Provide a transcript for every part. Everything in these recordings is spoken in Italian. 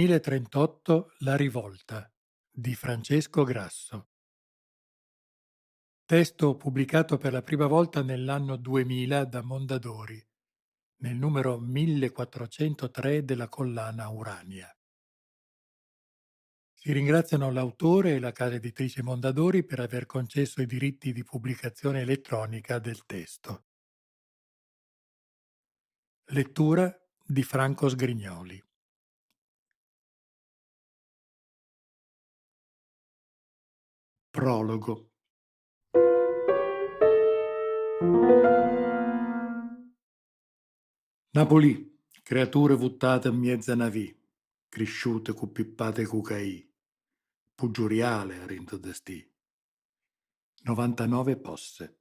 2038 La rivolta di Francesco Grasso. Testo pubblicato per la prima volta nell'anno 2000 da Mondadori, nel numero 1403 della collana Urania. Si ringraziano l'autore e la casa editrice Mondadori per aver concesso i diritti di pubblicazione elettronica del testo. Lettura di Franco Sgrignoli. Prologo. Napoli, creature vuttate in mezza navì, cresciute cu pippate cucaì, puggiuriale a rinto destì. 99 posse.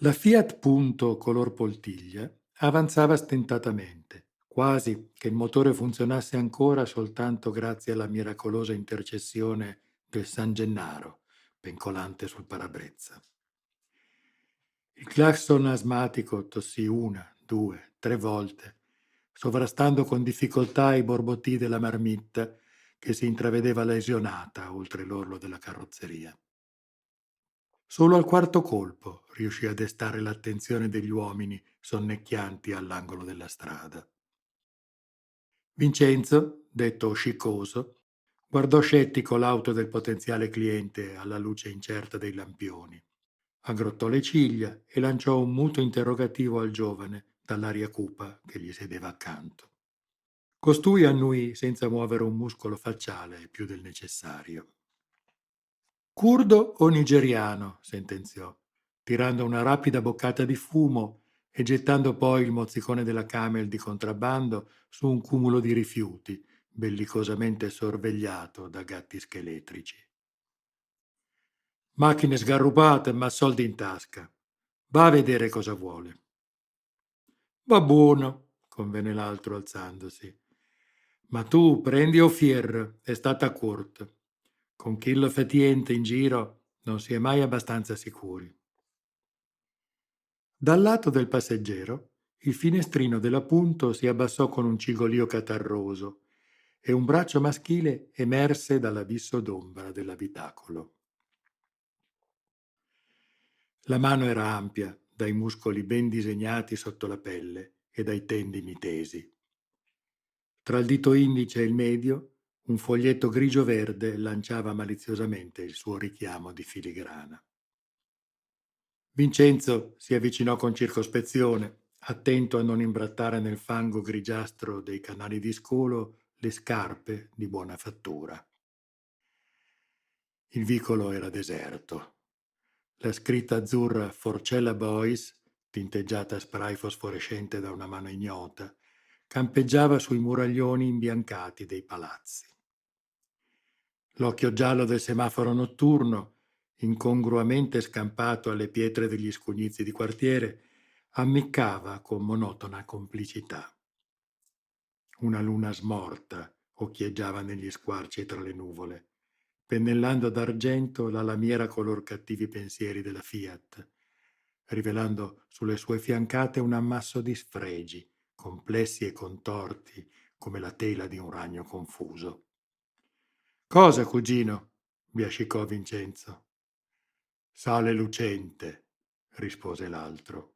La Fiat Punto color poltiglia avanzava stentatamente, quasi che il motore funzionasse ancora soltanto grazie alla miracolosa intercessione del San Gennaro, pencolante sul parabrezza. Il clacson asmatico tossì una, due, tre volte, sovrastando con difficoltà i borbotti della marmitta che si intravedeva lesionata oltre l'orlo della carrozzeria. Solo al quarto colpo riuscì a destare l'attenzione degli uomini sonnecchianti all'angolo della strada. Vincenzo, detto sciccoso, guardò scettico l'auto del potenziale cliente alla luce incerta dei lampioni. Aggrottò le ciglia e lanciò un muto interrogativo al giovane dall'aria cupa che gli sedeva accanto. Costui annuì senza muovere un muscolo facciale più del necessario. Curdo o nigeriano, sentenziò, tirando una rapida boccata di fumo e gettando poi il mozzicone della Camel di contrabbando su un cumulo di rifiuti, bellicosamente sorvegliato da gatti scheletrici. Macchine sgarrupate, ma soldi in tasca. Va a vedere cosa vuole. Va buono, convenne l'altro alzandosi. Ma tu prendi o fier, è stata corta. Con chi lo fetiente in giro non si è mai abbastanza sicuri. Dal lato del passeggero, il finestrino della Punto si abbassò con un cigolio catarroso e un braccio maschile emerse dall'abisso d'ombra dell'abitacolo. La mano era ampia, dai muscoli ben disegnati sotto la pelle e dai tendini tesi. Tra il dito indice e il medio, un foglietto grigio-verde lanciava maliziosamente il suo richiamo di filigrana. Vincenzo si avvicinò con circospezione, attento a non imbrattare nel fango grigiastro dei canali di scolo le scarpe di buona fattura. Il vicolo era deserto. La scritta azzurra Forcella Boys, tinteggiata a spray fosforescente da una mano ignota, campeggiava sui muraglioni imbiancati dei palazzi. L'occhio giallo del semaforo notturno, incongruamente scampato alle pietre degli scugnizi di quartiere, ammiccava con monotona complicità. Una luna smorta occhieggiava negli squarci tra le nuvole, pennellando d'argento la lamiera color cattivi pensieri della Fiat, rivelando sulle sue fiancate un ammasso di sfregi, complessi e contorti come la tela di un ragno confuso. «Cosa, cugino?» biascicò Vincenzo. «Sale lucente», rispose l'altro.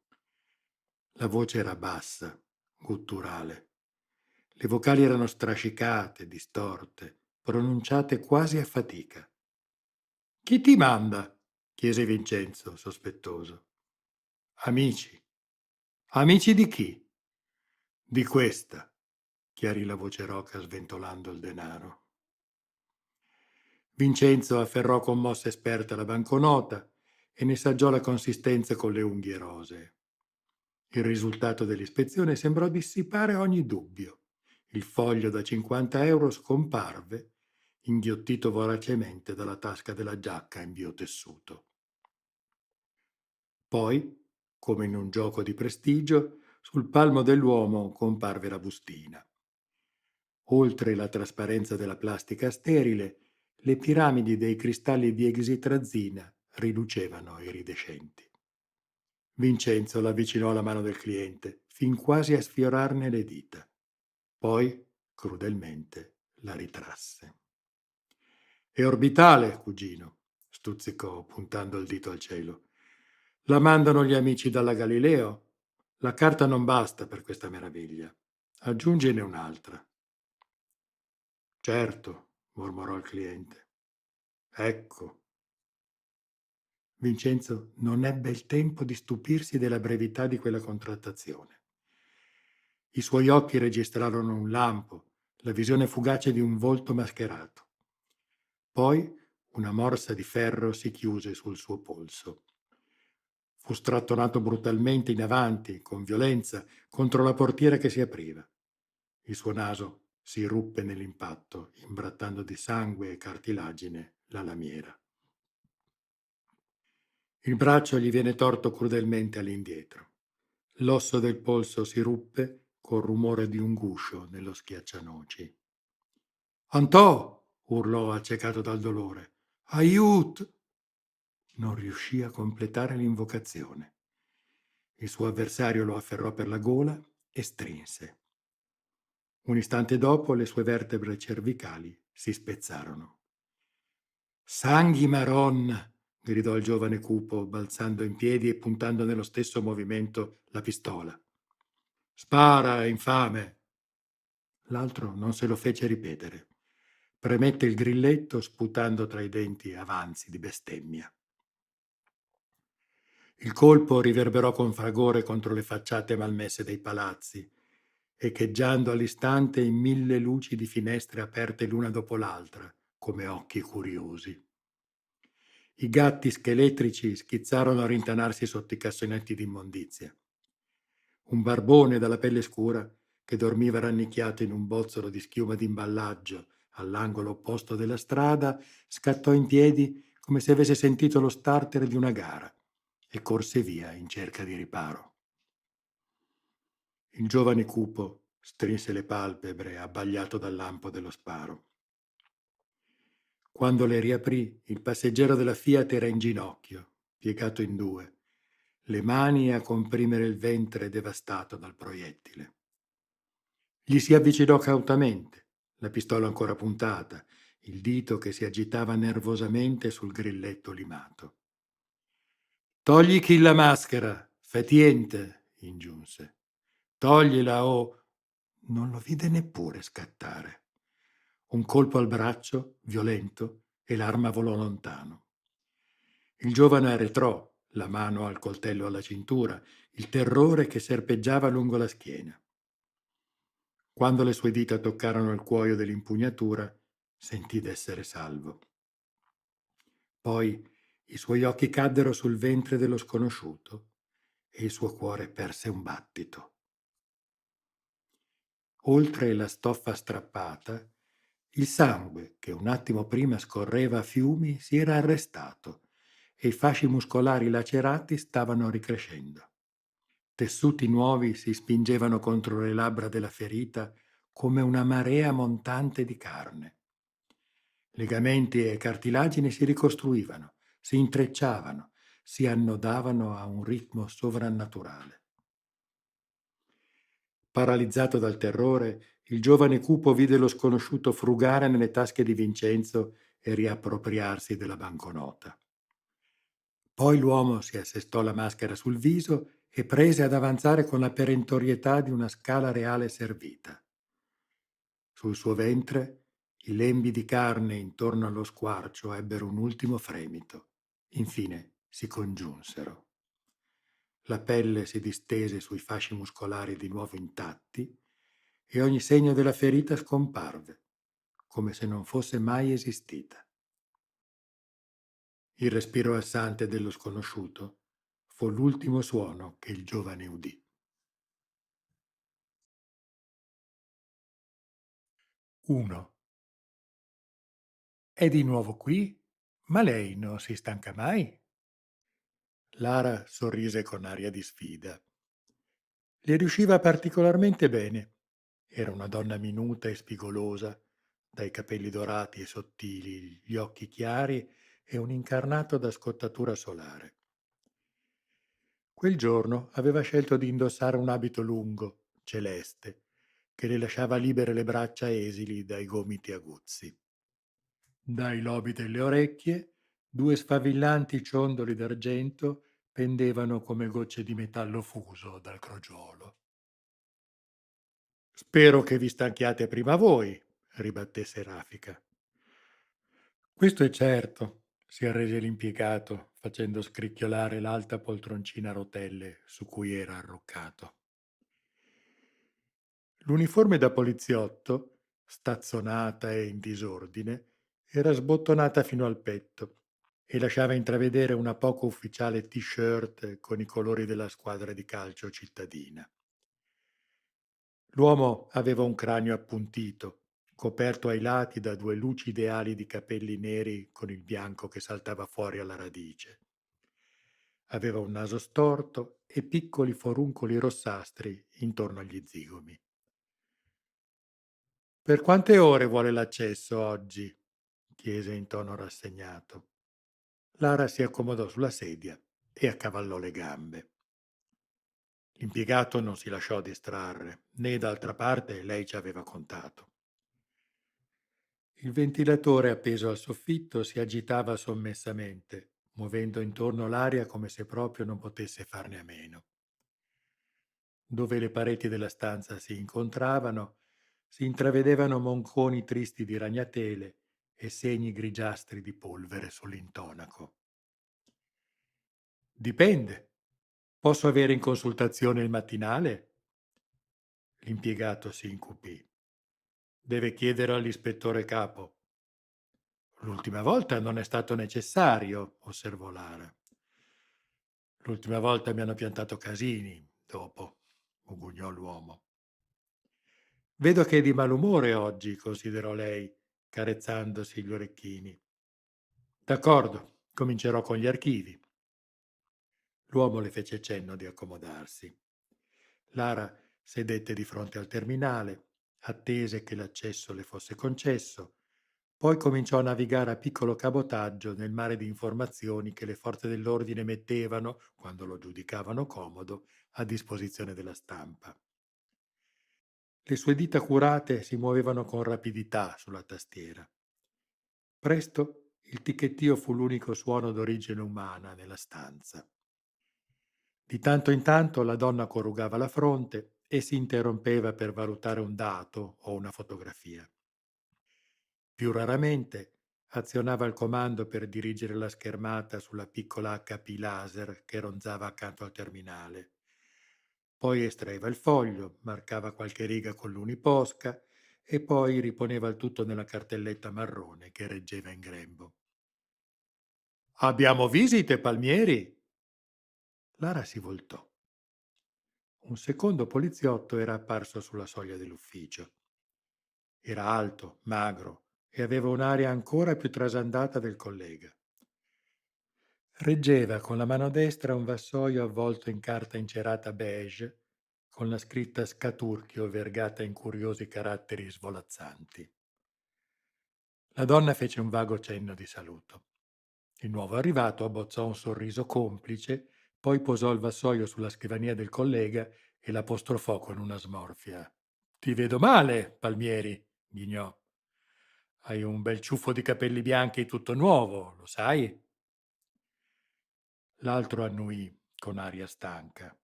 La voce era bassa, gutturale. Le vocali erano strascicate, distorte, pronunciate quasi a fatica. «Chi ti manda?» chiese Vincenzo, sospettoso. «Amici». «Amici di chi?» «Di questa», chiarì la voce roca sventolando il denaro. Vincenzo afferrò con mossa esperta la banconota e ne saggiò la consistenza con le unghie rosee. Il risultato dell'ispezione sembrò dissipare ogni dubbio. Il foglio da 50 euro scomparve, inghiottito voracemente dalla tasca della giacca in biotessuto. Poi, come in un gioco di prestigio, sul palmo dell'uomo comparve la bustina. Oltre la trasparenza della plastica sterile, le piramidi dei cristalli di exitrazina rilucevano iridescenti. Vincenzo l'avvicinò alla mano del cliente, fin quasi a sfiorarne le dita. Poi, crudelmente, la ritrasse. È orbitale, cugino, stuzzicò puntando il dito al cielo. La mandano gli amici dalla Galileo. La carta non basta per questa meraviglia. Aggiungine un'altra. Certo, mormorò il cliente. Ecco. Vincenzo non ebbe il tempo di stupirsi della brevità di quella contrattazione. I suoi occhi registrarono un lampo, la visione fugace di un volto mascherato. Poi una morsa di ferro si chiuse sul suo polso. Fu strattonato brutalmente in avanti, con violenza, contro la portiera che si apriva. Il suo naso si ruppe nell'impatto, imbrattando di sangue e cartilagine la lamiera. Il braccio gli viene torto crudelmente all'indietro. L'osso del polso si ruppe col rumore di un guscio nello schiaccianoci. «Antò!» urlò accecato dal dolore. «Aiut!» Non riuscì a completare l'invocazione. Il suo avversario lo afferrò per la gola e strinse. Un istante dopo le sue vertebre cervicali si spezzarono. «Sanghi Maron!» gridò il giovane cupo, balzando in piedi e puntando nello stesso movimento la pistola. «Spara, infame!» L'altro non se lo fece ripetere. Premette il grilletto sputando tra i denti avanzi di bestemmia. Il colpo riverberò con fragore contro le facciate malmesse dei palazzi, echeggiando all'istante in 1000 luci di finestre aperte l'una dopo l'altra, come occhi curiosi. I gatti scheletrici schizzarono a rintanarsi sotto i cassonetti d'immondizia. Un barbone dalla pelle scura, che dormiva rannicchiato in un bozzolo di schiuma d'imballaggio all'angolo opposto della strada, scattò in piedi come se avesse sentito lo starter di una gara e corse via in cerca di riparo. Il giovane cupo strinse le palpebre abbagliato dal lampo dello sparo. Quando le riaprì, il passeggero della Fiat era in ginocchio, piegato in due, le mani a comprimere il ventre devastato dal proiettile. Gli si avvicinò cautamente, la pistola ancora puntata, il dito che si agitava nervosamente sul grilletto limato. «Togli chi la maschera, fetiente», ingiunse. «Toglila o...» Non lo vide neppure scattare. Un colpo al braccio, violento, e l'arma volò lontano. Il giovane arretrò, la mano al coltello alla cintura, il terrore che serpeggiava lungo la schiena. Quando le sue dita toccarono il cuoio dell'impugnatura, sentì d'essere salvo. Poi i suoi occhi caddero sul ventre dello sconosciuto e il suo cuore perse un battito. Oltre la stoffa strappata, il sangue, che un attimo prima scorreva a fiumi, si era arrestato e i fasci muscolari lacerati stavano ricrescendo. Tessuti nuovi si spingevano contro le labbra della ferita come una marea montante di carne. Legamenti e cartilagini si ricostruivano, si intrecciavano, si annodavano a un ritmo sovrannaturale. Paralizzato dal terrore, il giovane cupo vide lo sconosciuto frugare nelle tasche di Vincenzo e riappropriarsi della banconota. Poi l'uomo si assestò la maschera sul viso e prese ad avanzare con la perentorietà di una scala reale servita. Sul suo ventre i lembi di carne intorno allo squarcio ebbero un ultimo fremito. Infine si congiunsero. La pelle si distese sui fasci muscolari di nuovo intatti e ogni segno della ferita scomparve, come se non fosse mai esistita. Il respiro assante dello sconosciuto fu l'ultimo suono che il giovane udì. 1. È di nuovo qui? Ma lei non si stanca mai? Lara sorrise con aria di sfida. Le riusciva particolarmente bene. Era una donna minuta e spigolosa, dai capelli dorati e sottili, gli occhi chiari e un incarnato da scottatura solare. Quel giorno aveva scelto di indossare un abito lungo, celeste, che le lasciava libere le braccia esili dai gomiti aguzzi. Dai lobi delle orecchie, due sfavillanti ciondoli d'argento pendevano come gocce di metallo fuso dal crogiolo. Spero che vi stanchiate prima voi, ribatté Serafica. Questo è certo, si arrese l'impiegato, facendo scricchiolare l'alta poltroncina a rotelle su cui era arroccato. L'uniforme da poliziotto, stazzonata e in disordine, era sbottonata fino al petto e lasciava intravedere una poco ufficiale t-shirt con i colori della squadra di calcio cittadina. L'uomo aveva un cranio appuntito, coperto ai lati da due lucide ali di capelli neri con il bianco che saltava fuori alla radice. Aveva un naso storto e piccoli foruncoli rossastri intorno agli zigomi. Per quante ore vuole l'accesso oggi? Chiese in tono rassegnato. Lara si accomodò sulla sedia e accavallò le gambe. L'impiegato non si lasciò distrarre, né d'altra parte lei ci aveva contato. Il ventilatore appeso al soffitto si agitava sommessamente, muovendo intorno l'aria come se proprio non potesse farne a meno. Dove le pareti della stanza si incontravano, si intravedevano monconi tristi di ragnatele e segni grigiastri di polvere sull'intonaco. Dipende. Posso avere in consultazione il mattinale? L'impiegato si incupì. Deve chiedere all'ispettore capo. L'ultima volta non è stato necessario, osservò Lara. L'ultima volta mi hanno piantato casini, dopo, mugugnò l'uomo. Vedo che è di malumore oggi, considerò lei, carezzandosi gli orecchini. D'accordo, comincerò con gli archivi. L'uomo le fece cenno di accomodarsi. Lara sedette di fronte al terminale, attese che l'accesso le fosse concesso, poi cominciò a navigare a piccolo cabotaggio nel mare di informazioni che le forze dell'ordine mettevano, quando lo giudicavano comodo, a disposizione della stampa. Le sue dita curate si muovevano con rapidità sulla tastiera. Presto il ticchettio fu l'unico suono d'origine umana nella stanza. Di tanto in tanto la donna corrugava la fronte e si interrompeva per valutare un dato o una fotografia. Più raramente azionava il comando per dirigere la schermata sulla piccola HP laser che ronzava accanto al terminale. Poi estraeva il foglio, marcava qualche riga con l'uniposca e poi riponeva il tutto nella cartelletta marrone che reggeva in grembo. Abbiamo visite, Palmieri? Lara si voltò. Un secondo poliziotto era apparso sulla soglia dell'ufficio. Era alto, magro e aveva un'aria ancora più trasandata del collega. Reggeva con la mano destra un vassoio avvolto in carta incerata beige con la scritta Scaturchio vergata in curiosi caratteri svolazzanti. La donna fece un vago cenno di saluto. Il nuovo arrivato abbozzò un sorriso complice, poi posò il vassoio sulla scrivania del collega e l'apostrofò con una smorfia. Ti vedo male, Palmieri, ghignò. Hai un bel ciuffo di capelli bianchi tutto nuovo, lo sai? L'altro annuì con aria stanca.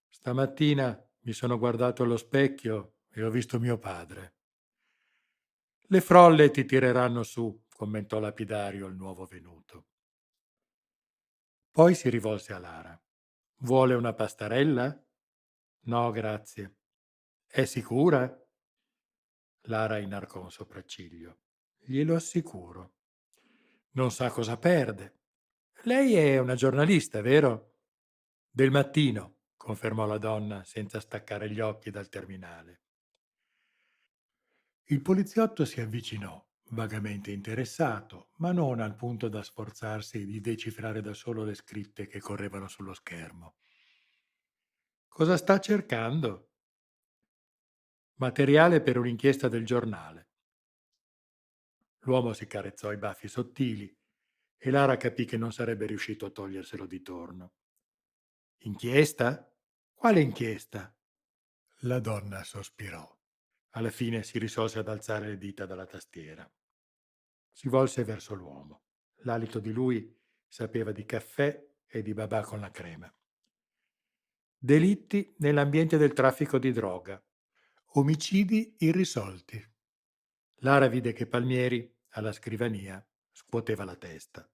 Stamattina mi sono guardato allo specchio e ho visto mio padre. Le frolle ti tireranno su, commentò lapidario il nuovo venuto. Poi si rivolse a Lara. Vuole una pastarella? No, grazie. È sicura? Lara inarcò un sopracciglio. Glielo assicuro. Non sa cosa perde. Lei è una giornalista, vero? Del mattino, confermò la donna senza staccare gli occhi dal terminale. Il poliziotto si avvicinò, vagamente interessato, ma non al punto da sforzarsi di decifrare da solo le scritte che correvano sullo schermo. Cosa sta cercando? Materiale per un'inchiesta del giornale. L'uomo si carezzò i baffi sottili e Lara capì che non sarebbe riuscito a toglierselo di torno. Inchiesta? Quale inchiesta? La donna sospirò. Alla fine si risolse ad alzare le dita dalla tastiera. Si volse verso l'uomo. L'alito di lui sapeva di caffè e di babà con la crema. Delitti nell'ambiente del traffico di droga. Omicidi irrisolti. Lara vide che Palmieri, alla scrivania, scuoteva la testa.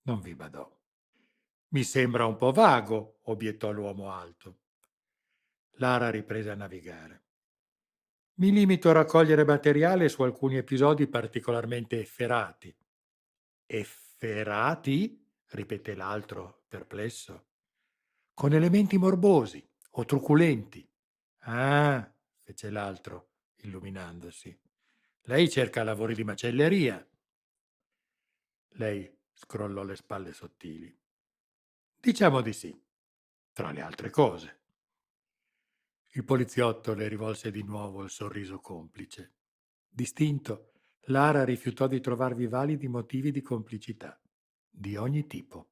Non vi badò. Mi sembra un po' vago, obiettò l'uomo alto. Lara riprese a navigare. Mi limito a raccogliere materiale su alcuni episodi particolarmente efferati. Efferati? Ripeté l'altro, perplesso. Con elementi morbosi o truculenti. Ah, fece l'altro, illuminandosi. Lei cerca lavori di macelleria. Lei scrollò le spalle sottili. Diciamo di sì, tra le altre cose. Il poliziotto le rivolse di nuovo il sorriso complice. Distinto, Lara rifiutò di trovarvi validi motivi di complicità, di ogni tipo.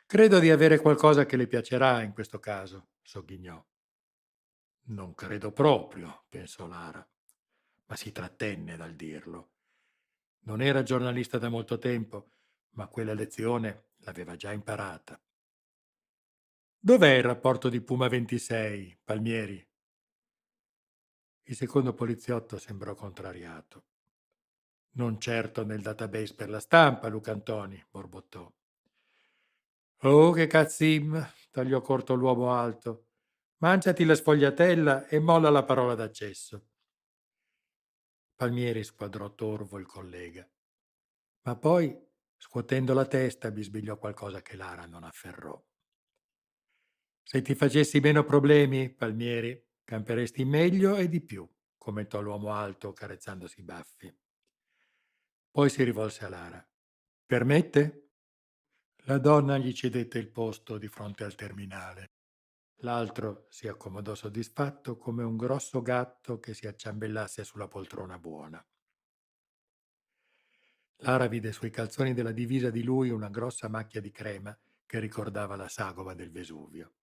Credo di avere qualcosa che le piacerà in questo caso, sogghignò. Non credo proprio, pensò Lara, ma si trattenne dal dirlo. Non era giornalista da molto tempo, ma quella lezione l'aveva già imparata. Dov'è il rapporto di Puma 26, Palmieri? Il secondo poliziotto sembrò contrariato. Non certo nel database per la stampa, Luca Antoni, borbottò. Oh, che cazzim, tagliò corto l'uomo alto. Mangiati la sfogliatella e molla la parola d'accesso. Palmieri squadrò torvo il collega, ma poi, scuotendo la testa, bisbigliò qualcosa che Lara non afferrò. Se ti facessi meno problemi, Palmieri, camperesti meglio e di più, commentò l'uomo alto, carezzandosi i baffi. Poi si rivolse a Lara. Permette? La donna gli cedette il posto di fronte al terminale. L'altro si accomodò soddisfatto come un grosso gatto che si acciambellasse sulla poltrona buona. Lara vide sui calzoni della divisa di lui una grossa macchia di crema che ricordava la sagoma del Vesuvio.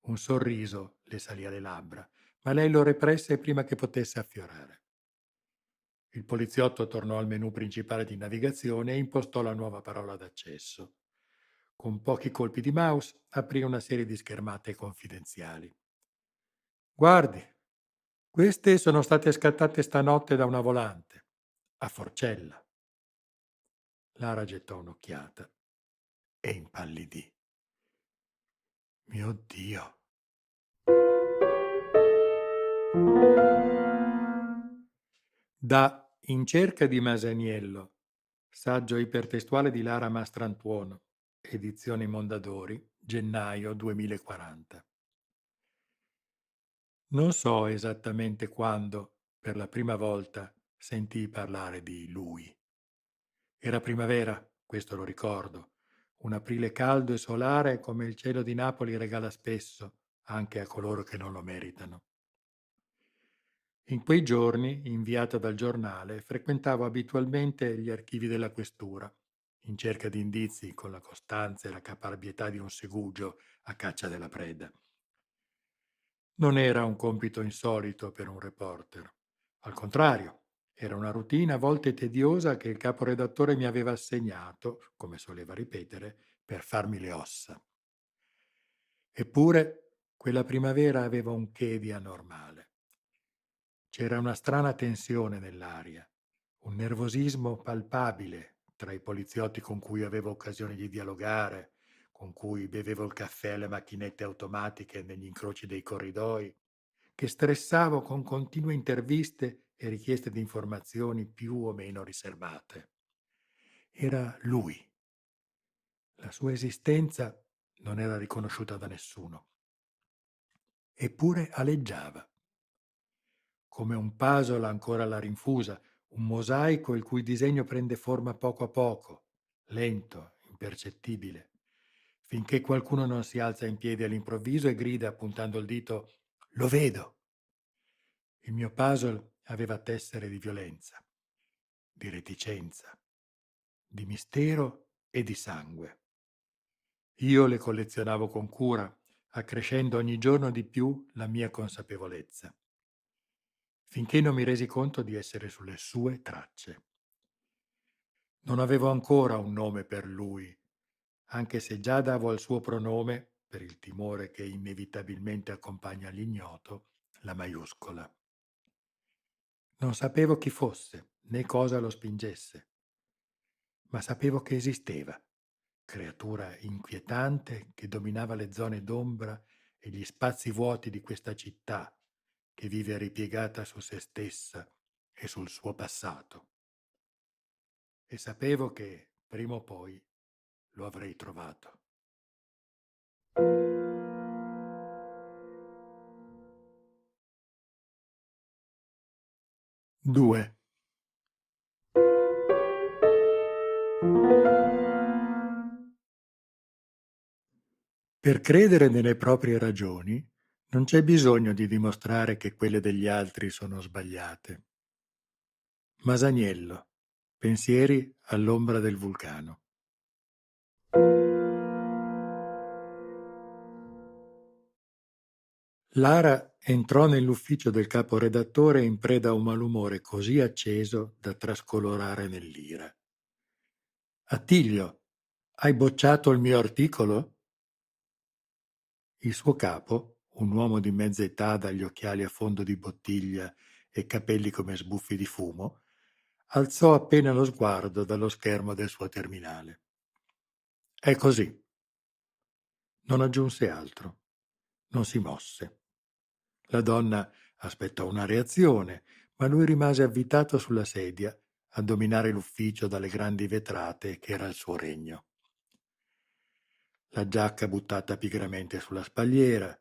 Un sorriso le salì alle labbra, ma lei lo represse prima che potesse affiorare. Il poliziotto tornò al menu principale di navigazione e impostò la nuova parola d'accesso. Con pochi colpi di mouse aprì una serie di schermate confidenziali. Guardi, queste sono state scattate stanotte da una volante, a Forcella. Lara gettò un'occhiata e impallidì. Mio Dio! Da In cerca di Masaniello, saggio ipertestuale di Lara Mastrantuono, edizioni Mondadori, gennaio 2040. Non so esattamente quando, per la prima volta, sentii parlare di lui. Era primavera, questo lo ricordo, un aprile caldo e solare come il cielo di Napoli regala spesso, anche a coloro che non lo meritano. In quei giorni, inviato dal giornale, frequentavo abitualmente gli archivi della questura, in cerca di indizi con la costanza e la caparbietà di un segugio a caccia della preda. Non era un compito insolito per un reporter. Al contrario, era una routine a volte tediosa che il caporedattore mi aveva assegnato, come soleva ripetere, per farmi le ossa. Eppure, quella primavera aveva un che di anormale. C'era una strana tensione nell'aria, un nervosismo palpabile tra i poliziotti con cui avevo occasione di dialogare, con cui bevevo il caffè alle macchinette automatiche negli incroci dei corridoi, che stressavo con continue interviste e richieste di informazioni più o meno riservate. Era lui. La sua esistenza non era riconosciuta da nessuno. Eppure aleggiava, come un puzzle ancora alla rinfusa, un mosaico il cui disegno prende forma poco a poco, lento, impercettibile, finché qualcuno non si alza in piedi all'improvviso e grida puntando il dito «Lo vedo!». Il mio puzzle aveva tessere di violenza, di reticenza, di mistero e di sangue. Io le collezionavo con cura, accrescendo ogni giorno di più la mia consapevolezza, finché non mi resi conto di essere sulle sue tracce. Non avevo ancora un nome per lui, anche se già davo al suo pronome, per il timore che inevitabilmente accompagna l'ignoto, la maiuscola. Non sapevo chi fosse, né cosa lo spingesse, ma sapevo che esisteva, creatura inquietante che dominava le zone d'ombra e gli spazi vuoti di questa città che vive ripiegata su se stessa e sul suo passato. E sapevo che, prima o poi, lo avrei trovato. 2. Per credere nelle proprie ragioni non c'è bisogno di dimostrare che quelle degli altri sono sbagliate. Masaniello, pensieri all'ombra del vulcano. Lara entrò nell'ufficio del caporedattore in preda a un malumore così acceso da trascolorare nell'ira. Attilio, hai bocciato il mio articolo? Il suo capo, un uomo di mezza età dagli occhiali a fondo di bottiglia e capelli come sbuffi di fumo, alzò appena lo sguardo dallo schermo del suo terminale. È così. Non aggiunse altro. Non si mosse. La donna aspettò una reazione, ma lui rimase avvitato sulla sedia a dominare l'ufficio dalle grandi vetrate che era il suo regno. La giacca buttata pigramente sulla spalliera,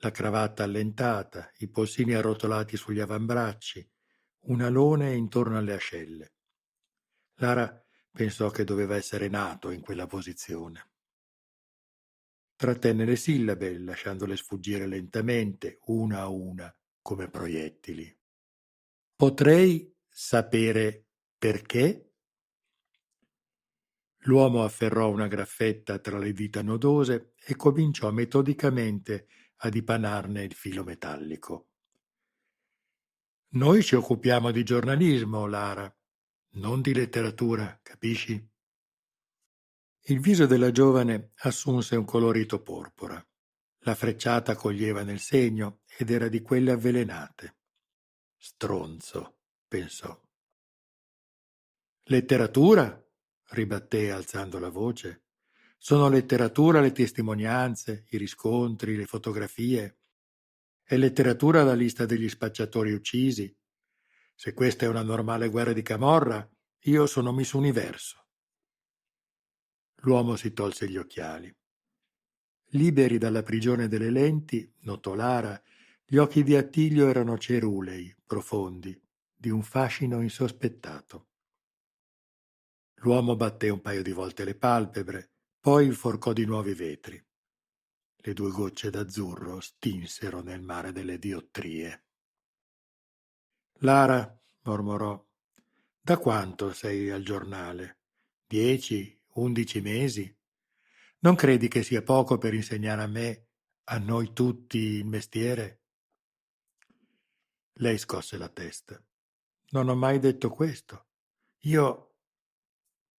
la cravatta allentata, i polsini arrotolati sugli avambracci, un alone intorno alle ascelle. Lara pensò che doveva essere nato in quella posizione. Trattenne le sillabe, lasciandole sfuggire lentamente, una a una, come proiettili. Potrei sapere perché? L'uomo afferrò una graffetta tra le dita nodose e cominciò metodicamente a dipanarne il filo metallico. Noi ci occupiamo di giornalismo, Lara, non di letteratura, capisci? Il viso della giovane assunse un colorito porpora. La frecciata coglieva nel segno ed era di quelle avvelenate. Stronzo, pensò. Letteratura? Ribatté alzando la voce. Sono letteratura le testimonianze, i riscontri, le fotografie. È letteratura la lista degli spacciatori uccisi. Se questa è una normale guerra di camorra, io sono Miss Universo. L'uomo si tolse gli occhiali. Liberi dalla prigione delle lenti, notò Lara, gli occhi di Attilio erano cerulei, profondi, di un fascino insospettato. L'uomo batté un paio di volte le palpebre, poi inforcò di nuovo i vetri. Le due gocce d'azzurro stinsero nel mare delle diottrie. Lara, mormorò, da quanto sei al giornale? 10, 11 mesi? Non credi che sia poco per insegnare a me, a noi tutti, il mestiere? Lei scosse la testa. Non ho mai detto questo. Io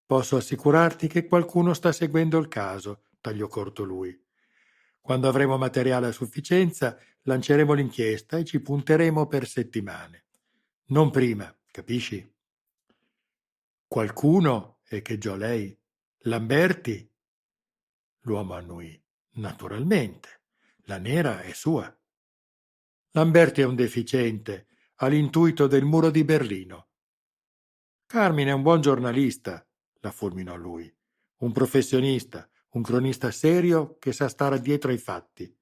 posso assicurarti che qualcuno sta seguendo il caso, tagliò corto lui. Quando avremo materiale a sufficienza, lanceremo l'inchiesta e ci punteremo per settimane. Non prima, capisci? Qualcuno echeggiò lei. Lamberti? L'uomo annuì. Naturalmente. La nera è sua. Lamberti è un deficiente, ha l'intuito del muro di Berlino. Carmine è un buon giornalista, la fulminò lui. Un professionista, un cronista serio che sa stare dietro ai fatti.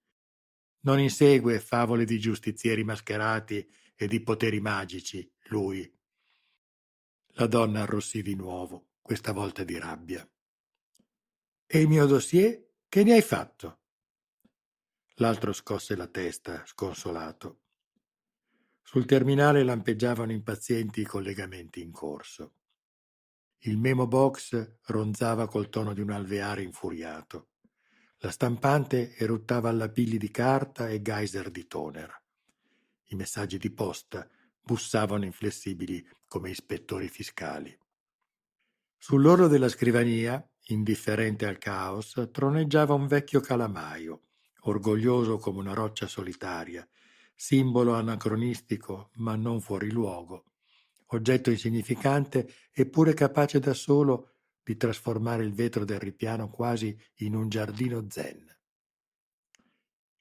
Non insegue favole di giustizieri mascherati e di poteri magici, lui. La donna arrossì di nuovo, questa volta di rabbia. E il mio dossier? Che ne hai fatto? L'altro scosse la testa, sconsolato. Sul terminale lampeggiavano impazienti i collegamenti in corso. Il memo box ronzava col tono di un alveare infuriato. La stampante eruttava allapilli di carta e geyser di toner. I messaggi di posta bussavano inflessibili come ispettori fiscali. Sull'orlo della scrivania, indifferente al caos, troneggiava un vecchio calamaio, orgoglioso come una roccia solitaria, simbolo anacronistico ma non fuori luogo, oggetto insignificante eppure capace da solo di trasformare il vetro del ripiano quasi in un giardino zen.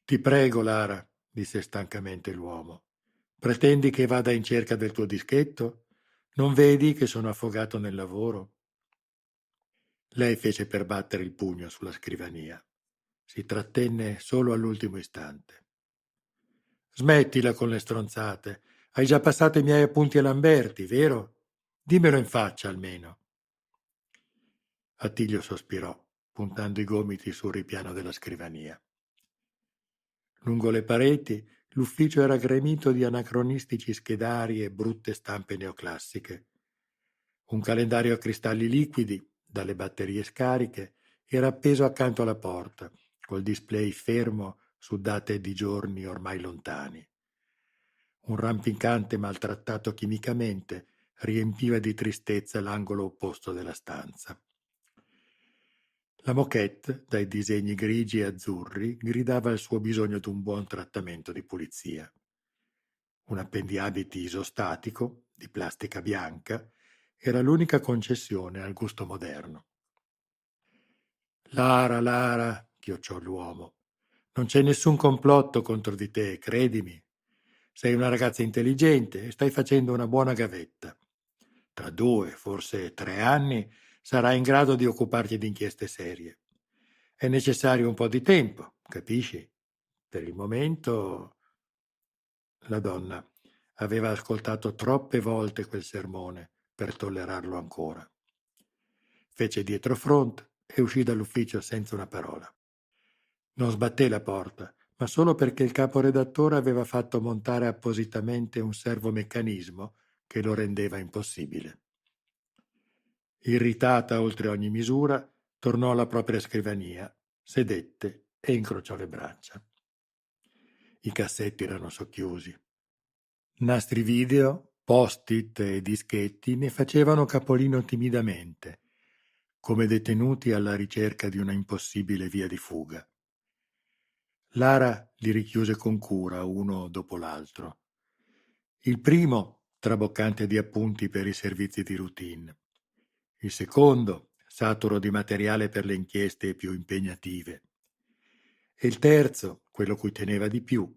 Ti prego, Lara, disse stancamente l'uomo. Pretendi che vada in cerca del tuo dischetto? Non vedi che sono affogato nel lavoro? Lei fece per battere il pugno sulla scrivania. Si trattenne solo all'ultimo istante. Smettila con le stronzate. Hai già passato i miei appunti a Lamberti, vero? Dimmelo in faccia almeno. Attilio sospirò, puntando i gomiti sul ripiano della scrivania. Lungo le pareti l'ufficio era gremito di anacronistici schedari e brutte stampe neoclassiche. Un calendario a cristalli liquidi, dalle batterie scariche, era appeso accanto alla porta, col display fermo su date di giorni ormai lontani. Un rampicante maltrattato chimicamente riempiva di tristezza l'angolo opposto della stanza. La moquette, dai disegni grigi e azzurri, gridava il suo bisogno d'un buon trattamento di pulizia. Un appendiabiti isostatico, di plastica bianca, era l'unica concessione al gusto moderno. Lara, chiocciò l'uomo, non c'è nessun complotto contro di te, credimi. Sei una ragazza intelligente e stai facendo una buona gavetta. Tra 2, forse 3 anni sarai in grado di occuparti di inchieste serie. È necessario un po' di tempo, capisci? Per il momento la donna aveva ascoltato troppe volte quel sermone per tollerarlo ancora. Fece dietrofront e uscì dall'ufficio senza una parola. Non sbatté la porta, ma solo perché il caporedattore aveva fatto montare appositamente un servomeccanismo che lo rendeva impossibile. Irritata oltre ogni misura, tornò alla propria scrivania, sedette e incrociò le braccia. I cassetti erano socchiusi. Nastri video, post-it e dischetti ne facevano capolino timidamente, come detenuti alla ricerca di una impossibile via di fuga. Lara li richiuse con cura uno dopo l'altro. Il primo, traboccante di appunti per i servizi di routine. Il secondo, saturo di materiale per le inchieste più impegnative. E il terzo, quello cui teneva di più,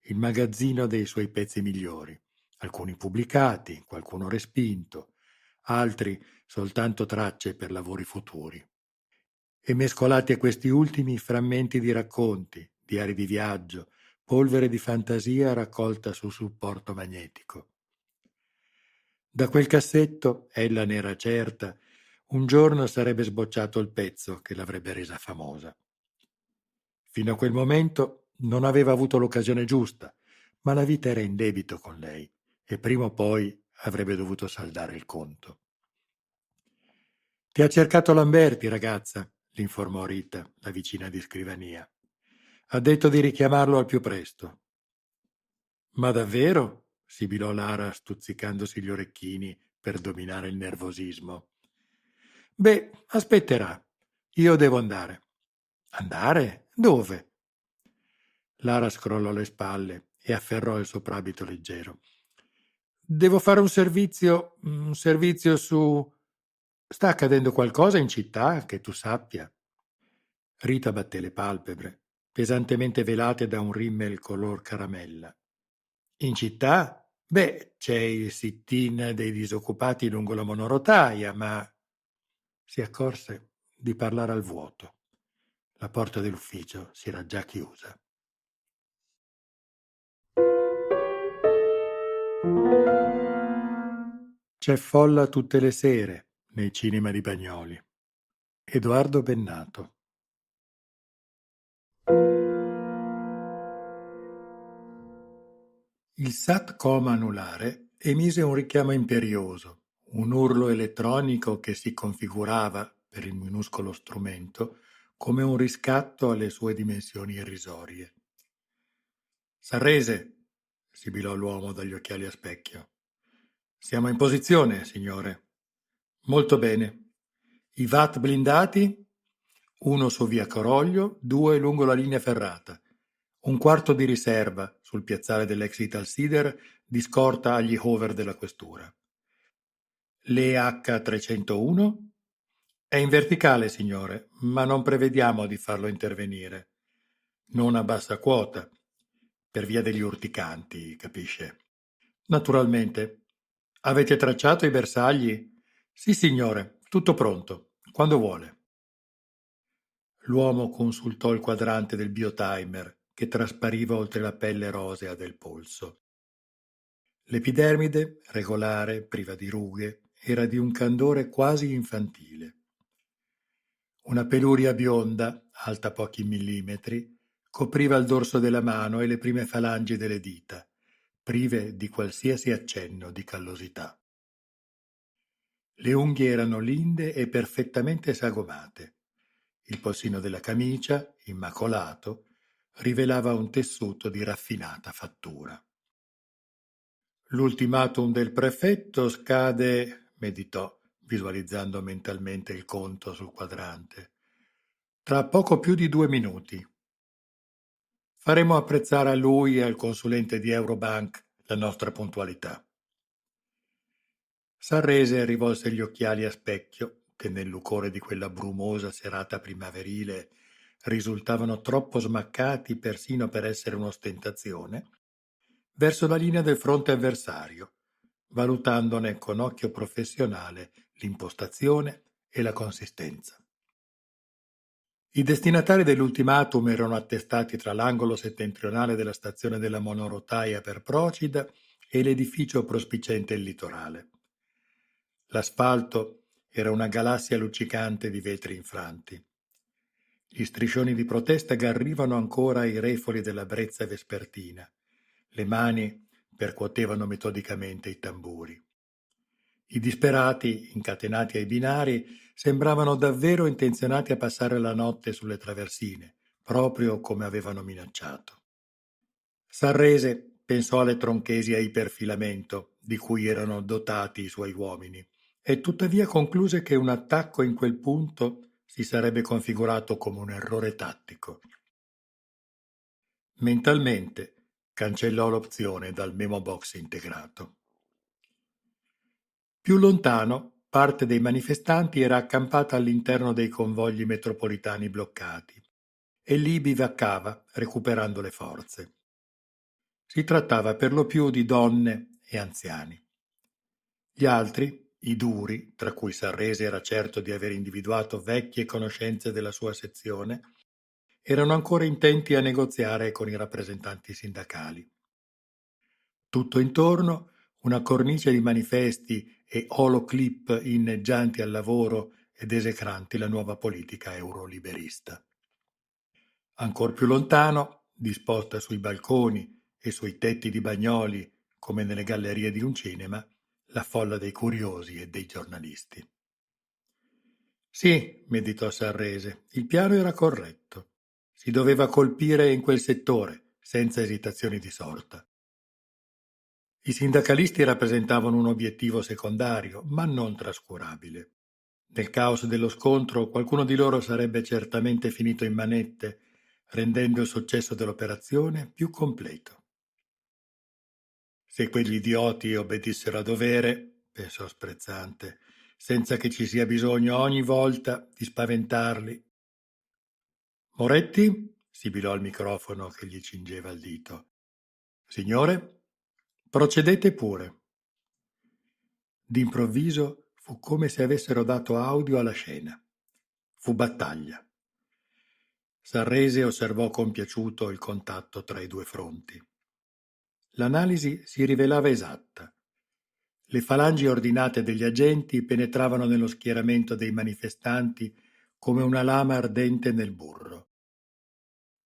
il magazzino dei suoi pezzi migliori, alcuni pubblicati, qualcuno respinto, altri soltanto tracce per lavori futuri. E mescolati a questi ultimi frammenti di racconti, diari di viaggio, polvere di fantasia raccolta su supporto magnetico. Da quel cassetto, ella ne era certa, un giorno sarebbe sbocciato il pezzo che l'avrebbe resa famosa. Fino a quel momento non aveva avuto l'occasione giusta, ma la vita era in debito con lei e prima o poi avrebbe dovuto saldare il conto. Ti ha cercato Lamberti, ragazza, l'informò Rita, la vicina di scrivania. Ha detto di richiamarlo al più presto. Ma davvero? Sibilò Lara, stuzzicandosi gli orecchini per dominare il nervosismo. Beh, aspetterà. Io devo andare. Andare? Dove? Lara scrollò le spalle e afferrò il soprabito leggero. Devo fare un servizio su... Sta accadendo qualcosa in città che tu sappia? Rita batté le palpebre, pesantemente velate da un rimmel color caramella. In città? Beh, c'è il sit-in dei disoccupati lungo la monorotaia, ma... Si accorse di parlare al vuoto. La porta dell'ufficio si era già chiusa. C'è folla tutte le sere nei cinema di Bagnoli. Edoardo Bennato. Il SAT-COM anulare emise un richiamo imperioso, un urlo elettronico che si configurava, per il minuscolo strumento, come un riscatto alle sue dimensioni irrisorie. Sarrese, sibilò l'uomo dagli occhiali a specchio. Siamo in posizione, signore. Molto bene. I VAT blindati? Uno su via Coroglio, 2 lungo la linea ferrata. Un quarto di riserva sul piazzale dell'ex Italsider di scorta agli hover della questura. Le H301? È in verticale, signore, ma non prevediamo di farlo intervenire. Non a bassa quota, per via degli urticanti, capisce? Naturalmente. Avete tracciato i bersagli? Sì, signore, tutto pronto. Quando vuole. L'uomo consultò il quadrante del biotimer che traspariva oltre la pelle rosea del polso. L'epidermide, regolare, priva di rughe, era di un candore quasi infantile. Una peluria bionda, alta pochi millimetri, copriva il dorso della mano e le prime falangi delle dita, prive di qualsiasi accenno di callosità. Le unghie erano linde e perfettamente sagomate. Il polsino della camicia, immacolato, rivelava un tessuto di raffinata fattura. L'ultimatum del prefetto scade, meditò, visualizzando mentalmente il conto sul quadrante, tra poco più di 2 minuti. Faremo apprezzare a lui e al consulente di Eurobank la nostra puntualità. Sarrese rivolse gli occhiali a specchio, che nel lucore di quella brumosa serata primaverile risultavano troppo smaccati persino per essere un'ostentazione, verso la linea del fronte avversario, valutandone con occhio professionale l'impostazione e la consistenza. I destinatari dell'ultimatum erano attestati tra l'angolo settentrionale della stazione della monorotaia per Procida e l'edificio prospiciente il litorale. L'asfalto era una galassia luccicante di vetri infranti. Gli striscioni di protesta garrivano ancora ai refoli della brezza vespertina. Le mani percuotevano metodicamente i tamburi. I disperati, incatenati ai binari, sembravano davvero intenzionati a passare la notte sulle traversine, proprio come avevano minacciato. Sarrese pensò alle tronchesi a iperfilamento di cui erano dotati i suoi uomini e tuttavia concluse che un attacco in quel punto si sarebbe configurato come un errore tattico. Mentalmente cancellò l'opzione dal memo box integrato. Più lontano, parte dei manifestanti era accampata all'interno dei convogli metropolitani bloccati e lì bivaccava, recuperando le forze. Si trattava per lo più di donne e anziani. Gli altri, i duri, tra cui Sarrese era certo di aver individuato vecchie conoscenze della sua sezione, erano ancora intenti a negoziare con i rappresentanti sindacali. Tutto intorno una cornice di manifesti e holoclip inneggianti al lavoro ed esecranti la nuova politica euroliberista. Ancor più lontano, disposta sui balconi e sui tetti di Bagnoli come nelle gallerie di un cinema, la folla dei curiosi e dei giornalisti. Sì, meditò Sarrese, il piano era corretto. Si doveva colpire in quel settore, senza esitazioni di sorta. I sindacalisti rappresentavano un obiettivo secondario, ma non trascurabile. Nel caos dello scontro, qualcuno di loro sarebbe certamente finito in manette, rendendo il successo dell'operazione più completo. Se quegli idioti obbedissero a dovere, pensò sprezzante, senza che ci sia bisogno ogni volta di spaventarli. Moretti? Sibilò al microfono che gli cingeva il dito. Signore? Procedete pure. D'improvviso fu come se avessero dato audio alla scena. Fu battaglia. Sarrese osservò compiaciuto il contatto tra i due fronti. L'analisi si rivelava esatta. Le falangi ordinate degli agenti penetravano nello schieramento dei manifestanti come una lama ardente nel burro.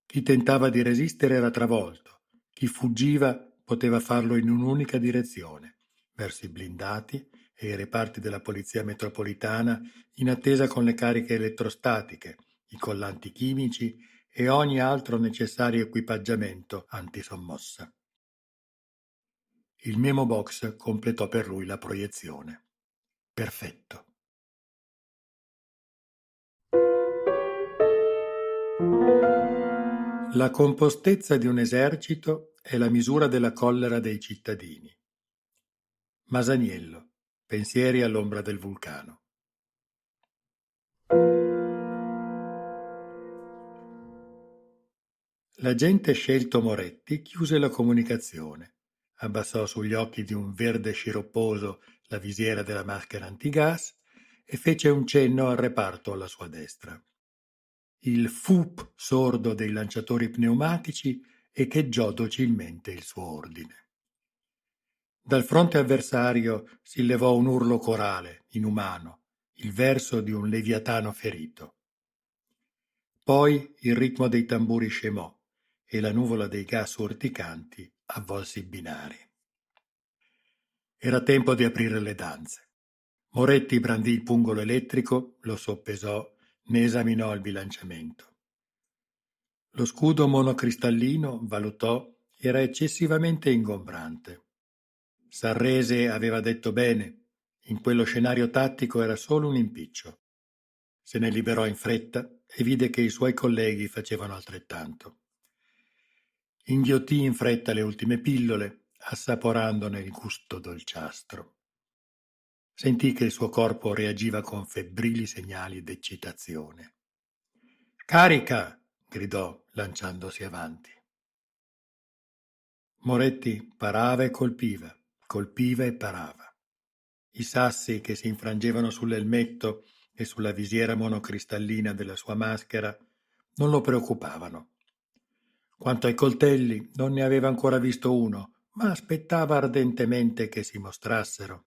Chi tentava di resistere era travolto, chi fuggiva poteva farlo in un'unica direzione, verso i blindati e i reparti della polizia metropolitana in attesa con le cariche elettrostatiche, i collanti chimici e ogni altro necessario equipaggiamento antisommossa. Il Memo Box completò per lui la proiezione. Perfetto. La compostezza di un esercito è la misura della collera dei cittadini. Masaniello, pensieri all'ombra del vulcano. L'agente scelto Moretti chiuse la comunicazione, abbassò sugli occhi di un verde sciropposo la visiera della maschera antigas e fece un cenno al reparto alla sua destra. Il fup sordo dei lanciatori pneumatici echeggiò docilmente il suo ordine. Dal fronte avversario si levò un urlo corale, inumano, il verso di un leviatano ferito. Poi il ritmo dei tamburi scemò e la nuvola dei gas urticanti avvolse i binari. Era tempo di aprire le danze. Moretti brandì il pungolo elettrico, lo soppesò, ne esaminò il bilanciamento. Lo scudo monocristallino, valutò, era eccessivamente ingombrante. Sarrese aveva detto bene, in quello scenario tattico era solo un impiccio. Se ne liberò in fretta e vide che i suoi colleghi facevano altrettanto. Inghiottì in fretta le ultime pillole, assaporandone il gusto dolciastro. Sentì che il suo corpo reagiva con febbrili segnali d'eccitazione. «Carica!» gridò, lanciandosi avanti. Moretti parava e colpiva e parava. I sassi che si infrangevano sull'elmetto e sulla visiera monocristallina della sua maschera non lo preoccupavano. Quanto ai coltelli, non ne aveva ancora visto uno, ma aspettava ardentemente che si mostrassero,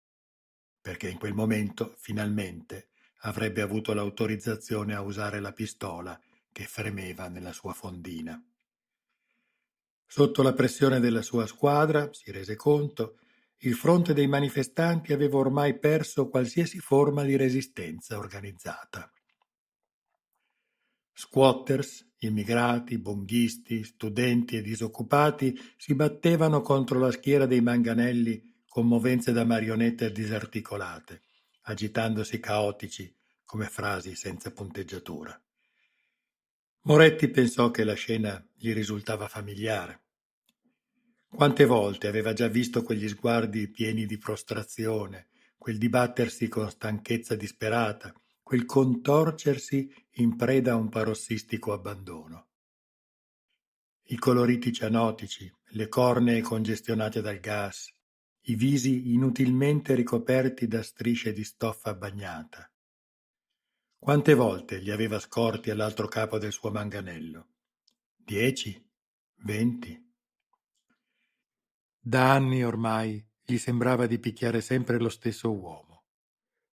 perché in quel momento, finalmente, avrebbe avuto l'autorizzazione a usare la pistola che fremeva nella sua fondina. Sotto la pressione della sua squadra, si rese conto, il fronte dei manifestanti aveva ormai perso qualsiasi forma di resistenza organizzata. Squatters, immigrati, bonghisti, studenti e disoccupati si battevano contro la schiera dei manganelli con movenze da marionette disarticolate, agitandosi caotici come frasi senza punteggiatura. Moretti pensò che la scena gli risultava familiare. Quante volte aveva già visto quegli sguardi pieni di prostrazione, quel dibattersi con stanchezza disperata, quel contorcersi in preda a un parossistico abbandono. I coloriti cianotici, le cornee congestionate dal gas, i visi inutilmente ricoperti da strisce di stoffa bagnata. Quante volte li aveva scorti all'altro capo del suo manganello? 10? 20? Da anni ormai gli sembrava di picchiare sempre lo stesso uomo.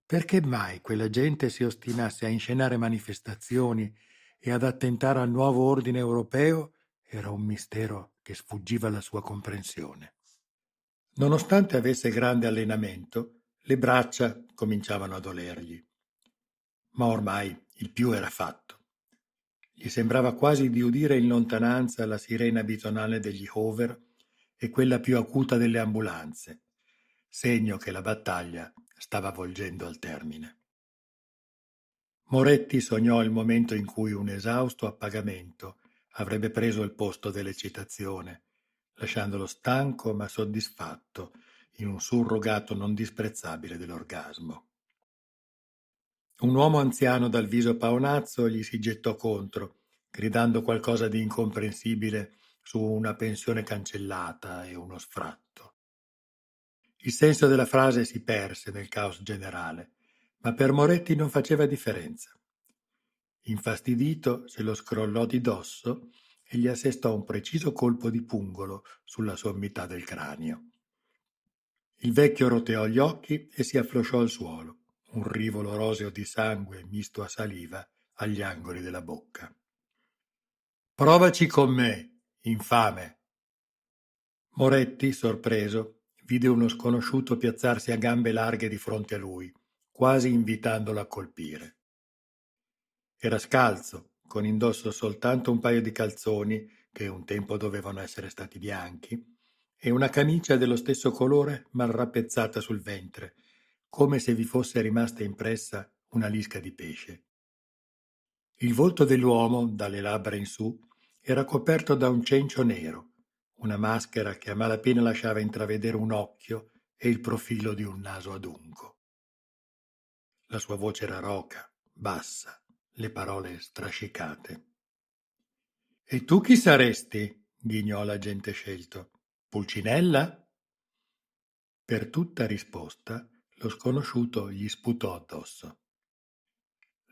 Perché mai quella gente si ostinasse a inscenare manifestazioni e ad attentare al nuovo ordine europeo era un mistero che sfuggiva alla sua comprensione. Nonostante avesse grande allenamento, le braccia cominciavano a dolergli. Ma ormai il più era fatto. Gli sembrava quasi di udire in lontananza la sirena bitonale degli Hover e quella più acuta delle ambulanze, segno che la battaglia stava volgendo al termine. Moretti sognò il momento in cui un esausto appagamento avrebbe preso il posto dell'eccitazione, lasciandolo stanco ma soddisfatto in un surrogato non disprezzabile dell'orgasmo. Un uomo anziano dal viso paonazzo gli si gettò contro, gridando qualcosa di incomprensibile su una pensione cancellata e uno sfratto. Il senso della frase si perse nel caos generale, ma per Moretti non faceva differenza. Infastidito se lo scrollò di dosso e gli assestò un preciso colpo di pungolo sulla sommità del cranio. Il vecchio roteò gli occhi e si afflosciò al suolo, un rivolo roseo di sangue misto a saliva agli angoli della bocca. «Provaci con me, infame!» Moretti, sorpreso, vide uno sconosciuto piazzarsi a gambe larghe di fronte a lui, quasi invitandolo a colpire. Era scalzo, con indosso soltanto un paio di calzoni, che un tempo dovevano essere stati bianchi, e una camicia dello stesso colore mal rappezzata sul ventre, come se vi fosse rimasta impressa una lisca di pesce. Il volto dell'uomo, dalle labbra in su, era coperto da un cencio nero, una maschera che a malapena lasciava intravedere un occhio e il profilo di un naso adunco. La sua voce era roca, bassa, le parole strascicate. «E tu chi saresti?» ghignò l'agente scelto. «Pulcinella?» Per tutta risposta, lo sconosciuto gli sputò addosso.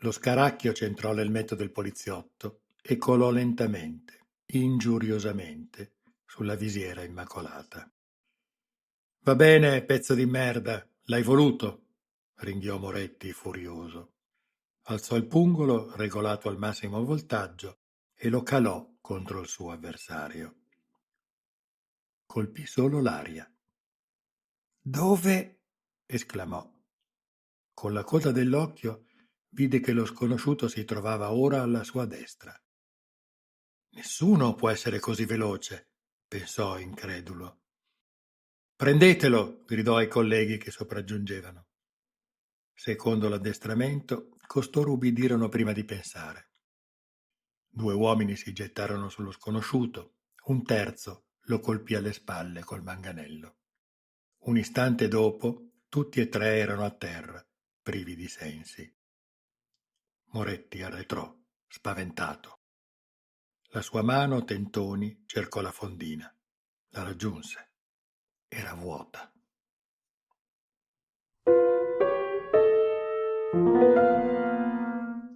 Lo scaracchio centrò l'elmetto del poliziotto e colò lentamente, ingiuriosamente, sulla visiera immacolata. «Va bene, pezzo di merda, l'hai voluto!» ringhiò Moretti furioso. Alzò il pungolo, regolato al massimo voltaggio, e lo calò contro il suo avversario. Colpì solo l'aria. «Dove?» esclamò. Con la coda dell'occhio vide che lo sconosciuto si trovava ora alla sua destra. «Nessuno può essere così veloce», pensò incredulo. «Prendetelo!» gridò ai colleghi che sopraggiungevano. Secondo l'addestramento, costoro ubbidirono prima di pensare. 2 uomini si gettarono sullo sconosciuto, un terzo lo colpì alle spalle col manganello. Un istante dopo, tutti e 3 erano a terra, privi di sensi. Moretti arretrò, spaventato. La sua mano a tentoni cercò la fondina. La raggiunse. Era vuota.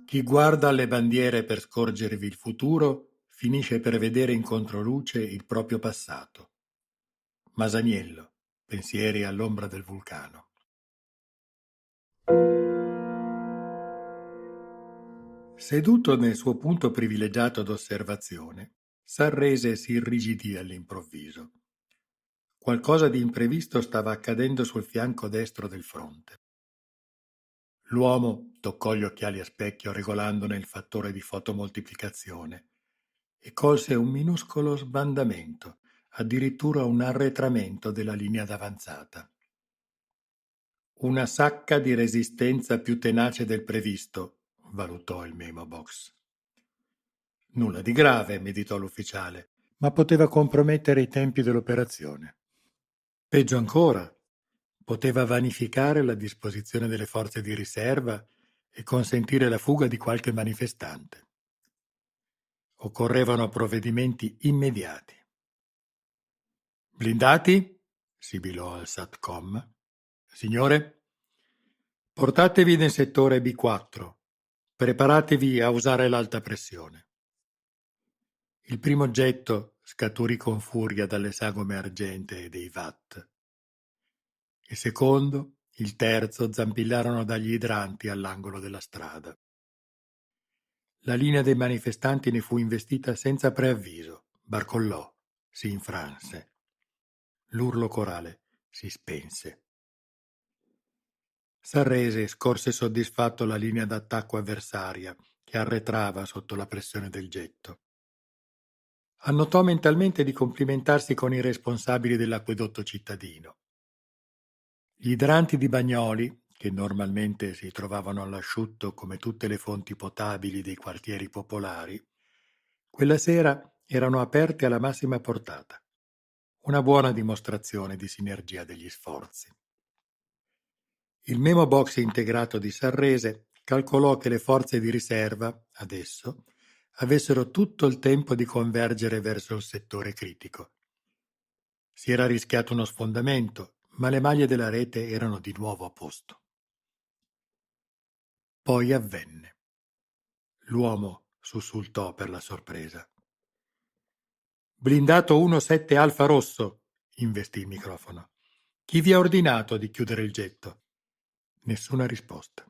Chi guarda alle bandiere per scorgervi il futuro finisce per vedere in controluce il proprio passato. Masaniello, pensieri all'ombra del vulcano. Seduto nel suo punto privilegiato d'osservazione, Sarrese si irrigidì all'improvviso. Qualcosa di imprevisto stava accadendo sul fianco destro del fronte. L'uomo toccò gli occhiali a specchio regolandone il fattore di fotomoltiplicazione e colse un minuscolo sbandamento, addirittura un arretramento della linea d'avanzata. «Una sacca di resistenza più tenace del previsto», valutò il memo box. «Nulla di grave», meditò l'ufficiale, «ma poteva compromettere i tempi dell'operazione. Peggio ancora, poteva vanificare la disposizione delle forze di riserva e consentire la fuga di qualche manifestante. Occorrevano provvedimenti immediati. «Blindati?» sibilò al SATCOM. «Signore?» «Portatevi nel settore B4. Preparatevi a usare l'alta pressione». Il primo getto scaturì con furia dalle sagome argentee dei VAT. Il secondo, il terzo zampillarono dagli idranti all'angolo della strada. La linea dei manifestanti ne fu investita senza preavviso, barcollò, si infranse. L'urlo corale si spense. Sarrese scorse soddisfatto la linea d'attacco avversaria, che arretrava sotto la pressione del getto. Annotò mentalmente di complimentarsi con i responsabili dell'acquedotto cittadino. Gli idranti di Bagnoli, che normalmente si trovavano all'asciutto come tutte le fonti potabili dei quartieri popolari, quella sera erano aperti alla massima portata. Una buona dimostrazione di sinergia degli sforzi. Il memo box integrato di Sarrese calcolò che le forze di riserva, adesso, avessero tutto il tempo di convergere verso il settore critico. Si era rischiato uno sfondamento, ma le maglie della rete erano di nuovo a posto. Poi avvenne. L'uomo sussultò per la sorpresa. «Blindato 1-7 Alfa Rosso», investì il microfono. «Chi vi ha ordinato di chiudere il getto?» Nessuna risposta.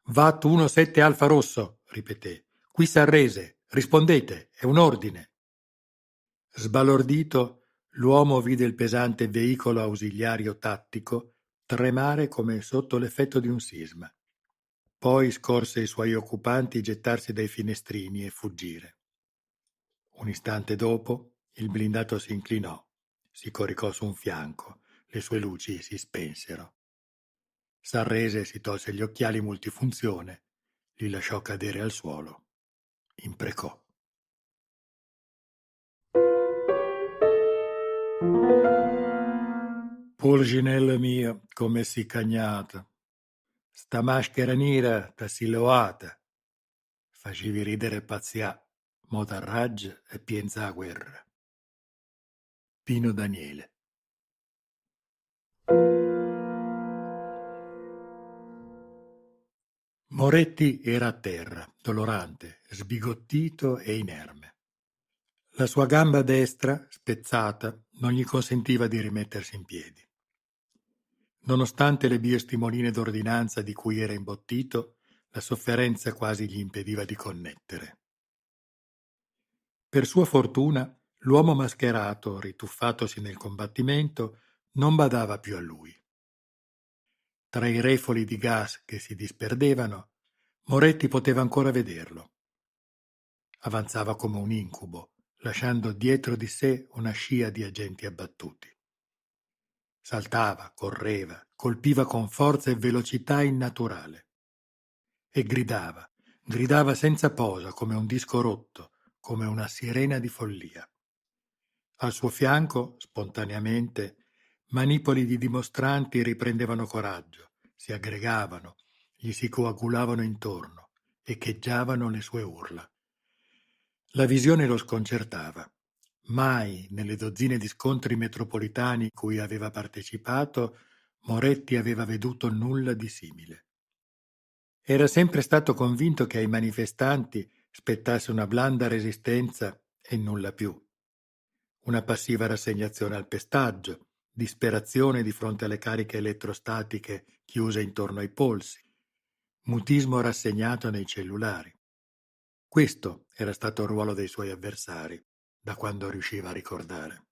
«VAT 1-7 Alfa Rosso», ripeté. «Qui Sarrese. Rispondete, è un ordine». Sbalordito, l'uomo vide il pesante veicolo ausiliario tattico tremare come sotto l'effetto di un sisma. Poi scorse i suoi occupanti gettarsi dai finestrini e fuggire. Un istante dopo il blindato si inclinò, si coricò su un fianco, le sue luci si spensero. S'arrese e si tolse gli occhiali multifunzione, li lasciò cadere al suolo, imprecò. Pulcinella mia, come si cagnata. Sta maschera nera t'ha siloata. Facevi ridere e pazzià, mo t'arraggia e piensa a guerra. Pino Daniele. Moretti era a terra, dolorante, sbigottito e inerme. La sua gamba destra, spezzata, non gli consentiva di rimettersi in piedi. Nonostante le biostimoline d'ordinanza di cui era imbottito, la sofferenza quasi gli impediva di connettere. Per sua fortuna, l'uomo mascherato, rituffatosi nel combattimento, non badava più a lui. Tra i refoli di gas che si disperdevano, Moretti poteva ancora vederlo. Avanzava come un incubo, lasciando dietro di sé una scia di agenti abbattuti. Saltava, correva, colpiva con forza e velocità innaturale. E gridava senza posa, come un disco rotto, come una sirena di follia. Al suo fianco, spontaneamente, manipoli di dimostranti riprendevano coraggio, si aggregavano, gli si coagulavano intorno, echeggiavano le sue urla. La visione lo sconcertava. Mai nelle dozzine di scontri metropolitani cui aveva partecipato, Moretti aveva veduto nulla di simile. Era sempre stato convinto che ai manifestanti spettasse una blanda resistenza e nulla più. Una passiva rassegnazione al pestaggio, disperazione di fronte alle cariche elettrostatiche chiuse intorno ai polsi, mutismo rassegnato nei cellulari. Questo era stato il ruolo dei suoi avversari, da quando riusciva a ricordare.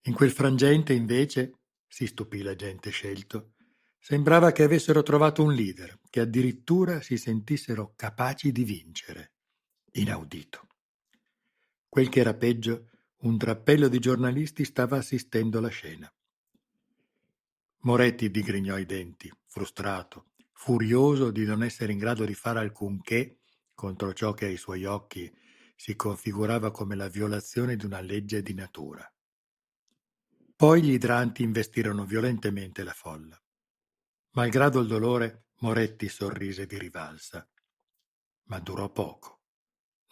In quel frangente, invece, si stupì la gente scelto, sembrava che avessero trovato un leader, che addirittura si sentissero capaci di vincere. Inaudito. Quel che era peggio, un drappello di giornalisti stava assistendo la scena. Moretti digrignò i denti, frustrato, furioso di non essere in grado di fare alcunché contro ciò che ai suoi occhi si configurava come la violazione di una legge di natura. Poi gli idranti investirono violentemente la folla. Malgrado il dolore, Moretti sorrise di rivalsa. Ma durò poco.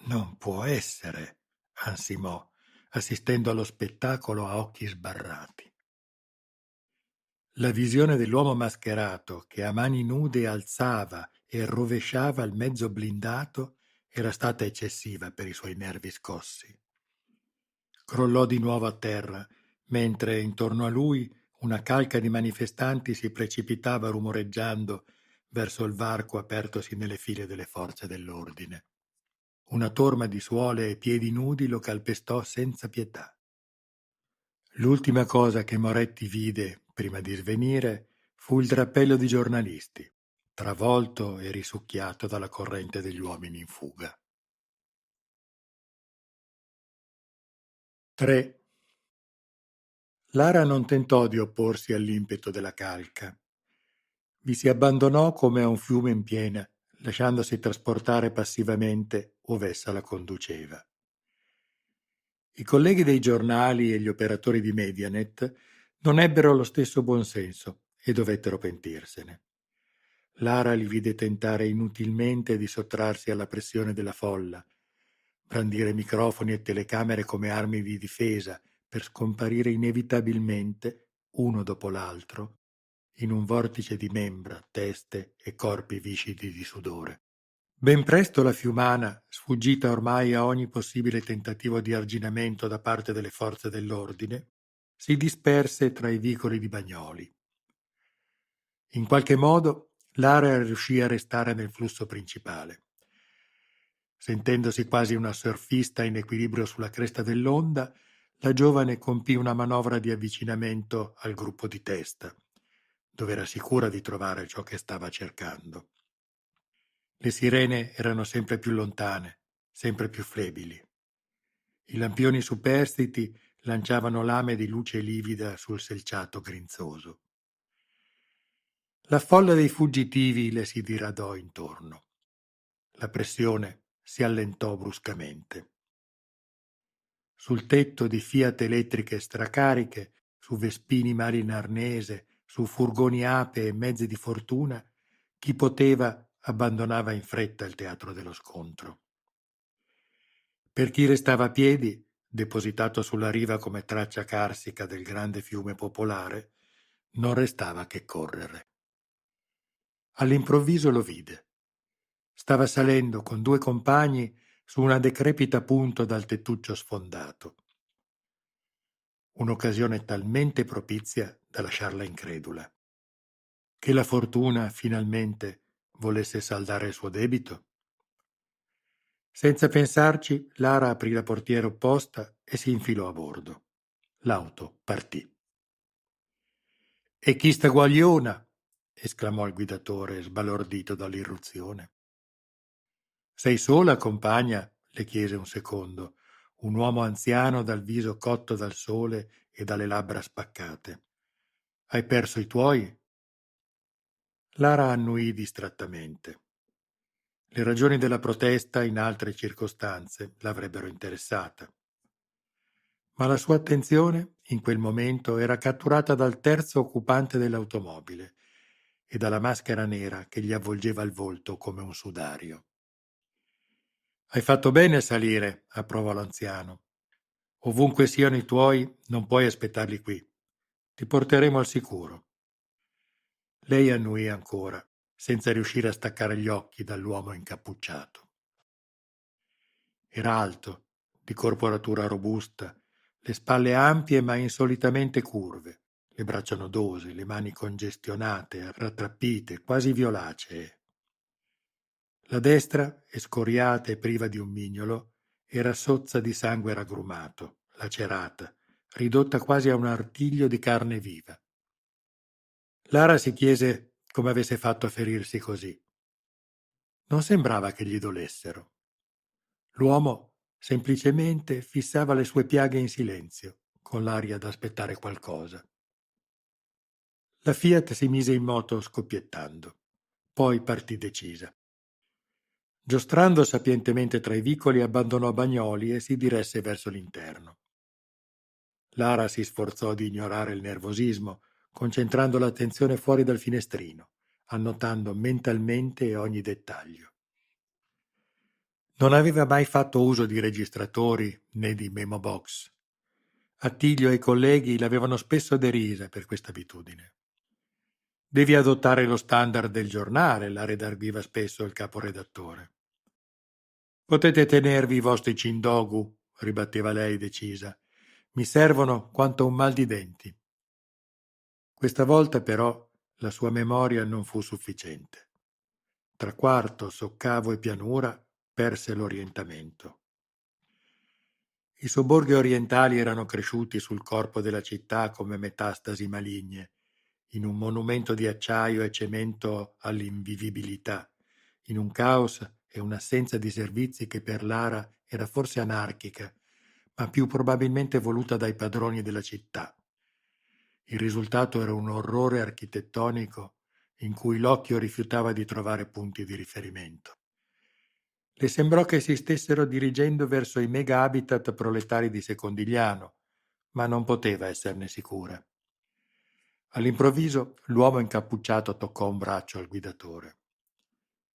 Non può essere, ansimò, assistendo allo spettacolo a occhi sbarrati. La visione dell'uomo mascherato che a mani nude alzava e rovesciava il mezzo blindato era stata eccessiva per i suoi nervi scossi. Crollò di nuovo a terra, mentre intorno a lui una calca di manifestanti si precipitava rumoreggiando verso il varco apertosi nelle file delle forze dell'ordine. Una torma di suole e piedi nudi lo calpestò senza pietà. L'ultima cosa che Moretti vide prima di svenire fu il drappello di giornalisti, travolto e risucchiato dalla corrente degli uomini in fuga. 3. Lara non tentò di opporsi all'impeto della calca. Vi si abbandonò come a un fiume in piena, lasciandosi trasportare passivamente ove essa la conduceva. I colleghi dei giornali e gli operatori di Medianet non ebbero lo stesso buonsenso e dovettero pentirsene. Lara li vide tentare inutilmente di sottrarsi alla pressione della folla, brandire microfoni e telecamere come armi di difesa per scomparire inevitabilmente, uno dopo l'altro, in un vortice di membra, teste e corpi viscidi di sudore. Ben presto la Fiumana, sfuggita ormai a ogni possibile tentativo di arginamento da parte delle forze dell'ordine, si disperse tra i vicoli di Bagnoli. In qualche modo Lara riuscì a restare nel flusso principale. Sentendosi quasi una surfista in equilibrio sulla cresta dell'onda, la giovane compì una manovra di avvicinamento al gruppo di testa, dove era sicura di trovare ciò che stava cercando. Le sirene erano sempre più lontane, sempre più flebili. I lampioni superstiti lanciavano lame di luce livida sul selciato grinzoso. La folla dei fuggitivi le si diradò intorno. La pressione si allentò bruscamente. Sul tetto di Fiat elettriche stracariche, su Vespini mari in arnese, su furgoni ape e mezzi di fortuna, chi poteva abbandonava in fretta il teatro dello scontro. Per chi restava a piedi, depositato sulla riva come traccia carsica del grande fiume popolare, non restava che correre. All'improvviso lo vide. Stava salendo con due compagni su una decrepita punta dal tettuccio sfondato. Un'occasione talmente propizia da lasciarla incredula. Che la fortuna finalmente volesse saldare il suo debito? Senza pensarci, Lara aprì la portiera opposta e si infilò a bordo. L'auto partì. «E chi sta guagliona?» esclamò il guidatore, sbalordito dall'irruzione. «Sei sola, compagna?» le chiese un secondo, un uomo anziano dal viso cotto dal sole e dalle labbra spaccate. «Hai perso i tuoi?» Lara annuì distrattamente. Le ragioni della protesta in altre circostanze l'avrebbero interessata. Ma la sua attenzione, in quel momento, era catturata dal terzo occupante dell'automobile e dalla maschera nera che gli avvolgeva il volto come un sudario. «Hai fatto bene a salire», approvò l'anziano. «Ovunque siano i tuoi, non puoi aspettarli qui. Ti porteremo al sicuro». Lei annuì ancora, senza riuscire a staccare gli occhi dall'uomo incappucciato. Era alto, di corporatura robusta, le spalle ampie ma insolitamente curve, le braccia nodose, le mani congestionate, rattrappite, quasi violacee. La destra, escoriata e priva di un mignolo, era sozza di sangue raggrumato, lacerata, ridotta quasi a un artiglio di carne viva. Lara si chiese come avesse fatto a ferirsi così. Non sembrava che gli dolessero. L'uomo semplicemente fissava le sue piaghe in silenzio, con l'aria d'aspettare qualcosa. La Fiat si mise in moto scoppiettando, poi partì decisa. Giostrando sapientemente tra i vicoli, abbandonò Bagnoli e si diresse verso l'interno. Lara si sforzò di ignorare il nervosismo, concentrando l'attenzione fuori dal finestrino, annotando mentalmente ogni dettaglio. Non aveva mai fatto uso di registratori né di memo box. Attilio e i colleghi l'avevano spesso derisa per questa abitudine. «Devi adottare lo standard del giornale», la redarguiva spesso il caporedattore. «Potete tenervi i vostri cindogu», ribatteva lei decisa. «Mi servono quanto un mal di denti». Questa volta però la sua memoria non fu sufficiente. Tra quarto, soccavo e pianura perse l'orientamento. I sobborghi orientali erano cresciuti sul corpo della città come metastasi maligne, in un monumento di acciaio e cemento all'invivibilità, in un caos e un'assenza di servizi che per Lara era forse anarchica, ma più probabilmente voluta dai padroni della città. Il risultato era un orrore architettonico in cui l'occhio rifiutava di trovare punti di riferimento. Le sembrò che si stessero dirigendo verso i mega habitat proletari di Secondigliano, ma non poteva esserne sicura. All'improvviso l'uomo incappucciato toccò un braccio al guidatore.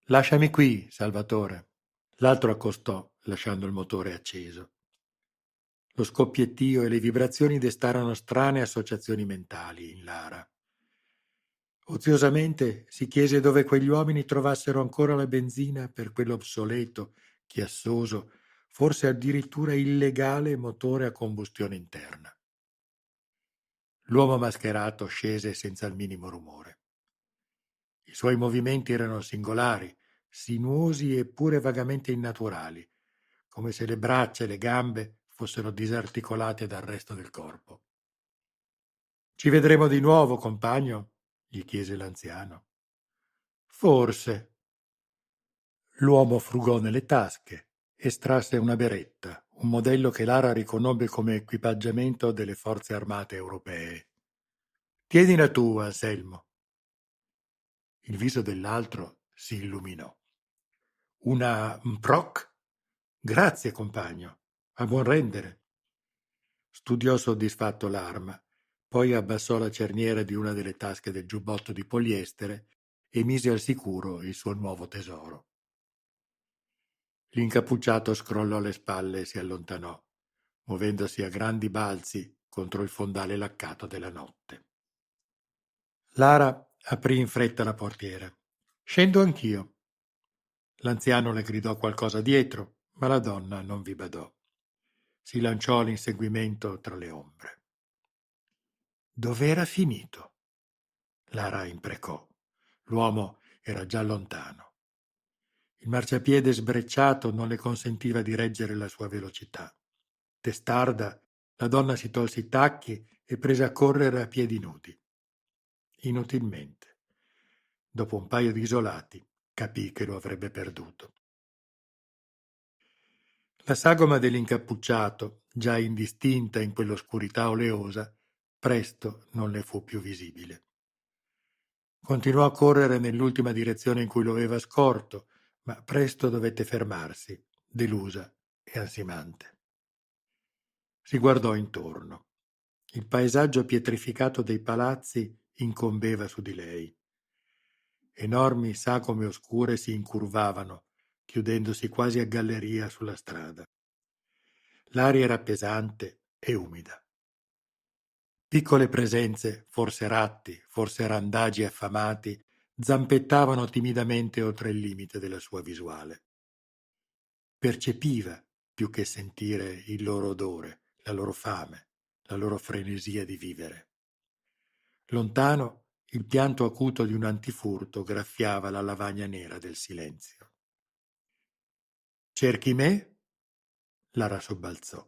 «Lasciami qui, Salvatore». L'altro accostò, lasciando il motore acceso. Lo scoppiettio e le vibrazioni destarono strane associazioni mentali in Lara. Oziosamente si chiese dove quegli uomini trovassero ancora la benzina per quell'obsoleto, chiassoso, forse addirittura illegale motore a combustione interna. L'uomo mascherato scese senza il minimo rumore. I suoi movimenti erano singolari, sinuosi eppure vagamente innaturali, come se le braccia e le gambe fossero disarticolate dal resto del corpo. «Ci vedremo di nuovo, compagno?» gli chiese l'anziano. «Forse». L'uomo frugò nelle tasche, estrasse una beretta, un modello che Lara riconobbe come equipaggiamento delle forze armate europee. Tienila tu, Anselmo. Il viso dell'altro si illuminò. Una Mproc? Grazie, compagno. A buon rendere. Studiò soddisfatto l'arma, poi abbassò la cerniera di una delle tasche del giubbotto di poliestere e mise al sicuro il suo nuovo tesoro. L'incappucciato scrollò le spalle e si allontanò, muovendosi a grandi balzi contro il fondale laccato della notte. Lara aprì in fretta la portiera. Scendo anch'io. L'anziano le gridò qualcosa dietro, ma la donna non vi badò. Si lanciò all'inseguimento tra le ombre. Dov'era finito? Lara imprecò. L'uomo era già lontano. Il marciapiede sbrecciato non le consentiva di reggere la sua velocità. Testarda, la donna si tolse i tacchi e prese a correre a piedi nudi. Inutilmente. Dopo un paio di isolati, capì che lo avrebbe perduto. La sagoma dell'incappucciato, già indistinta in quell'oscurità oleosa, presto non le fu più visibile. Continuò a correre nell'ultima direzione in cui lo aveva scorto, ma presto dovette fermarsi, delusa e ansimante. Si guardò intorno. Il paesaggio pietrificato dei palazzi incombeva su di lei. Enormi sagome oscure si incurvavano, chiudendosi quasi a galleria sulla strada. L'aria era pesante e umida. Piccole presenze, forse ratti, forse randagi affamati, zampettavano timidamente oltre il limite della sua visuale. Percepiva, più che sentire, il loro odore, la loro fame, la loro frenesia di vivere. Lontano, il pianto acuto di un antifurto graffiava la lavagna nera del silenzio. «Cerchi me?» Lara sobbalzò.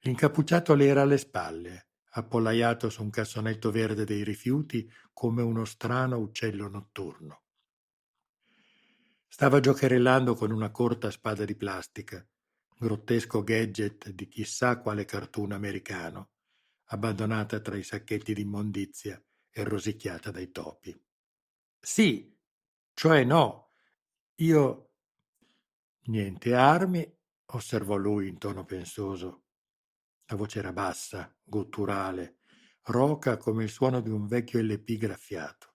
L'incappucciato le era alle spalle, appollaiato su un cassonetto verde dei rifiuti come uno strano uccello notturno. Stava giocherellando con una corta spada di plastica, grottesco gadget di chissà quale cartoon americano, abbandonata tra i sacchetti d'immondizia e rosicchiata dai topi. Sì, cioè no, io... Niente armi, osservò lui in tono pensoso. La voce era bassa, gutturale, roca come il suono di un vecchio LP graffiato.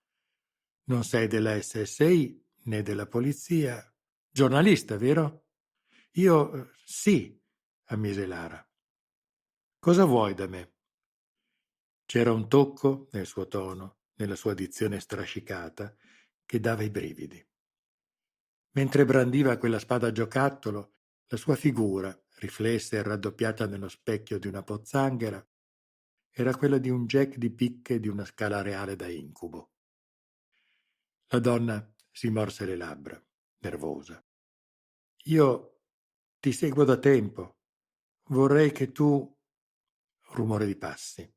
Non sei della SSI né della polizia. Giornalista, vero? Io sì, ammise Lara. Cosa vuoi da me? C'era un tocco nel suo tono, nella sua dizione strascicata, che dava i brividi. Mentre brandiva quella spada a giocattolo, la sua figura, riflessa e raddoppiata nello specchio di una pozzanghera, era quella di un jack di picche di una scala reale da incubo. La donna si morse le labbra, nervosa. Io ti seguo da tempo. Vorrei che tu... Rumore di passi,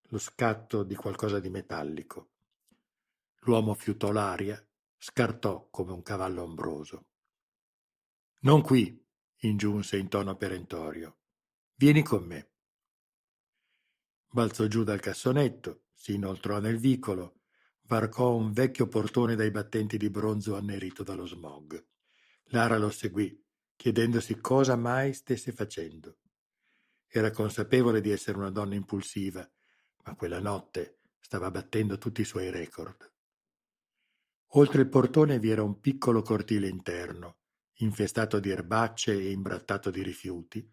lo scatto di qualcosa di metallico. L'uomo fiutò l'aria, scartò come un cavallo ombroso. Non qui, ingiunse in tono perentorio. Vieni con me. Balzò giù dal cassonetto, si inoltrò nel vicolo, varcò un vecchio portone dai battenti di bronzo annerito dallo smog. Lara lo seguì, chiedendosi cosa mai stesse facendo. Era consapevole di essere una donna impulsiva, ma quella notte stava battendo tutti i suoi record. Oltre il portone vi era un piccolo cortile interno, infestato di erbacce e imbrattato di rifiuti,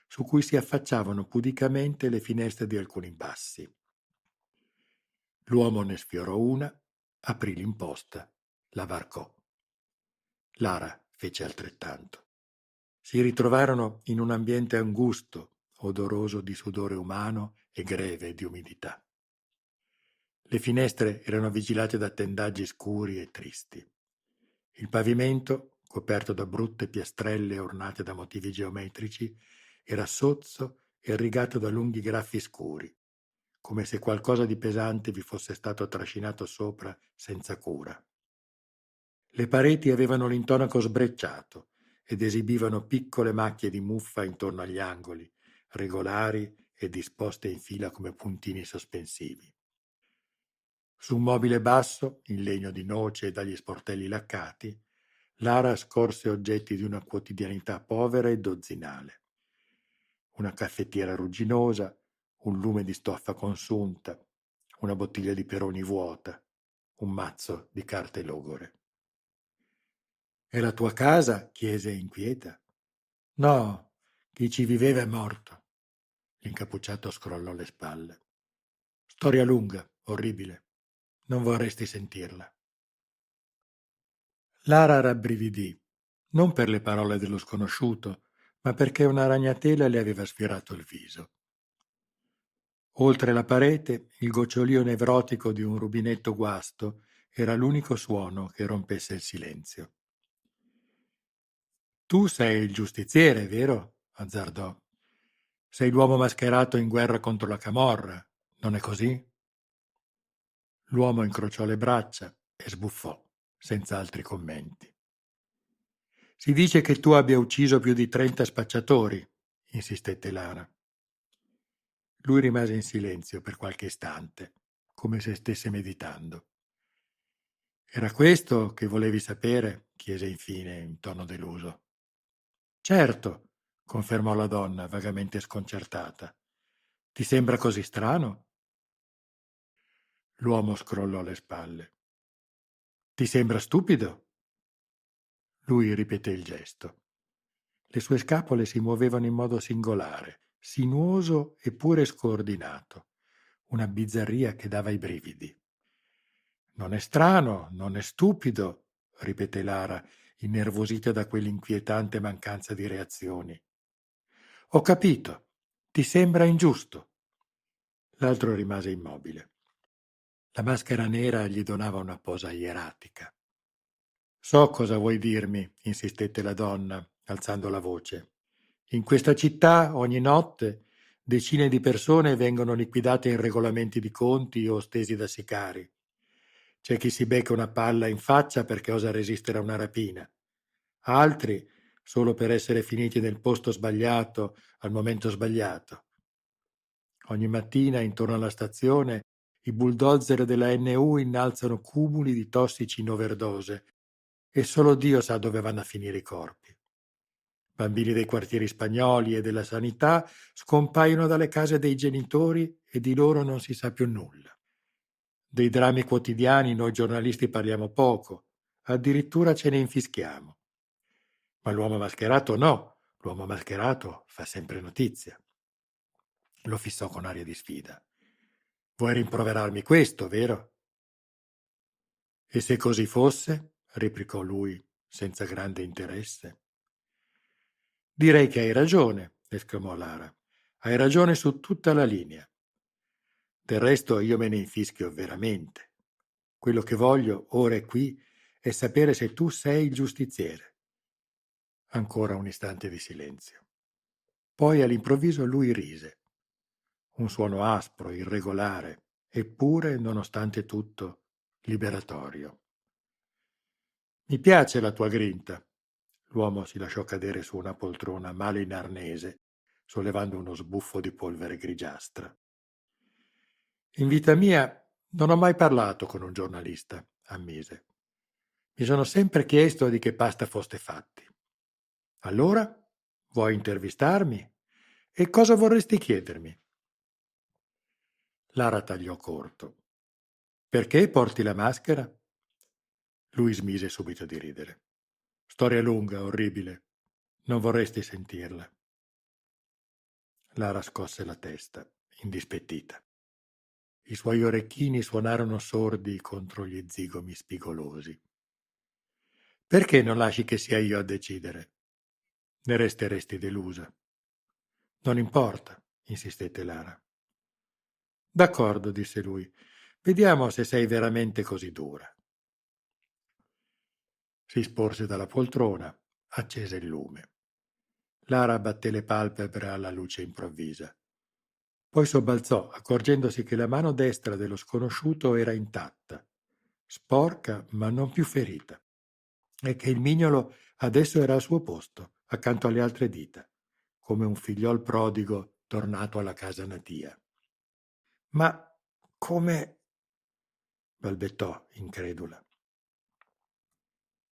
su cui si affacciavano pudicamente le finestre di alcuni bassi. L'uomo ne sfiorò una, aprì l'imposta, la varcò. Lara fece altrettanto. Si ritrovarono in un ambiente angusto, odoroso di sudore umano e greve di umidità. Le finestre erano vigilate da tendaggi scuri e tristi. Il pavimento, coperto da brutte piastrelle ornate da motivi geometrici, era sozzo e rigato da lunghi graffi scuri, come se qualcosa di pesante vi fosse stato trascinato sopra senza cura. Le pareti avevano l'intonaco sbrecciato ed esibivano piccole macchie di muffa intorno agli angoli, regolari e disposte in fila come puntini sospensivi. Su un mobile basso, in legno di noce e dagli sportelli laccati, Lara scorse oggetti di una quotidianità povera e dozzinale. Una caffettiera rugginosa, un lume di stoffa consunta, una bottiglia di Peroni vuota, un mazzo di carte logore. «È la tua casa?» chiese inquieta. «No, chi ci viveva è morto». L'incappucciato scrollò le spalle. «Storia lunga, orribile. Non vorresti sentirla». Lara rabbrividì, non per le parole dello sconosciuto, ma perché una ragnatela le aveva sfiorato il viso. Oltre la parete, il gocciolio nevrotico di un rubinetto guasto era l'unico suono che rompesse il silenzio. «Tu sei il giustiziere, vero?» azzardò. «Sei l'uomo mascherato in guerra contro la camorra, non è così?» L'uomo incrociò le braccia e sbuffò, senza altri commenti. «Si dice che tu abbia ucciso più di 30 spacciatori», insistette Lara. Lui rimase in silenzio per qualche istante, come se stesse meditando. «Era questo che volevi sapere?» chiese infine in tono deluso. «Certo», confermò la donna, vagamente sconcertata. «Ti sembra così strano?» L'uomo scrollò le spalle. «Ti sembra stupido?» Lui ripeté il gesto. Le sue scapole si muovevano in modo singolare, sinuoso eppure scordinato, una bizzarria che dava i brividi. «Non è strano, non è stupido», ripeté Lara, innervosita da quell'inquietante mancanza di reazioni. «Ho capito. Ti sembra ingiusto». L'altro rimase immobile. La maschera nera gli donava una posa ieratica. «So cosa vuoi dirmi», insistette la donna, alzando la voce. «In questa città, ogni notte, decine di persone vengono liquidate in regolamenti di conti o stesi da sicari. C'è chi si becca una palla in faccia perché osa resistere a una rapina. Altri solo per essere finiti nel posto sbagliato al momento sbagliato. Ogni mattina, intorno alla stazione, i bulldozer della NU innalzano cumuli di tossici in overdose e solo Dio sa dove vanno a finire i corpi. Bambini dei quartieri spagnoli e della sanità scompaiono dalle case dei genitori e di loro non si sa più nulla. Dei drammi quotidiani noi giornalisti parliamo poco, addirittura ce ne infischiamo. Ma l'uomo mascherato no, l'uomo mascherato fa sempre notizia». Lo fissò con aria di sfida. «Vuoi rimproverarmi questo, vero?» «E se così fosse?» replicò lui, senza grande interesse. «Direi che hai ragione», esclamò Lara. «Hai ragione su tutta la linea. Del resto io me ne infischio veramente. Quello che voglio, ora e qui, è sapere se tu sei il giustiziere». Ancora un istante di silenzio. Poi all'improvviso lui rise. Un suono aspro, irregolare, eppure, nonostante tutto, liberatorio. «Mi piace la tua grinta». L'uomo si lasciò cadere su una poltrona male in arnese, sollevando uno sbuffo di polvere grigiastra. «In vita mia non ho mai parlato con un giornalista», ammise. «Mi sono sempre chiesto di che pasta foste fatti. Allora, vuoi intervistarmi? E cosa vorresti chiedermi?» Lara tagliò corto. «Perché porti la maschera?» Lui smise subito di ridere. «Storia lunga, orribile. Non vorresti sentirla». Lara scosse la testa, indispettita. I suoi orecchini suonarono sordi contro gli zigomi spigolosi. «Perché non lasci che sia io a decidere? Ne resteresti delusa». «Non importa», insistette Lara. «D'accordo», disse lui. «Vediamo se sei veramente così dura». Si sporse dalla poltrona, accese il lume. Lara batté le palpebre alla luce improvvisa. Poi sobbalzò, accorgendosi che la mano destra dello sconosciuto era intatta, sporca ma non più ferita. e che il mignolo adesso era al suo posto, accanto alle altre dita, come un figliol prodigo tornato alla casa natia. Ma come? Balbettò, incredula.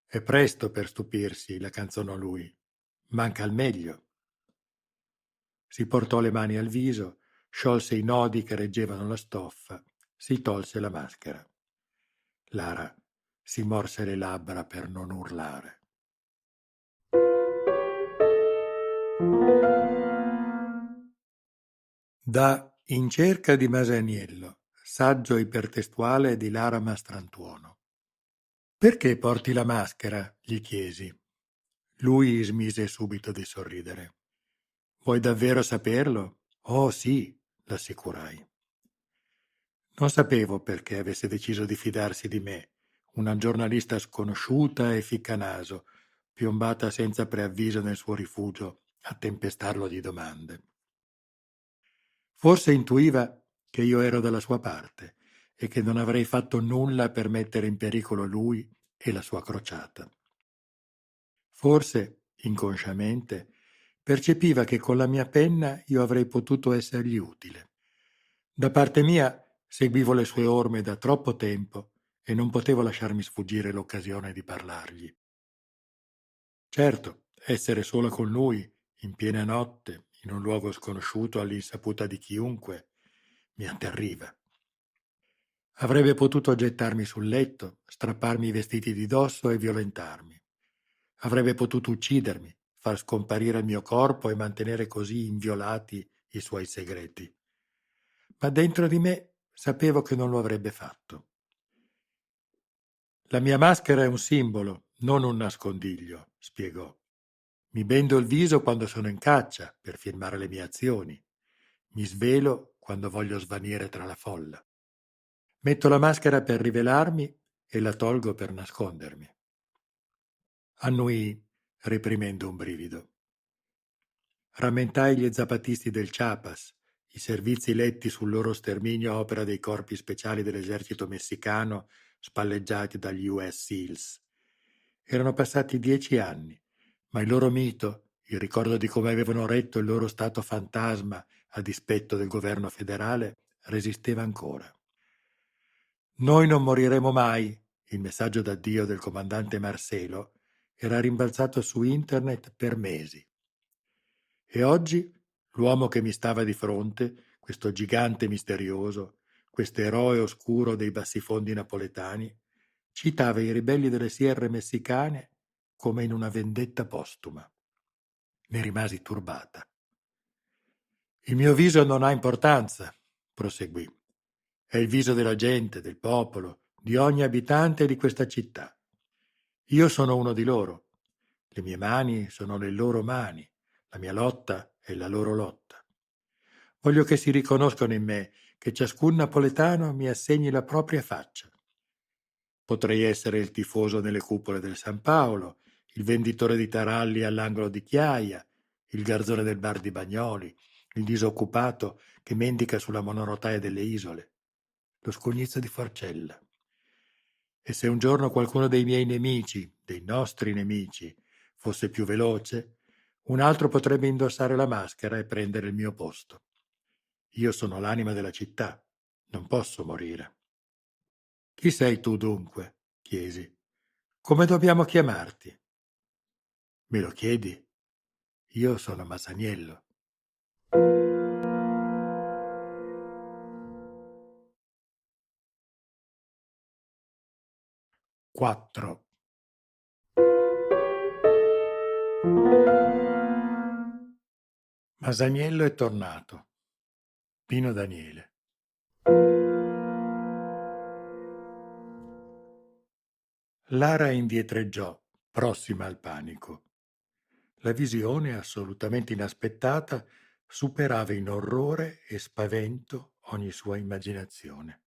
È presto per stupirsi, la canzonò lui. Manca il meglio. Si portò le mani al viso, sciolse i nodi che reggevano la stoffa, si tolse la maschera. Lara si morse le labbra per non urlare. Da In cerca di Masaniello, saggio ipertestuale di Lara Mastrantuono. Perché porti la maschera? Gli chiesi. Lui smise subito di sorridere. Vuoi davvero saperlo? Oh sì, l'assicurai. Non sapevo perché avesse deciso di fidarsi di me, una giornalista sconosciuta e ficcanaso, piombata senza preavviso nel suo rifugio a tempestarlo di domande. Forse intuiva che io ero dalla sua parte e che non avrei fatto nulla per mettere in pericolo lui e la sua crociata. Forse, inconsciamente, percepiva che con la mia penna io avrei potuto essergli utile. Da parte mia seguivo le sue orme da troppo tempo e non potevo lasciarmi sfuggire l'occasione di parlargli. Certo, essere sola con lui, in piena notte, in un luogo sconosciuto all'insaputa di chiunque, mi atterriva. Avrebbe potuto gettarmi sul letto, strapparmi i vestiti di dosso e violentarmi. Avrebbe potuto uccidermi, far scomparire il mio corpo e mantenere così inviolati i suoi segreti. Ma dentro di me sapevo che non lo avrebbe fatto. La mia maschera è un simbolo, non un nascondiglio, spiegò. Mi bendo il viso quando sono in caccia per firmare le mie azioni. Mi svelo quando voglio svanire tra la folla. Metto la maschera per rivelarmi e la tolgo per nascondermi. Annui, reprimendo un brivido. Rammentai gli zapatisti del Chiapas, i servizi letti sul loro sterminio a opera dei corpi speciali dell'esercito messicano spalleggiati dagli US SEALs. Erano passati 10 anni, ma il loro mito, il ricordo di come avevano retto il loro stato fantasma a dispetto del governo federale, resisteva ancora. Noi non moriremo mai, il messaggio d'addio del comandante Marcelo, era rimbalzato su internet per mesi. E oggi l'uomo che mi stava di fronte, questo gigante misterioso, questo eroe oscuro dei bassifondi napoletani, citava i ribelli delle Sierre messicane come in una vendetta postuma. Ne rimasi turbata. Il mio viso non ha importanza, proseguì. È il viso della gente, del popolo, di ogni abitante di questa città. Io sono uno di loro. Le mie mani sono le loro mani. La mia lotta è la loro lotta. Voglio che si riconoscano in me, che ciascun napoletano mi assegni la propria faccia. Potrei essere il tifoso nelle cupole del San Paolo, il venditore di taralli all'angolo di Chiaia, il garzone del bar di Bagnoli, il disoccupato che mendica sulla monorotaia delle isole, lo scognizzo di Forcella. E se un giorno qualcuno dei miei nemici, dei nostri nemici, fosse più veloce, un altro potrebbe indossare la maschera e prendere il mio posto. Io sono l'anima della città, non posso morire. Chi sei tu dunque? Chiesi. Come dobbiamo chiamarti? Me lo chiedi? Io sono Masaniello. 4. Masaniello è tornato. Pino Daniele. Lara indietreggiò, prossima al panico. La visione, assolutamente inaspettata, superava in orrore e spavento ogni sua immaginazione.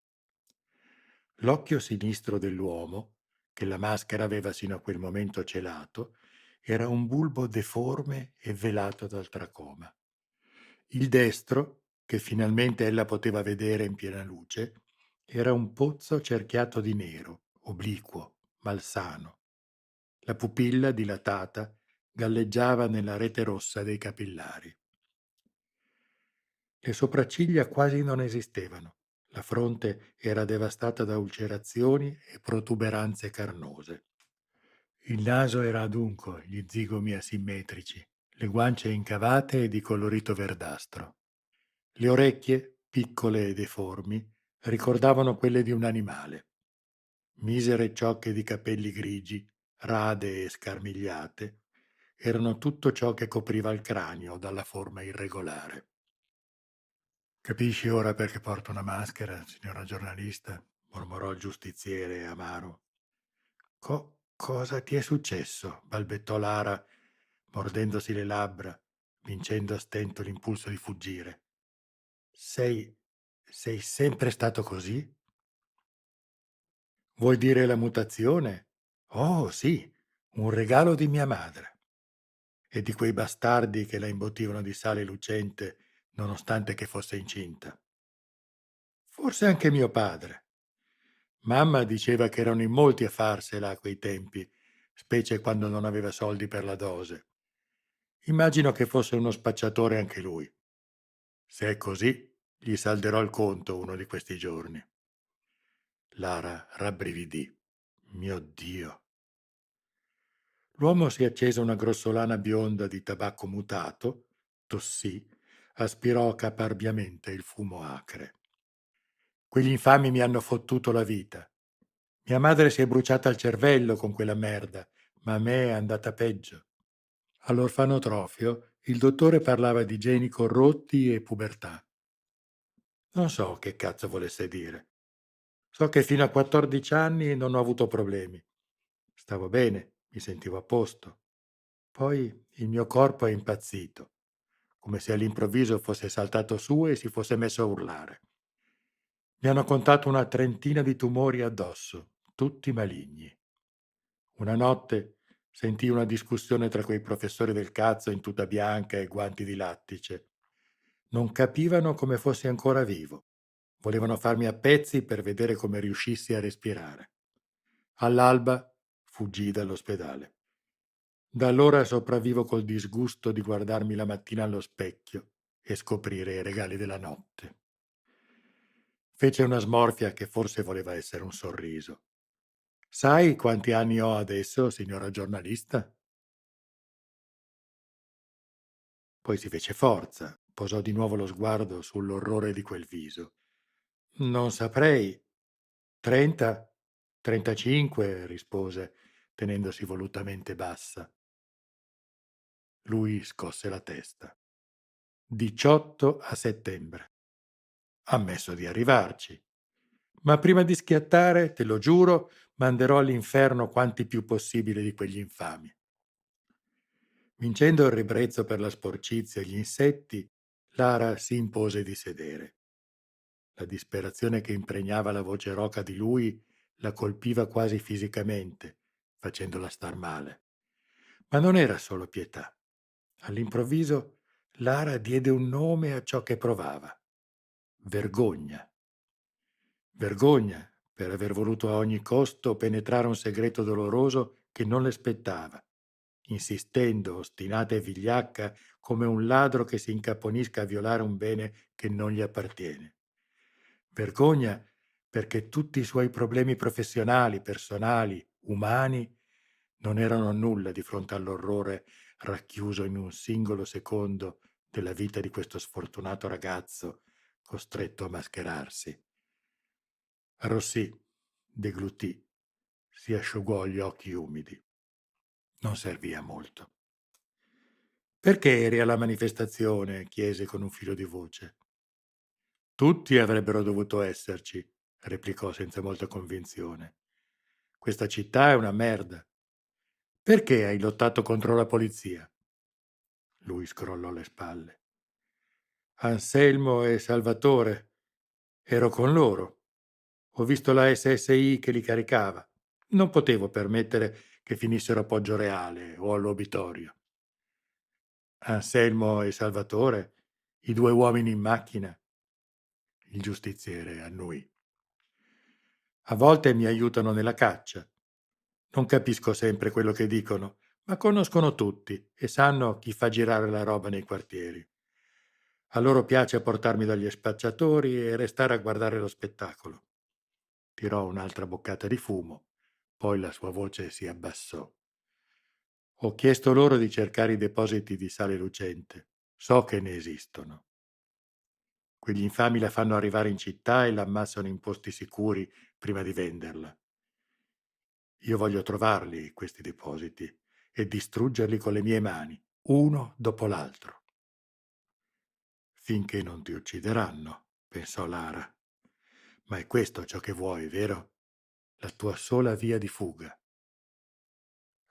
L'occhio sinistro dell'uomo, che la maschera aveva sino a quel momento celato, era un bulbo deforme e velato dal tracoma. Il destro, che finalmente ella poteva vedere in piena luce, era un pozzo cerchiato di nero, obliquo, malsano. La pupilla, dilatata, galleggiava nella rete rossa dei capillari. Le sopracciglia quasi non esistevano. La fronte era devastata da ulcerazioni e protuberanze carnose. Il naso era adunco, gli zigomi asimmetrici, le guance incavate e di colorito verdastro. Le orecchie, piccole e deformi, ricordavano quelle di un animale. Misere ciocche di capelli grigi, rade e scarmigliate, erano tutto ciò che copriva il cranio dalla forma irregolare. Capisci ora perché porto una maschera, signora giornalista? Mormorò il giustiziere amaro. Cosa ti è successo? Balbettò Lara, mordendosi le labbra, vincendo a stento l'impulso di fuggire. Sei, sei sempre stato così? Vuoi dire la mutazione? Oh, sì, un regalo di mia madre. E di quei bastardi che la imbottivano di sale lucente nonostante che fosse incinta. Forse anche mio padre. Mamma diceva che erano in molti a farsela a quei tempi, specie quando non aveva soldi per la dose. Immagino che fosse uno spacciatore anche lui. Se è così, gli salderò il conto uno di questi giorni. Lara rabbrividì. Mio Dio. L'uomo si accese una grossolana bionda di tabacco mutato, tossì, aspirò caparbiamente il fumo acre. Quegli infami mi hanno fottuto la vita. Mia madre si è bruciata il cervello con quella merda, ma a me è andata peggio. All'orfanotrofio il dottore parlava di geni corrotti e pubertà. Non so che cazzo volesse dire. So che fino a 14 anni non ho avuto problemi. Stavo bene, mi sentivo a posto. Poi il mio corpo è impazzito, come se all'improvviso fosse saltato su e si fosse messo a urlare. Mi hanno contato una trentina di tumori addosso, tutti maligni. Una notte sentii una discussione tra quei professori del cazzo in tuta bianca e guanti di lattice. Non capivano come fossi ancora vivo. Volevano farmi a pezzi per vedere come riuscissi a respirare. All'alba fuggii dall'ospedale. Da allora sopravvivo col disgusto di guardarmi la mattina allo specchio e scoprire i regali della notte. Fece una smorfia che forse voleva essere un sorriso. Sai quanti anni ho adesso, signora giornalista? Poi si fece forza, posò di nuovo lo sguardo sull'orrore di quel viso. Non saprei. 30? 35, rispose, tenendosi volutamente bassa. Lui scosse la testa. 18 a settembre. Ammesso di arrivarci. Ma prima di schiattare, te lo giuro, manderò all'inferno quanti più possibile di quegli infami. Vincendo il ribrezzo per la sporcizia e gli insetti, Lara si impose di sedere. La disperazione che impregnava la voce roca di lui la colpiva quasi fisicamente, facendola star male. Ma non era solo pietà. All'improvviso Lara diede un nome a ciò che provava. Vergogna. Vergogna per aver voluto a ogni costo penetrare un segreto doloroso che non le spettava, insistendo, ostinata e vigliacca, come un ladro che si incaponisca a violare un bene che non gli appartiene. Vergogna perché tutti i suoi problemi professionali, personali, umani, non erano nulla di fronte all'orrore racchiuso in un singolo secondo della vita di questo sfortunato ragazzo costretto a mascherarsi. Arrossì, deglutì, si asciugò gli occhi umidi. Non servì a molto. Perché eri alla manifestazione? Chiese con un filo di voce. Tutti avrebbero dovuto esserci, replicò senza molta convinzione. Questa città è una merda. Perché hai lottato contro la polizia? Lui scrollò le spalle. Anselmo e Salvatore. Ero con loro. Ho visto la SSI che li caricava. Non potevo permettere che finissero a Poggio Reale o all'obitorio. Anselmo e Salvatore, i due uomini in macchina. Il giustiziere annui. A volte mi aiutano nella caccia. Non capisco sempre quello che dicono, ma conoscono tutti e sanno chi fa girare la roba nei quartieri. A loro piace portarmi dagli spacciatori e restare a guardare lo spettacolo. Tirò un'altra boccata di fumo, poi la sua voce si abbassò. Ho chiesto loro di cercare i depositi di sale lucente. So che ne esistono. Quegli infami la fanno arrivare in città e l'ammassano in posti sicuri prima di venderla. Io voglio trovarli, questi depositi, e distruggerli con le mie mani, uno dopo l'altro. Finché non ti uccideranno, pensò Lara. Ma è questo ciò che vuoi, vero? La tua sola via di fuga.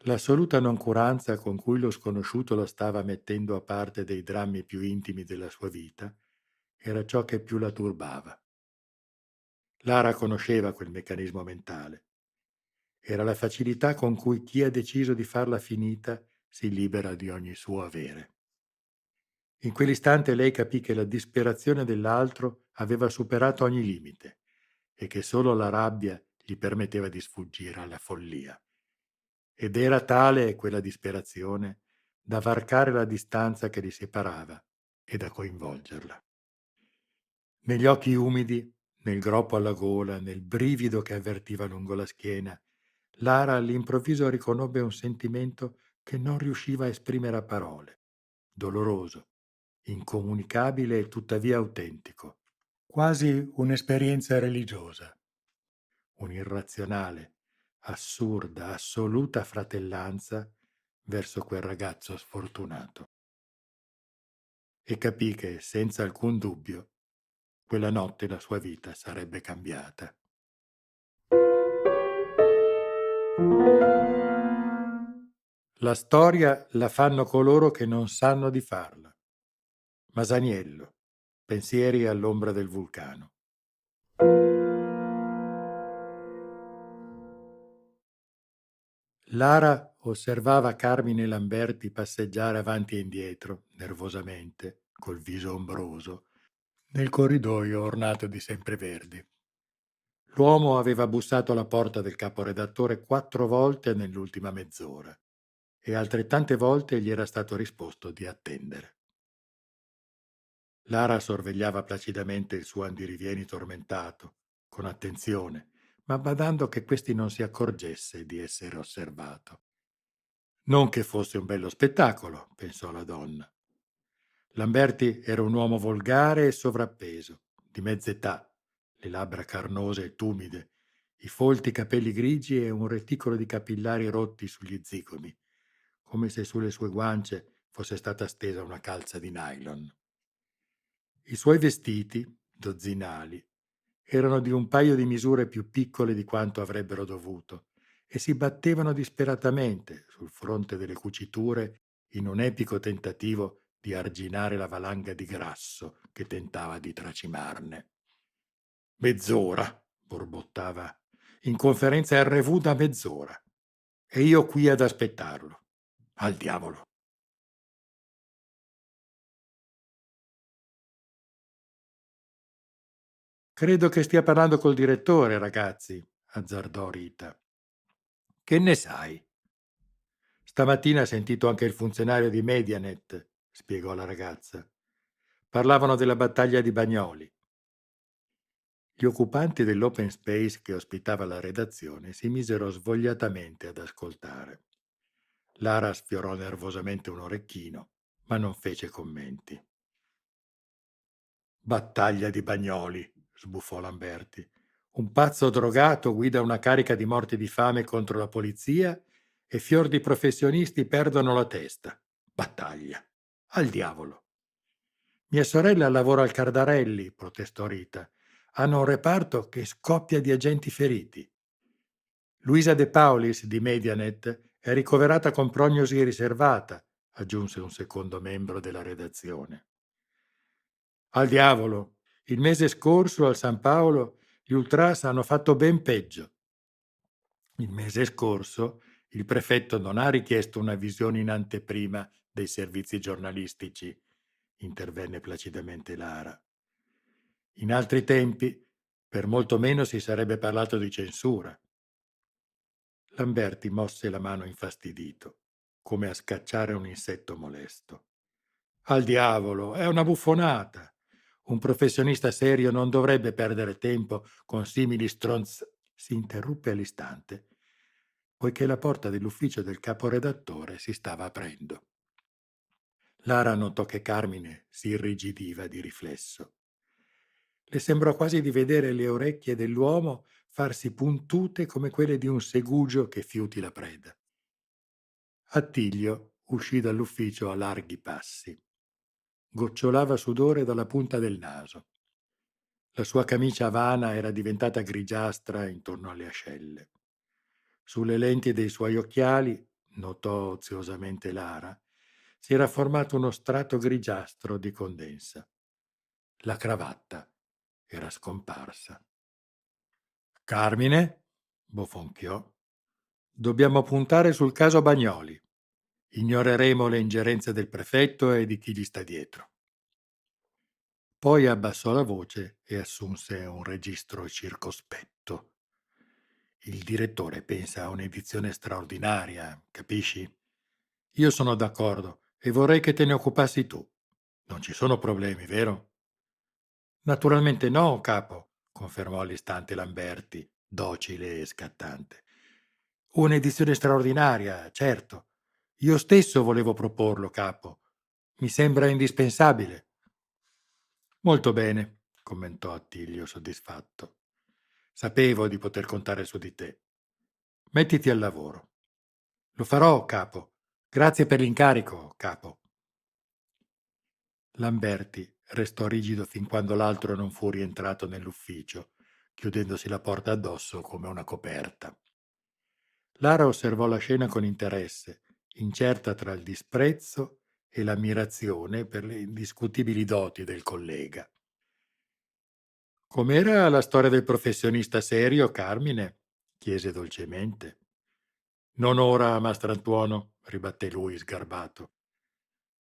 L'assoluta noncuranza con cui lo sconosciuto lo stava mettendo a parte dei drammi più intimi della sua vita era ciò che più la turbava. Lara conosceva quel meccanismo mentale. Era la facilità con cui chi ha deciso di farla finita si libera di ogni suo avere. In quell'istante lei capì che la disperazione dell'altro aveva superato ogni limite e che solo la rabbia gli permetteva di sfuggire alla follia. Ed era tale quella disperazione da varcare la distanza che li separava e da coinvolgerla. Negli occhi umidi, nel groppo alla gola, nel brivido che avvertiva lungo la schiena, Lara all'improvviso riconobbe un sentimento che non riusciva a esprimere a parole, doloroso, incomunicabile e tuttavia autentico, quasi un'esperienza religiosa, un'irrazionale, assurda, assoluta fratellanza verso quel ragazzo sfortunato. E capì che, senza alcun dubbio, quella notte la sua vita sarebbe cambiata. La storia la fanno coloro che non sanno di farla. Masaniello, pensieri all'ombra del vulcano. Lara osservava Carmine Lamberti passeggiare avanti e indietro, nervosamente, col viso ombroso, nel corridoio ornato di sempreverdi. L'uomo aveva bussato alla porta del caporedattore 4 volte nell'ultima mezz'ora e altrettante volte gli era stato risposto di attendere. Lara sorvegliava placidamente il suo andirivieni tormentato, con attenzione, ma badando che questi non si accorgesse di essere osservato. Non che fosse un bello spettacolo, pensò la donna. Lamberti era un uomo volgare e sovrappeso, di mezza età, le labbra carnose e tumide, i folti capelli grigi e un reticolo di capillari rotti sugli zigomi, come se sulle sue guance fosse stata stesa una calza di nylon. I suoi vestiti, dozzinali, erano di un paio di misure più piccole di quanto avrebbero dovuto e si battevano disperatamente sul fronte delle cuciture in un epico tentativo di arginare la valanga di grasso che tentava di tracimarne. Mezz'ora, borbottava, in conferenza RV da mezz'ora, e io qui ad aspettarlo. Al diavolo. Credo che stia parlando col direttore, ragazzi, azzardò Rita. Che ne sai? Stamattina ha sentito anche il funzionario di Medianet, spiegò la ragazza. Parlavano della battaglia di Bagnoli. Gli occupanti dell'open space che ospitava la redazione si misero svogliatamente ad ascoltare. Lara sfiorò nervosamente un orecchino, ma non fece commenti. Battaglia di Bagnoli, sbuffò Lamberti. Un pazzo drogato guida una carica di morti di fame contro la polizia e fior di professionisti perdono la testa. Battaglia. Al diavolo. Mia sorella lavora al Cardarelli, protestò Rita. Hanno un reparto che scoppia di agenti feriti. Luisa De Paulis di Medianet è ricoverata con prognosi riservata, aggiunse un secondo membro della redazione. Al diavolo! Il mese scorso al San Paolo gli Ultras hanno fatto ben peggio. Il mese scorso il prefetto non ha richiesto una visione in anteprima dei servizi giornalistici, intervenne placidamente Lara. In altri tempi, per molto meno si sarebbe parlato di censura. Lamberti mosse la mano infastidito, come a scacciare un insetto molesto. Al diavolo, è una buffonata. Un professionista serio non dovrebbe perdere tempo con simili stronz. Si interruppe all'istante, poiché la porta dell'ufficio del caporedattore si stava aprendo. Lara notò che Carmine si irrigidiva di riflesso. Le sembrò quasi di vedere le orecchie dell'uomo farsi puntute come quelle di un segugio che fiuti la preda. Attilio uscì dall'ufficio a larghi passi. Gocciolava sudore dalla punta del naso. La sua camicia vana era diventata grigiastra intorno alle ascelle. Sulle lenti dei suoi occhiali, notò oziosamente Lara, si era formato uno strato grigiastro di condensa. La cravatta era scomparsa. Carmine, bofonchiò, dobbiamo puntare sul caso Bagnoli. Ignoreremo le ingerenze del prefetto e di chi gli sta dietro. Poi abbassò la voce e assunse un registro circospetto. Il direttore pensa a un'edizione straordinaria, capisci? Io sono d'accordo e vorrei che te ne occupassi tu. Non ci sono problemi, vero? Naturalmente no, capo, confermò all'istante Lamberti, docile e scattante. Un'edizione straordinaria, certo. Io stesso volevo proporlo, capo. Mi sembra indispensabile. Molto bene, commentò Attilio soddisfatto. Sapevo di poter contare su di te. Mettiti al lavoro. Lo farò, capo. Grazie per l'incarico, capo. Lamberti restò rigido fin quando l'altro non fu rientrato nell'ufficio, chiudendosi la porta addosso come una coperta. Lara osservò la scena con interesse, incerta tra il disprezzo e l'ammirazione per le indiscutibili doti del collega. Com'era la storia del professionista serio, Carmine? Chiese dolcemente. Non ora, mastrantuono, ribatté lui sgarbato.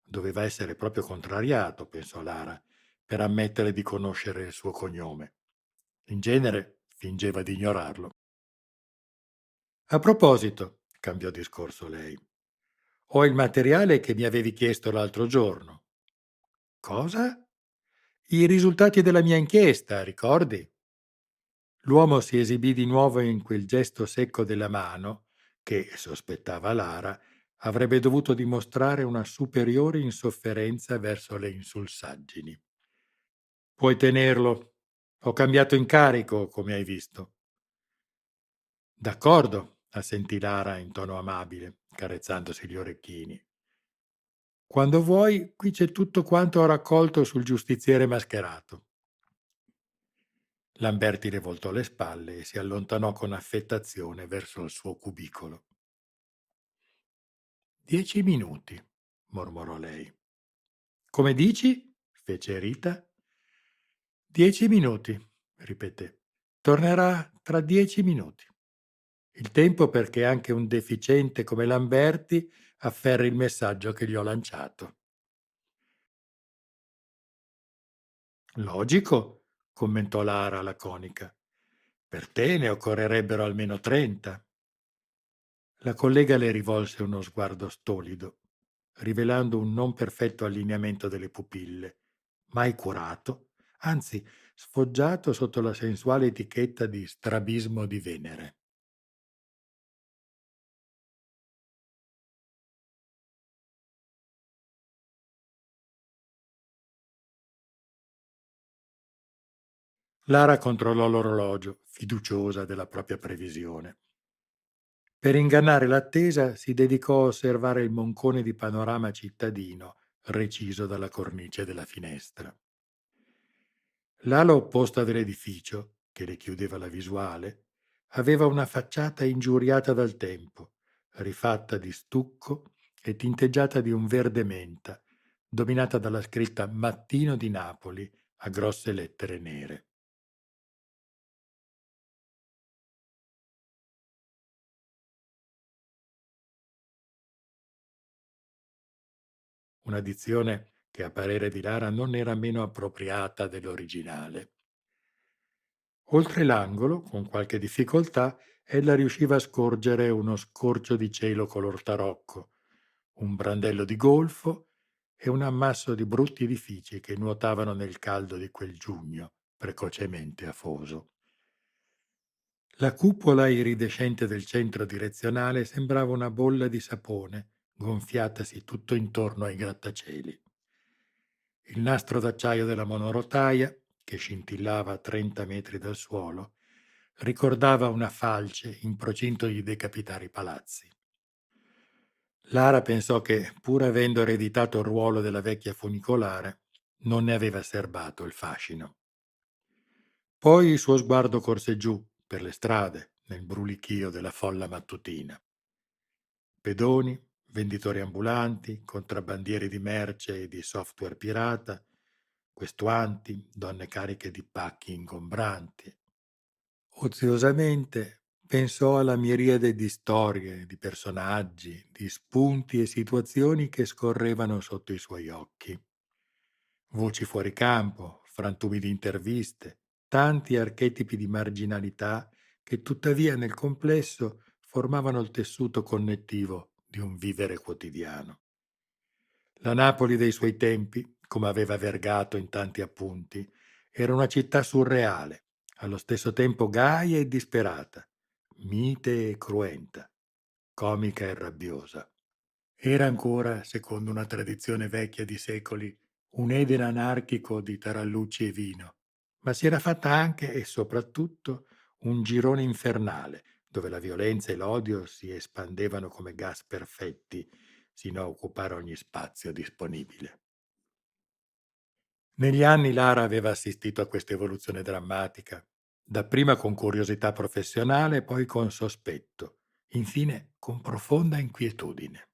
Doveva essere proprio contrariato, pensò Lara, per ammettere di conoscere il suo cognome. In genere fingeva di ignorarlo. A proposito, cambiò discorso lei, ho il materiale che mi avevi chiesto l'altro giorno. Cosa? I risultati della mia inchiesta, ricordi? L'uomo si esibì di nuovo in quel gesto secco della mano che, sospettava Lara, avrebbe dovuto dimostrare una superiore insofferenza verso le insulsaggini. Puoi tenerlo. Ho cambiato incarico, come hai visto. D'accordo, assentì Lara in tono amabile, carezzandosi gli orecchini. Quando vuoi, qui c'è tutto quanto ho raccolto sul giustiziere mascherato. Lamberti le voltò le spalle e si allontanò con affettazione verso il suo cubicolo. 10 minuti, mormorò lei. Come dici? Fece Rita. 10 minuti, ripeté. Tornerà tra 10 minuti. Il tempo perché anche un deficiente come Lamberti afferri il messaggio che gli ho lanciato. Logico, commentò Lara laconica. Per te ne occorrerebbero almeno 30. La collega le rivolse uno sguardo stolido, rivelando un non perfetto allineamento delle pupille, mai curato, anzi sfoggiato sotto la sensuale etichetta di strabismo di Venere. Lara controllò l'orologio, fiduciosa della propria previsione. Per ingannare l'attesa si dedicò a osservare il moncone di panorama cittadino reciso dalla cornice della finestra. L'ala opposta dell'edificio, che le chiudeva la visuale, aveva una facciata ingiuriata dal tempo, rifatta di stucco e tinteggiata di un verde menta, dominata dalla scritta Mattino di Napoli a grosse lettere nere. Una dizione che a parere di Lara non era meno appropriata dell'originale. Oltre l'angolo, con qualche difficoltà, ella riusciva a scorgere uno scorcio di cielo color tarocco, un brandello di golfo e un ammasso di brutti edifici che nuotavano nel caldo di quel giugno precocemente afoso. La cupola iridescente del centro direzionale sembrava una bolla di sapone gonfiatasi tutto intorno ai grattacieli. Il nastro d'acciaio della monorotaia, che scintillava a 30 metri dal suolo, ricordava una falce in procinto di decapitare i palazzi. Lara pensò che, pur avendo ereditato il ruolo della vecchia funicolare, non ne aveva serbato il fascino. Poi il suo sguardo corse giù, per le strade, nel brulichio della folla mattutina. Pedoni, venditori ambulanti, contrabbandieri di merce e di software pirata, questuanti, donne cariche di pacchi ingombranti. Oziosamente pensò alla miriade di storie, di personaggi, di spunti e situazioni che scorrevano sotto i suoi occhi. Voci fuori campo, frantumi di interviste, tanti archetipi di marginalità che tuttavia nel complesso formavano il tessuto connettivo di un vivere quotidiano. La Napoli dei suoi tempi, come aveva vergato in tanti appunti, era una città surreale, allo stesso tempo gaia e disperata, mite e cruenta, comica e rabbiosa. Era ancora, secondo una tradizione vecchia di secoli, un Eden anarchico di tarallucci e vino, ma si era fatta anche e soprattutto un girone infernale, dove la violenza e l'odio si espandevano come gas perfetti sino a occupare ogni spazio disponibile. Negli anni Lara aveva assistito a questa evoluzione drammatica, dapprima con curiosità professionale, poi con sospetto, infine con profonda inquietudine.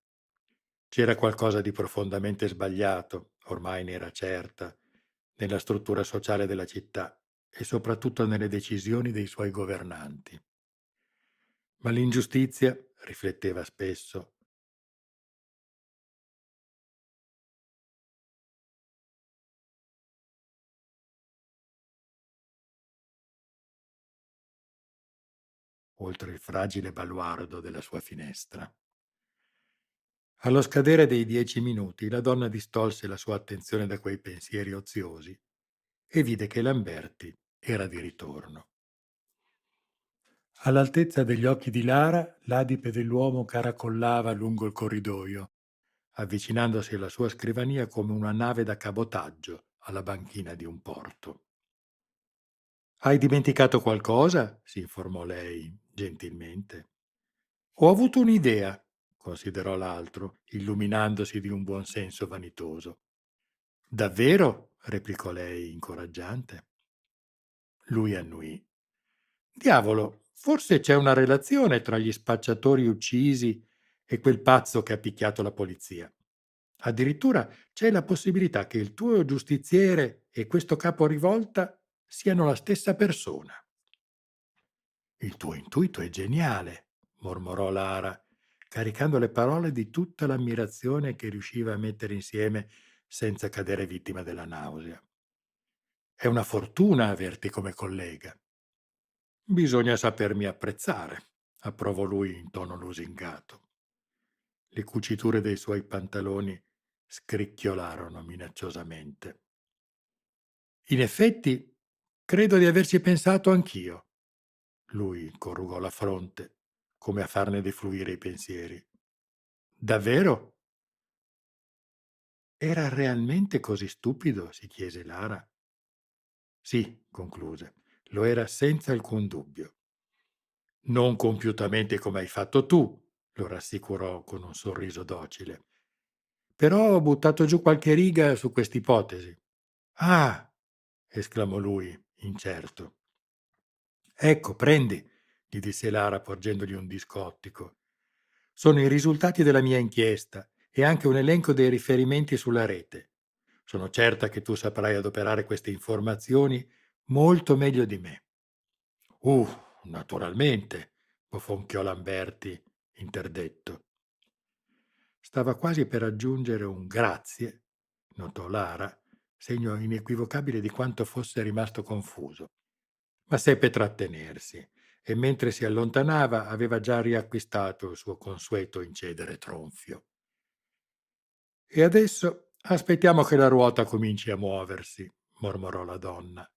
C'era qualcosa di profondamente sbagliato, ormai ne era certa, nella struttura sociale della città e soprattutto nelle decisioni dei suoi governanti. Ma l'ingiustizia, rifletteva spesso, oltre il fragile baluardo della sua finestra. Allo scadere dei 10 minuti la donna distolse la sua attenzione da quei pensieri oziosi e vide che Lamberti era di ritorno. All'altezza degli occhi di Lara, l'adipe dell'uomo caracollava lungo il corridoio, avvicinandosi alla sua scrivania come una nave da cabotaggio alla banchina di un porto. Hai dimenticato qualcosa? Si informò lei, gentilmente. Ho avuto un'idea, considerò l'altro, illuminandosi di un buon senso vanitoso. Davvero? Replicò lei, incoraggiante. Lui annuì. Diavolo, forse c'è una relazione tra gli spacciatori uccisi e quel pazzo che ha picchiato la polizia. Addirittura c'è la possibilità che il tuo giustiziere e questo capo rivolta siano la stessa persona. Il tuo intuito è geniale, mormorò Lara, caricando le parole di tutta l'ammirazione che riusciva a mettere insieme senza cadere vittima della nausea. È una fortuna averti come collega. Bisogna sapermi apprezzare, approvò lui in tono lusingato. Le cuciture dei suoi pantaloni scricchiolarono minacciosamente. In effetti, credo di averci pensato anch'io. Lui corrugò la fronte, come a farne defluire i pensieri. Davvero? Era realmente così stupido? Si chiese Lara. Sì, concluse, lo era senza alcun dubbio. Non compiutamente come hai fatto tu, lo rassicurò con un sorriso docile. Però ho buttato giù qualche riga su quest'ipotesi. Ah! Esclamò lui, incerto. Ecco, prendi, gli disse Lara porgendogli un disco ottico. Sono i risultati della mia inchiesta e anche un elenco dei riferimenti sulla rete. Sono certa che tu saprai adoperare queste informazioni molto meglio di me. Uh, naturalmente, bofonchiò Lamberti, interdetto. Stava quasi per aggiungere un grazie, notò Lara, segno inequivocabile di quanto fosse rimasto confuso, ma seppe trattenersi e mentre si allontanava aveva già riacquistato il suo consueto incedere tronfio. E adesso aspettiamo che la ruota cominci a muoversi, mormorò la donna,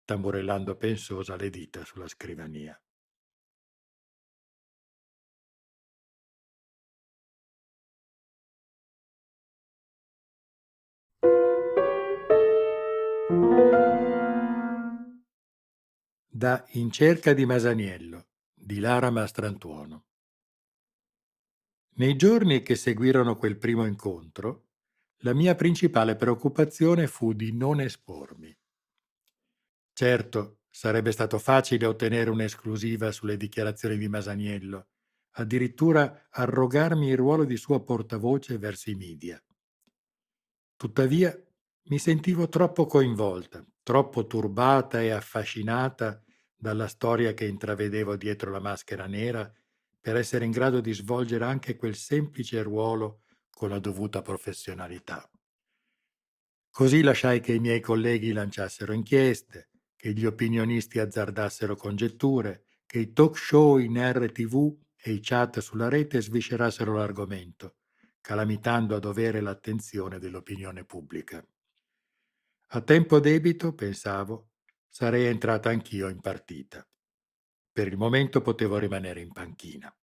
tamburellando pensosa le dita sulla scrivania. Da In cerca di Masaniello di Lara Mastrantuono. Nei giorni che seguirono quel primo incontro, la mia principale preoccupazione fu di non espormi. Certo, sarebbe stato facile ottenere un'esclusiva sulle dichiarazioni di Masaniello, addirittura arrogarmi il ruolo di suo portavoce verso i media. Tuttavia, mi sentivo troppo coinvolta, troppo turbata e affascinata dalla storia che intravedevo dietro la maschera nera per essere in grado di svolgere anche quel semplice ruolo con la dovuta professionalità. Così lasciai che i miei colleghi lanciassero inchieste, che gli opinionisti azzardassero congetture, che i talk show in RTV e i chat sulla rete sviscerassero l'argomento, calamitando a dovere l'attenzione dell'opinione pubblica. A tempo debito, pensavo, sarei entrata anch'io in partita. Per il momento potevo rimanere in panchina.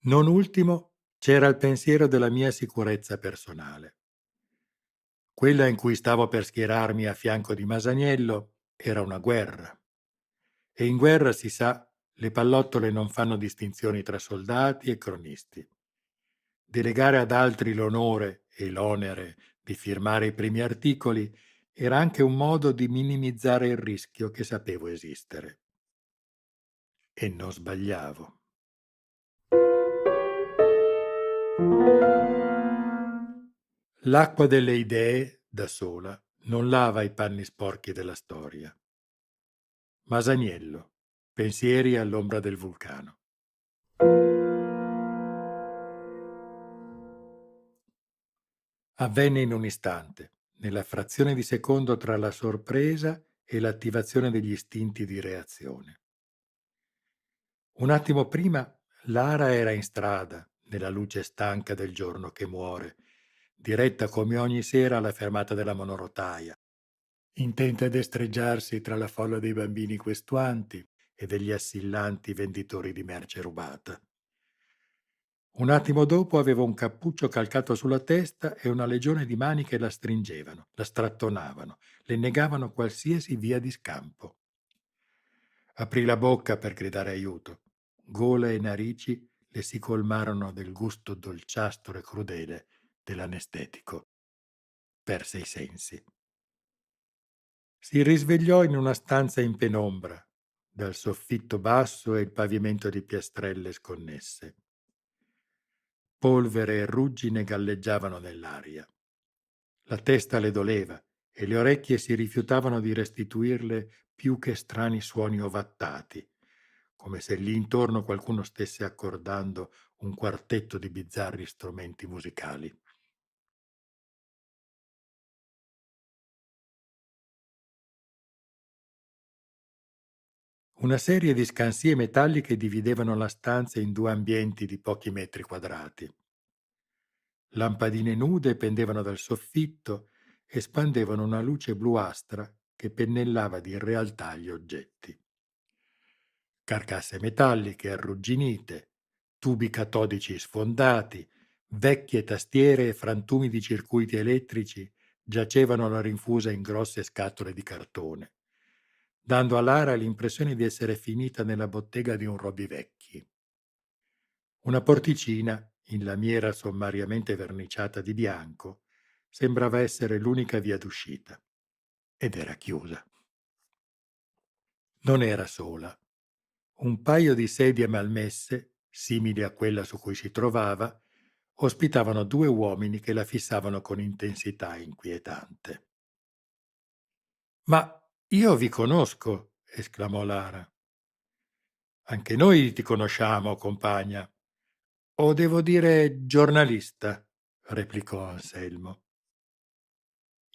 Non ultimo, c'era il pensiero della mia sicurezza personale. Quella in cui stavo per schierarmi a fianco di Masaniello era una guerra. E in guerra, si sa, le pallottole non fanno distinzioni tra soldati e cronisti. Delegare ad altri l'onore e l'onere di firmare i primi articoli era anche un modo di minimizzare il rischio che sapevo esistere. E non sbagliavo. L'acqua delle idee, da sola, non lava i panni sporchi della storia. Masaniello, pensieri all'ombra del vulcano. Avvenne in un istante, nella frazione di secondo tra la sorpresa e l'attivazione degli istinti di reazione. Un attimo prima Lara era in strada, nella luce stanca del giorno che muore, diretta come ogni sera alla fermata della monorotaia, intenta a destreggiarsi tra la folla dei bambini questuanti e degli assillanti venditori di merce rubata. Un attimo dopo aveva un cappuccio calcato sulla testa e una legione di mani che la stringevano, la strattonavano, le negavano qualsiasi via di scampo. Aprì la bocca per gridare aiuto. Gola e narici le si colmarono del gusto dolciastro e crudele dell'anestetico. Perse i sensi. Si risvegliò in una stanza in penombra, dal soffitto basso e il pavimento di piastrelle sconnesse. Polvere e ruggine galleggiavano nell'aria. La testa le doleva e le orecchie si rifiutavano di restituirle più che strani suoni ovattati, come se lì intorno qualcuno stesse accordando un quartetto di bizzarri strumenti musicali. Una serie di scansie metalliche dividevano la stanza in due ambienti di pochi metri quadrati. Lampadine nude pendevano dal soffitto e spandevano una luce bluastra che pennellava di realtà gli oggetti. Carcasse metalliche arrugginite, tubi catodici sfondati, vecchie tastiere e frantumi di circuiti elettrici giacevano alla rinfusa in grosse scatole di cartone, dando a Lara l'impressione di essere finita nella bottega di un Robivecchi. Una porticina, in lamiera sommariamente verniciata di bianco, sembrava essere l'unica via d'uscita, ed era chiusa. Non era sola. Un paio di sedie malmesse, simili a quella su cui si trovava, ospitavano due uomini che la fissavano con intensità inquietante. «Ma io vi conosco!» esclamò Lara. «Anche noi ti conosciamo, compagna. O devo dire giornalista?» replicò Anselmo.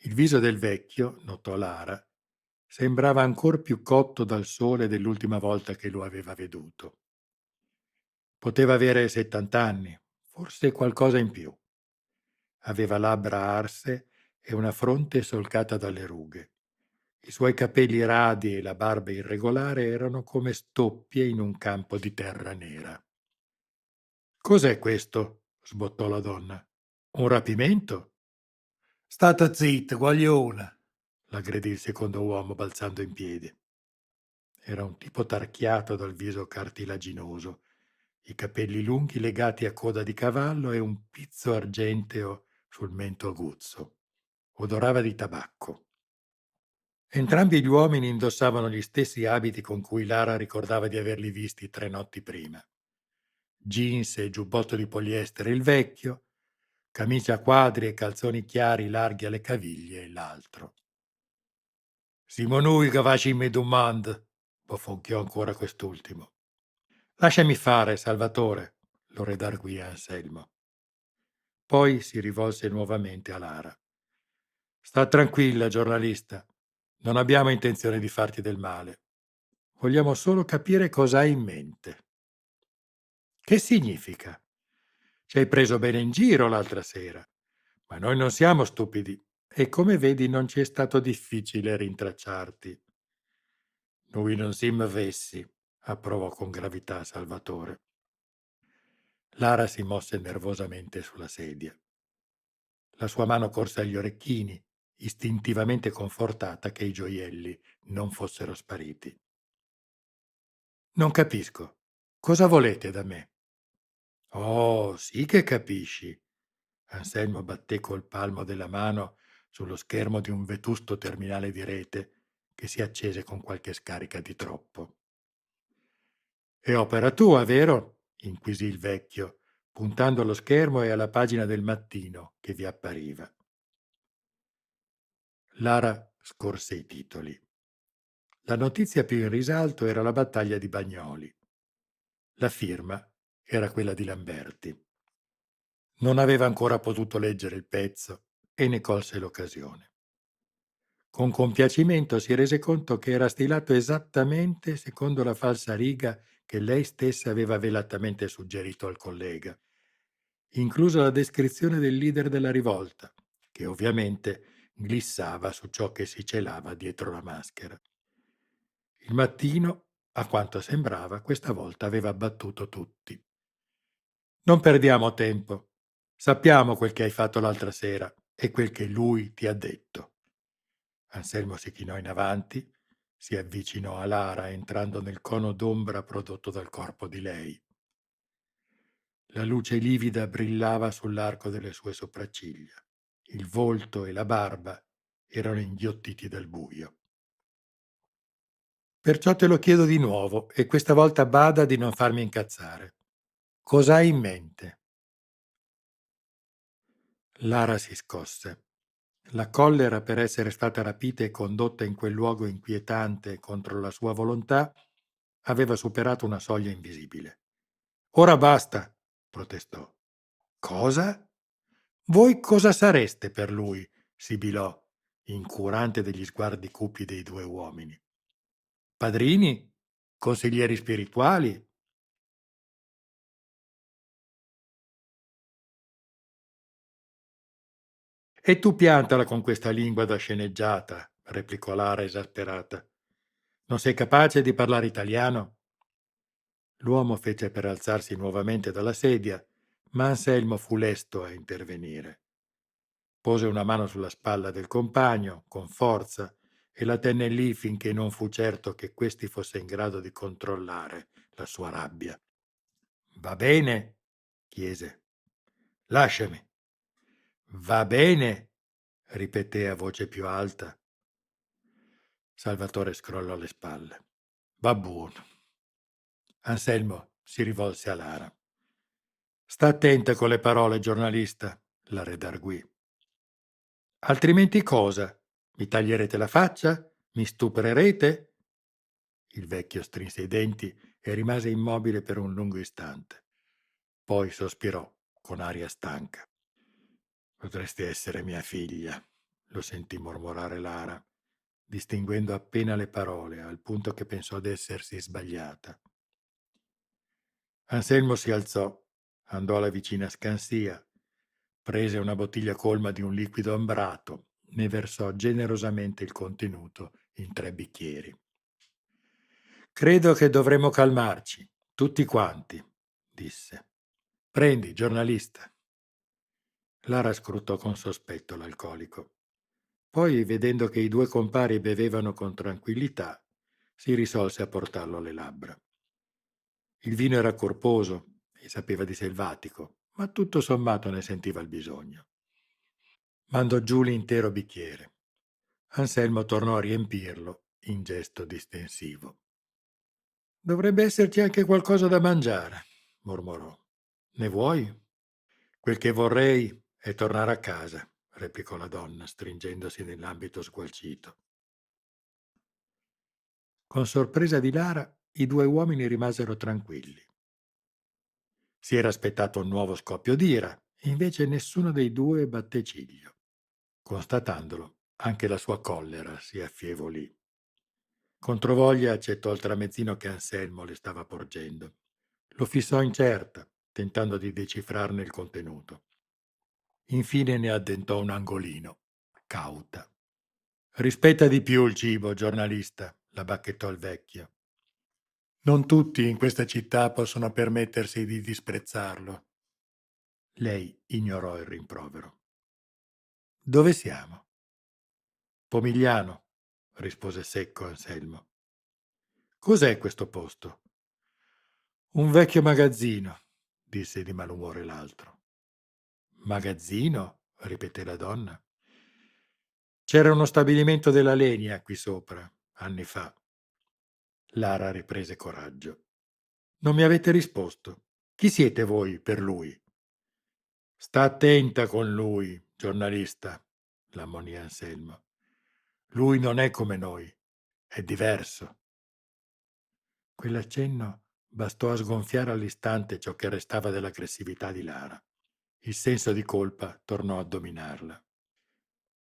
Il viso del vecchio, notò Lara, Sembrava ancor più cotto dal sole dell'ultima volta che lo aveva veduto. Poteva avere 70 anni, forse qualcosa in più. Aveva labbra arse e una fronte solcata dalle rughe. I suoi capelli radi e la barba irregolare erano come stoppie in un campo di terra nera. «Cos'è questo?» sbottò la donna. «Un rapimento?» «Stata zitta, guagliona!» l'aggredì il secondo uomo balzando in piedi. Era un tipo tarchiato dal viso cartilaginoso, i capelli lunghi legati a coda di cavallo e un pizzo argenteo sul mento aguzzo. Odorava di tabacco. Entrambi gli uomini indossavano gli stessi abiti con cui Lara ricordava di averli visti 3 notti prima. Jeans e giubbotto di poliestere il vecchio, camicia a quadri e calzoni chiari larghi alle caviglie l'altro. «Simo nui che facimmi domande», bofonchiò ancora quest'ultimo. «Lasciami fare, Salvatore», lo redarguì Anselmo. Poi si rivolse nuovamente a Lara. «Sta tranquilla, giornalista. Non abbiamo intenzione di farti del male. Vogliamo solo capire cosa hai in mente». «Che significa?» «Ci hai preso bene in giro l'altra sera, ma noi non siamo stupidi e come vedi non ci è stato difficile rintracciarti». «Noi non siamo avessi», approvò con gravità Salvatore. Lara si mosse nervosamente sulla sedia. La sua mano corse agli orecchini, istintivamente confortata che i gioielli non fossero spariti. «Non capisco. Cosa volete da me?» «Oh, sì che capisci!» Anselmo batté col palmo della mano sullo schermo di un vetusto terminale di rete che si accese con qualche scarica di troppo. «È opera tua, vero?» inquisì il vecchio, puntando allo schermo e alla pagina del Mattino che vi appariva. Lara scorse i titoli. La notizia più in risalto era la battaglia di Bagnoli. La firma era quella di Lamberti. Non aveva ancora potuto leggere il pezzo e ne colse l'occasione. Con compiacimento si rese conto che era stilato esattamente secondo la falsariga che lei stessa aveva velatamente suggerito al collega, inclusa la descrizione del leader della rivolta, che ovviamente glissava su ciò che si celava dietro la maschera. Il Mattino, a quanto sembrava, questa volta aveva battuto tutti. «Non perdiamo tempo. Sappiamo quel che hai fatto l'altra sera e quel che lui ti ha detto». Anselmo si chinò in avanti, si avvicinò a Lara entrando nel cono d'ombra prodotto dal corpo di lei. La luce livida brillava sull'arco delle sue sopracciglia. Il volto e la barba erano inghiottiti dal buio. «Perciò te lo chiedo di nuovo e questa volta bada di non farmi incazzare. Cosa hai in mente?» Lara si scosse. La collera per essere stata rapita e condotta in quel luogo inquietante contro la sua volontà aveva superato una soglia invisibile. «Ora basta!» protestò. «Cosa? Voi cosa sareste per lui?» sibilò, incurante degli sguardi cupi dei due uomini. «Padrini? Consiglieri spirituali?» «E tu piantala con questa lingua da sceneggiata», replicò Lara esasperata. «Non sei capace di parlare italiano?» L'uomo fece per alzarsi nuovamente dalla sedia, ma Anselmo fu lesto a intervenire. Pose una mano sulla spalla del compagno, con forza, e la tenne lì finché non fu certo che questi fosse in grado di controllare la sua rabbia. «Va bene?» chiese. «Lasciami». «Va bene?» ripeté a voce più alta. Salvatore scrollò le spalle. «Va buono». Anselmo si rivolse a Lara. «Sta attenta con le parole, giornalista», la redarguì. «Altrimenti cosa? Mi taglierete la faccia? Mi stuprerete?» Il vecchio strinse i denti e rimase immobile per un lungo istante. Poi sospirò con aria stanca. «Potresti essere mia figlia», lo sentì mormorare Lara. distinguendo appena le parole, al punto che pensò d'essersi sbagliata. Anselmo si alzò, andò alla vicina scansia, prese una bottiglia colma di un liquido ambrato, ne versò generosamente il contenuto in 3 bicchieri. Credo che dovremmo calmarci, tutti quanti, disse. Prendi, giornalista. Lara scrutò con sospetto l'alcolico. Poi, vedendo che i 2 compari bevevano con tranquillità, si risolse a portarlo alle labbra. Il vino era corposo e sapeva di selvatico, ma tutto sommato ne sentiva il bisogno. Mandò giù l'intero bicchiere. Anselmo tornò a riempirlo in gesto distensivo. Dovrebbe esserci anche qualcosa da mangiare, mormorò. Ne vuoi? Quel che vorrei è tornare a casa, replicò la donna, stringendosi nell'abito sgualcito. Con sorpresa di Lara, i 2 uomini rimasero tranquilli. Si era aspettato un nuovo scoppio d'ira, invece nessuno dei 2 batté ciglio. Constatandolo, anche la sua collera si affievolì. Controvoglia accettò il tramezzino che Anselmo le stava porgendo. Lo fissò incerta, tentando di decifrarne il contenuto. Infine ne addentò un angolino, cauta. Rispetta di più il cibo, giornalista, la bacchettò il vecchio. Non tutti in questa città possono permettersi di disprezzarlo. Lei ignorò il rimprovero. Dove siamo? Pomigliano, rispose secco Anselmo. Cos'è questo posto? Un vecchio magazzino, disse di malumore l'altro. Magazzino? Ripeté la donna. C'era uno stabilimento della legna qui sopra, anni fa. Lara riprese coraggio. Non mi avete risposto. Chi siete voi per lui? Sta attenta con lui, giornalista, l'ammonì Anselmo. Lui non è come noi, è diverso. Quell'accenno bastò a sgonfiare all'istante ciò che restava dell'aggressività di Lara. Il senso di colpa tornò a dominarla.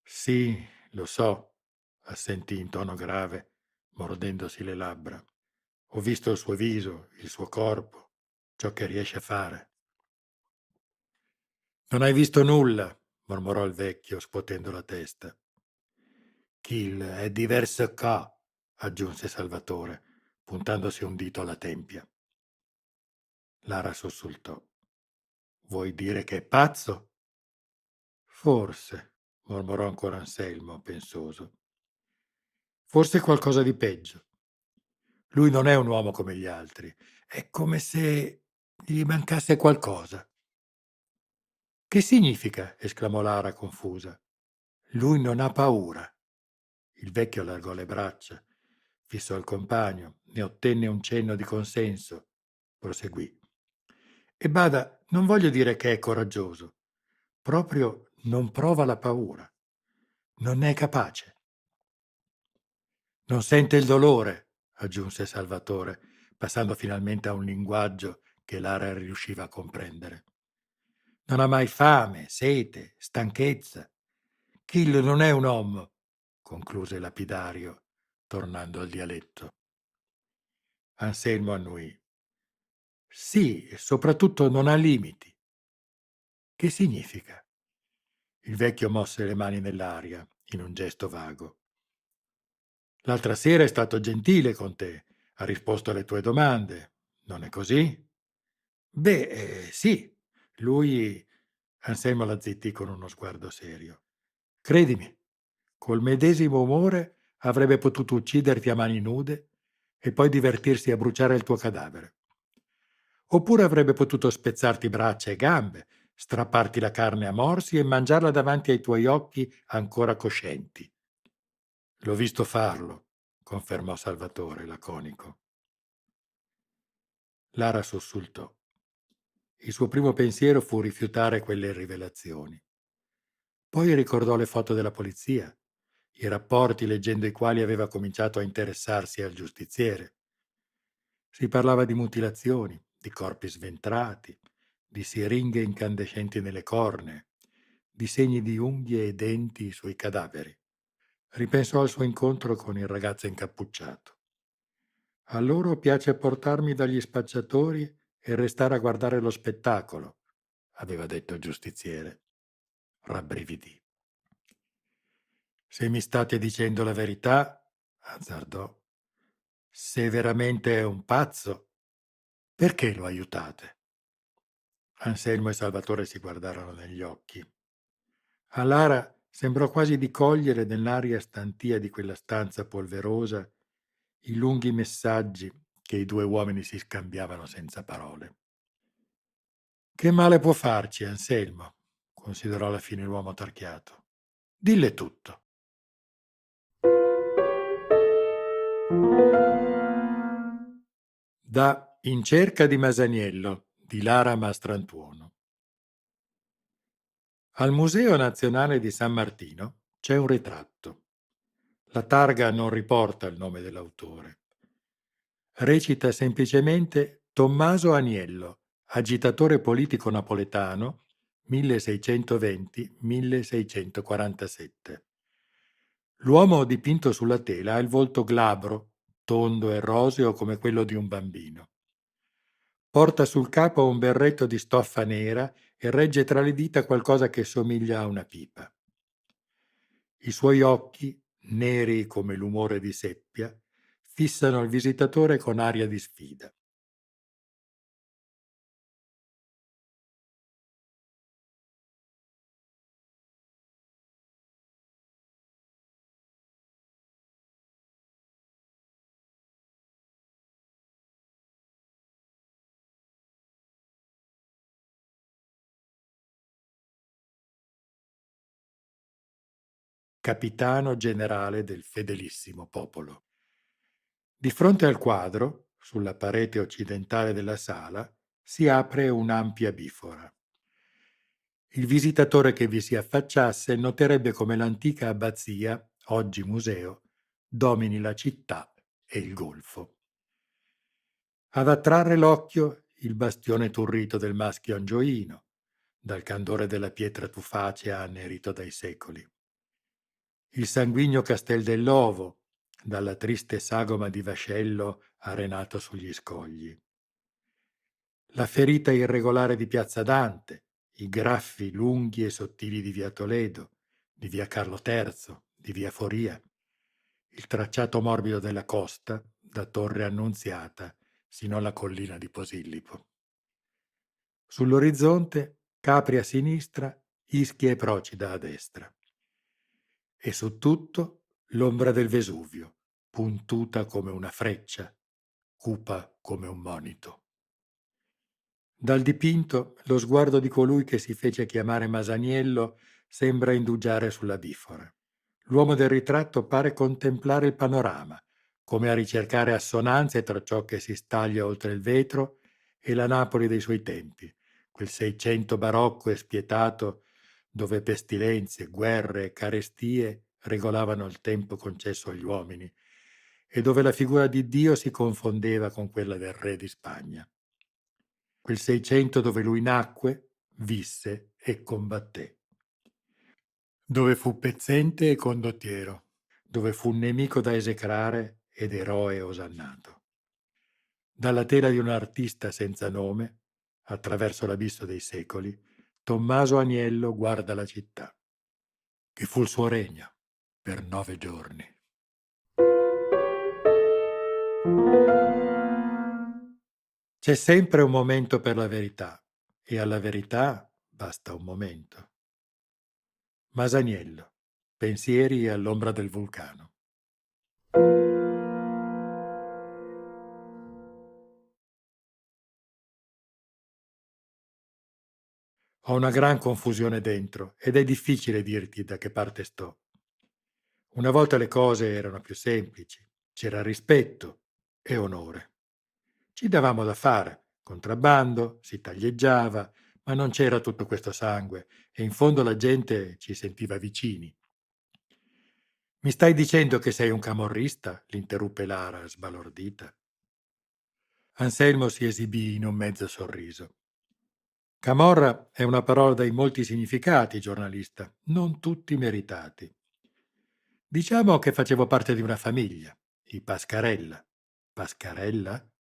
Sì, lo so, assentì in tono grave, mordendosi le labbra. Ho visto il suo viso, il suo corpo, ciò che riesce a fare. Non hai visto nulla, mormorò il vecchio, scuotendo la testa. Kill è diverso qua, aggiunse Salvatore, puntandosi un dito alla tempia. Lara sussultò. Vuoi dire che è pazzo? Forse, mormorò ancora Anselmo, pensoso. Forse qualcosa di peggio. Lui non è un uomo come gli altri, è come se gli mancasse qualcosa. Che significa? Esclamò Lara confusa. Lui non ha paura. Il vecchio allargò le braccia, fissò il compagno, ne ottenne un cenno di consenso, proseguì. E bada, non voglio dire che è coraggioso, proprio non prova la paura, non ne è capace. Non sente il dolore, aggiunse Salvatore, passando finalmente a un linguaggio che Lara riusciva a comprendere. Non ha mai fame, sete, stanchezza. Kill non è un uomo, concluse lapidario, tornando al dialetto. Anselmo annuì. Sì, e soprattutto non ha limiti. Che significa? Il vecchio mosse le mani nell'aria, in un gesto vago. L'altra sera è stato gentile con te, ha risposto alle tue domande, non è così? Beh, sì. Lui. Anselmo la zittì con uno sguardo serio. Credimi, col medesimo umore avrebbe potuto ucciderti a mani nude e poi divertirsi a bruciare il tuo cadavere. Oppure avrebbe potuto spezzarti braccia e gambe, strapparti la carne a morsi e mangiarla davanti ai tuoi occhi ancora coscienti. L'ho visto farlo, confermò Salvatore, laconico. Lara sussultò. Il suo primo pensiero fu rifiutare quelle rivelazioni. Poi ricordò le foto della polizia, i rapporti leggendo i quali aveva cominciato a interessarsi al giustiziere. Si parlava di mutilazioni, di corpi sventrati, di siringhe incandescenti nelle cornee, di segni di unghie e denti sui cadaveri. Ripensò al suo incontro con il ragazzo incappucciato. A loro piace portarmi dagli spacciatori e restare a guardare lo spettacolo, aveva detto il giustiziere. Rabbrividì. Se mi state dicendo la verità, azzardò, se veramente è un pazzo, perché lo aiutate? Anselmo e Salvatore si guardarono negli occhi. A Lara sembrò quasi di cogliere nell'aria stantia di quella stanza polverosa i lunghi messaggi che i due uomini si scambiavano senza parole. Che male può farci, Anselmo? Considerò alla fine l'uomo tarchiato. Dille tutto. Da In cerca di Masaniello di Lara Mastrantuono. Al Museo Nazionale di San Martino c'è un ritratto. La targa non riporta il nome dell'autore. Recita semplicemente Tommaso Aniello, agitatore politico napoletano 1620-1647. L'uomo dipinto sulla tela ha il volto glabro, tondo e roseo come quello di un bambino. Porta sul capo un berretto di stoffa nera e regge tra le dita qualcosa che somiglia a una pipa. I suoi occhi, neri come l'umore di seppia, fissano il visitatore con aria di sfida. Capitano generale del fedelissimo popolo. Di fronte al quadro, sulla parete occidentale della sala, si apre un'ampia bifora. Il visitatore che vi si affacciasse noterebbe come l'antica abbazia, oggi museo, domini la città e il golfo. Ad attrarre l'occhio il bastione turrito del maschio angioino, dal candore della pietra tufacea annerito dai secoli. Il sanguigno Castel dell'Ovo, dalla triste sagoma di vascello arenato sugli scogli. La ferita irregolare di Piazza Dante, i graffi lunghi e sottili di via Toledo, di via Carlo III, di via Foria, il tracciato morbido della costa, da Torre Annunziata sino alla collina di Posillipo. Sull'orizzonte Capri a sinistra, Ischia e Procida a destra. E su tutto l'ombra del Vesuvio, puntuta come una freccia, cupa come un monito. Dal dipinto lo sguardo di colui che si fece chiamare Masaniello sembra indugiare sulla bifora. L'uomo del ritratto pare contemplare il panorama, come a ricercare assonanze tra ciò che si staglia oltre il vetro e la Napoli dei suoi tempi, quel Seicento barocco e spietato dove pestilenze, guerre e carestie regolavano il tempo concesso agli uomini e dove la figura di Dio si confondeva con quella del re di Spagna. Quel Seicento dove lui nacque, visse e combatté, dove fu pezzente e condottiero, dove fu nemico da esecrare ed eroe osannato. Dalla tela di un artista senza nome, attraverso l'abisso dei secoli, Tommaso Aniello guarda la città, che fu il suo regno per 9 giorni. C'è sempre un momento per la verità e alla verità basta un momento. Masaniello, pensieri all'ombra del vulcano. Ho una gran confusione dentro ed è difficile dirti da che parte sto. Una volta le cose erano più semplici, c'era rispetto e onore. Ci davamo da fare, contrabbando, si taglieggiava, ma non c'era tutto questo sangue e in fondo la gente ci sentiva vicini. Mi stai dicendo che sei un camorrista? L'interruppe Lara, sbalordita. Anselmo si esibì in un mezzo sorriso. Camorra è una parola dai molti significati, giornalista, non tutti meritati. Diciamo che facevo parte di una famiglia, i Pascarella. Pascarella?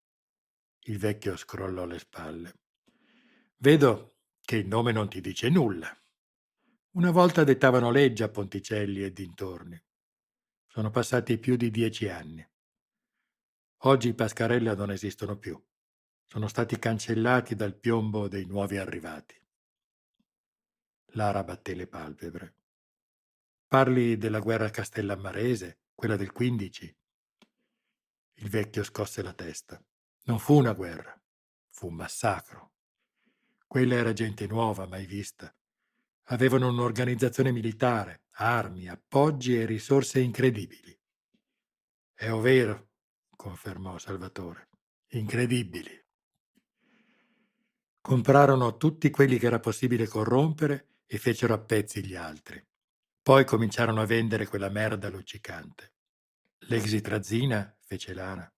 Il vecchio scrollò le spalle. Vedo che il nome non ti dice nulla. Una volta dettavano legge a Ponticelli e dintorni. Sono passati più di 10 anni. Oggi i Pascarella non esistono più. Sono stati cancellati dal piombo dei nuovi arrivati. Lara batté le palpebre. Parli della guerra castellammarese, quella del 15? Il vecchio scosse la testa. Non fu una guerra, fu un massacro. Quella era gente nuova, mai vista. Avevano un'organizzazione militare, armi, appoggi e risorse incredibili. È vero, confermò Salvatore. Incredibili. Comprarono tutti quelli che era possibile corrompere e fecero a pezzi gli altri. Poi cominciarono a vendere quella merda luccicante. L'exitrazina, fece Lara.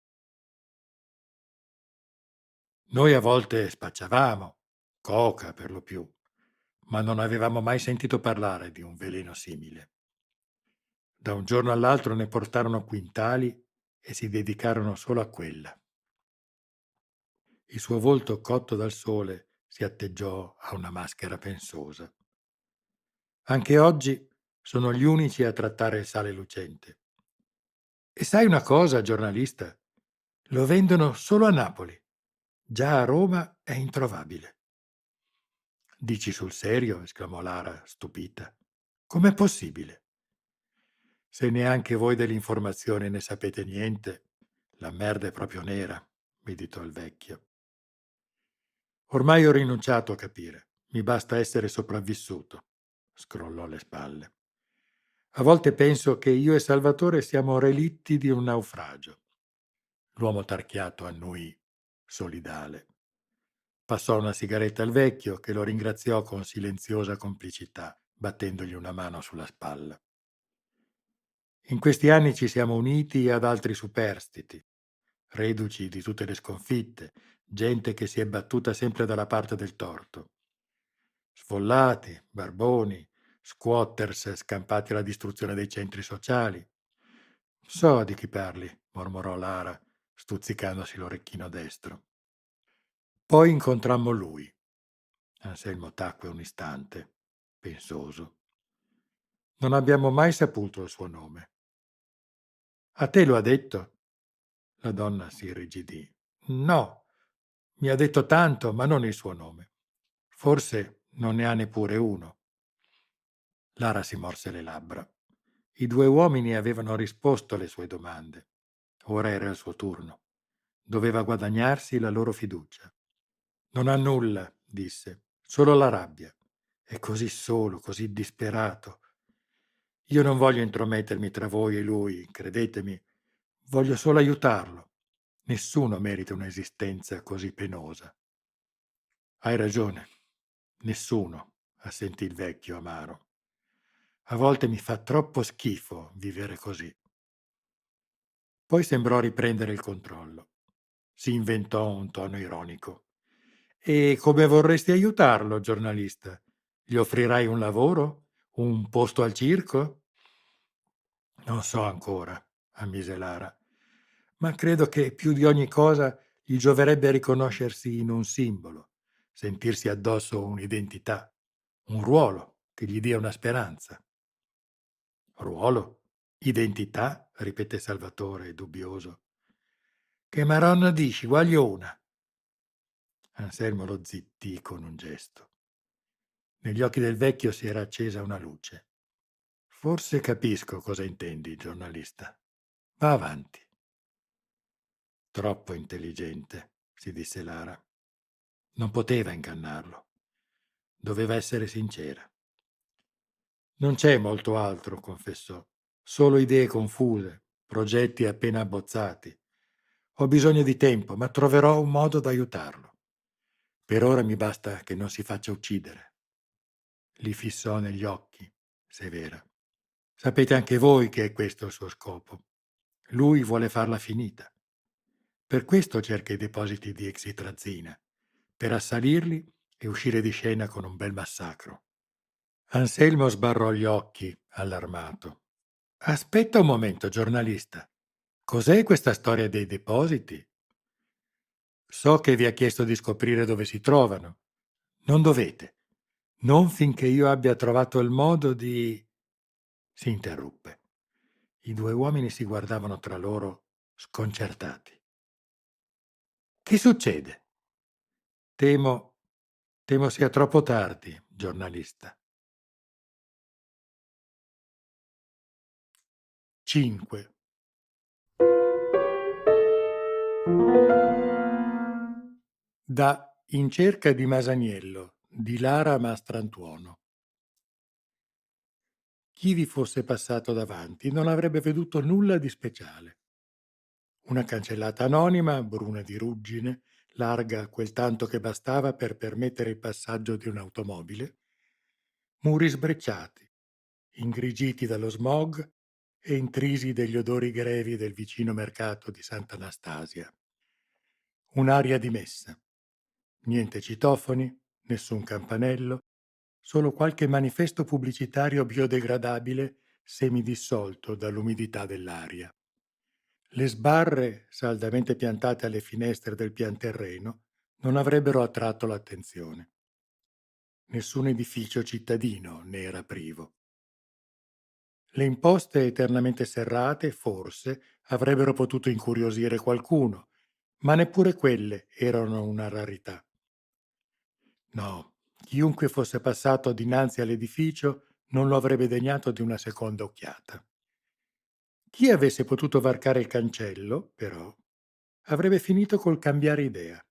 Noi a volte spacciavamo, coca per lo più, ma non avevamo mai sentito parlare di un veleno simile. Da un giorno all'altro ne portarono quintali e si dedicarono solo a quella. Il suo volto cotto dal sole si atteggiò a una maschera pensosa. Anche oggi sono gli unici a trattare il sale lucente. E sai una cosa, giornalista? Lo vendono solo a Napoli. Già a Roma è introvabile. Dici sul serio? Esclamò Lara, stupita. Com'è possibile? Se neanche voi dell'informazione ne sapete niente, la merda è proprio nera, meditò il vecchio. Ormai ho rinunciato a capire, mi basta essere sopravvissuto, scrollò le spalle. A volte penso che io e Salvatore siamo relitti di un naufragio. L'uomo tarchiato annui, solidale. Passò una sigaretta al vecchio, che lo ringraziò con silenziosa complicità, battendogli una mano sulla spalla. In questi anni ci siamo uniti ad altri superstiti, reduci di tutte le sconfitte, gente che si è battuta sempre dalla parte del torto. Sfollati, barboni, squatters scampati alla distruzione dei centri sociali. So di chi parli, mormorò Lara, stuzzicandosi l'orecchino destro. Poi incontrammo lui. Anselmo tacque un istante, pensoso. Non abbiamo mai saputo il suo nome. A te lo ha detto? La donna si irrigidì. No, mi ha detto tanto, ma non il suo nome. Forse non ne ha neppure uno. Lara si morse le labbra. I due uomini avevano risposto alle sue domande. Ora era il suo turno. Doveva guadagnarsi la loro fiducia. Non ha nulla, disse, solo la rabbia. È così solo, così disperato. Io non voglio intromettermi tra voi e lui, credetemi. Voglio solo aiutarlo. Nessuno merita un'esistenza così penosa. Hai ragione. Nessuno, assentì il vecchio amaro. A volte mi fa troppo schifo vivere così. Poi sembrò riprendere il controllo. Si inventò un tono ironico. E come vorresti aiutarlo, giornalista? Gli offrirai un lavoro? Un posto al circo? Non so ancora, ammise Lara, ma credo che più di ogni cosa gli gioverebbe riconoscersi in un simbolo, sentirsi addosso un'identità, un ruolo che gli dia una speranza. Ruolo? Identità? Ripeté Salvatore, dubbioso. Che maronna dici, guagliona? Anselmo lo zittì con un gesto. Negli occhi del vecchio si era accesa una luce. Forse capisco cosa intendi, giornalista. Va avanti. Troppo intelligente, si disse Lara. Non poteva ingannarlo. Doveva essere sincera. Non c'è molto altro, confessò. Solo idee confuse, progetti appena abbozzati. Ho bisogno di tempo, ma troverò un modo d'aiutarlo. Per ora mi basta che non si faccia uccidere. Li fissò negli occhi, severa. Sapete anche voi che è questo il suo scopo. Lui vuole farla finita. Per questo cerca i depositi di exitrazina, per assalirli e uscire di scena con un bel massacro. Anselmo sbarrò gli occhi, allarmato. Aspetta un momento, giornalista. Cos'è questa storia dei depositi? So che vi ha chiesto di scoprire dove si trovano. Non dovete. Non finché io abbia trovato il modo di... Si interruppe. I due uomini si guardavano tra loro sconcertati. Che succede? Temo, temo sia troppo tardi, giornalista. 5. Da In cerca di Masaniello di Lara Mastrantuono. Chi vi fosse passato davanti non avrebbe veduto nulla di speciale. Una cancellata anonima, bruna di ruggine, larga quel tanto che bastava per permettere il passaggio di un'automobile, muri sbrecciati, ingrigiti dallo smog e intrisi degli odori grevi del vicino mercato di Sant'Anastasia. Un'aria di messa. Niente citofoni, nessun campanello, solo qualche manifesto pubblicitario biodegradabile semidissolto dall'umidità dell'aria. Le sbarre, saldamente piantate alle finestre del pian terreno, non avrebbero attratto l'attenzione. Nessun edificio cittadino ne era privo. Le imposte eternamente serrate, forse, avrebbero potuto incuriosire qualcuno, ma neppure quelle erano una rarità. No, chiunque fosse passato dinanzi all'edificio non lo avrebbe degnato di una seconda occhiata. Chi avesse potuto varcare il cancello, però, avrebbe finito col cambiare idea.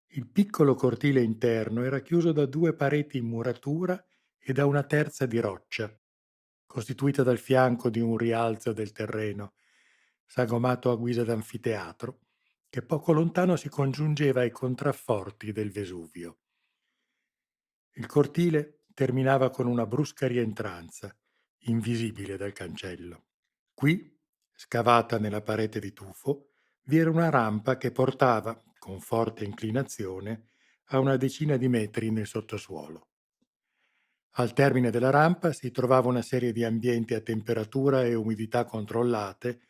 Il piccolo cortile interno era chiuso da due pareti in muratura e da una terza di roccia, costituita dal fianco di un rialzo del terreno, sagomato a guisa d'anfiteatro, che poco lontano si congiungeva ai contrafforti del Vesuvio. Il cortile terminava con una brusca rientranza, invisibile dal cancello. Qui, scavata nella parete di tufo, vi era una rampa che portava, con forte inclinazione, a una decina di metri nel sottosuolo. Al termine della rampa si trovava una serie di ambienti a temperatura e umidità controllate,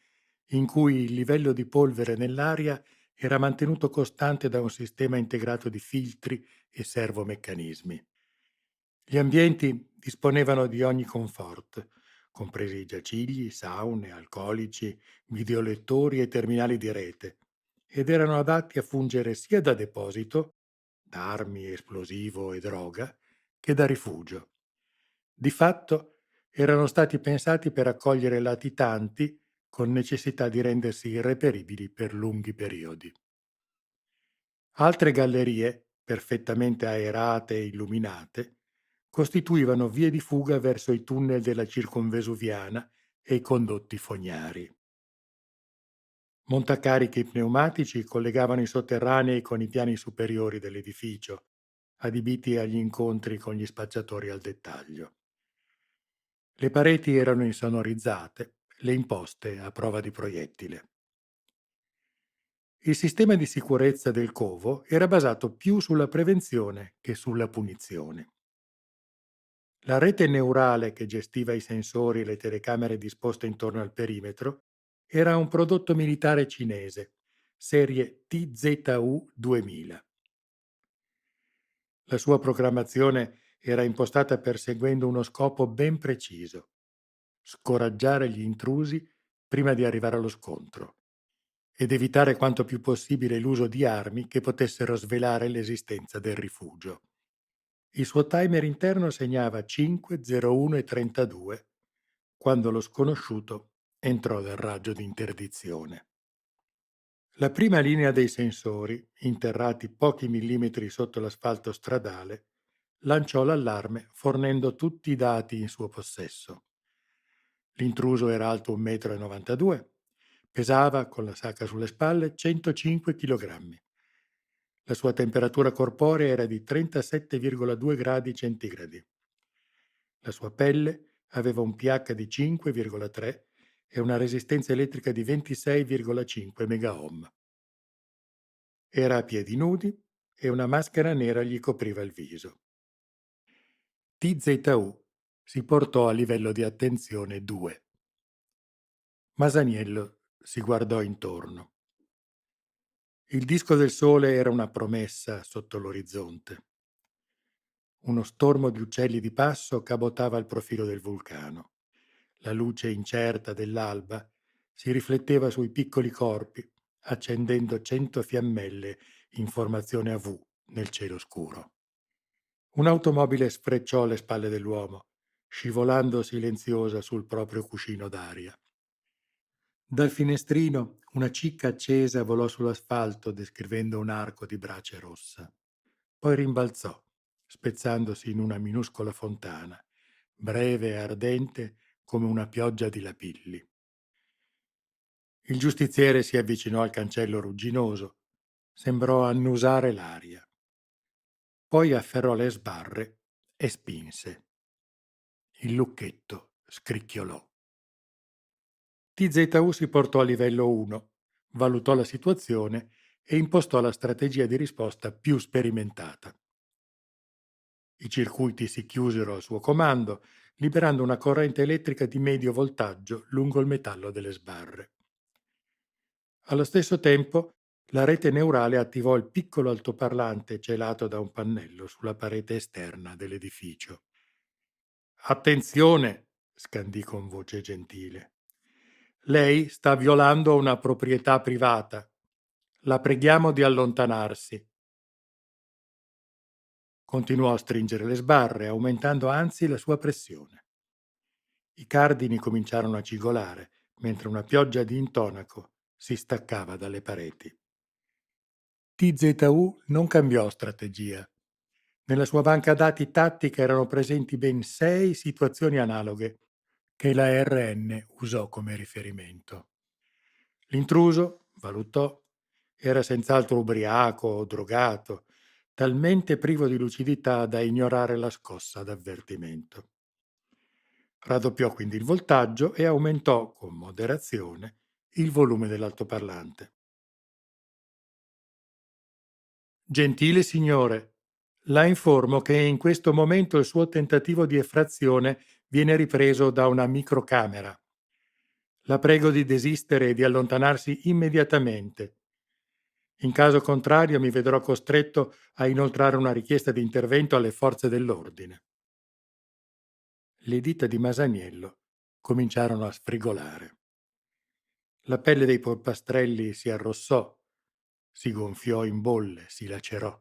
in cui il livello di polvere nell'aria era mantenuto costante da un sistema integrato di filtri e servomeccanismi. Gli ambienti disponevano di ogni comfort, compresi giacigli, saune, alcolici, videolettori e terminali di rete, ed erano adatti a fungere sia da deposito, da armi, esplosivo e droga, che da rifugio. Di fatto erano stati pensati per accogliere latitanti con necessità di rendersi irreperibili per lunghi periodi. Altre gallerie, perfettamente aerate e illuminate, costituivano vie di fuga verso i tunnel della circonvesuviana e i condotti fognari. Montacarichi pneumatici collegavano i sotterranei con i piani superiori dell'edificio, adibiti agli incontri con gli spacciatori al dettaglio. Le pareti erano insonorizzate, le imposte a prova di proiettile. Il sistema di sicurezza del covo era basato più sulla prevenzione che sulla punizione. La rete neurale che gestiva i sensori e le telecamere disposte intorno al perimetro era un prodotto militare cinese, serie TZU 2000. La sua programmazione era impostata perseguendo uno scopo ben preciso: scoraggiare gli intrusi prima di arrivare allo scontro ed evitare quanto più possibile l'uso di armi che potessero svelare l'esistenza del rifugio. Il suo timer interno segnava 5, 01 e 32 quando lo sconosciuto entrò nel raggio di interdizione. La prima linea dei sensori, interrati pochi millimetri sotto l'asfalto stradale, lanciò l'allarme fornendo tutti i dati in suo possesso. L'intruso era alto 1,92 m, pesava, con la sacca sulle spalle, 105 kg. La sua temperatura corporea era di 37,2 gradi centigradi. La sua pelle aveva un pH di 5,3 e una resistenza elettrica di 26,5 megaohm. Era a piedi nudi e una maschera nera gli copriva il viso. TZU si portò a livello di attenzione 2. Masaniello si guardò intorno. Il disco del sole era una promessa sotto l'orizzonte. Uno stormo di uccelli di passo cabotava il profilo del vulcano. La luce incerta dell'alba si rifletteva sui piccoli corpi, accendendo 100 fiammelle in formazione a V nel cielo scuro. Un'automobile sfrecciò alle spalle dell'uomo, scivolando silenziosa sul proprio cuscino d'aria. Dal finestrino una cicca accesa volò sull'asfalto descrivendo un arco di brace rossa. Poi rimbalzò, spezzandosi in una minuscola fontana, breve e ardente come una pioggia di lapilli. Il giustiziere si avvicinò al cancello rugginoso, sembrò annusare l'aria. Poi afferrò le sbarre e spinse. Il lucchetto scricchiolò. TZU si portò a livello 1, valutò la situazione e impostò la strategia di risposta più sperimentata. I circuiti si chiusero al suo comando, liberando una corrente elettrica di medio voltaggio lungo il metallo delle sbarre. Allo stesso tempo, la rete neurale attivò il piccolo altoparlante celato da un pannello sulla parete esterna dell'edificio. Attenzione, scandì con voce gentile. Lei sta violando una proprietà privata. La preghiamo di allontanarsi. Continuò a stringere le sbarre, aumentando anzi la sua pressione. I cardini cominciarono a cigolare, mentre una pioggia di intonaco si staccava dalle pareti. TZU non cambiò strategia. Nella sua banca dati tattica erano presenti ben 6 situazioni analoghe che la RN usò come riferimento. L'intruso, valutò, era senz'altro ubriaco o drogato, talmente privo di lucidità da ignorare la scossa d'avvertimento. Raddoppiò quindi il voltaggio e aumentò con moderazione il volume dell'altoparlante. Gentile signore, la informo che in questo momento il suo tentativo di effrazione viene ripreso da una microcamera. La prego di desistere e di allontanarsi immediatamente. In caso contrario mi vedrò costretto a inoltrare una richiesta di intervento alle forze dell'ordine. Le dita di Masaniello cominciarono a sfrigolare. La pelle dei polpastrelli si arrossò, si gonfiò in bolle, si lacerò.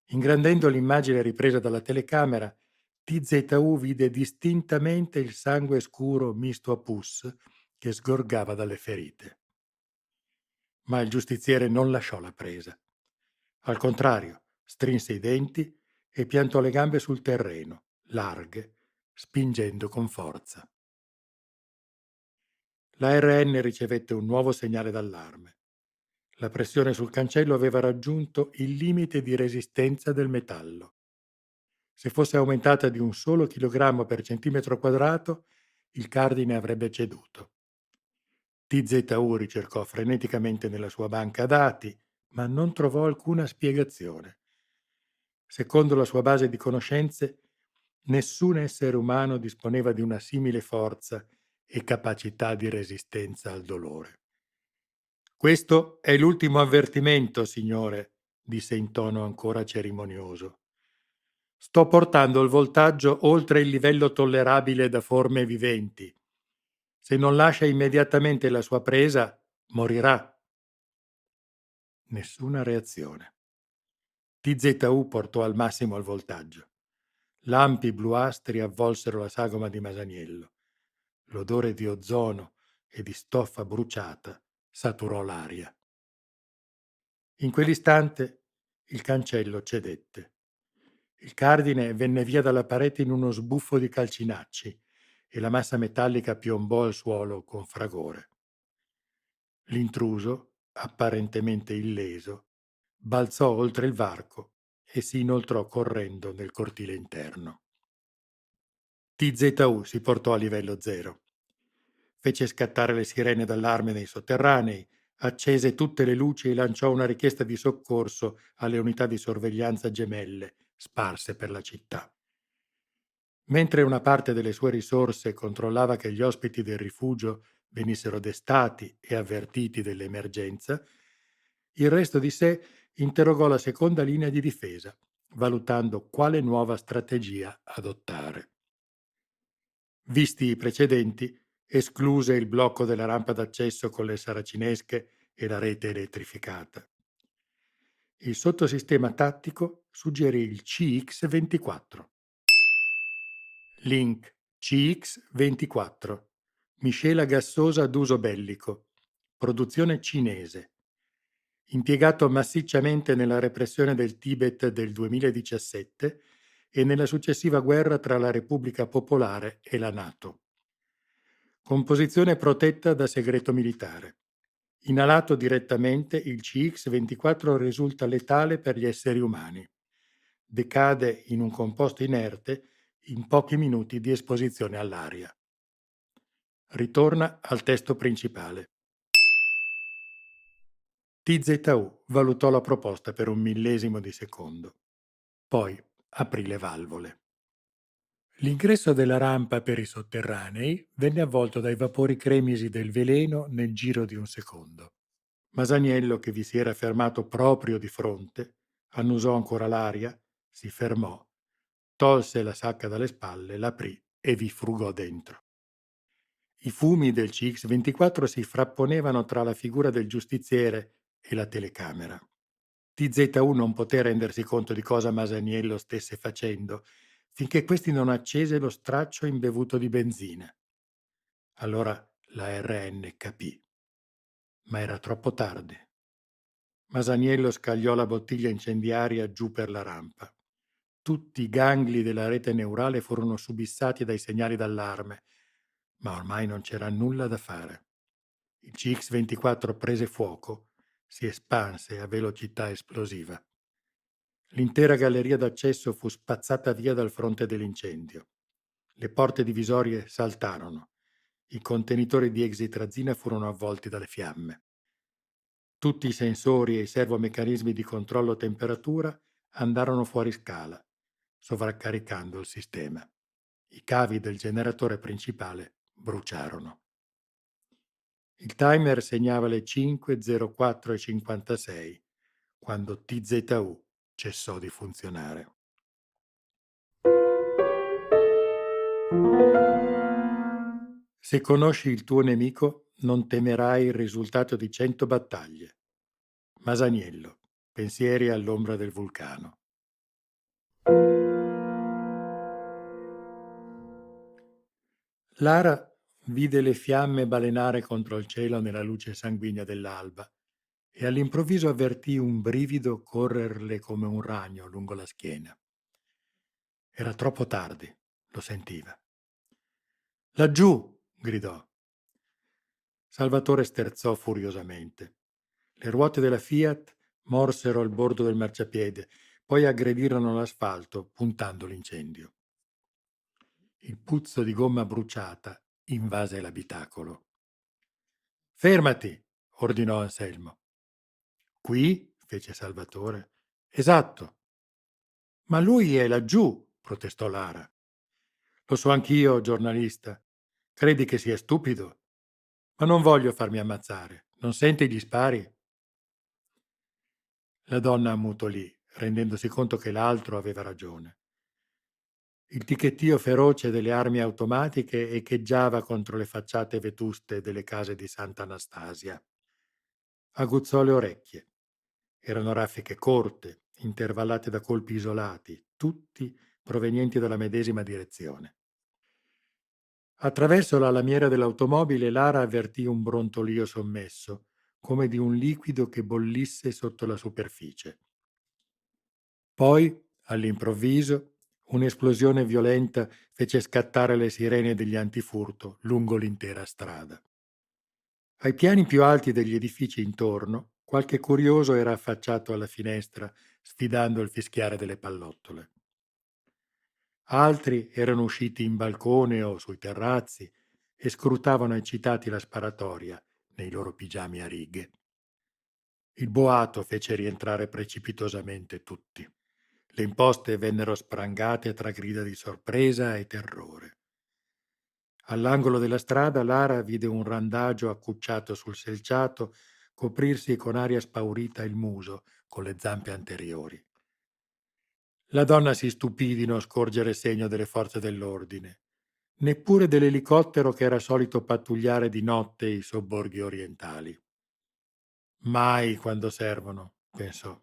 Ingrandendo l'immagine ripresa dalla telecamera, TZU vide distintamente il sangue scuro misto a pus che sgorgava dalle ferite. Ma il giustiziere non lasciò la presa. Al contrario, strinse i denti e piantò le gambe sul terreno, larghe, spingendo con forza. La RN ricevette un nuovo segnale d'allarme. La pressione sul cancello aveva raggiunto il limite di resistenza del metallo. Se fosse aumentata di un solo chilogrammo per centimetro quadrato, il cardine avrebbe ceduto. TZU ricercò freneticamente nella sua banca dati, ma non trovò alcuna spiegazione. Secondo la sua base di conoscenze, nessun essere umano disponeva di una simile forza e capacità di resistenza al dolore. Questo è l'ultimo avvertimento, signore, disse in tono ancora cerimonioso. Sto portando il voltaggio oltre il livello tollerabile da forme viventi. Se non lascia immediatamente la sua presa, morirà. Nessuna reazione. TZU portò al massimo il voltaggio. Lampi bluastri avvolsero la sagoma di Masaniello. L'odore di ozono e di stoffa bruciata saturò l'aria. In quell'istante il cancello cedette. Il cardine venne via dalla parete in uno sbuffo di calcinacci e la massa metallica piombò al suolo con fragore. L'intruso, apparentemente illeso, balzò oltre il varco e si inoltrò correndo nel cortile interno. TZU si portò a livello 0. Fece scattare le sirene d'allarme nei sotterranei, accese tutte le luci e lanciò una richiesta di soccorso alle unità di sorveglianza gemelle sparse per la città. Mentre una parte delle sue risorse controllava che gli ospiti del rifugio venissero destati e avvertiti dell'emergenza, il resto di sé interrogò la seconda linea di difesa, valutando quale nuova strategia adottare. Visti i precedenti, escluse il blocco della rampa d'accesso con le saracinesche e la rete elettrificata. Il sottosistema tattico suggerì il CX-24. Link CX-24. Miscela gassosa ad uso bellico. Produzione cinese. Impiegato massicciamente nella repressione del Tibet del 2017 e nella successiva guerra tra la Repubblica Popolare e la NATO. Composizione protetta da segreto militare. Inalato direttamente, il CX-24 risulta letale per gli esseri umani. Decade in un composto inerte in pochi minuti di esposizione all'aria. Ritorna al testo principale. TZU valutò la proposta per un millesimo di secondo. Poi aprì le valvole. L'ingresso della rampa per i sotterranei venne avvolto dai vapori cremisi del veleno nel giro di un secondo. Masaniello, che vi si era fermato proprio di fronte, annusò ancora l'aria, si fermò, tolse la sacca dalle spalle, l'aprì e vi frugò dentro. I fumi del CX-24 si frapponevano tra la figura del giustiziere e la telecamera. TZU non poté rendersi conto di cosa Masaniello stesse facendo, finché questi non accese lo straccio imbevuto di benzina. Allora la RN capì. Ma era troppo tardi. Masaniello scagliò la bottiglia incendiaria giù per la rampa. Tutti i gangli della rete neurale furono subissati dai segnali d'allarme, ma ormai non c'era nulla da fare. Il CX-24 prese fuoco, si espanse a velocità esplosiva. L'intera galleria d'accesso fu spazzata via dal fronte dell'incendio. Le porte divisorie saltarono. I contenitori di exitrazina furono avvolti dalle fiamme. Tutti i sensori e i servomeccanismi di controllo temperatura andarono fuori scala, sovraccaricando il sistema. I cavi del generatore principale bruciarono. Il timer segnava le 5:04:56 quando TZU cessò di funzionare. Se conosci il tuo nemico, non temerai il risultato di 100 battaglie. Masaniello, pensieri all'ombra del vulcano. Lara vide le fiamme balenare contro il cielo nella luce sanguigna dell'alba e all'improvviso avvertì un brivido correrle come un ragno lungo la schiena. Era troppo tardi, lo sentiva. Laggiù! Gridò. Salvatore sterzò furiosamente. Le ruote della Fiat morsero il bordo del marciapiede, poi aggredirono l'asfalto, puntando l'incendio. Il puzzo di gomma bruciata invase l'abitacolo. Fermati! Ordinò Anselmo. Qui? Fece Salvatore. Esatto. Ma lui è laggiù, protestò Lara. Lo so anch'io, giornalista. Credi che sia stupido? Ma non voglio farmi ammazzare. Non senti gli spari? La donna ammutolì, rendendosi conto che l'altro aveva ragione. Il ticchettio feroce delle armi automatiche echeggiava contro le facciate vetuste delle case di Sant'Anastasia. Aguzzò le orecchie. Erano raffiche corte, intervallate da colpi isolati, tutti provenienti dalla medesima direzione. Attraverso la lamiera dell'automobile Lara avvertì un brontolio sommesso, come di un liquido che bollisse sotto la superficie. Poi, all'improvviso, un'esplosione violenta fece scattare le sirene degli antifurto lungo l'intera strada. Ai piani più alti degli edifici intorno, qualche curioso era affacciato alla finestra, sfidando il fischiare delle pallottole. Altri erano usciti in balcone o sui terrazzi e scrutavano eccitati la sparatoria nei loro pigiami a righe. Il boato fece rientrare precipitosamente tutti. Le imposte vennero sprangate tra grida di sorpresa e terrore. All'angolo della strada Lara vide un randagio accucciato sul selciato coprirsi con aria spaurita il muso con le zampe anteriori. La donna si stupì di non scorgere segno delle forze dell'ordine, neppure dell'elicottero che era solito pattugliare di notte i sobborghi orientali. Mai quando servono, pensò.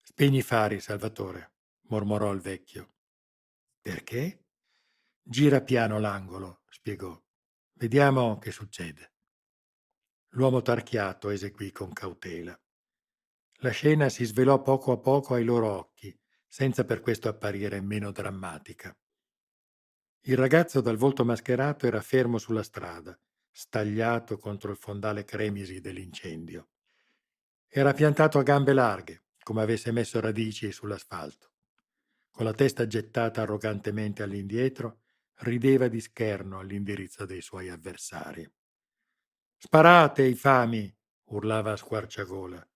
Spegni i fari, Salvatore, mormorò il vecchio. Perché? Gira piano l'angolo, spiegò. Vediamo che succede. L'uomo tarchiato eseguì con cautela. La scena si svelò poco a poco ai loro occhi, senza per questo apparire meno drammatica. Il ragazzo dal volto mascherato era fermo sulla strada, stagliato contro il fondale cremisi dell'incendio. Era piantato a gambe larghe, come avesse messo radici sull'asfalto. Con la testa gettata arrogantemente all'indietro, rideva di scherno all'indirizzo dei suoi avversari. Sparate, infami! Urlava a squarciagola.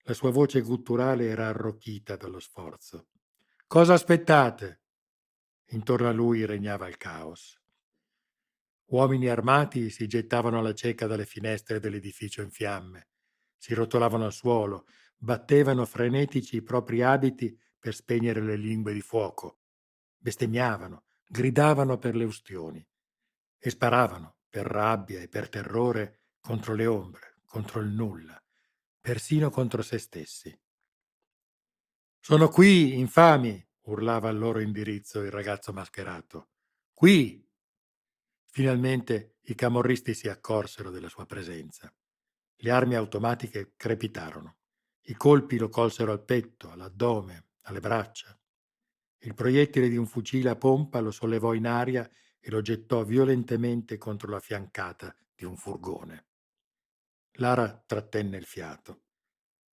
La sua voce gutturale era arrocchita dallo sforzo. Cosa aspettate? Intorno a lui regnava il caos. Uomini armati si gettavano alla cieca dalle finestre dell'edificio in fiamme, si rotolavano al suolo, battevano frenetici i propri abiti per spegnere le lingue di fuoco, bestemmiavano, gridavano per le ustioni e sparavano per rabbia e per terrore contro le ombre, contro il nulla, persino contro se stessi. Sono qui, infami! Urlava al loro indirizzo il ragazzo mascherato. Qui! Finalmente i camorristi si accorsero della sua presenza. Le armi automatiche crepitarono. I colpi lo colsero al petto, all'addome, alle braccia. Il proiettile di un fucile a pompa lo sollevò in aria e lo gettò violentemente contro la fiancata di un furgone. Lara trattenne il fiato.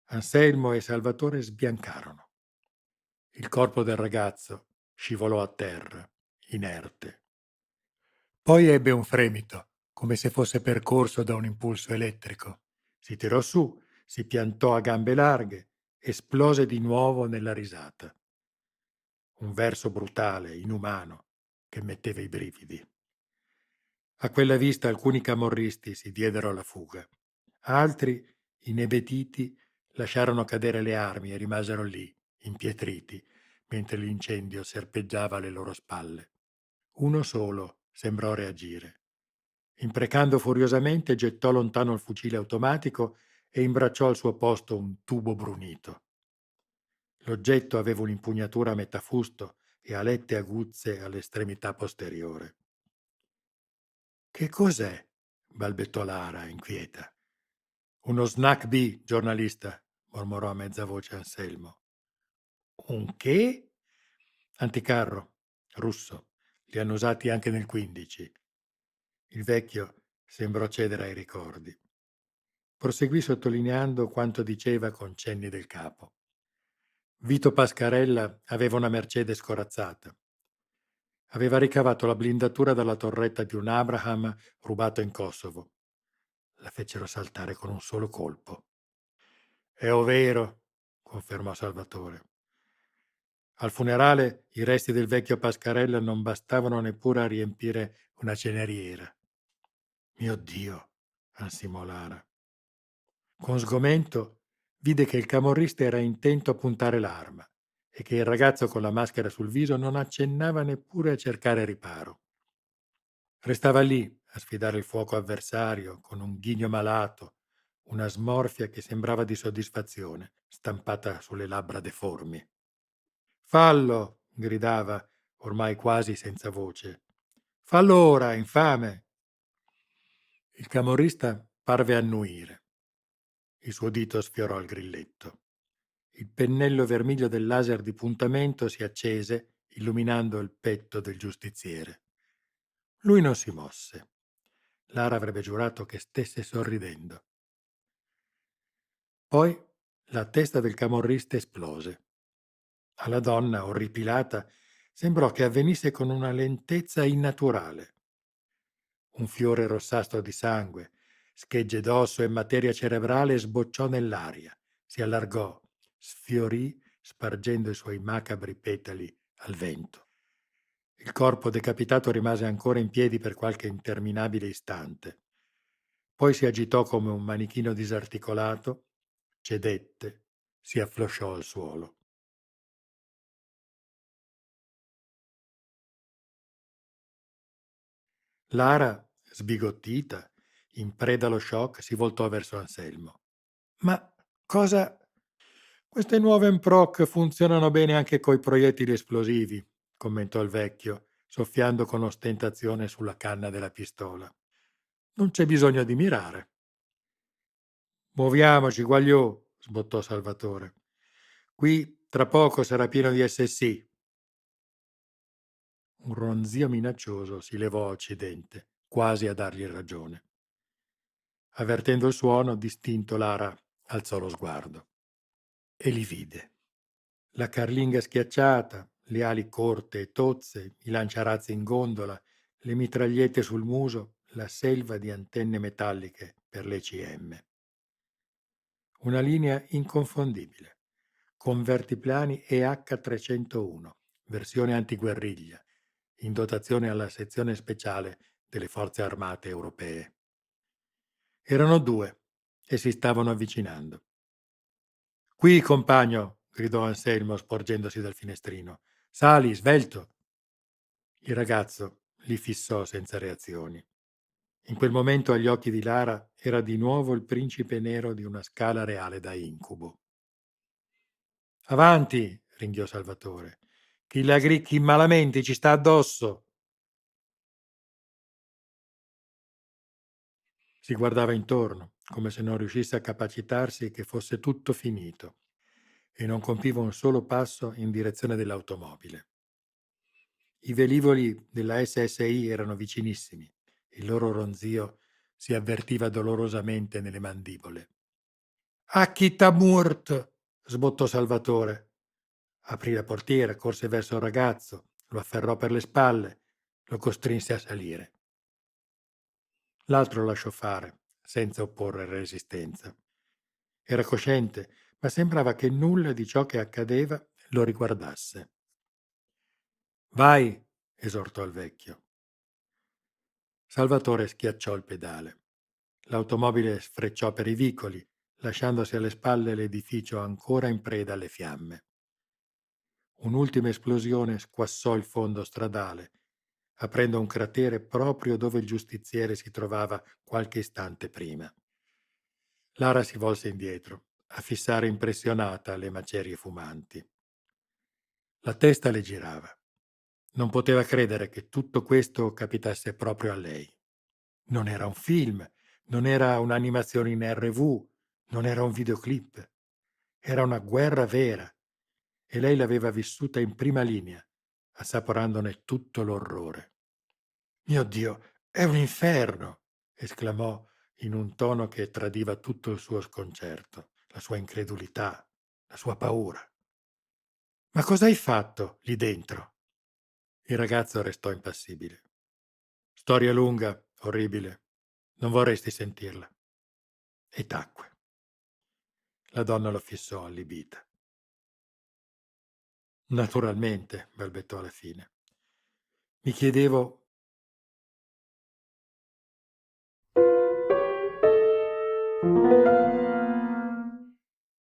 Anselmo e Salvatore sbiancarono. Il corpo del ragazzo scivolò a terra, inerte. Poi ebbe un fremito, come se fosse percorso da un impulso elettrico. Si tirò su, si piantò a gambe larghe, esplose di nuovo nella risata. Un verso brutale, inumano, che metteva i brividi. A quella vista alcuni camorristi si diedero alla fuga. Altri, inebetiti, lasciarono cadere le armi e rimasero lì, impietriti, mentre l'incendio serpeggiava alle loro spalle. Uno solo sembrò reagire. Imprecando furiosamente, gettò lontano il fucile automatico e imbracciò al suo posto un tubo brunito. L'oggetto aveva un'impugnatura a metà fusto e alette aguzze all'estremità posteriore. Che cos'è? Balbettò Lara, inquieta. Uno snack B, giornalista, mormorò a mezza voce Anselmo. Un che? Anticarro, russo. Li hanno usati anche nel 15. Il vecchio sembrò cedere ai ricordi. Proseguì sottolineando quanto diceva con cenni del capo. Vito Pascarella aveva una Mercedes corazzata. Aveva ricavato la blindatura dalla torretta di un Abraham rubato in Kosovo. La fecero saltare con un solo colpo. È ovvero, confermò Salvatore. Al funerale i resti del vecchio Pascarella non bastavano neppure a riempire una ceneriera. Mio Dio, ansimò Lara. Con sgomento vide che il camorrista era intento a puntare l'arma e che il ragazzo con la maschera sul viso non accennava neppure a cercare riparo. Restava lì a sfidare il fuoco avversario con un ghigno malato, una smorfia che sembrava di soddisfazione, stampata sulle labbra deformi. Fallo! Gridava, ormai quasi senza voce. Fallo ora, infame! Il camorrista parve annuire. Il suo dito sfiorò il grilletto. Il pennello vermiglio del laser di puntamento si accese, illuminando il petto del giustiziere. Lui non si mosse. Lara avrebbe giurato che stesse sorridendo. Poi la testa del camorrista esplose. Alla donna, orripilata, sembrò che avvenisse con una lentezza innaturale. Un fiore rossastro di sangue, schegge d'osso e materia cerebrale sbocciò nell'aria, si allargò, sfiorì, spargendo i suoi macabri petali al vento. Il corpo decapitato rimase ancora in piedi per qualche interminabile istante. Poi si agitò come un manichino disarticolato, cedette, si afflosciò al suolo. Lara, sbigottita, in preda allo shock, si voltò verso Anselmo. Ma cosa? Queste nuove Mproc funzionano bene anche coi proiettili esplosivi, commentò il vecchio, soffiando con ostentazione sulla canna della pistola. Non c'è bisogno di mirare. Muoviamoci, Guagliò, sbottò Salvatore. Qui tra poco sarà pieno di SSI. Un ronzio minaccioso si levò a Occidente, quasi a dargli ragione. Avvertendo il suono, distinto, Lara alzò lo sguardo e li vide. La carlinga schiacciata, le ali corte e tozze, i lanciarazzi in gondola, le mitragliette sul muso, la selva di antenne metalliche per le CM. Una linea inconfondibile, con vertiplani EH-301, versione antiguerriglia, in dotazione alla sezione speciale delle forze armate europee. Erano due e si stavano avvicinando. Qui, compagno, gridò Anselmo sporgendosi dal finestrino. Sali, svelto. Il ragazzo li fissò senza reazioni. In quel momento agli occhi di Lara era di nuovo il principe nero di una scala reale da incubo. Avanti, ringhiò Salvatore. Chi la gricchi malamente ci sta addosso. Si guardava intorno, come se non riuscisse a capacitarsi che fosse tutto finito, e non compiva un solo passo in direzione dell'automobile. I velivoli della SSI erano vicinissimi, il loro ronzio si avvertiva dolorosamente nelle mandibole. Acchitamurt! Sbottò Salvatore. Aprì la portiera, corse verso il ragazzo, lo afferrò per le spalle, lo costrinse a salire. L'altro lasciò fare, senza opporre resistenza. Era cosciente, ma sembrava che nulla di ciò che accadeva lo riguardasse. Vai, esortò il vecchio. Salvatore schiacciò il pedale. L'automobile sfrecciò per i vicoli, lasciandosi alle spalle l'edificio ancora in preda alle fiamme. Un'ultima esplosione squassò il fondo stradale, aprendo un cratere proprio dove il giustiziere si trovava qualche istante prima. Lara si volse indietro, a fissare impressionata le macerie fumanti. La testa le girava. Non poteva credere che tutto questo capitasse proprio a lei. Non era un film, non era un'animazione in RV, non era un videoclip. Era una guerra vera e lei l'aveva vissuta in prima linea, assaporandone tutto l'orrore. Mio Dio, è un inferno! Esclamò in un tono che tradiva tutto il suo sconcerto, la sua incredulità, la sua paura. Ma cosa hai fatto lì dentro? Il ragazzo restò impassibile. Storia lunga, orribile. Non vorresti sentirla. E tacque. La donna lo fissò allibita. Naturalmente, balbettò alla fine. Mi chiedevo.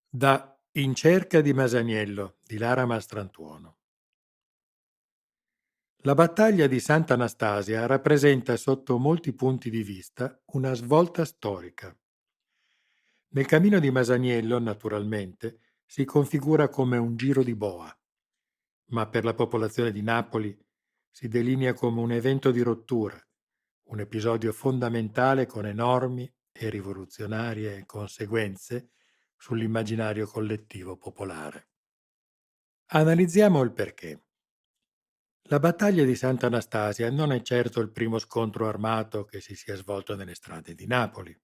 Da In cerca di Masaniello di Lara Mastrantuono. La battaglia di Sant'Anastasia rappresenta sotto molti punti di vista una svolta storica. Nel cammino di Masaniello, naturalmente, si configura come un giro di boa, ma per la popolazione di Napoli si delinea come un evento di rottura, un episodio fondamentale con enormi e rivoluzionarie conseguenze sull'immaginario collettivo popolare. Analizziamo il perché. La battaglia di Sant'Anastasia non è certo il primo scontro armato che si sia svolto nelle strade di Napoli.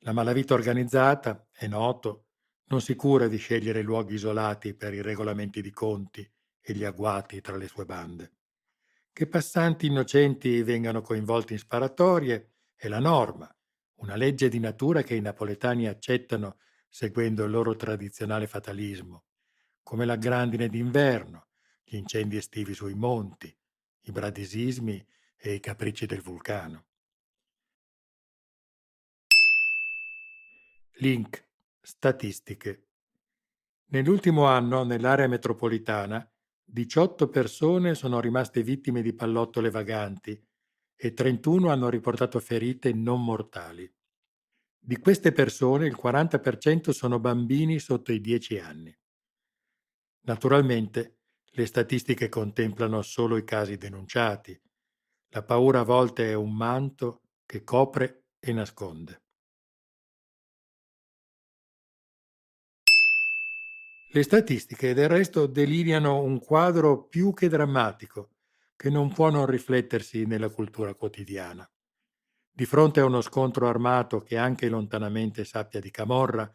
La malavita organizzata, è noto, non si cura di scegliere luoghi isolati per i regolamenti di conti e gli agguati tra le sue bande. Che passanti innocenti vengano coinvolti in sparatorie è la norma, una legge di natura che i napoletani accettano seguendo il loro tradizionale fatalismo, come la grandine d'inverno, gli incendi estivi sui monti, i bradisismi e i capricci del vulcano. Link. Statistiche. Nell'ultimo anno, nell'area metropolitana, 18 persone sono rimaste vittime di pallottole vaganti e 31 hanno riportato ferite non mortali. Di queste persone il 40% sono bambini sotto i 10 anni. Naturalmente, le statistiche contemplano solo i casi denunciati. La paura a volte è un manto che copre e nasconde. Le statistiche, del resto, delineano un quadro più che drammatico, che non può non riflettersi nella cultura quotidiana. Di fronte a uno scontro armato che anche lontanamente sappia di camorra,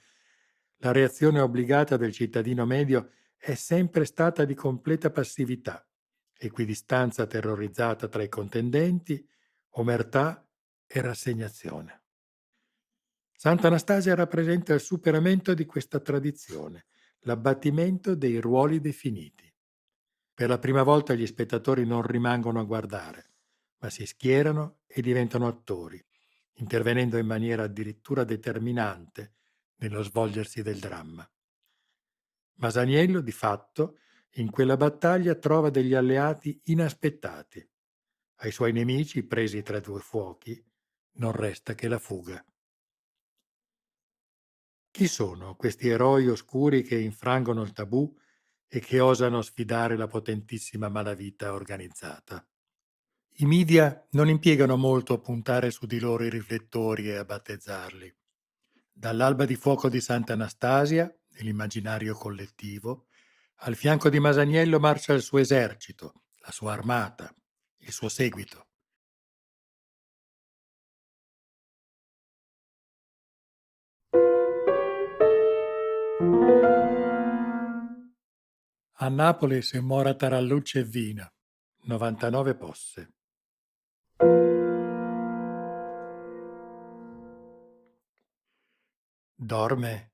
la reazione obbligata del cittadino medio è sempre stata di completa passività, equidistanza terrorizzata tra i contendenti, omertà e rassegnazione. Sant'Anastasia rappresenta il superamento di questa tradizione, l'abbattimento dei ruoli definiti. Per la prima volta gli spettatori non rimangono a guardare, ma si schierano e diventano attori, intervenendo in maniera addirittura determinante nello svolgersi del dramma. Masaniello, di fatto, in quella battaglia trova degli alleati inaspettati. Ai suoi nemici, presi tra due fuochi, non resta che la fuga. Chi sono questi eroi oscuri che infrangono il tabù e che osano sfidare la potentissima malavita organizzata? I media non impiegano molto a puntare su di loro i riflettori e a battezzarli. Dall'alba di fuoco di Sant'Anastasia, nell'immaginario collettivo, al fianco di Masaniello marcia il suo esercito, la sua armata, il suo seguito. A Napoli si mora tarallucce e vino, 99 posse. Dorme?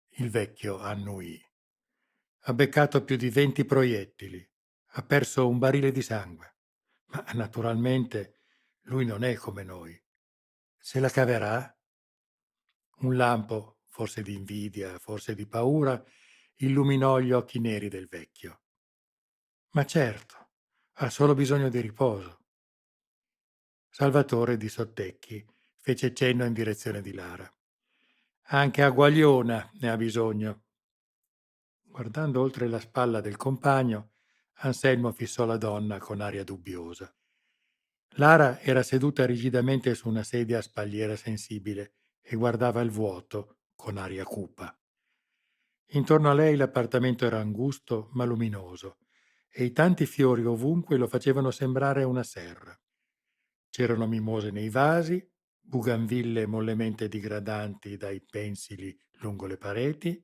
Il vecchio annuì. Ha beccato più di 20 proiettili. Ha perso un barile di sangue. Ma naturalmente lui non è come noi. Se la caverà? Un lampo, forse di invidia, forse di paura, illuminò gli occhi neri del vecchio. Ma certo, ha solo bisogno di riposo. Salvatore di sottecchi fece cenno in direzione di Lara. Anche a Guagliona ne ha bisogno. Guardando oltre la spalla del compagno, Anselmo fissò la donna con aria dubbiosa. Lara era seduta rigidamente su una sedia a spalliera sensibile e guardava il vuoto con aria cupa. Intorno a lei l'appartamento era angusto ma luminoso e i tanti fiori ovunque lo facevano sembrare una serra. C'erano mimose nei vasi, buganville mollemente digradanti dai pensili lungo le pareti,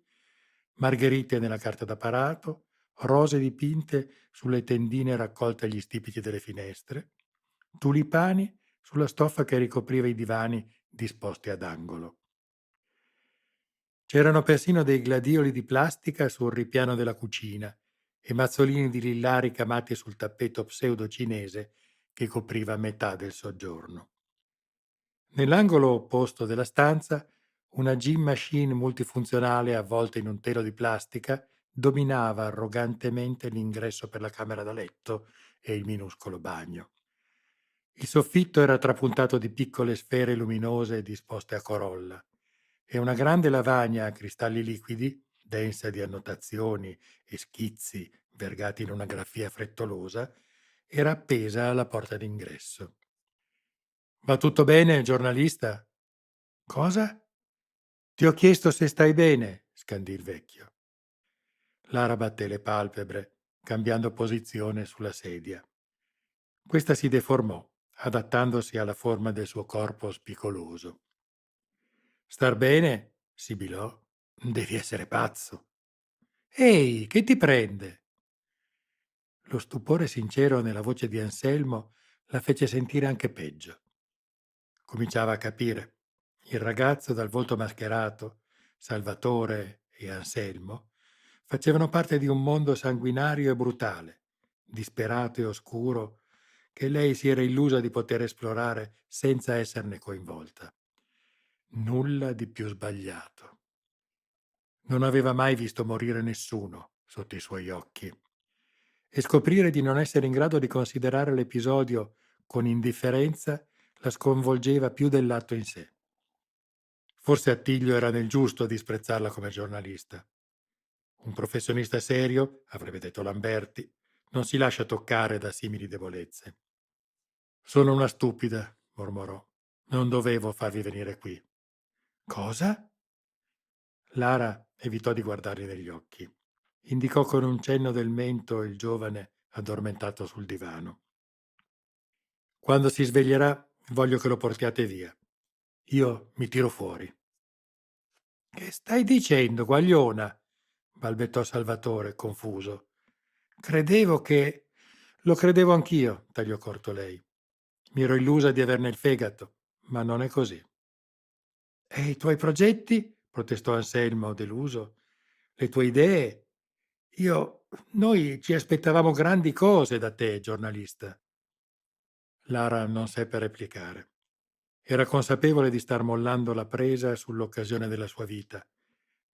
margherite nella carta da parato, rose dipinte sulle tendine raccolte agli stipiti delle finestre, tulipani sulla stoffa che ricopriva i divani disposti ad angolo. C'erano persino dei gladioli di plastica sul ripiano della cucina e mazzolini di lilla ricamati sul tappeto pseudo-cinese che copriva metà del soggiorno. Nell'angolo opposto della stanza, una gym machine multifunzionale avvolta in un telo di plastica dominava arrogantemente l'ingresso per la camera da letto e il minuscolo bagno. Il soffitto era trapuntato di piccole sfere luminose disposte a corolla e una grande lavagna a cristalli liquidi, densa di annotazioni e schizzi vergati in una grafia frettolosa, era appesa alla porta d'ingresso. Va tutto bene, giornalista? Cosa? Ti ho chiesto se stai bene, scandì il vecchio. Lara batté le palpebre, cambiando posizione sulla sedia. Questa si deformò, adattandosi alla forma del suo corpo spicoloso. Star bene? Sibilò. Devi essere pazzo. Ehi, che ti prende? Lo stupore sincero nella voce di Anselmo la fece sentire anche peggio. Cominciava a capire. Il ragazzo dal volto mascherato, Salvatore e Anselmo, facevano parte di un mondo sanguinario e brutale, disperato e oscuro, che lei si era illusa di poter esplorare senza esserne coinvolta. Nulla di più sbagliato. Non aveva mai visto morire nessuno sotto i suoi occhi e scoprire di non essere in grado di considerare l'episodio con indifferenza la sconvolgeva più dell'atto in sé. Forse Attilio era nel giusto a disprezzarla come giornalista. Un professionista serio, avrebbe detto Lamberti, non si lascia toccare da simili debolezze. Sono una stupida, mormorò. Non dovevo farvi venire qui. Cosa? Lara evitò di guardarli negli occhi. Indicò con un cenno del mento il giovane addormentato sul divano. Quando si sveglierà, voglio che lo portiate via. Io mi tiro fuori. Che stai dicendo, guagliona? Balbettò Salvatore, confuso. Credevo che... Lo credevo anch'io, tagliò corto lei. Mi ero illusa di averne il fegato, ma non è così. E i tuoi progetti? Protestò Anselmo, deluso. Le tue idee? Noi ci aspettavamo grandi cose da te, giornalista. Lara non seppe replicare. Era consapevole di star mollando la presa sull'occasione della sua vita,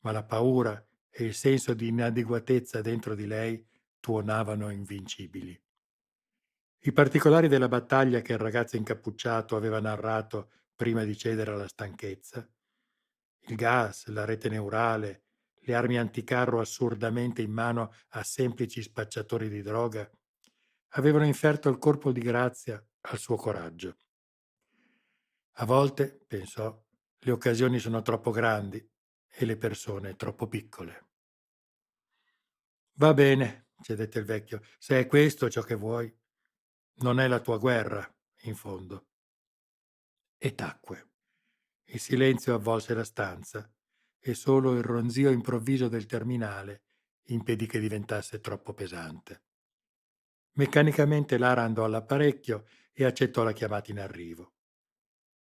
ma la paura e il senso di inadeguatezza dentro di lei tuonavano invincibili. I particolari della battaglia che il ragazzo incappucciato aveva narrato prima di cedere alla stanchezza, il gas, la rete neurale, le armi anticarro assurdamente in mano a semplici spacciatori di droga, avevano inferto il colpo di grazia al suo coraggio. A volte, pensò, le occasioni sono troppo grandi e le persone troppo piccole. Va bene, cedette il vecchio, se è questo ciò che vuoi. Non è la tua guerra, in fondo. E tacque. Il silenzio avvolse la stanza e solo il ronzio improvviso del terminale impedì che diventasse troppo pesante. Meccanicamente Lara andò all'apparecchio e accettò la chiamata in arrivo.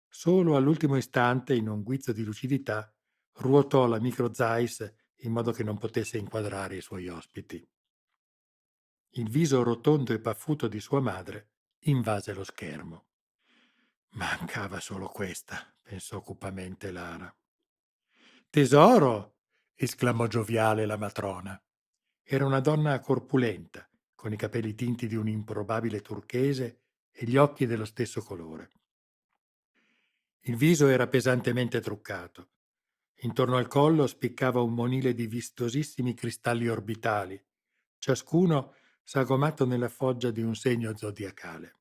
Solo all'ultimo istante, in un guizzo di lucidità, ruotò la micro Zeiss in modo che non potesse inquadrare i suoi ospiti. Il viso rotondo e paffuto di sua madre invase lo schermo. Mancava solo questa, pensò cupamente Lara. Tesoro! Esclamò gioviale la matrona. Era una donna corpulenta, con i capelli tinti di un improbabile turchese e gli occhi dello stesso colore. Il viso era pesantemente truccato. Intorno al collo spiccava un monile di vistosissimi cristalli orbitali, ciascuno sagomato nella foggia di un segno zodiacale.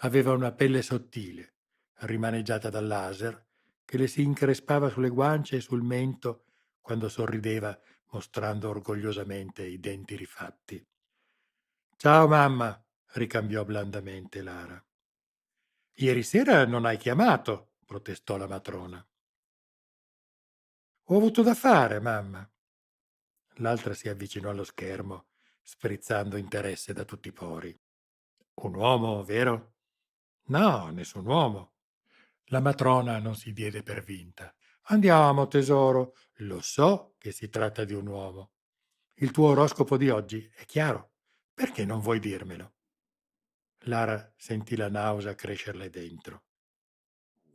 Aveva una pelle sottile, rimaneggiata dal laser, che le si increspava sulle guance e sul mento quando sorrideva mostrando orgogliosamente i denti rifatti. Ciao mamma, ricambiò blandamente Lara. Ieri sera non hai chiamato, protestò la matrona. Ho avuto da fare, mamma. L'altra si avvicinò allo schermo, sprizzando interesse da tutti i pori. Un uomo, vero? No, nessun uomo. La matrona non si diede per vinta. Andiamo, tesoro. Lo so che si tratta di un uomo. Il tuo oroscopo di oggi è chiaro. Perché non vuoi dirmelo? Lara sentì la nausea crescerle dentro.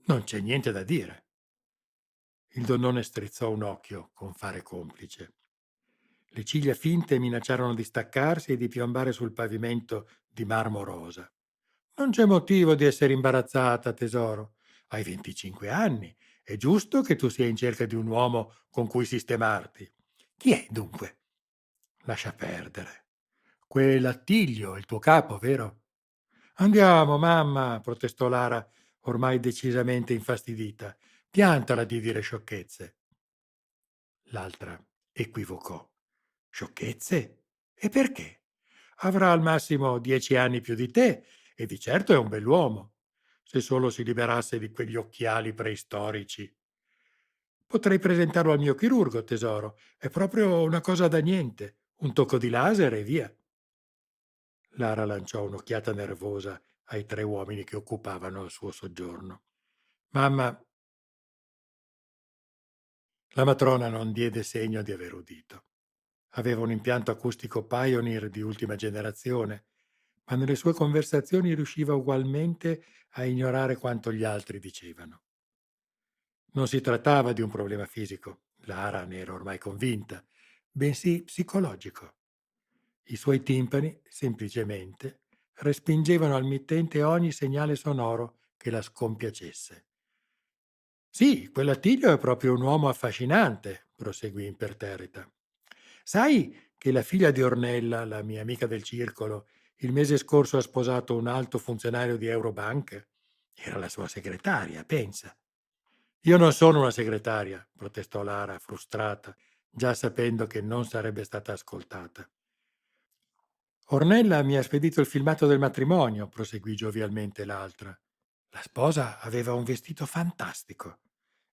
Non c'è niente da dire. Il donnone strizzò un occhio con fare complice. Le ciglia finte minacciarono di staccarsi e di piombare sul pavimento di marmo rosa. Non c'è motivo di essere imbarazzata, tesoro. Hai 25 anni. È giusto che tu sia in cerca di un uomo con cui sistemarti. Chi è, dunque? Lascia perdere. Quell'Attilio, il tuo capo, vero? Andiamo, mamma, protestò Lara, ormai decisamente infastidita. Piantala di dire sciocchezze. L'altra equivocò. Sciocchezze? E perché? Avrà al massimo 10 anni più di te e di certo è un bell'uomo. Se solo si liberasse di quegli occhiali preistorici. Potrei presentarlo al mio chirurgo, tesoro. È proprio una cosa da niente. Un tocco di laser e via. Lara lanciò un'occhiata nervosa ai 3 uomini che occupavano il suo soggiorno. Mamma, la matrona non diede segno di aver udito. Aveva un impianto acustico Pioneer di ultima generazione, ma nelle sue conversazioni riusciva ugualmente a ignorare quanto gli altri dicevano. Non si trattava di un problema fisico, Lara ne era ormai convinta, bensì psicologico. I suoi timpani, semplicemente, respingevano al mittente ogni segnale sonoro che la scompiacesse. Sì, quell'Attilio è proprio un uomo affascinante, proseguì imperterrita. Sai che la figlia di Ornella, la mia amica del circolo, il mese scorso ha sposato un alto funzionario di Eurobank? Era la sua segretaria, pensa. Io non sono una segretaria, protestò Lara, frustrata, già sapendo che non sarebbe stata ascoltata. Ornella mi ha spedito il filmato del matrimonio, proseguì giovialmente l'altra. La sposa aveva un vestito fantastico,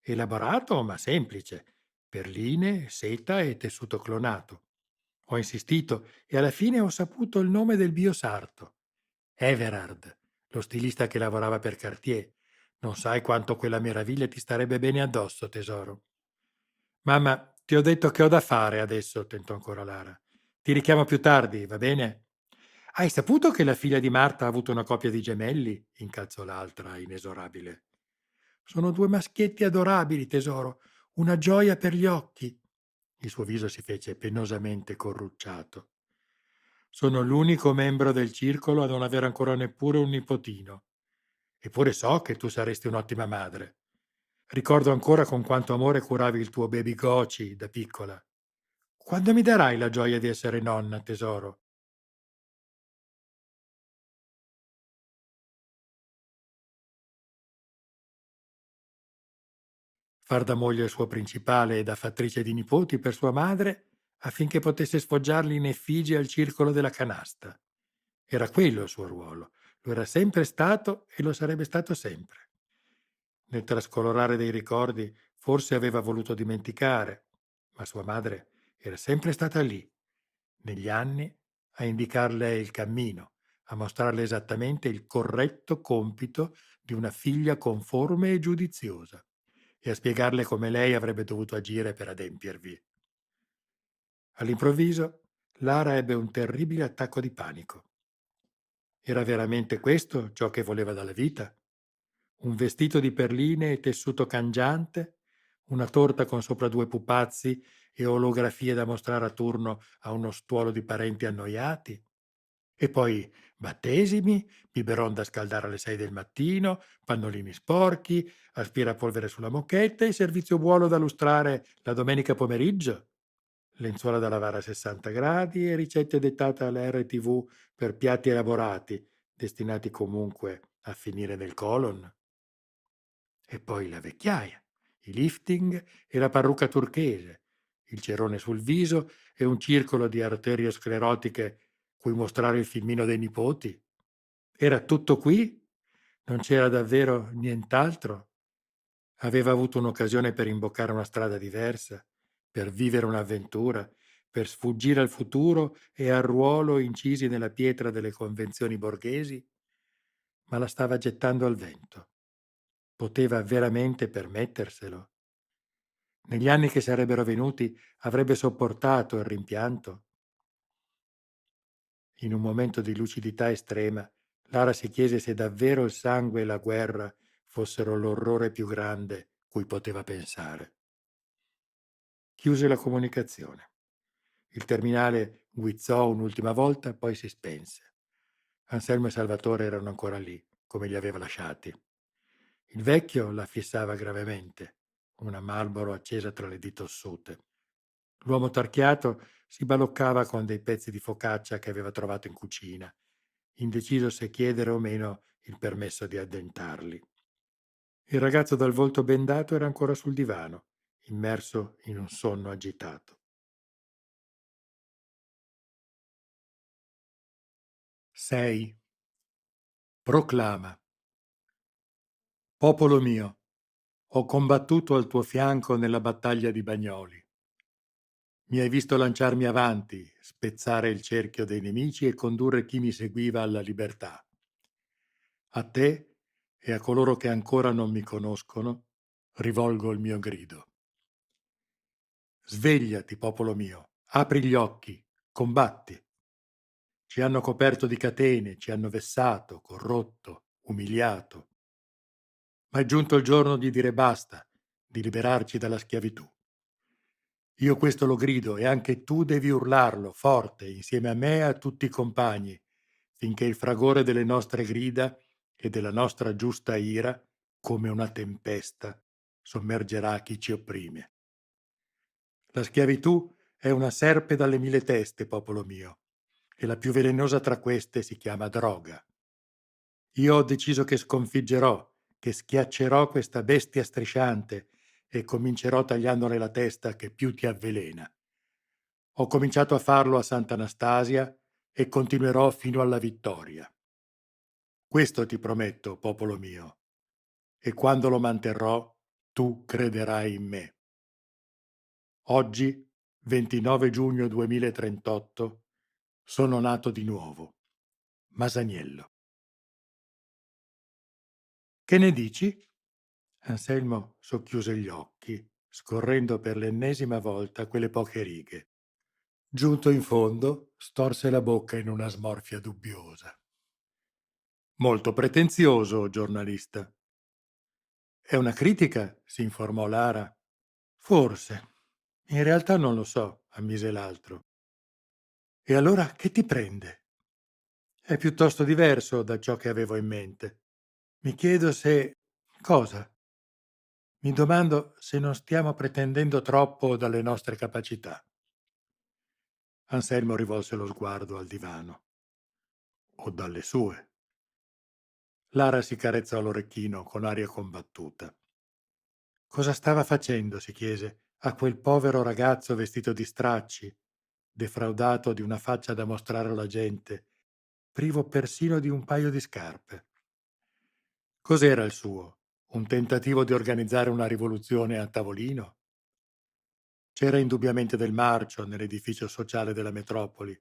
elaborato ma semplice, perline, seta e tessuto clonato. Ho insistito e alla fine ho saputo il nome del biosarto. Everard, lo stilista che lavorava per Cartier. Non sai quanto quella meraviglia ti starebbe bene addosso, tesoro. Mamma, ti ho detto che ho da fare adesso, tentò ancora Lara. Ti richiamo più tardi, va bene? Hai saputo che la figlia di Marta ha avuto una coppia di gemelli? Incalzò l'altra, inesorabile. Sono due maschietti adorabili, tesoro, una gioia per gli occhi. Il suo viso si fece penosamente corrucciato. Sono l'unico membro del circolo a non avere ancora neppure un nipotino. Eppure so che tu saresti un'ottima madre. Ricordo ancora con quanto amore curavi il tuo baby Goci da piccola. Quando mi darai la gioia di essere nonna, tesoro? Far da moglie il suo principale e da fattrice di nipoti per sua madre affinché potesse sfoggiarli in effigie al circolo della canasta. Era quello il suo ruolo. Lo era sempre stato e lo sarebbe stato sempre. Nel trascolorare dei ricordi forse aveva voluto dimenticare, ma sua madre era sempre stata lì, negli anni, a indicarle il cammino, a mostrarle esattamente il corretto compito di una figlia conforme e giudiziosa e a spiegarle come lei avrebbe dovuto agire per adempiervi. All'improvviso, Lara ebbe un terribile attacco di panico. Era veramente questo ciò che voleva dalla vita? Un vestito di perline e tessuto cangiante? Una torta con sopra due pupazzi e olografie da mostrare a turno a uno stuolo di parenti annoiati? E poi battesimi, biberon da scaldare alle 6 del mattino, pannolini sporchi, aspirapolvere sulla moquetta e servizio buono da lustrare la domenica pomeriggio? Lenzuola da lavare a 60 gradi e ricette dettate alla RTV per piatti elaborati, destinati comunque a finire nel colon? E poi la vecchiaia, i lifting e la parrucca turchese, il cerone sul viso e un circolo di arteriosclerotiche cui mostrare il filmino dei nipoti. Era tutto qui? Non c'era davvero nient'altro? Aveva avuto un'occasione per imboccare una strada diversa, per vivere un'avventura, per sfuggire al futuro e al ruolo incisi nella pietra delle convenzioni borghesi, ma la stava gettando al vento. Poteva veramente permetterselo? Negli anni che sarebbero venuti avrebbe sopportato il rimpianto? In un momento di lucidità estrema, Lara si chiese se davvero il sangue e la guerra fossero l'orrore più grande cui poteva pensare. Chiuse la comunicazione. Il terminale guizzò un'ultima volta, poi si spense. Anselmo e Salvatore erano ancora lì, come li aveva lasciati. Il vecchio la fissava gravemente, una Marlboro accesa tra le dita ossute. L'uomo tarchiato si baloccava con dei pezzi di focaccia che aveva trovato in cucina, indeciso se chiedere o meno il permesso di addentarli. Il ragazzo dal volto bendato era ancora sul divano, immerso in un sonno agitato. 6. Proclama. Popolo mio, ho combattuto al tuo fianco nella battaglia di Bagnoli. Mi hai visto lanciarmi avanti, spezzare il cerchio dei nemici e condurre chi mi seguiva alla libertà. A te e a coloro che ancora non mi conoscono, rivolgo il mio grido. Svegliati, popolo mio, apri gli occhi, combatti. Ci hanno coperto di catene, ci hanno vessato, corrotto, umiliato. Ma è giunto il giorno di dire basta, di liberarci dalla schiavitù. Io questo lo grido e anche tu devi urlarlo forte, insieme a me e a tutti i compagni, finché il fragore delle nostre grida e della nostra giusta ira, come una tempesta, sommergerà chi ci opprime. La schiavitù è una serpe dalle 1000 teste, popolo mio, e la più velenosa tra queste si chiama droga. Io ho deciso che sconfiggerò, che schiaccerò questa bestia strisciante e comincerò tagliandole la testa che più ti avvelena. Ho cominciato a farlo a Sant'Anastasia e continuerò fino alla vittoria. Questo ti prometto, popolo mio, e quando lo manterrò, tu crederai in me. Oggi, 29 giugno 2038, sono nato di nuovo. Masaniello. Che ne dici? Anselmo socchiuse gli occhi, scorrendo per l'ennesima volta quelle poche righe. Giunto in fondo, storse la bocca in una smorfia dubbiosa. Molto pretenzioso, giornalista. È una critica? Si informò Lara. Forse. In realtà non lo so, ammise l'altro. E allora che ti prende? È piuttosto diverso da ciò che avevo in mente. Mi chiedo se... Cosa? Mi domando se non stiamo pretendendo troppo dalle nostre capacità. Anselmo rivolse lo sguardo al divano. O dalle sue. Lara si carezzò l'orecchino con aria combattuta. Cosa stava facendo, si chiese, a quel povero ragazzo vestito di stracci, defraudato di una faccia da mostrare alla gente, privo persino di un paio di scarpe. Cos'era il suo? Un tentativo di organizzare una rivoluzione a tavolino? C'era indubbiamente del marcio nell'edificio sociale della metropoli,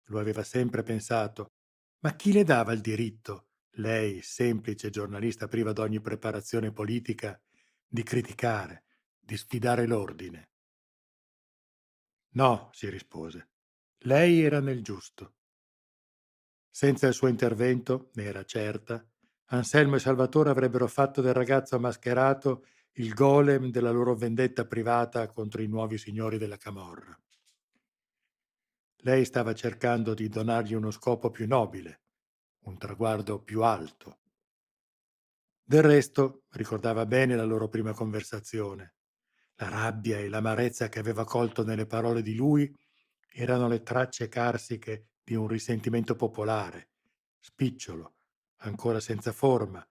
lo aveva sempre pensato, ma chi le dava il diritto, lei, semplice giornalista priva d'ogni preparazione politica, di criticare, di sfidare l'ordine? No, si rispose. Lei era nel giusto. Senza il suo intervento, ne era certa, Anselmo e Salvatore avrebbero fatto del ragazzo mascherato il golem della loro vendetta privata contro i nuovi signori della camorra. Lei stava cercando di donargli uno scopo più nobile, un traguardo più alto. Del resto, ricordava bene la loro prima conversazione. La rabbia e l'amarezza che aveva colto nelle parole di lui erano le tracce carsiche di un risentimento popolare, spicciolo, ancora senza forma,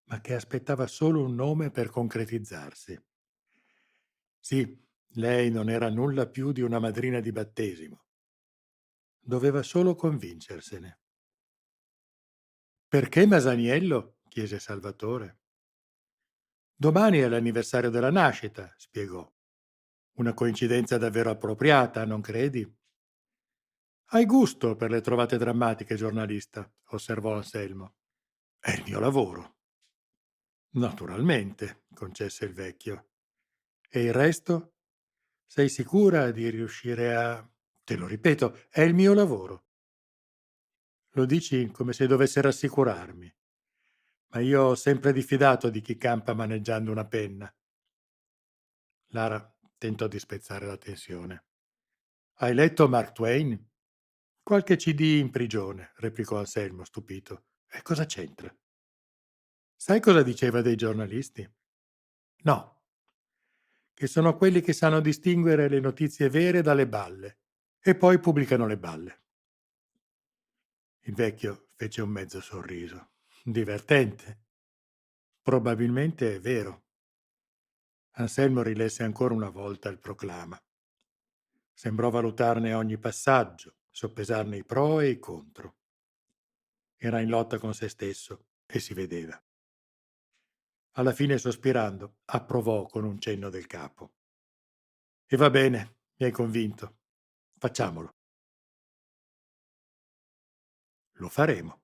ma che aspettava solo un nome per concretizzarsi. Sì, lei non era nulla più di una madrina di battesimo. Doveva solo convincersene. Perché Masaniello? Chiese Salvatore. Domani è l'anniversario della nascita, spiegò. Una coincidenza davvero appropriata, non credi? Hai gusto per le trovate drammatiche, giornalista, osservò Anselmo. È il mio lavoro. Naturalmente, concesse il vecchio. E il resto? Sei sicura di riuscire a... Te lo ripeto, è il mio lavoro. Lo dici come se dovesse rassicurarmi. Ma io ho sempre diffidato di chi campa maneggiando una penna. Lara tentò di spezzare la tensione. Hai letto Mark Twain? Qualche CD in prigione, replicò Anselmo, stupito. E cosa c'entra? Sai cosa diceva dei giornalisti? No, che sono quelli che sanno distinguere le notizie vere dalle balle e poi pubblicano le balle. Il vecchio fece un mezzo sorriso. Divertente. Probabilmente è vero. Anselmo rilesse ancora una volta il proclama. Sembrò valutarne ogni passaggio, soppesarne i pro e i contro. Era in lotta con se stesso e si vedeva. Alla fine, sospirando, approvò con un cenno del capo. E va bene, mi hai convinto. Facciamolo. Lo faremo.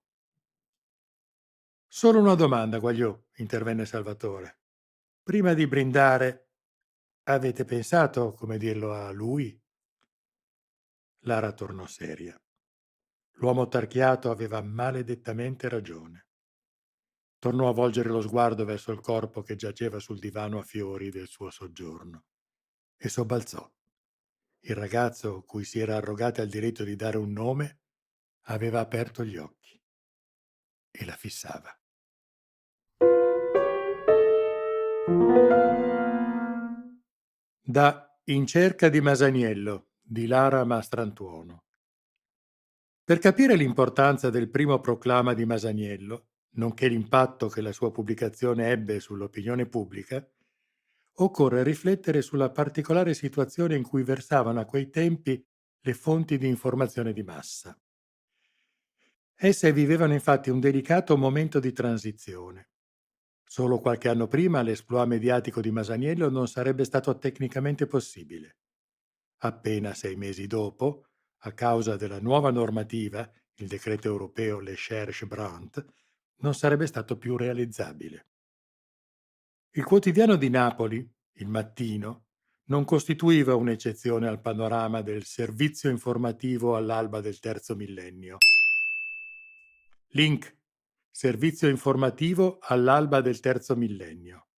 Solo una domanda, Guagliò, intervenne Salvatore. Prima di brindare, avete pensato come dirlo a lui? Lara tornò seria. L'uomo tarchiato aveva maledettamente ragione. Tornò a volgere lo sguardo verso il corpo che giaceva sul divano a fiori del suo soggiorno e sobbalzò. Il ragazzo, cui si era arrogato il diritto di dare un nome, aveva aperto gli occhi e la fissava. Da In cerca di Masaniello di Lara Mastrantuono. Per capire l'importanza del primo proclama di Masaniello, nonché l'impatto che la sua pubblicazione ebbe sull'opinione pubblica, occorre riflettere sulla particolare situazione in cui versavano a quei tempi le fonti di informazione di massa. Esse vivevano infatti un delicato momento di transizione. Solo qualche anno prima l'esploit mediatico di Masaniello non sarebbe stato tecnicamente possibile. Appena 6 mesi dopo, a causa della nuova normativa, il decreto europeo Le Cherche-Brandt, non sarebbe stato più realizzabile. Il quotidiano di Napoli, Il Mattino, non costituiva un'eccezione al panorama del servizio informativo all'alba del terzo millennio. Link. Servizio informativo all'alba del terzo millennio.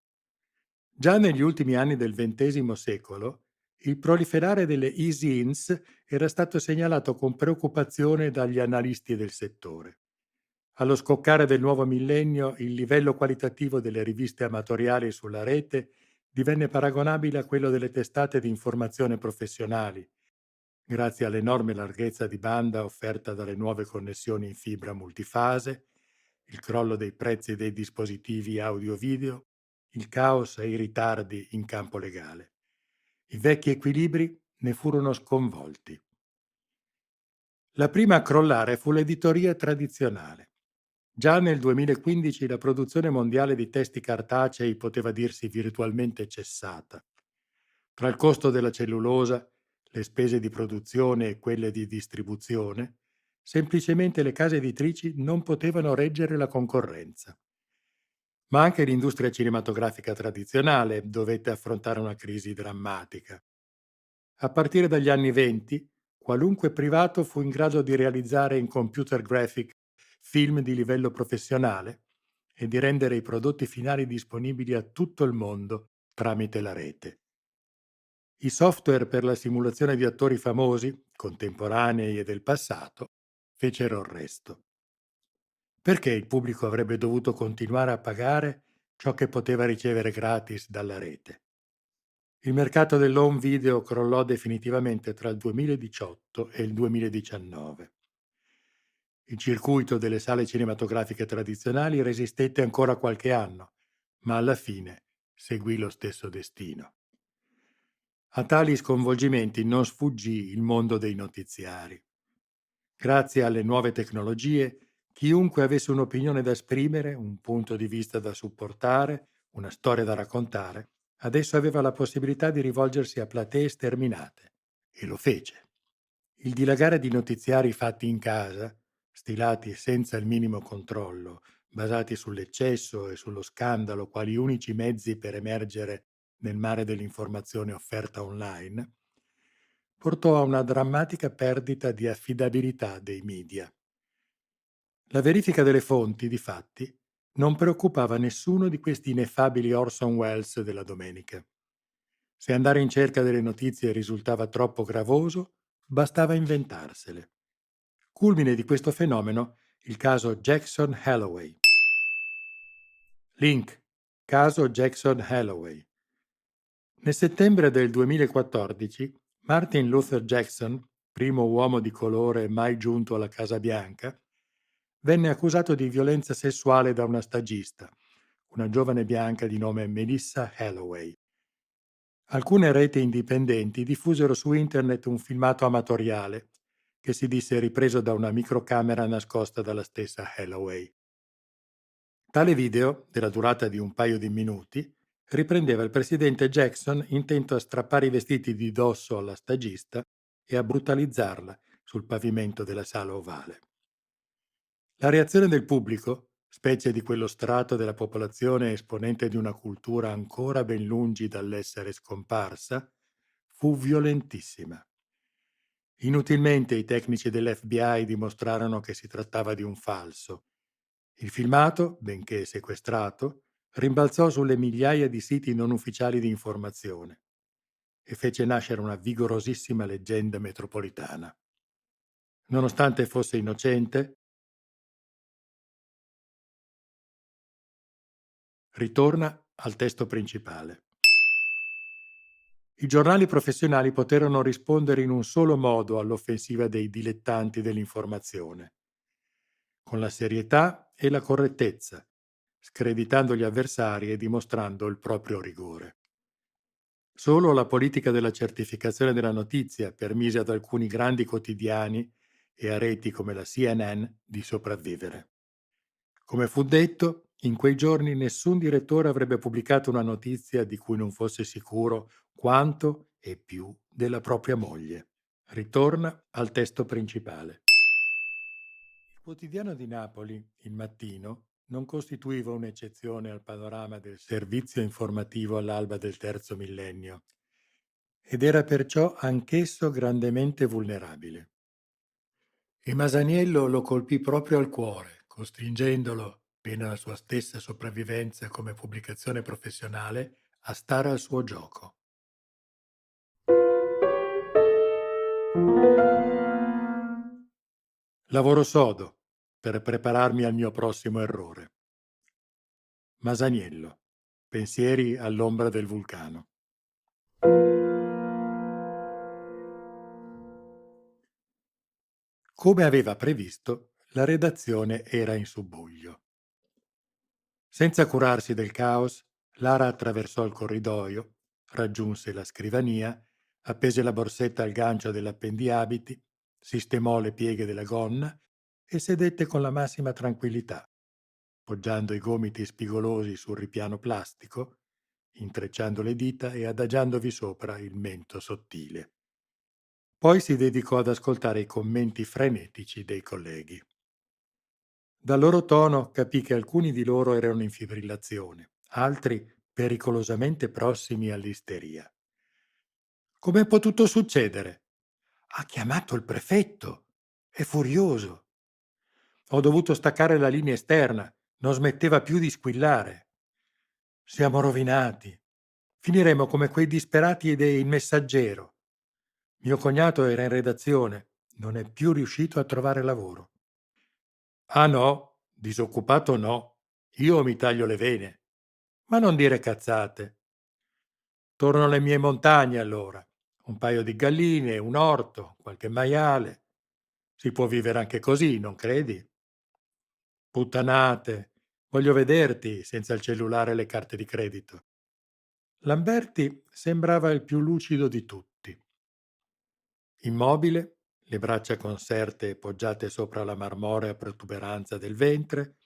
Già negli ultimi anni del XX secolo, il proliferare delle easy-ins era stato segnalato con preoccupazione dagli analisti del settore. Allo scoccare del nuovo millennio, il livello qualitativo delle riviste amatoriali sulla rete divenne paragonabile a quello delle testate di informazione professionali, grazie all'enorme larghezza di banda offerta dalle nuove connessioni in fibra multifase, il crollo dei prezzi dei dispositivi audio-video, il caos e i ritardi in campo legale. I vecchi equilibri ne furono sconvolti. La prima a crollare fu l'editoria tradizionale. Già nel 2015 la produzione mondiale di testi cartacei poteva dirsi virtualmente cessata. Tra il costo della cellulosa, le spese di produzione e quelle di distribuzione, semplicemente le case editrici non potevano reggere la concorrenza. Ma anche l'industria cinematografica tradizionale dovette affrontare una crisi drammatica. A partire dagli anni '20, qualunque privato fu in grado di realizzare in computer graphic film di livello professionale e di rendere i prodotti finali disponibili a tutto il mondo tramite la rete. I software per la simulazione di attori famosi, contemporanei e del passato, fecero il resto. Perché il pubblico avrebbe dovuto continuare a pagare ciò che poteva ricevere gratis dalla rete? Il mercato dell'home video crollò definitivamente tra il 2018 e il 2019. Il circuito delle sale cinematografiche tradizionali resistette ancora qualche anno, ma alla fine seguì lo stesso destino. A tali sconvolgimenti non sfuggì il mondo dei notiziari. Grazie alle nuove tecnologie, chiunque avesse un'opinione da esprimere, un punto di vista da supportare, una storia da raccontare, adesso aveva la possibilità di rivolgersi a platee sterminate. E lo fece. Il dilagare di notiziari fatti in casa, stilati senza il minimo controllo, basati sull'eccesso e sullo scandalo quali unici mezzi per emergere nel mare dell'informazione offerta online, portò a una drammatica perdita di affidabilità dei media. La verifica delle fonti, difatti, non preoccupava nessuno di questi ineffabili Orson Welles della domenica. Se andare in cerca delle notizie risultava troppo gravoso, bastava inventarsele. Culmine di questo fenomeno il caso Jackson Holloway. Link. Caso Jackson Holloway. Nel settembre del 2014, Martin Luther Jackson, primo uomo di colore mai giunto alla Casa Bianca, venne accusato di violenza sessuale da una stagista, una giovane bianca di nome Melissa Holloway. Alcune reti indipendenti diffusero su internet un filmato amatoriale che si disse ripreso da una microcamera nascosta dalla stessa Holloway. Tale video, della durata di un paio di minuti, riprendeva il presidente Jackson intento a strappare i vestiti di dosso alla stagista e a brutalizzarla sul pavimento della sala ovale. La reazione del pubblico, specie di quello strato della popolazione esponente di una cultura ancora ben lungi dall'essere scomparsa, fu violentissima. Inutilmente i tecnici dell'FBI dimostrarono che si trattava di un falso. Il filmato, benché sequestrato, rimbalzò sulle migliaia di siti non ufficiali di informazione e fece nascere una vigorosissima leggenda metropolitana. Nonostante fosse innocente, ritorna al testo principale. I giornali professionali poterono rispondere in un solo modo all'offensiva dei dilettanti dell'informazione, con la serietà e la correttezza, screditando gli avversari e dimostrando il proprio rigore. Solo la politica della certificazione della notizia permise ad alcuni grandi quotidiani e a reti come la CNN di sopravvivere. Come fu detto, in quei giorni nessun direttore avrebbe pubblicato una notizia di cui non fosse sicuro quanto e più della propria moglie. Ritorna al testo principale. Il quotidiano di Napoli, Il Mattino, non costituiva un'eccezione al panorama del servizio informativo all'alba del terzo millennio ed era perciò anch'esso grandemente vulnerabile. E Masaniello lo colpì proprio al cuore, costringendolo, pena la sua stessa sopravvivenza come pubblicazione professionale, a stare al suo gioco. Lavoro sodo per prepararmi al mio prossimo errore. Masaniello. Pensieri all'ombra del vulcano. Come aveva previsto, la redazione era in subbuglio. Senza curarsi del caos, Lara attraversò il corridoio, raggiunse la scrivania, appese la borsetta al gancio dell'appendiabiti, sistemò le pieghe della gonna e sedette con la massima tranquillità, poggiando i gomiti spigolosi sul ripiano plastico, intrecciando le dita e adagiandovi sopra il mento sottile. Poi si dedicò ad ascoltare i commenti frenetici dei colleghi. Dal loro tono capì che alcuni di loro erano in fibrillazione, altri pericolosamente prossimi all'isteria. Come è potuto succedere? Ha chiamato il prefetto. È furioso. Ho dovuto staccare la linea esterna. Non smetteva più di squillare. Siamo rovinati. Finiremo come quei disperati dei Il Messaggero. Mio cognato era in redazione. Non è più riuscito a trovare lavoro. Ah no, disoccupato no. Io mi taglio le vene. Ma non dire cazzate. Torno alle mie montagne allora. Un paio di galline, un orto, qualche maiale. Si può vivere anche così, non credi? Puttanate. Voglio vederti senza il cellulare e le carte di credito. Lamberti sembrava il più lucido di tutti. Immobile, le braccia conserte poggiate sopra la marmorea protuberanza del ventre,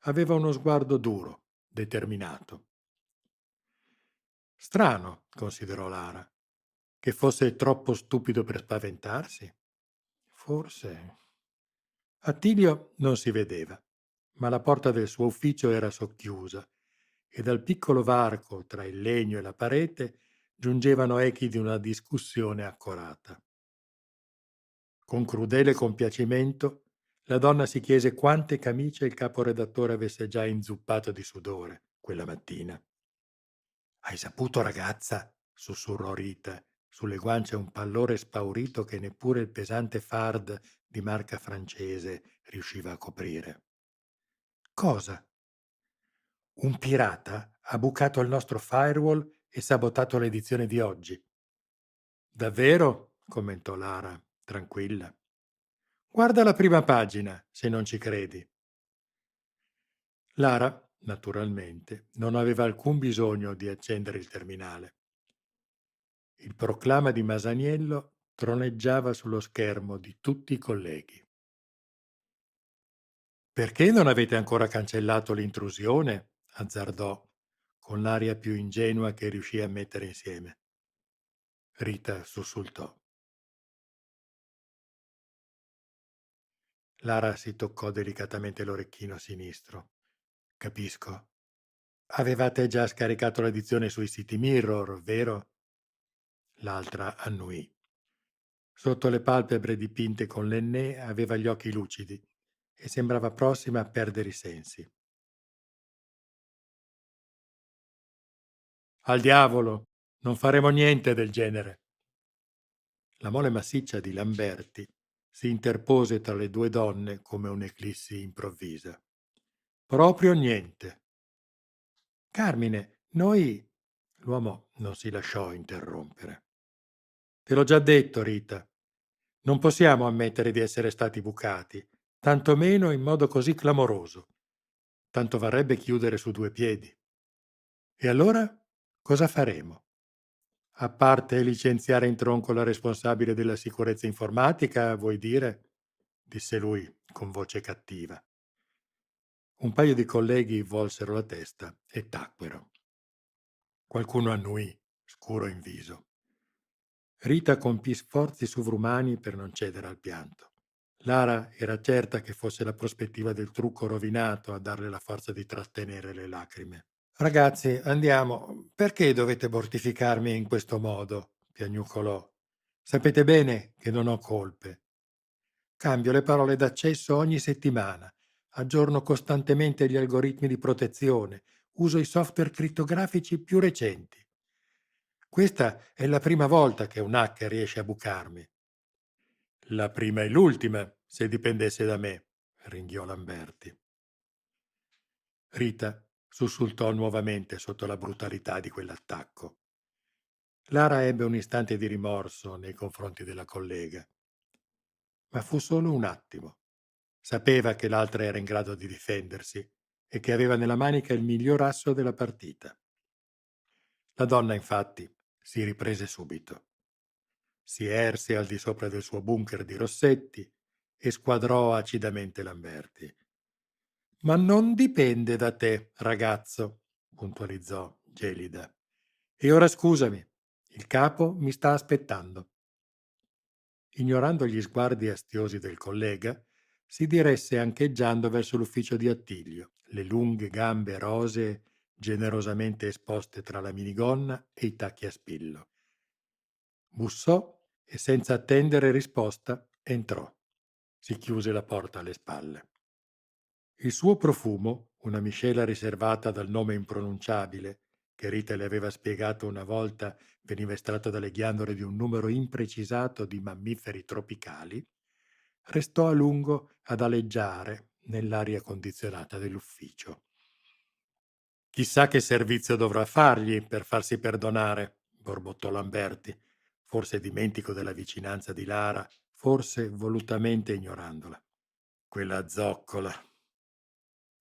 aveva uno sguardo duro, determinato. Strano, considerò Lara, che fosse troppo stupido per spaventarsi. Forse. Attilio non si vedeva, ma la porta del suo ufficio era socchiusa e dal piccolo varco tra il legno e la parete giungevano echi di una discussione accorata. Con crudele compiacimento, la donna si chiese quante camicie il caporedattore avesse già inzuppato di sudore quella mattina. Hai saputo, ragazza? Sussurrò Rita, sulle guance un pallore spaurito che neppure il pesante fard di marca francese riusciva a coprire. Cosa? Un pirata ha bucato il nostro firewall e sabotato l'edizione di oggi. Davvero? Commentò Lara, tranquilla. Guarda la prima pagina, se non ci credi. Lara, naturalmente, non aveva alcun bisogno di accendere il terminale. Il proclama di Masaniello troneggiava sullo schermo di tutti i colleghi. Perché non avete ancora cancellato l'intrusione? Azzardò, con l'aria più ingenua che riuscì a mettere insieme. Rita sussultò. Lara si toccò delicatamente l'orecchino sinistro. Capisco. Avevate già scaricato l'edizione sui siti Mirror, vero? L'altra annuì. Sotto le palpebre dipinte con l'ennè aveva gli occhi lucidi e sembrava prossima a perdere i sensi. Al diavolo! Non faremo niente del genere. La mole massiccia di Lamberti si interpose tra le due donne come un'eclissi improvvisa. Proprio niente. Carmine, noi... L'uomo non si lasciò interrompere. Te l'ho già detto, Rita. Non possiamo ammettere di essere stati bucati, tantomeno in modo così clamoroso. Tanto varrebbe chiudere su due piedi. E allora cosa faremo? A parte licenziare in tronco la responsabile della sicurezza informatica, vuoi dire? Disse lui con voce cattiva. Un paio di colleghi volsero la testa e tacquero. Qualcuno annuì, scuro in viso. Rita compì sforzi sovrumani per non cedere al pianto. Lara era certa che fosse la prospettiva del trucco rovinato a darle la forza di trattenere le lacrime. Ragazzi, andiamo. Perché dovete mortificarmi in questo modo? Piagnucolò. Sapete bene che non ho colpe. Cambio le parole d'accesso ogni settimana, aggiorno costantemente gli algoritmi di protezione, uso i software crittografici più recenti. Questa è la prima volta che un hacker riesce a bucarmi. La prima e l'ultima, se dipendesse da me, ringhiò Lamberti. Rita sussultò nuovamente sotto la brutalità di quell'attacco. Lara ebbe un istante di rimorso nei confronti della collega, ma fu solo un attimo. Sapeva che l'altra era in grado di difendersi e che aveva nella manica il miglior asso della partita. La donna, infatti, si riprese subito. Si erse al di sopra del suo bunker di rossetti e squadrò acidamente Lamberti. Ma non dipende da te, ragazzo, puntualizzò gelida. E ora scusami, il capo mi sta aspettando. Ignorando gli sguardi astiosi del collega, si diresse ancheggiando verso l'ufficio di Attilio, le lunghe gambe rosee generosamente esposte tra la minigonna e i tacchi a spillo. Bussò e senza attendere risposta entrò. Si chiuse la porta alle spalle. Il suo profumo, una miscela riservata dal nome impronunciabile, che Rita le aveva spiegato una volta veniva estratto dalle ghiandole di un numero imprecisato di mammiferi tropicali, restò a lungo ad aleggiare nell'aria condizionata dell'ufficio. Chissà che servizio dovrà fargli per farsi perdonare, borbottò Lamberti, forse dimentico della vicinanza di Lara, forse volutamente ignorandola. Quella zoccola.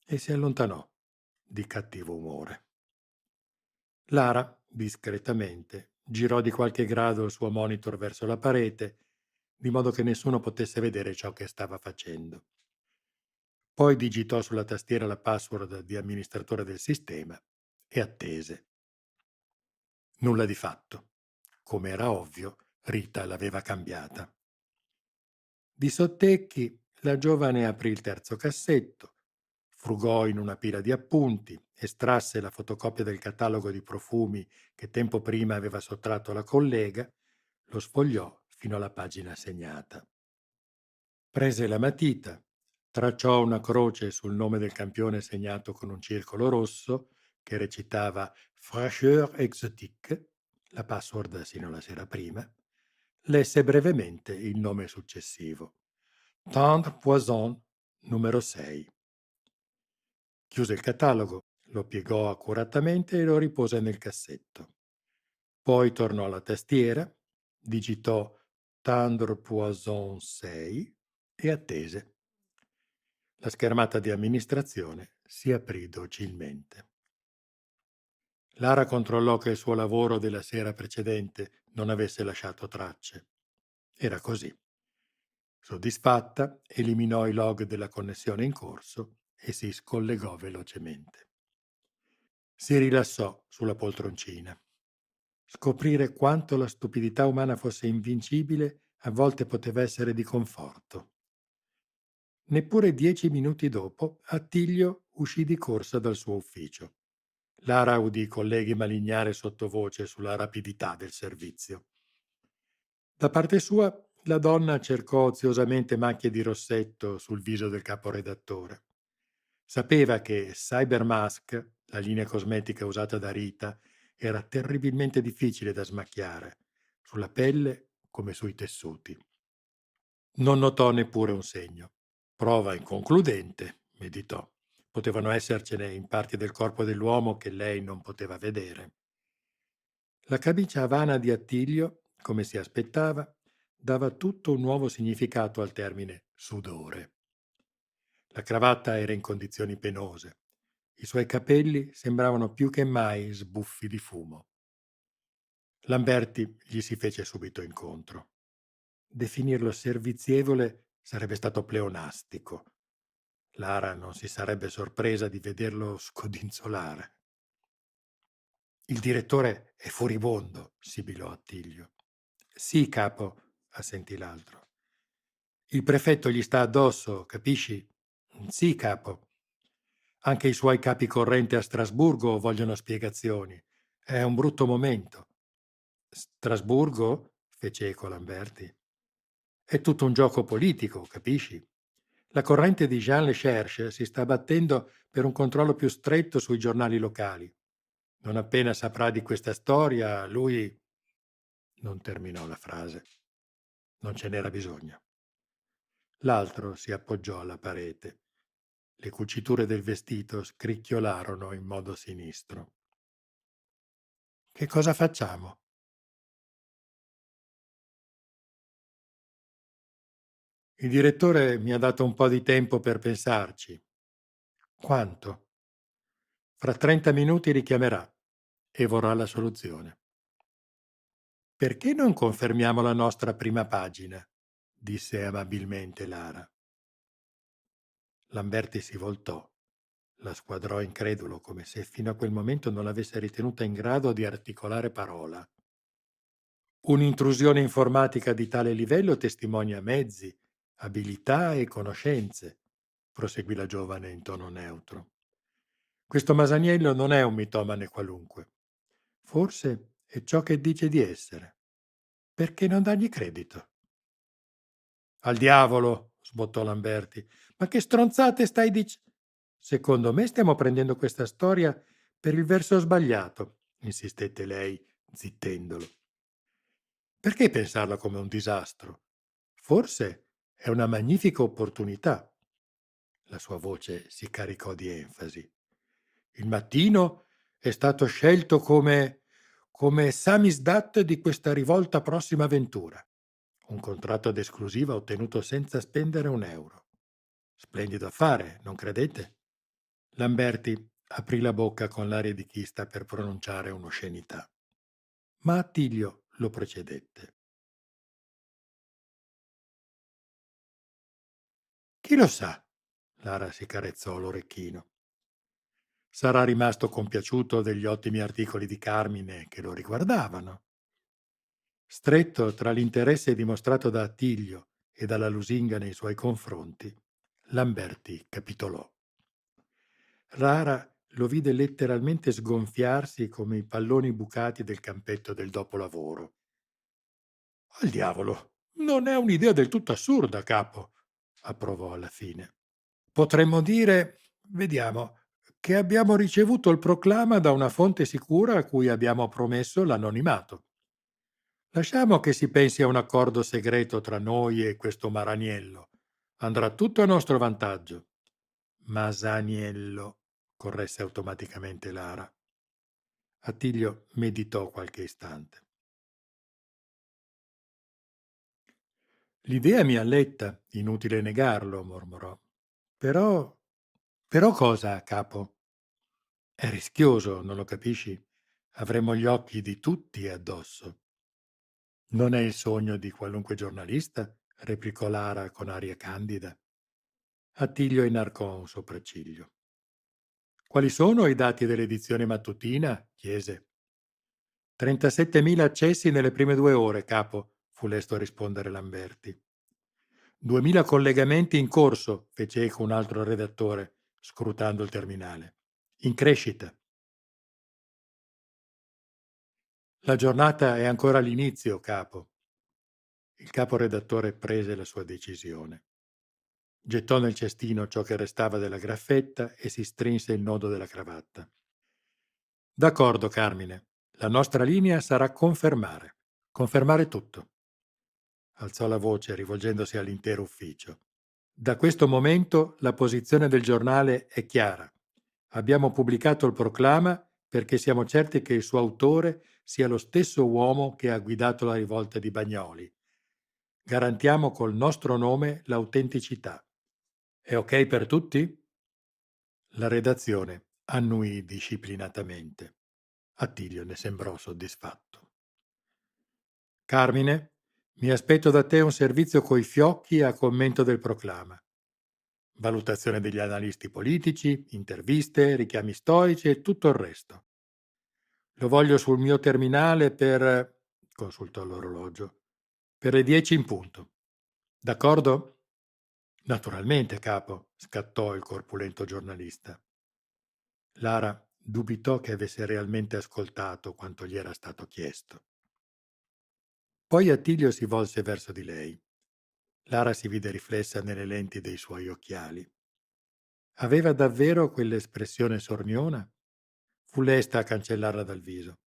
E si allontanò di cattivo umore. Lara, discretamente, girò di qualche grado il suo monitor verso la parete, di modo che nessuno potesse vedere ciò che stava facendo. Poi digitò sulla tastiera la password di amministratore del sistema e attese. Nulla di fatto. Come era ovvio, Rita l'aveva cambiata. Di sottecchi, la giovane aprì il terzo cassetto, frugò in una pila di appunti, estrasse la fotocopia del catalogo di profumi che tempo prima aveva sottratto alla collega, lo sfogliò fino alla pagina segnata. Prese la matita, tracciò una croce sul nome del campione segnato con un circolo rosso che recitava Fraîcheur Exotique, la password sino alla sera prima, lesse brevemente il nome successivo. Tendre Poison numero 6. Chiuse il catalogo, lo piegò accuratamente e lo ripose nel cassetto. Poi tornò alla tastiera, digitò Tendre Poison 6 e attese. La schermata di amministrazione si aprì docilmente. Lara controllò che il suo lavoro della sera precedente non avesse lasciato tracce. Era così. Soddisfatta, eliminò i log della connessione in corso e si scollegò velocemente. Si rilassò sulla poltroncina. Scoprire quanto la stupidità umana fosse invincibile a volte poteva essere di conforto. Neppure 10 minuti dopo, Attilio uscì di corsa dal suo ufficio. Lara udì i colleghi malignare sottovoce sulla rapidità del servizio. Da parte sua, La donna cercò oziosamente macchie di rossetto sul viso del caporedattore. Sapeva che Cybermask, la linea cosmetica usata da Rita, era terribilmente difficile da smacchiare, sulla pelle come sui tessuti. Non notò neppure un segno. Prova inconcludente, meditò. Potevano essercene in parti del corpo dell'uomo che lei non poteva vedere. La camicia Havana di Attilio, come si aspettava, dava tutto un nuovo significato al termine sudore. La cravatta era in condizioni penose. I suoi capelli sembravano più che mai sbuffi di fumo. Lamberti gli si fece subito incontro. Definirlo servizievole sarebbe stato pleonastico. Lara non si sarebbe sorpresa di vederlo scodinzolare. Il direttore è furibondo, sibilò Attilio. Sì, capo, assentì l'altro. Il prefetto gli sta addosso, capisci? Sì, capo. Anche i suoi capi corrente a Strasburgo vogliono spiegazioni. È un brutto momento. Strasburgo? Fece eco Lamberti. È tutto un gioco politico, capisci? La corrente di Jean Lecherche si sta battendo per un controllo più stretto sui giornali locali. Non appena saprà di questa storia, lui non terminò la frase. Non ce n'era bisogno. L'altro si appoggiò alla parete. Le cuciture del vestito scricchiolarono in modo sinistro. Che cosa facciamo? Il direttore mi ha dato un po' di tempo per pensarci. Quanto? Fra 30 minuti richiamerà e vorrà la soluzione. Perché non confermiamo la nostra prima pagina? Disse amabilmente Lara. Lamberti si voltò, la squadrò incredulo, come se fino a quel momento non l'avesse ritenuta in grado di articolare parola. Un'intrusione informatica di tale livello testimonia mezzi, abilità e conoscenze, proseguì la giovane in tono neutro. Questo Masaniello non è un mitomane qualunque. Forse è ciò che dice di essere. Perché non dargli credito? Al diavolo, sbottò Lamberti. Ma che stronzate stai dicendo? Secondo me stiamo prendendo questa storia per il verso sbagliato, insistette lei, zittendolo. Perché pensarla come un disastro? Forse è una magnifica opportunità. La sua voce si caricò di enfasi. Il mattino è stato scelto come samizdat di questa rivolta prossima avventura. Un contratto ad esclusiva ottenuto senza spendere un euro. Splendido affare, non credete? Lamberti aprì la bocca con l'aria di chi sta per pronunciare un'oscenità. Ma Attilio lo precedette. Chi lo sa? Lara si carezzò l'orecchino. Sarà rimasto compiaciuto degli ottimi articoli di Carmine che lo riguardavano. Stretto tra l'interesse dimostrato da Attilio e dalla lusinga nei suoi confronti, Lamberti capitolò. Rara lo vide letteralmente sgonfiarsi come i palloni bucati del campetto del dopolavoro. Al diavolo, non è un'idea del tutto assurda, capo, approvò alla fine. Potremmo dire, vediamo, che abbiamo ricevuto il proclama da una fonte sicura a cui abbiamo promesso l'anonimato. Lasciamo che si pensi a un accordo segreto tra noi e questo Maraniello. Andrà tutto a nostro vantaggio. Masaniello, corresse automaticamente Lara. Attilio meditò qualche istante. L'idea mi alletta, inutile negarlo, mormorò. Però... Però cosa, capo? È rischioso, non lo capisci? Avremo gli occhi di tutti addosso. Non è il sogno di qualunque giornalista? Replicò Lara con aria candida. Attilio inarcò un sopracciglio. Quali sono i dati dell'edizione mattutina? Chiese. 37.000 accessi nelle prime 2 ore, capo, fu lesto a rispondere Lamberti. 2.000 collegamenti in corso, fece eco un altro redattore, scrutando il terminale. In crescita. La giornata è ancora all'inizio, capo. Il caporedattore prese la sua decisione. Gettò nel cestino ciò che restava della graffetta e si strinse il nodo della cravatta. D'accordo, Carmine. La nostra linea sarà confermare. Confermare tutto. Alzò la voce rivolgendosi all'intero ufficio. Da questo momento la posizione del giornale è chiara. Abbiamo pubblicato il proclama perché siamo certi che il suo autore sia lo stesso uomo che ha guidato la rivolta di Bagnoli. Garantiamo col nostro nome l'autenticità. È ok per tutti? La redazione annuì disciplinatamente. Attilio ne sembrò soddisfatto. Carmine, mi aspetto da te un servizio coi fiocchi a commento del proclama. Valutazione degli analisti politici, interviste, richiami storici e tutto il resto. Lo voglio sul mio terminale per... consultò l'orologio. Per le 10 in punto. D'accordo? Naturalmente, capo, scattò il corpulento giornalista. Lara dubitò che avesse realmente ascoltato quanto gli era stato chiesto. Poi Attilio si volse verso di lei. Lara si vide riflessa nelle lenti dei suoi occhiali. Aveva davvero quell'espressione sorniona? Fu lesta a cancellarla dal viso.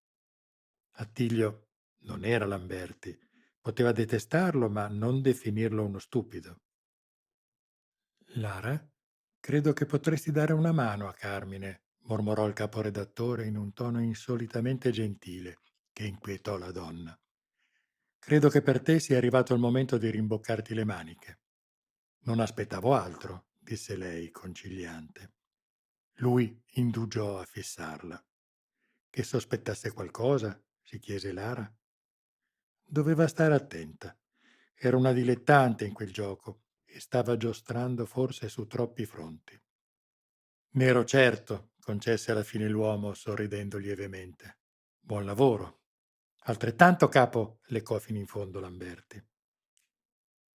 Attilio non era Lamberti. Poteva detestarlo, ma non definirlo uno stupido. Lara, credo che potresti dare una mano a Carmine, mormorò il caporedattore in un tono insolitamente gentile, che inquietò la donna. Credo che per te sia arrivato il momento di rimboccarti le maniche. Non aspettavo altro, disse lei, conciliante. Lui indugiò a fissarla. Che sospettasse qualcosa? Si chiese Lara. Doveva stare attenta. Era una dilettante in quel gioco e stava giostrando forse su troppi fronti. Ne ero certo, concesse alla fine l'uomo, sorridendo lievemente. Buon lavoro. Altrettanto, capo, leccò fino in fondo Lamberti.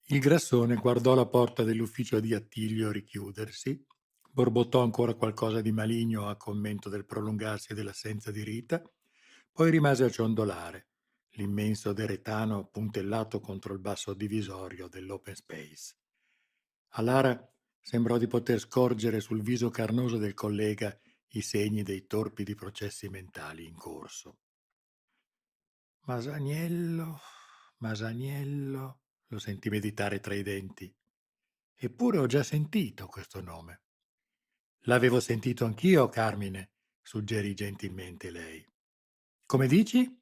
Il grassone guardò la porta dell'ufficio di Attilio richiudersi, borbottò ancora qualcosa di maligno a commento del prolungarsi dell'assenza di Rita, poi rimase a ciondolare, l'immenso deretano puntellato contro il basso divisorio dell'open space. A Lara sembrò di poter scorgere sul viso carnoso del collega i segni dei torpidi processi mentali in corso. Masaniello, Masaniello, lo sentì meditare tra i denti. Eppure ho già sentito questo nome. L'avevo sentito anch'io, Carmine, suggerì gentilmente lei. Come dici?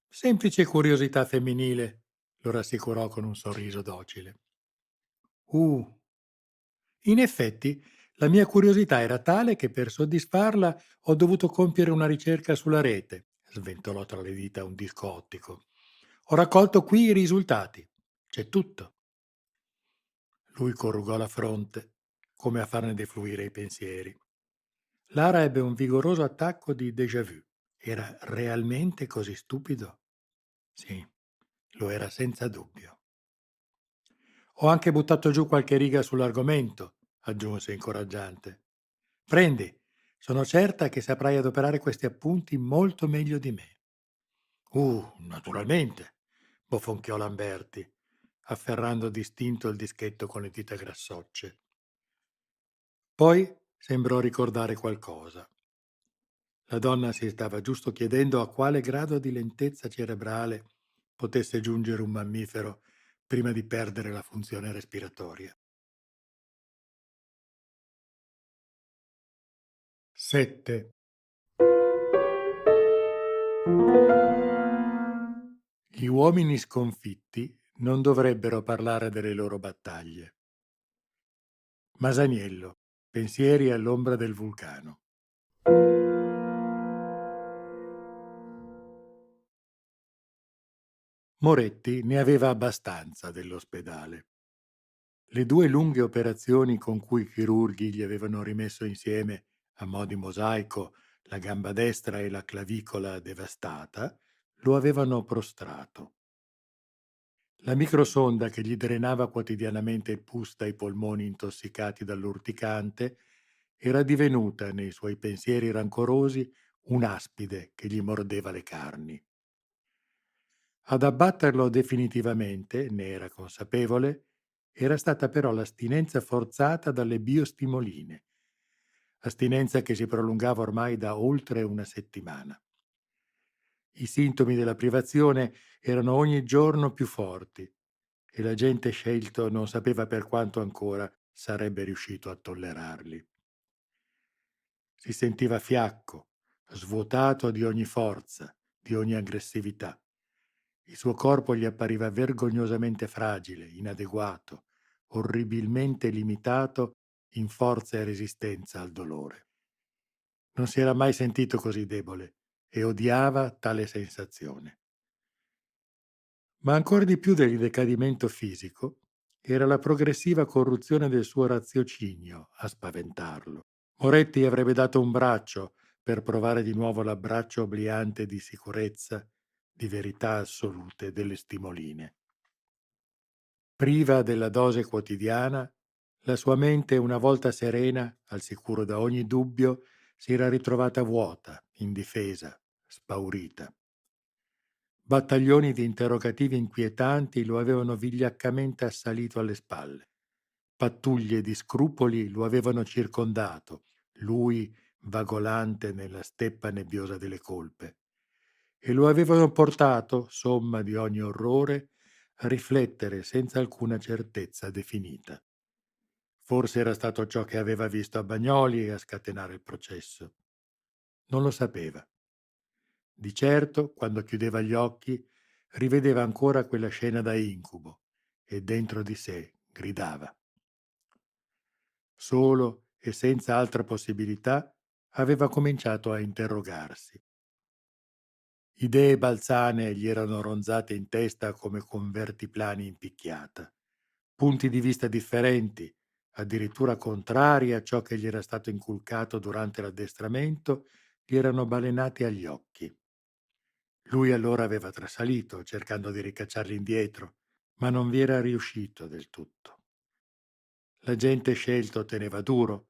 Semplice curiosità femminile, lo rassicurò con un sorriso docile. Uh, in effetti, la mia curiosità era tale che per soddisfarla ho dovuto compiere una ricerca sulla rete, sventolò tra le dita un disco ottico. Ho raccolto qui i risultati. C'è tutto. Lui corrugò la fronte, come a farne defluire i pensieri. Lara ebbe un vigoroso attacco di déjà vu. Era realmente così stupido? Sì, lo era senza dubbio. Ho anche buttato giù qualche riga sull'argomento, aggiunse incoraggiante. Prendi, sono certa che saprai adoperare questi appunti molto meglio di me. Naturalmente, bofonchiò Lamberti, afferrando distinto il dischetto con le dita grassocce. Poi sembrò ricordare qualcosa. La donna si stava giusto chiedendo a quale grado di lentezza cerebrale potesse giungere un mammifero prima di perdere la funzione respiratoria. 7. Gli uomini sconfitti non dovrebbero parlare delle loro battaglie. Masaniello, pensieri all'ombra del vulcano. Moretti ne aveva abbastanza dell'ospedale. Le 2 lunghe operazioni con cui i chirurghi gli avevano rimesso insieme, a mo' di mosaico, la gamba destra e la clavicola devastata, lo avevano prostrato. La microsonda che gli drenava quotidianamente il pus dai polmoni intossicati dall'urticante era divenuta, nei suoi pensieri rancorosi, un'aspide che gli mordeva le carni. Ad abbatterlo definitivamente, ne era consapevole, era stata però l'astinenza forzata dalle biostimoline, astinenza che si prolungava ormai da oltre una settimana. I sintomi della privazione erano ogni giorno più forti e l'agente scelto non sapeva per quanto ancora sarebbe riuscito a tollerarli. Si sentiva fiacco, svuotato di ogni forza, di ogni aggressività. Il suo corpo gli appariva vergognosamente fragile, inadeguato, orribilmente limitato in forza e resistenza al dolore. Non si era mai sentito così debole e odiava tale sensazione. Ma ancor di più del decadimento fisico era la progressiva corruzione del suo raziocinio a spaventarlo. Moretti avrebbe dato un braccio per provare di nuovo l'abbraccio obliante di sicurezza, di verità assolute delle stimoline. Priva della dose quotidiana, la sua mente, una volta serena, al sicuro da ogni dubbio, si era ritrovata vuota, indifesa, spaurita. Battaglioni di interrogativi inquietanti lo avevano vigliaccamente assalito alle spalle. Pattuglie di scrupoli lo avevano circondato, lui vagolante nella steppa nebbiosa delle colpe, e lo avevano portato, somma di ogni orrore, a riflettere senza alcuna certezza definita. Forse era stato ciò che aveva visto a Bagnoli a scatenare il processo. Non lo sapeva. Di certo, quando chiudeva gli occhi, rivedeva ancora quella scena da incubo e dentro di sé gridava. Solo e senza altra possibilità, aveva cominciato a interrogarsi. Idee balzane gli erano ronzate in testa come con vertiplani in picchiata. Punti di vista differenti, addirittura contrari a ciò che gli era stato inculcato durante l'addestramento, gli erano balenati agli occhi. Lui allora aveva trasalito, cercando di ricacciarli indietro, ma non vi era riuscito del tutto. L'agente scelto teneva duro,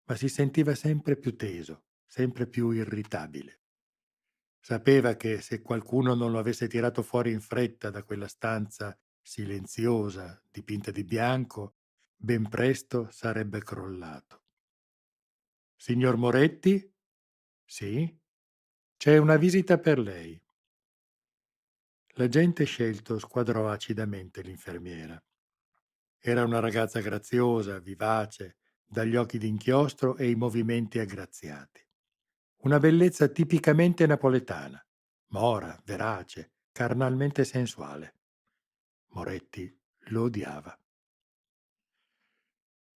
ma si sentiva sempre più teso, sempre più irritabile. Sapeva che se qualcuno non lo avesse tirato fuori in fretta da quella stanza silenziosa, dipinta di bianco, ben presto sarebbe crollato. Signor Moretti? Sì? C'è una visita per lei. L'agente scelto squadrò acidamente l'infermiera. Era una ragazza graziosa, vivace, dagli occhi d'inchiostro e i movimenti aggraziati. Una bellezza tipicamente napoletana, mora, verace, carnalmente sensuale. Moretti lo odiava.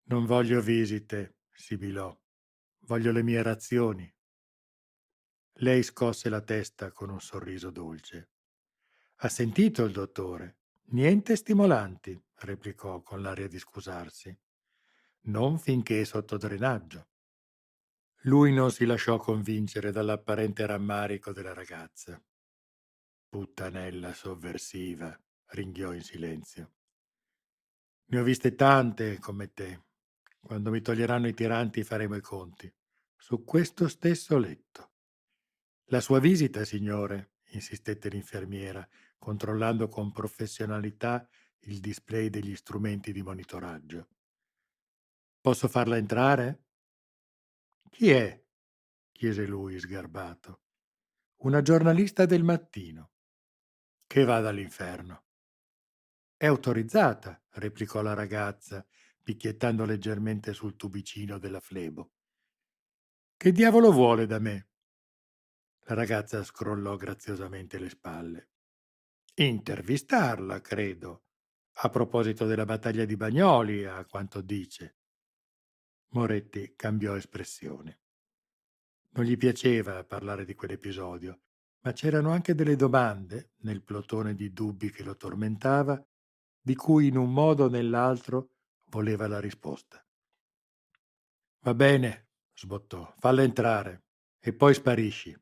Non voglio visite, sibilò. Voglio le mie razioni. Lei scosse la testa con un sorriso dolce. Ha sentito il dottore? Niente stimolanti, replicò con l'aria di scusarsi. Non finché è sotto drenaggio. Lui non si lasciò convincere dall'apparente rammarico della ragazza. Puttanella sovversiva, ringhiò in silenzio. Ne ho viste tante come te. Quando mi toglieranno i tiranti faremo i conti. Su questo stesso letto. La sua visita, signore, insistette l'infermiera, controllando con professionalità il display degli strumenti di monitoraggio. Posso farla entrare? Chi è? Chiese lui, sgarbato. Una giornalista del mattino. Che vada all'inferno. È autorizzata, replicò la ragazza, picchiettando leggermente sul tubicino della flebo. Che diavolo vuole da me? La ragazza scrollò graziosamente le spalle. Intervistarla, credo. A proposito della battaglia di Bagnoli, a quanto dice. Moretti cambiò espressione. Non gli piaceva parlare di quell'episodio, ma c'erano anche delle domande, nel plotone di dubbi che lo tormentava, di cui in un modo o nell'altro voleva la risposta. Va bene, sbottò, falla entrare e poi sparisci.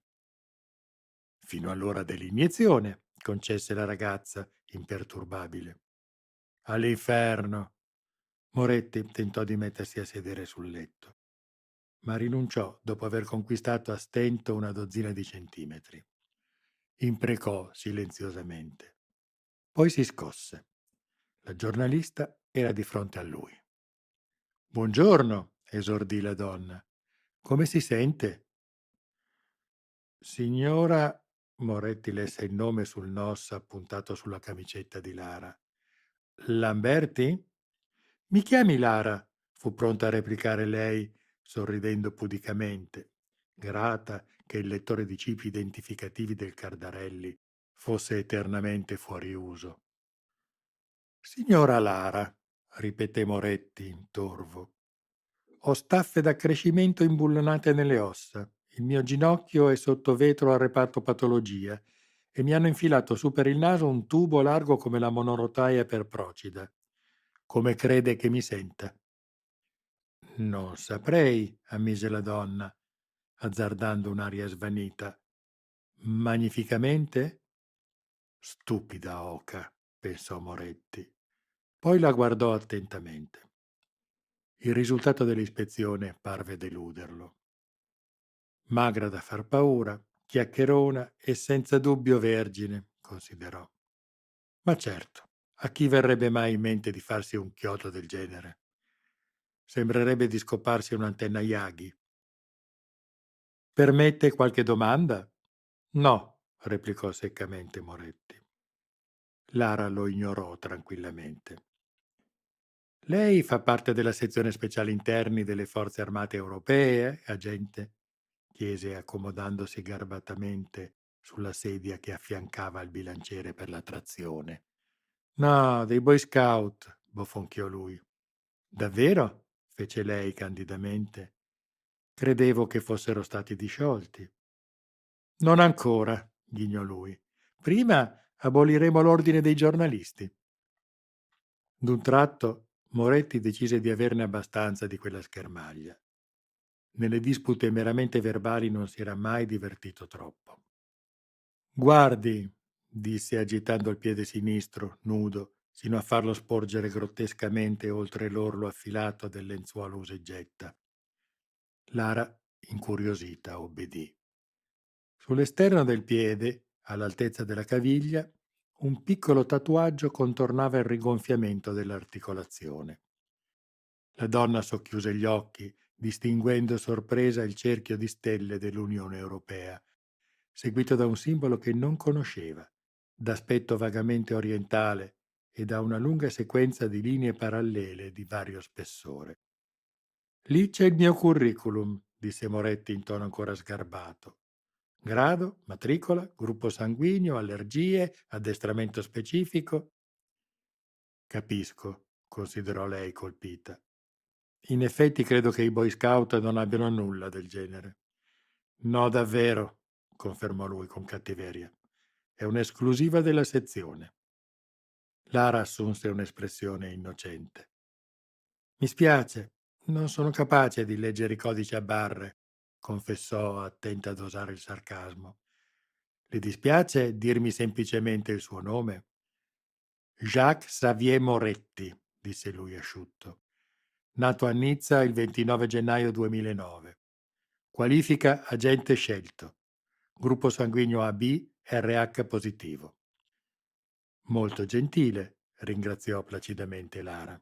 Fino all'ora dell'iniezione, concesse la ragazza, imperturbabile. All'inferno. Moretti tentò di mettersi a sedere sul letto, ma rinunciò dopo aver conquistato a stento una dozzina di centimetri. Imprecò silenziosamente. Poi si scosse. La giornalista era di fronte a lui. Buongiorno, esordì la donna. Come si sente? Signora, Moretti lesse il nome sul NOS appuntato sulla camicetta di Lara. Lamberti? Mi chiami Lara? Fu pronta a replicare lei, sorridendo pudicamente, grata che il lettore di cibi identificativi del Cardarelli fosse eternamente fuori uso. Signora Lara, ripeté Moretti in torvo, ho staffe d'accrescimento imbullonate nelle ossa. Il mio ginocchio è sotto vetro al reparto patologia e mi hanno infilato su per il naso un tubo largo come la monorotaia per Procida. Come crede che mi senta? Non saprei, ammise la donna, azzardando un'aria svanita. Magnificamente? Stupida oca, pensò Moretti. Poi la guardò attentamente. Il risultato dell'ispezione parve deluderlo. Magra da far paura, chiacchierona e senza dubbio vergine, considerò. Ma certo, a chi verrebbe mai in mente di farsi un chiodo del genere? Sembrerebbe di scoparsi un'antenna Yagi. Permette qualche domanda? No, replicò seccamente Moretti. Lara lo ignorò tranquillamente. Lei fa parte della sezione speciali interni delle forze armate europee, agente? Chiese accomodandosi garbatamente sulla sedia che affiancava il bilanciere per la trazione. No, dei Boy Scout, bofonchiò lui. Davvero? Fece lei candidamente. Credevo che fossero stati disciolti. Non ancora, ghignò lui. Prima aboliremo l'ordine dei giornalisti. D'un tratto Moretti decise di averne abbastanza di quella schermaglia. Nelle dispute meramente verbali non si era mai divertito troppo. Guardi, disse agitando il piede sinistro, nudo, sino a farlo sporgere grottescamente oltre l'orlo affilato del lenzuolo useggetta. Lara, incuriosita, obbedì. Sull'esterno del piede, all'altezza della caviglia, un piccolo tatuaggio contornava il rigonfiamento dell'articolazione. La donna socchiuse gli occhi, distinguendo sorpresa il cerchio di stelle dell'Unione Europea, seguito da un simbolo che non conosceva, d'aspetto vagamente orientale e da una lunga sequenza di linee parallele di vario spessore. Lì c'è il mio curriculum, disse Moretti in tono ancora sgarbato. Grado, matricola, gruppo sanguigno, allergie, addestramento specifico. Capisco, considerò lei colpita. In effetti credo che i Boy Scout non abbiano nulla del genere. No, davvero, confermò lui con cattiveria. È un'esclusiva della sezione. Lara assunse un'espressione innocente. Mi spiace, non sono capace di leggere i codici a barre, confessò, attenta a dosare il sarcasmo. Le dispiace dirmi semplicemente il suo nome? Jacques Xavier Moretti, disse lui asciutto. Nato a Nizza il 29 gennaio 2009. Qualifica agente scelto. Gruppo sanguigno AB, RH positivo. Molto gentile, ringraziò placidamente Lara.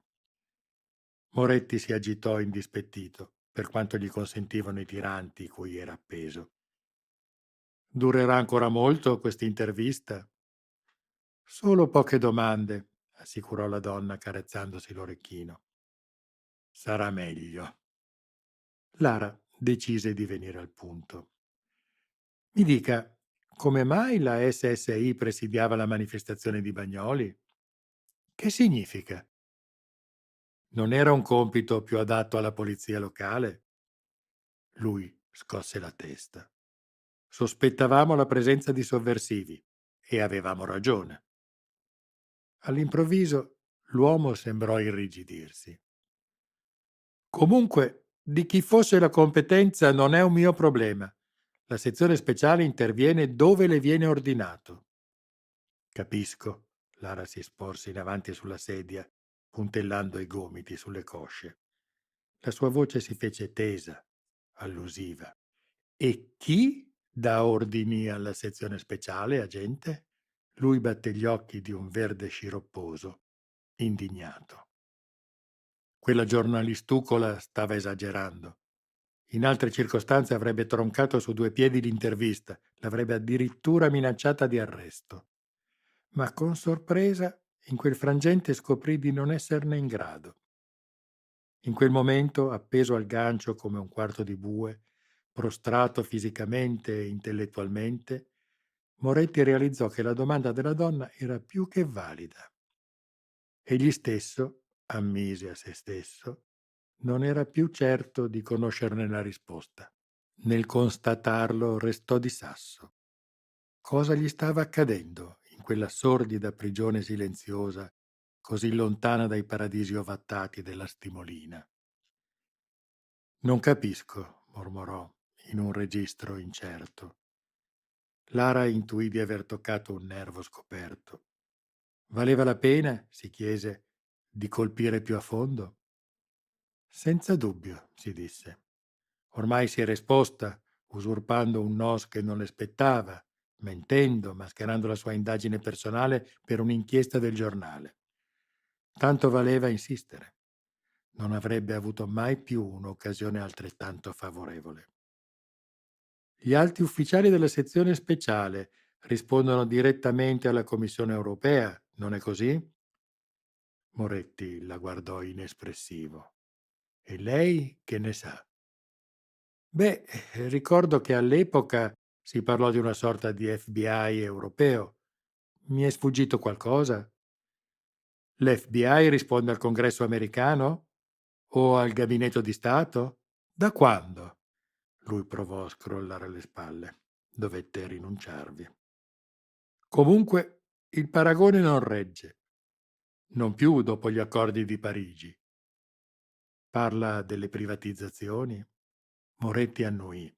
Moretti si agitò indispettito, per quanto gli consentivano i tiranti cui era appeso. Durerà ancora molto questa intervista? Solo poche domande, assicurò la donna carezzandosi l'orecchino. Sarà meglio. Lara decise di venire al punto. Mi dica, come mai la SSI presidiava la manifestazione di Bagnoli? Che significa? Non era un compito più adatto alla polizia locale? Lui scosse la testa. Sospettavamo la presenza di sovversivi e avevamo ragione. All'improvviso l'uomo sembrò irrigidirsi. Comunque, di chi fosse la competenza non è un mio problema. La sezione speciale interviene dove le viene ordinato. Capisco. Lara si sporse in avanti sulla sedia, puntellando i gomiti sulle cosce. La sua voce si fece tesa, allusiva. E chi dà ordini alla sezione speciale, agente? Lui batté gli occhi di un verde sciropposo, indignato. Quella giornalistucola stava esagerando. In altre circostanze avrebbe troncato su due piedi l'intervista, l'avrebbe addirittura minacciata di arresto. Ma con sorpresa, in quel frangente scoprì di non esserne in grado. In quel momento, appeso al gancio come un quarto di bue, prostrato fisicamente e intellettualmente, Moretti realizzò che la domanda della donna era più che valida. Egli stesso, ammise a se stesso, non era più certo di conoscerne la risposta. Nel constatarlo restò di sasso. Cosa gli stava accadendo in quella sordida prigione silenziosa, così lontana dai paradisi ovattati della Stimolina? Non capisco, mormorò in un registro incerto. Lara intuì di aver toccato un nervo scoperto. Valeva la pena, si chiese, di colpire più a fondo? Senza dubbio, si disse. Ormai si era esposta, usurpando un nos che non le spettava, mentendo, mascherando la sua indagine personale per un'inchiesta del giornale. Tanto valeva insistere. Non avrebbe avuto mai più un'occasione altrettanto favorevole. Gli alti ufficiali della sezione speciale rispondono direttamente alla Commissione europea, non è così? Moretti la guardò inespressivo. E lei che ne sa? Beh, ricordo che all'epoca si parlò di una sorta di FBI europeo. Mi è sfuggito qualcosa? L'FBI risponde al Congresso americano? O al Gabinetto di Stato? Da quando? Lui provò a scrollare le spalle. Dovette rinunciarvi. Comunque, il paragone non regge. Non più dopo gli accordi di Parigi. Parla delle privatizzazioni? Moretti annuì.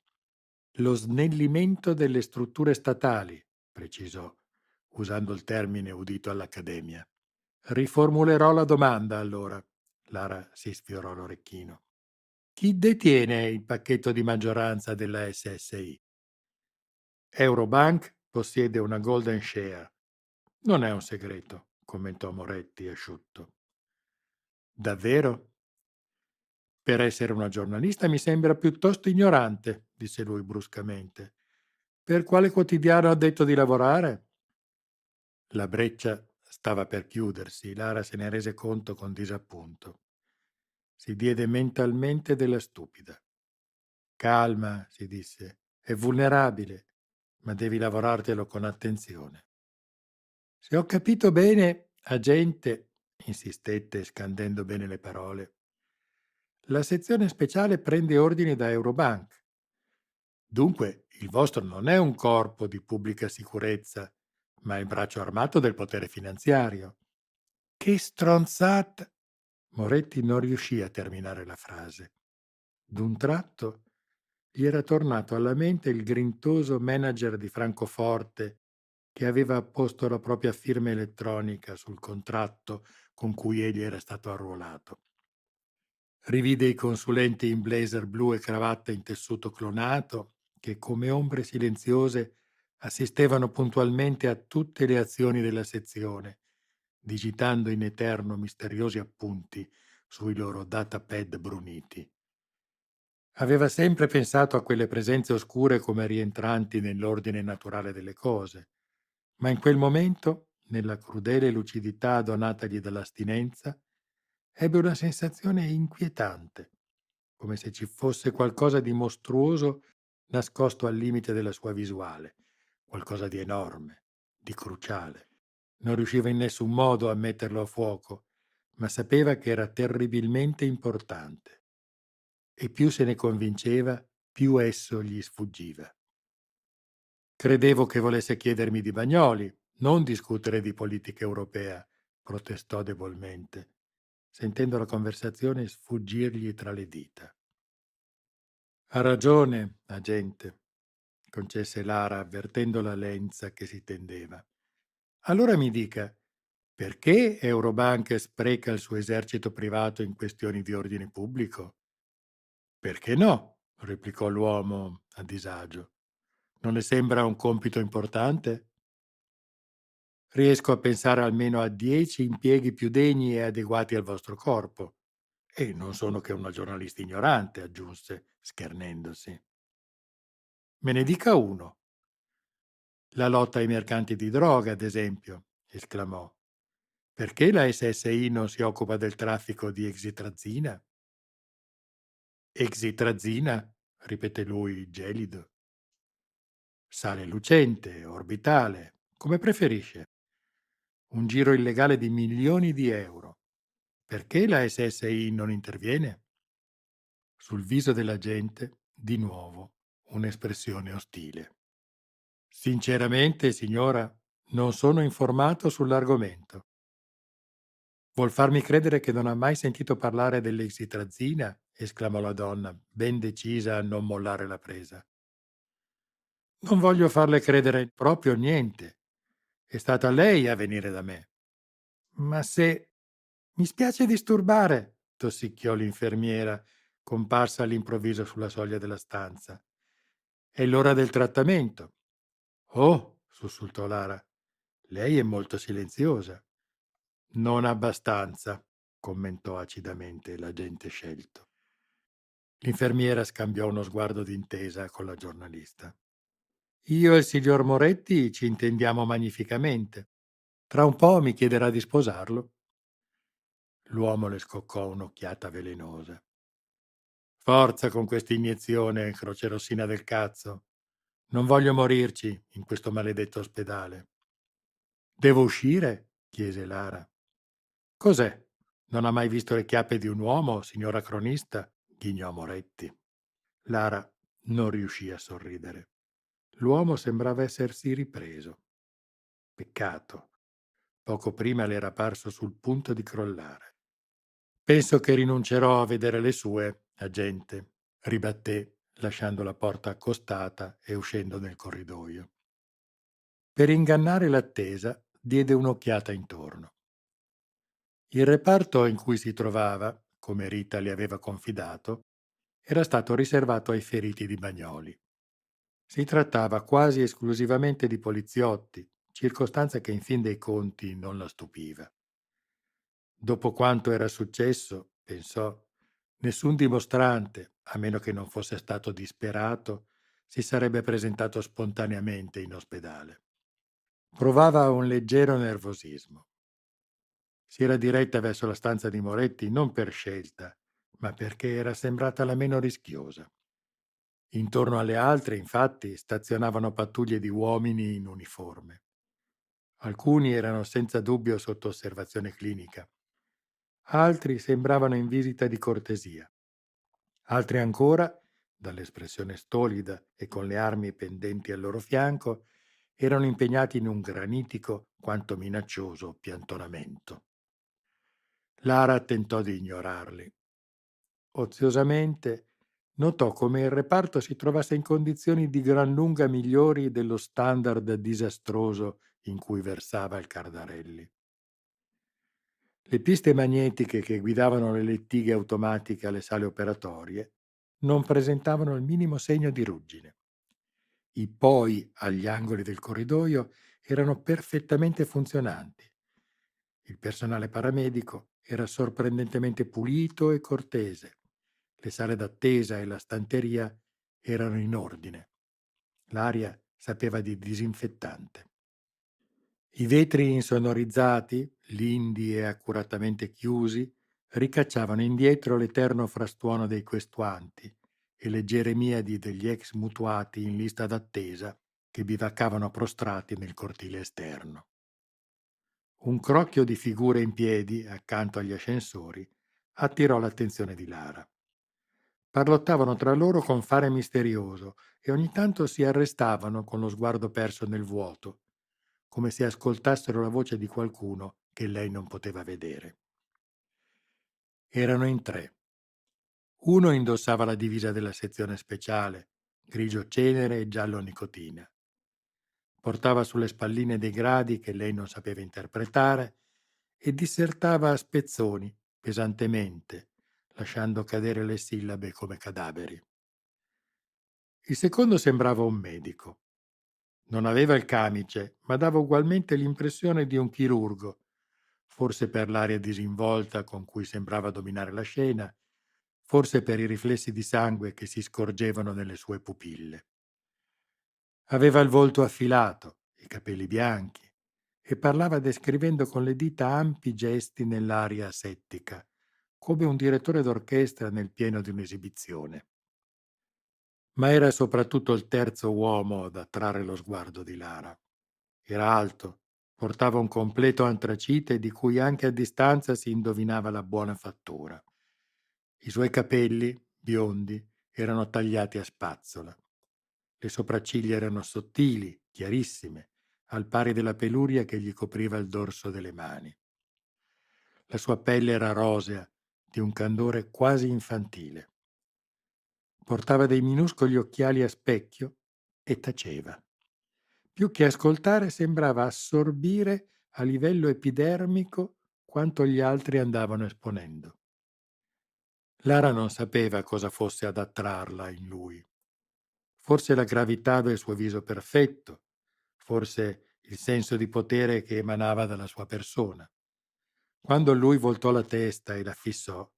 Lo snellimento delle strutture statali, precisò, usando il termine udito all'Accademia. Riformulerò la domanda, allora. Lara si sfiorò l'orecchino. Chi detiene il pacchetto di maggioranza della SSI? Eurobank possiede una golden share. Non è un segreto, commentò Moretti asciutto. Davvero? Per essere una giornalista mi sembra piuttosto ignorante, disse lui bruscamente. Per quale quotidiano ha detto di lavorare? La breccia stava per chiudersi, Lara se ne rese conto con disappunto. Si diede mentalmente della stupida. Calma, si disse, è vulnerabile, ma devi lavorartelo con attenzione. Se ho capito bene, agente, insistette scandendo bene le parole, la sezione speciale prende ordini da Eurobank. Dunque, il vostro non è un corpo di pubblica sicurezza, ma il braccio armato del potere finanziario. Che stronzata! Moretti non riuscì a terminare la frase. D'un tratto gli era tornato alla mente il grintoso manager di Francoforte che aveva apposto la propria firma elettronica sul contratto con cui egli era stato arruolato. Rivide i consulenti in blazer blu e cravatta in tessuto clonato che, come ombre silenziose, assistevano puntualmente a tutte le azioni della sezione, digitando in eterno misteriosi appunti sui loro datapad bruniti. Aveva sempre pensato a quelle presenze oscure come rientranti nell'ordine naturale delle cose, ma in quel momento, nella crudele lucidità donatagli dall'astinenza, ebbe una sensazione inquietante, come se ci fosse qualcosa di mostruoso nascosto al limite della sua visuale, qualcosa di enorme, di cruciale. Non riusciva in nessun modo a metterlo a fuoco, ma sapeva che era terribilmente importante. E più se ne convinceva, più esso gli sfuggiva. Credevo che volesse chiedermi di Bagnoli, non discutere di politica europea, protestò debolmente, sentendo la conversazione sfuggirgli tra le dita. Ha ragione, agente, concesse Lara avvertendo la lenza che si tendeva. Allora mi dica, perché Eurobank spreca il suo esercito privato in questioni di ordine pubblico? Perché no? Replicò l'uomo a disagio. Non le sembra un compito importante? Riesco a pensare almeno a 10 impieghi più degni e adeguati al vostro corpo. E non sono che una giornalista ignorante, aggiunse, schernendosi. Me ne dica uno. La lotta ai mercanti di droga, ad esempio, esclamò. Perché la SSI non si occupa del traffico di exitrazina? Exitrazina? Ripeté lui, gelido. Sale lucente, orbitale, come preferisce. Un giro illegale di milioni di euro. Perché la SSI non interviene? Sul viso della gente, di nuovo, un'espressione ostile. Sinceramente, signora, non sono informato sull'argomento. Vuol farmi credere che non ha mai sentito parlare dell'exitrazina? Esclamò la donna, ben decisa a non mollare la presa. Non voglio farle credere proprio niente. È stata lei a venire da me. Ma se... Mi spiace disturbare, tossicchiò l'infermiera, comparsa all'improvviso sulla soglia della stanza. È l'ora del trattamento. Oh, sussultò Lara, lei è molto silenziosa. Non abbastanza, commentò acidamente l'agente scelto. L'infermiera scambiò uno sguardo d'intesa con la giornalista. Io e il signor Moretti ci intendiamo magnificamente. Tra un po' mi chiederà di sposarlo. L'uomo le scoccò un'occhiata velenosa. Forza con questa iniezione, crocerossina del cazzo. Non voglio morirci in questo maledetto ospedale. Devo uscire? Chiese Lara. Cos'è? Non ha mai visto le chiappe di un uomo, signora cronista? Ghignò Moretti. Lara non riuscì a sorridere. L'uomo sembrava essersi ripreso. Peccato. Poco prima le era parso sul punto di crollare. Penso che rinuncerò a vedere le sue, agente, ribatté, lasciando la porta accostata e uscendo nel corridoio. Per ingannare l'attesa, diede un'occhiata intorno. Il reparto in cui si trovava, come Rita le aveva confidato, era stato riservato ai feriti di Bagnoli. Si trattava quasi esclusivamente di poliziotti, circostanza che in fin dei conti non la stupiva. Dopo quanto era successo, pensò, nessun dimostrante, a meno che non fosse stato disperato, si sarebbe presentato spontaneamente in ospedale. Provava un leggero nervosismo. Si era diretta verso la stanza di Moretti non per scelta, ma perché era sembrata la meno rischiosa. Intorno alle altre, infatti, stazionavano pattuglie di uomini in uniforme. Alcuni erano senza dubbio sotto osservazione clinica. Altri sembravano in visita di cortesia. Altri ancora, dall'espressione stolida e con le armi pendenti al loro fianco, erano impegnati in un granitico quanto minaccioso piantonamento. Lara tentò di ignorarli. Oziosamente notò come il reparto si trovasse in condizioni di gran lunga migliori dello standard disastroso in cui versava il Cardarelli. Le piste magnetiche che guidavano le lettighe automatiche alle sale operatorie non presentavano il minimo segno di ruggine. I poi agli angoli del corridoio erano perfettamente funzionanti. Il personale paramedico era sorprendentemente pulito e cortese. Le sale d'attesa e la stanteria erano in ordine. L'aria sapeva di disinfettante. I vetri insonorizzati, lindi e accuratamente chiusi, ricacciavano indietro l'eterno frastuono dei questuanti e le geremiadi degli ex mutuati in lista d'attesa che bivaccavano prostrati nel cortile esterno. Un crocchio di figure in piedi accanto agli ascensori attirò l'attenzione di Lara. Parlottavano tra loro con fare misterioso e ogni tanto si arrestavano con lo sguardo perso nel vuoto, come se ascoltassero la voce di qualcuno che lei non poteva vedere. Erano in tre. Uno indossava la divisa della sezione speciale, grigio cenere e giallo nicotina. Portava sulle spalline dei gradi che lei non sapeva interpretare e dissertava a spezzoni, pesantemente, lasciando cadere le sillabe come cadaveri. Il secondo sembrava un medico. Non aveva il camice, ma dava ugualmente l'impressione di un chirurgo, forse per l'aria disinvolta con cui sembrava dominare la scena, forse per i riflessi di sangue che si scorgevano nelle sue pupille. Aveva il volto affilato, i capelli bianchi, e parlava descrivendo con le dita ampi gesti nell'aria asettica, come un direttore d'orchestra nel pieno di un'esibizione. Ma era soprattutto il terzo uomo ad attrarre lo sguardo di Lara. Era alto, portava un completo antracite di cui anche a distanza si indovinava la buona fattura. I suoi capelli, biondi, erano tagliati a spazzola. Le sopracciglia erano sottili, chiarissime, al pari della peluria che gli copriva il dorso delle mani. La sua pelle era rosea, di un candore quasi infantile. Portava dei minuscoli occhiali a specchio e taceva. Più che ascoltare sembrava assorbire a livello epidermico quanto gli altri andavano esponendo. Lara non sapeva cosa fosse ad attrarla in lui. Forse la gravità del suo viso perfetto, forse il senso di potere che emanava dalla sua persona. Quando lui voltò la testa e la fissò,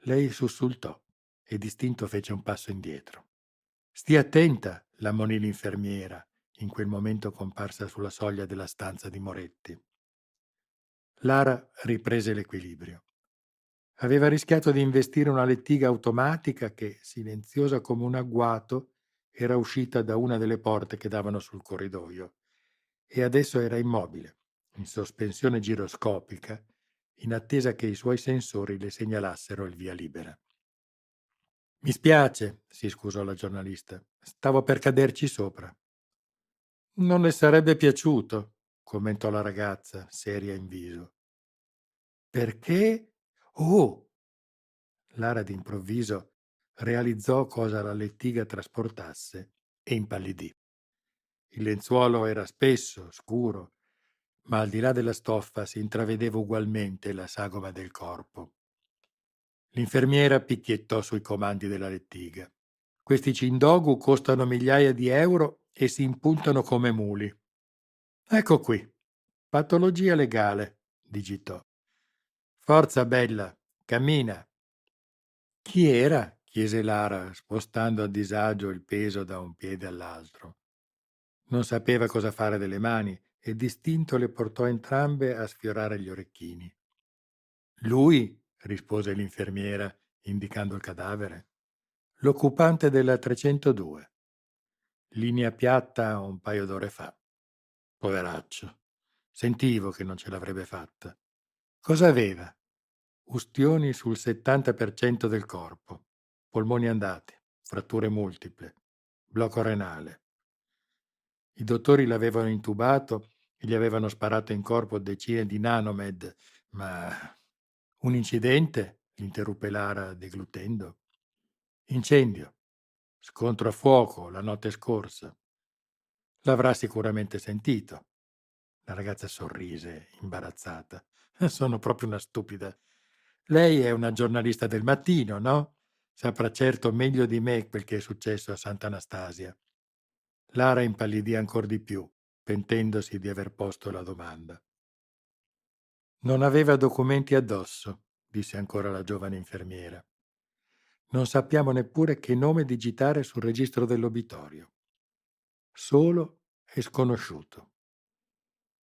lei sussultò e distinto fece un passo indietro. Stia attenta, l'ammonì l'infermiera, in quel momento comparsa sulla soglia della stanza di Moretti. Lara riprese l'equilibrio. Aveva rischiato di investire una lettiga automatica che, silenziosa come un agguato, era uscita da una delle porte che davano sul corridoio e adesso era immobile, in sospensione giroscopica, in attesa che i suoi sensori le segnalassero il via libera. Mi spiace, si scusò la giornalista, stavo per caderci sopra. Non le sarebbe piaciuto, commentò la ragazza, seria in viso. Perché? Oh! Lara d'improvviso realizzò cosa la lettiga trasportasse e impallidì. Il lenzuolo era spesso, scuro, ma al di là della stoffa si intravedeva ugualmente la sagoma del corpo. L'infermiera picchiettò sui comandi della lettiga. Questi cindogu costano migliaia di euro e si impuntano come muli. Ecco qui. Patologia legale, digitò. Forza bella, cammina. Chi era? Chiese Lara, spostando a disagio il peso da un piede all'altro. Non sapeva cosa fare delle mani e distinto le portò entrambe a sfiorare gli orecchini. Lui, rispose l'infermiera, indicando il cadavere. L'occupante della 302. Linea piatta un paio d'ore fa. Poveraccio. Sentivo che non ce l'avrebbe fatta. Cosa aveva? Ustioni sul 70% del corpo, polmoni andati, fratture multiple, blocco renale. I dottori l'avevano intubato e gli avevano sparato in corpo decine di nanomed, ma un incidente? Interruppe Lara deglutendo. Incendio, scontro a fuoco la notte scorsa. L'avrà sicuramente sentito. La ragazza sorrise, imbarazzata. Sono proprio una stupida. Lei è una giornalista del mattino, no? Saprà certo meglio di me quel che è successo a Sant'Anastasia. Lara impallidì ancor di più, pentendosi di aver posto la domanda. Non aveva documenti addosso, disse ancora la giovane infermiera. Non sappiamo neppure che nome digitare sul registro dell'obitorio. Solo e sconosciuto.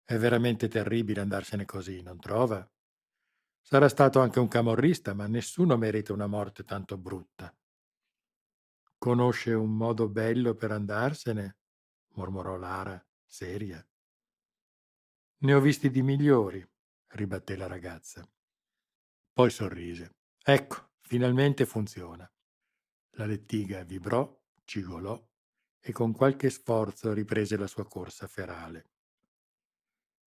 È veramente terribile andarsene così, non trova? Sarà stato anche un camorrista, ma nessuno merita una morte tanto brutta. Conosce un modo bello per andarsene? Mormorò Lara, seria. Ne ho visti di migliori, ribatté la ragazza. Poi sorrise. Ecco, finalmente funziona. La lettiga vibrò, cigolò e con qualche sforzo riprese la sua corsa ferale.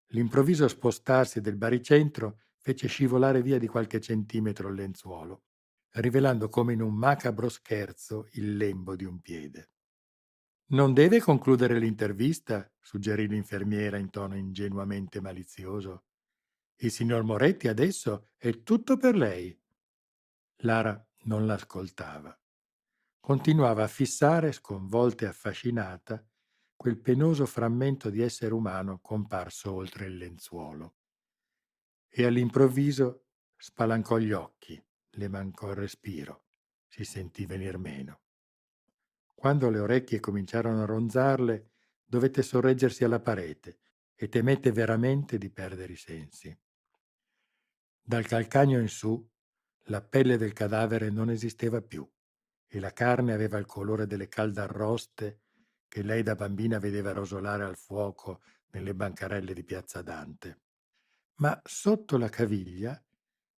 L'improvviso spostarsi del baricentro fece scivolare via di qualche centimetro il lenzuolo, rivelando come in un macabro scherzo il lembo di un piede. Non deve concludere l'intervista, suggerì l'infermiera in tono ingenuamente malizioso. Il signor Moretti adesso è tutto per lei. Lara non l'ascoltava. Continuava a fissare, sconvolta e affascinata, quel penoso frammento di essere umano comparso oltre il lenzuolo. E all'improvviso spalancò gli occhi, le mancò il respiro, si sentì venir meno. Quando le orecchie cominciarono a ronzarle, dovette sorreggersi alla parete e temette veramente di perdere i sensi. Dal calcagno in su, la pelle del cadavere non esisteva più e la carne aveva il colore delle calde arroste che lei da bambina vedeva rosolare al fuoco nelle bancarelle di Piazza Dante. Ma sotto la caviglia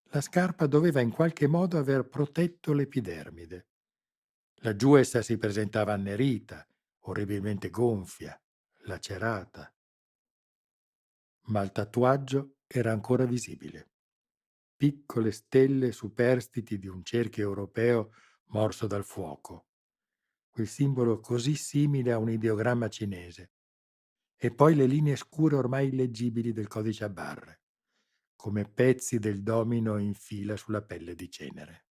la scarpa doveva in qualche modo aver protetto l'epidermide. Laggiù essa si presentava annerita, orribilmente gonfia, lacerata, ma il tatuaggio era ancora visibile. Piccole stelle superstiti di un cerchio europeo morso dal fuoco, quel simbolo così simile a un ideogramma cinese, e poi le linee scure ormai illeggibili del codice a barre, come pezzi del domino in fila sulla pelle di cenere.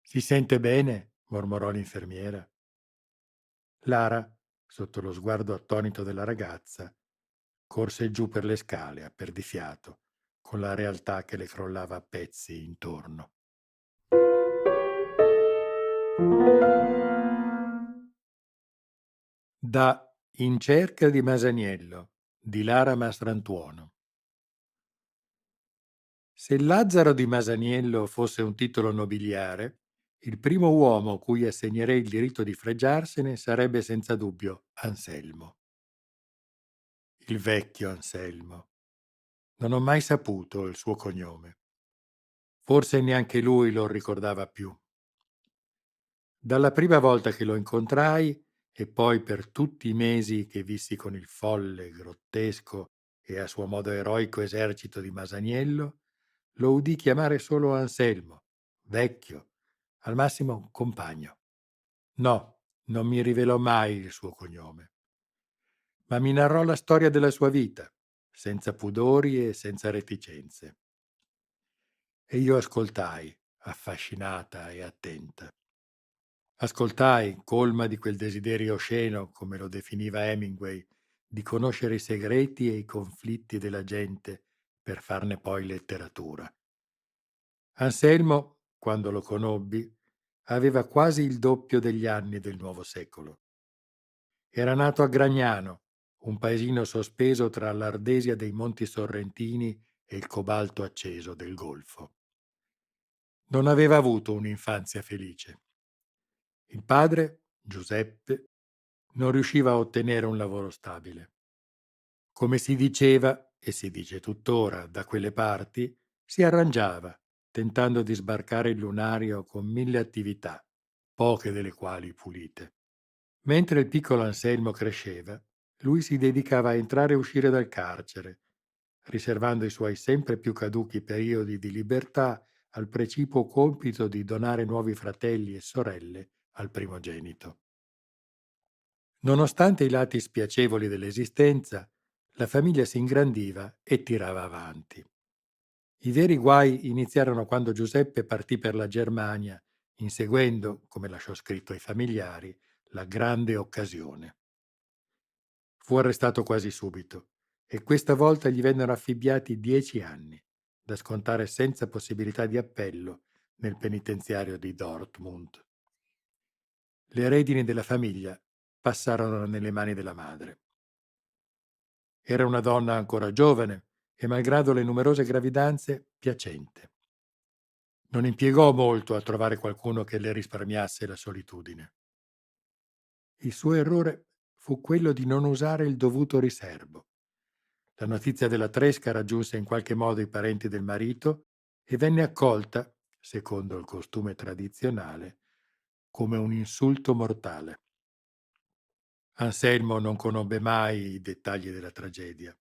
Si sente bene? Mormorò l'infermiera. Lara, sotto lo sguardo attonito della ragazza, corse giù per le scale a perdifiato, con la realtà che le crollava a pezzi intorno. Da In cerca di Masaniello di Lara Mastrantuono. Se Lazzaro di Masaniello fosse un titolo nobiliare, il primo uomo cui assegnerei il diritto di fregiarsene sarebbe senza dubbio Anselmo. Il vecchio Anselmo. Non ho mai saputo il suo cognome. Forse neanche lui lo ricordava più. Dalla prima volta che lo incontrai e poi per tutti i mesi che vissi con il folle, grottesco e a suo modo eroico esercito di Masaniello, lo udì chiamare solo Anselmo, vecchio, al massimo compagno. No, non mi rivelò mai il suo cognome, ma mi narrò la storia della sua vita, senza pudori e senza reticenze. E io ascoltai, affascinata e attenta. Ascoltai, colma di quel desiderio osceno, come lo definiva Hemingway, di conoscere i segreti e i conflitti della gente per farne poi letteratura. Anselmo, quando lo conobbi, aveva quasi il doppio degli anni del nuovo secolo. Era nato a Gragnano, un paesino sospeso tra l'Ardesia dei Monti Sorrentini e il cobalto acceso del Golfo. Non aveva avuto un'infanzia felice. Il padre, Giuseppe, non riusciva a ottenere un lavoro stabile. Come si diceva, e si dice tuttora da quelle parti, si arrangiava, tentando di sbarcare il lunario con 1000 attività, poche delle quali pulite. Mentre il piccolo Anselmo cresceva, lui si dedicava a entrare e uscire dal carcere, riservando i suoi sempre più caduchi periodi di libertà al precipuo compito di donare nuovi fratelli e sorelle al primogenito. Nonostante i lati spiacevoli dell'esistenza, la famiglia si ingrandiva e tirava avanti. I veri guai iniziarono quando Giuseppe partì per la Germania, inseguendo, come lasciò scritto ai familiari, la grande occasione. Fu arrestato quasi subito e questa volta gli vennero affibbiati 10 anni, da scontare senza possibilità di appello nel penitenziario di Dortmund. Le redini della famiglia passarono nelle mani della madre. Era una donna ancora giovane e, malgrado le numerose gravidanze, piacente. Non impiegò molto a trovare qualcuno che le risparmiasse la solitudine. Il suo errore fu quello di non usare il dovuto riserbo. La notizia della tresca raggiunse in qualche modo i parenti del marito e venne accolta, secondo il costume tradizionale, come un insulto mortale. Anselmo non conobbe mai i dettagli della tragedia.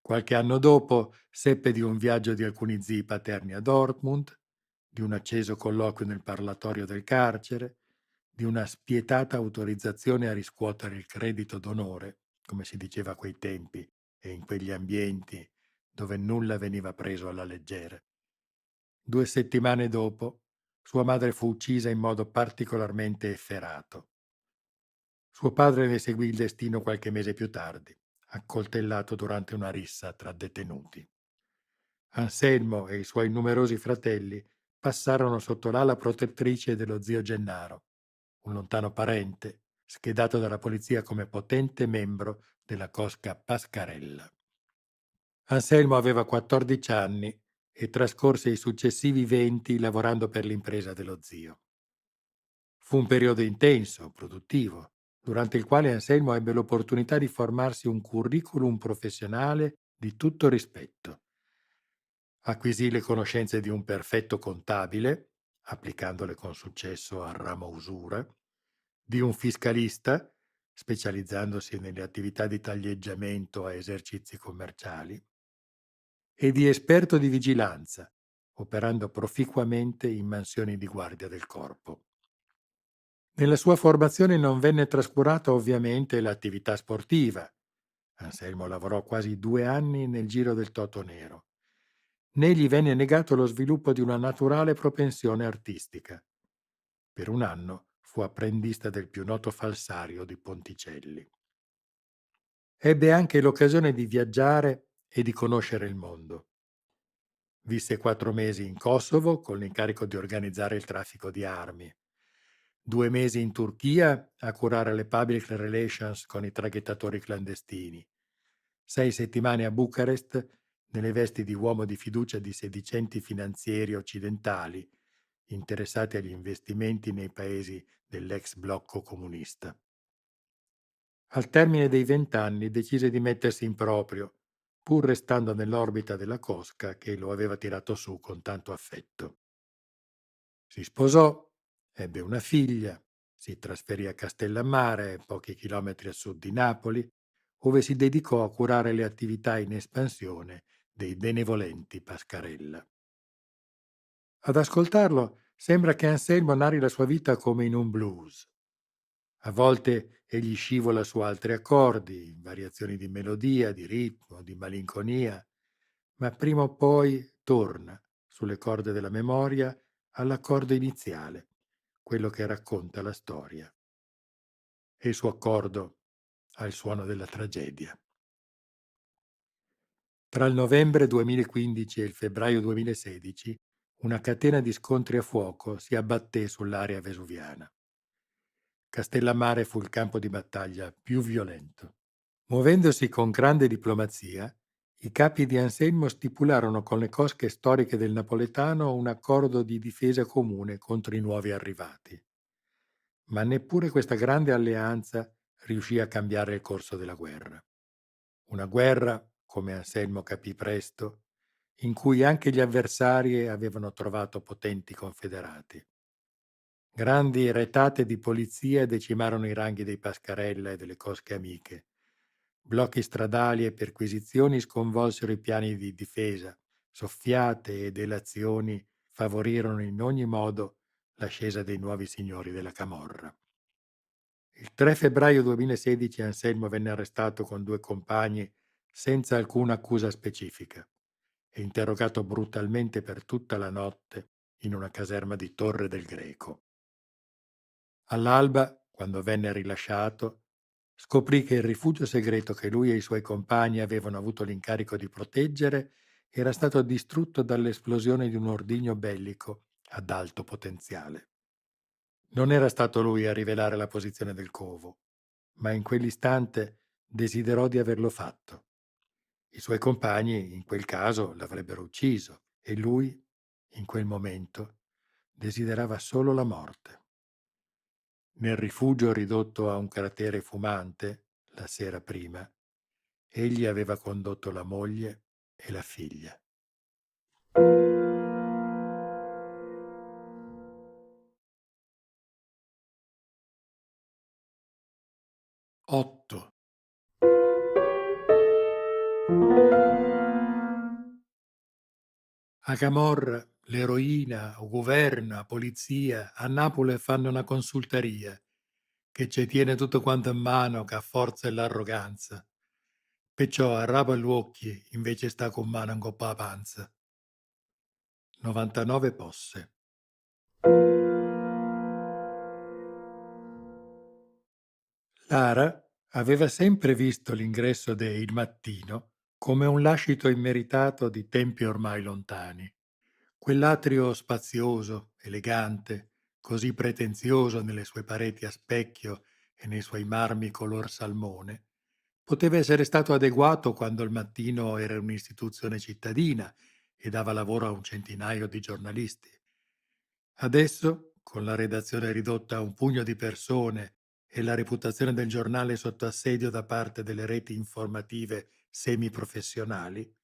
Qualche anno dopo seppe di un viaggio di alcuni zii paterni a Dortmund, di un acceso colloquio nel parlatorio del carcere, di una spietata autorizzazione a riscuotere il credito d'onore, come si diceva a quei tempi e in quegli ambienti dove nulla veniva preso alla leggera. 2 settimane dopo, sua madre fu uccisa in modo particolarmente efferato. Suo padre ne seguì il destino qualche mese più tardi, accoltellato durante una rissa tra detenuti. Anselmo e i suoi numerosi fratelli passarono sotto l'ala protettrice dello zio Gennaro, un lontano parente, schedato dalla polizia come potente membro della cosca Pascarella. Anselmo aveva 14 anni e trascorse i successivi 20 lavorando per l'impresa dello zio. Fu un periodo intenso, produttivo, durante il quale Anselmo ebbe l'opportunità di formarsi un curriculum professionale di tutto rispetto. Acquisì le conoscenze di un perfetto contabile, applicandole con successo al ramo usura, di un fiscalista, specializzandosi nelle attività di taglieggiamento a esercizi commerciali, e di esperto di vigilanza, operando proficuamente in mansioni di guardia del corpo. Nella sua formazione non venne trascurata ovviamente l'attività sportiva. Anselmo lavorò quasi 2 anni nel Giro del Totonero. Né gli venne negato lo sviluppo di una naturale propensione artistica. Per un anno fu apprendista del più noto falsario di Ponticelli. Ebbe anche l'occasione di viaggiare e di conoscere il mondo. Visse 4 mesi in Kosovo con l'incarico di organizzare il traffico di armi. 2 mesi in Turchia a curare le public relations con i traghettatori clandestini. 6 settimane a Bucarest nelle vesti di uomo di fiducia di sedicenti finanzieri occidentali interessati agli investimenti nei paesi dell'ex blocco comunista. Al termine dei 20 anni decise di mettersi in proprio, pur restando nell'orbita della cosca che lo aveva tirato su con tanto affetto. Si sposò, ebbe una figlia, si trasferì a Castellammare, pochi chilometri a sud di Napoli, ove si dedicò a curare le attività in espansione dei benevolenti Pascarella. Ad ascoltarlo sembra che Anselmo narri la sua vita come in un blues. A volte egli scivola su altri accordi, variazioni di melodia, di ritmo, di malinconia, ma prima o poi torna sulle corde della memoria all'accordo iniziale, quello che racconta la storia. E il suo accordo ha il suono della tragedia. Tra il novembre 2015 e il febbraio 2016 una catena di scontri a fuoco si abbatté sull'area vesuviana. Castellammare fu il campo di battaglia più violento. Muovendosi con grande diplomazia, i capi di Anselmo stipularono con le cosche storiche del napoletano un accordo di difesa comune contro i nuovi arrivati. Ma neppure questa grande alleanza riuscì a cambiare il corso della guerra. Una guerra, come Anselmo capì presto, in cui anche gli avversari avevano trovato potenti confederati. Grandi retate di polizia decimarono i ranghi dei Pascarella e delle cosche amiche. Blocchi stradali e perquisizioni sconvolsero i piani di difesa, soffiate e delazioni favorirono in ogni modo l'ascesa dei nuovi signori della Camorra. Il 3 febbraio 2016 Anselmo venne arrestato con 2 compagni senza alcuna accusa specifica e interrogato brutalmente per tutta la notte in una caserma di Torre del Greco. All'alba, quando venne rilasciato, scoprì che il rifugio segreto che lui e i suoi compagni avevano avuto l'incarico di proteggere era stato distrutto dall'esplosione di un ordigno bellico ad alto potenziale. Non era stato lui a rivelare la posizione del covo, ma in quell'istante desiderò di averlo fatto. I suoi compagni, in quel caso, l'avrebbero ucciso e lui, in quel momento, desiderava solo la morte. Nel rifugio ridotto a un cratere fumante, la sera prima, egli aveva condotto la moglie e la figlia. 8. A Camorra, l'eroina, o governo, a polizia, a Napoli fanno una consultaria, che ci tiene tutto quanto in mano, che ha forza e l'arroganza. Perciò arrapa gli occhi, invece sta con mano in coppa la panza. 99 posse. Lara aveva sempre visto l'ingresso de Il Mattino come un lascito immeritato di tempi ormai lontani. Quell'atrio spazioso, elegante, così pretenzioso nelle sue pareti a specchio e nei suoi marmi color salmone, poteva essere stato adeguato quando Il Mattino era un'istituzione cittadina e dava lavoro a un centinaio di giornalisti. Adesso, con la redazione ridotta a un pugno di persone e la reputazione del giornale sotto assedio da parte delle reti informative semiprofessionali,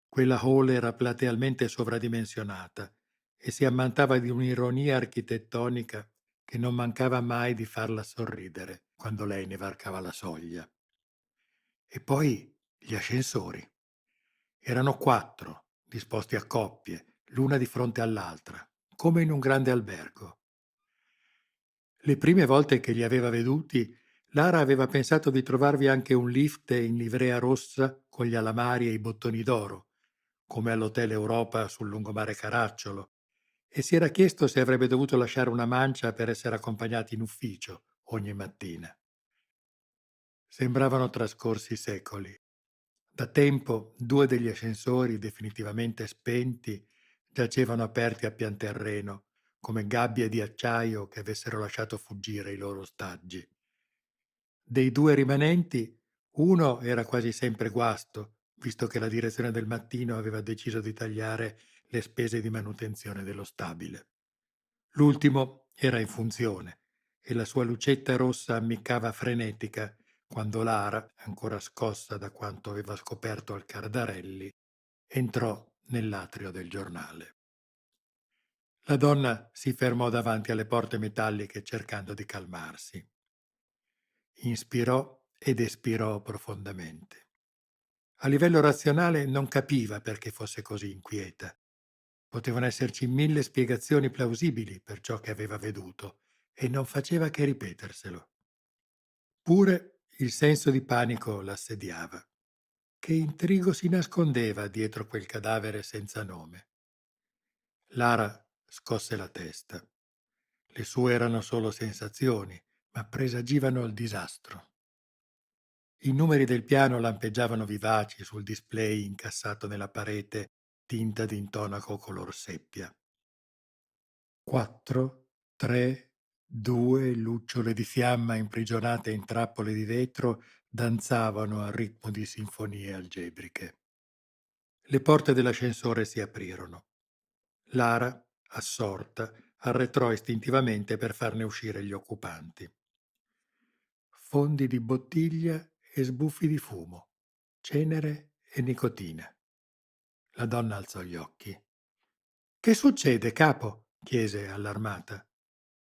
quella hall era platealmente sovradimensionata e si ammantava di un'ironia architettonica che non mancava mai di farla sorridere quando lei ne varcava la soglia. E poi gli ascensori. Erano 4, disposti a coppie, l'una di fronte all'altra, come in un grande albergo. Le prime volte che li aveva veduti, Lara aveva pensato di trovarvi anche un lift in livrea rossa con gli alamari e i bottoni d'oro, come all'Hotel Europa sul lungomare Caracciolo, e si era chiesto se avrebbe dovuto lasciare una mancia per essere accompagnati in ufficio ogni mattina. Sembravano trascorsi secoli. Da tempo 2 degli ascensori, definitivamente spenti, giacevano aperti a pianterreno, come gabbie di acciaio che avessero lasciato fuggire i loro ostaggi. Dei 2 rimanenti, uno era quasi sempre guasto, visto che la direzione del Mattino aveva deciso di tagliare le spese di manutenzione dello stabile. L'ultimo era in funzione e la sua lucetta rossa ammiccava frenetica quando Lara, ancora scossa da quanto aveva scoperto al Cardarelli, entrò nell'atrio del giornale. La donna si fermò davanti alle porte metalliche cercando di calmarsi. Inspirò ed espirò profondamente. A livello razionale non capiva perché fosse così inquieta. Potevano esserci 1000 spiegazioni plausibili per ciò che aveva veduto e non faceva che ripeterselo. Pure il senso di panico l'assediava. Che intrigo si nascondeva dietro quel cadavere senza nome? Lara scosse la testa. Le sue erano solo sensazioni, ma presagivano il disastro. I numeri del piano lampeggiavano vivaci sul display incassato nella parete tinta d'intonaco color seppia. 4, 3, 2, lucciole di fiamma imprigionate in trappole di vetro danzavano al ritmo di sinfonie algebriche. Le porte dell'ascensore si aprirono. Lara, assorta, arretrò istintivamente per farne uscire gli occupanti. Fondi di bottiglia e sbuffi di fumo, cenere e nicotina. La donna alzò gli occhi. «Che succede, capo?» chiese allarmata.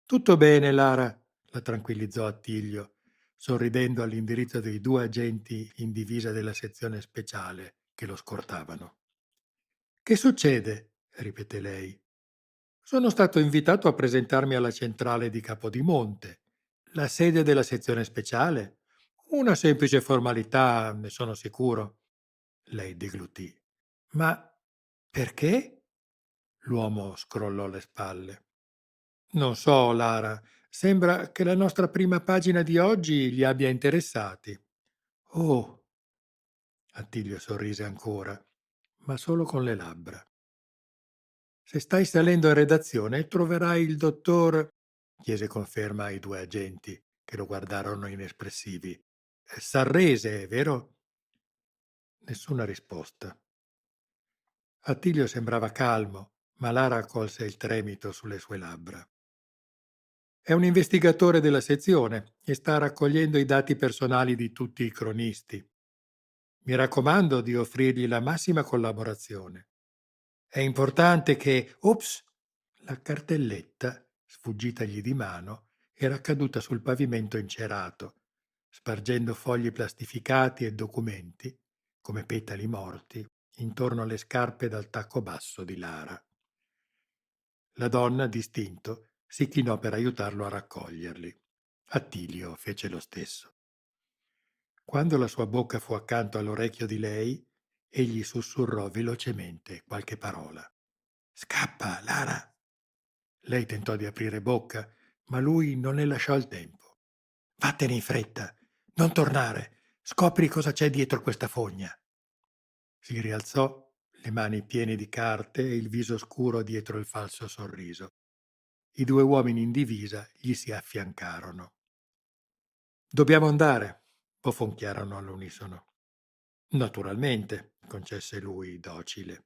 «Tutto bene, Lara», la tranquillizzò Attilio, sorridendo all'indirizzo dei 2 agenti in divisa della sezione speciale che lo scortavano. «Che succede?» ripeté lei. «Sono stato invitato a presentarmi alla centrale di Capodimonte, la sede della sezione speciale. Una semplice formalità, ne sono sicuro». Lei deglutì. «Ma perché?» L'uomo scrollò le spalle. «Non so, Lara. Sembra che la nostra prima pagina di oggi li abbia interessati». «Oh!» Attilio sorrise ancora, ma solo con le labbra. «Se stai salendo in redazione troverai il dottor...» chiese conferma ai 2 agenti, che lo guardarono inespressivi. «Sarrese, vero?» Nessuna risposta. Attilio sembrava calmo, ma Lara colse il tremito sulle sue labbra. «È un investigatore della sezione e sta raccogliendo i dati personali di tutti i cronisti. Mi raccomando di offrirgli la massima collaborazione. È importante che...» Ops! La cartelletta, sfuggitagli di mano, era caduta sul pavimento incerato, spargendo fogli plastificati e documenti, come petali morti, intorno alle scarpe dal tacco basso di Lara. La donna, distinto, si chinò per aiutarlo a raccoglierli. Attilio fece lo stesso. Quando la sua bocca fu accanto all'orecchio di lei, egli sussurrò velocemente qualche parola. «Scappa, Lara!» Lei tentò di aprire bocca, ma lui non le lasciò il tempo. Vattene in fretta, non tornare, scopri cosa c'è dietro questa fogna. Si rialzò, le mani piene di carte e il viso scuro dietro il falso sorriso. I due uomini in divisa gli si affiancarono. Dobbiamo andare, bofonchiarono all'unisono. Naturalmente, concesse lui, docile.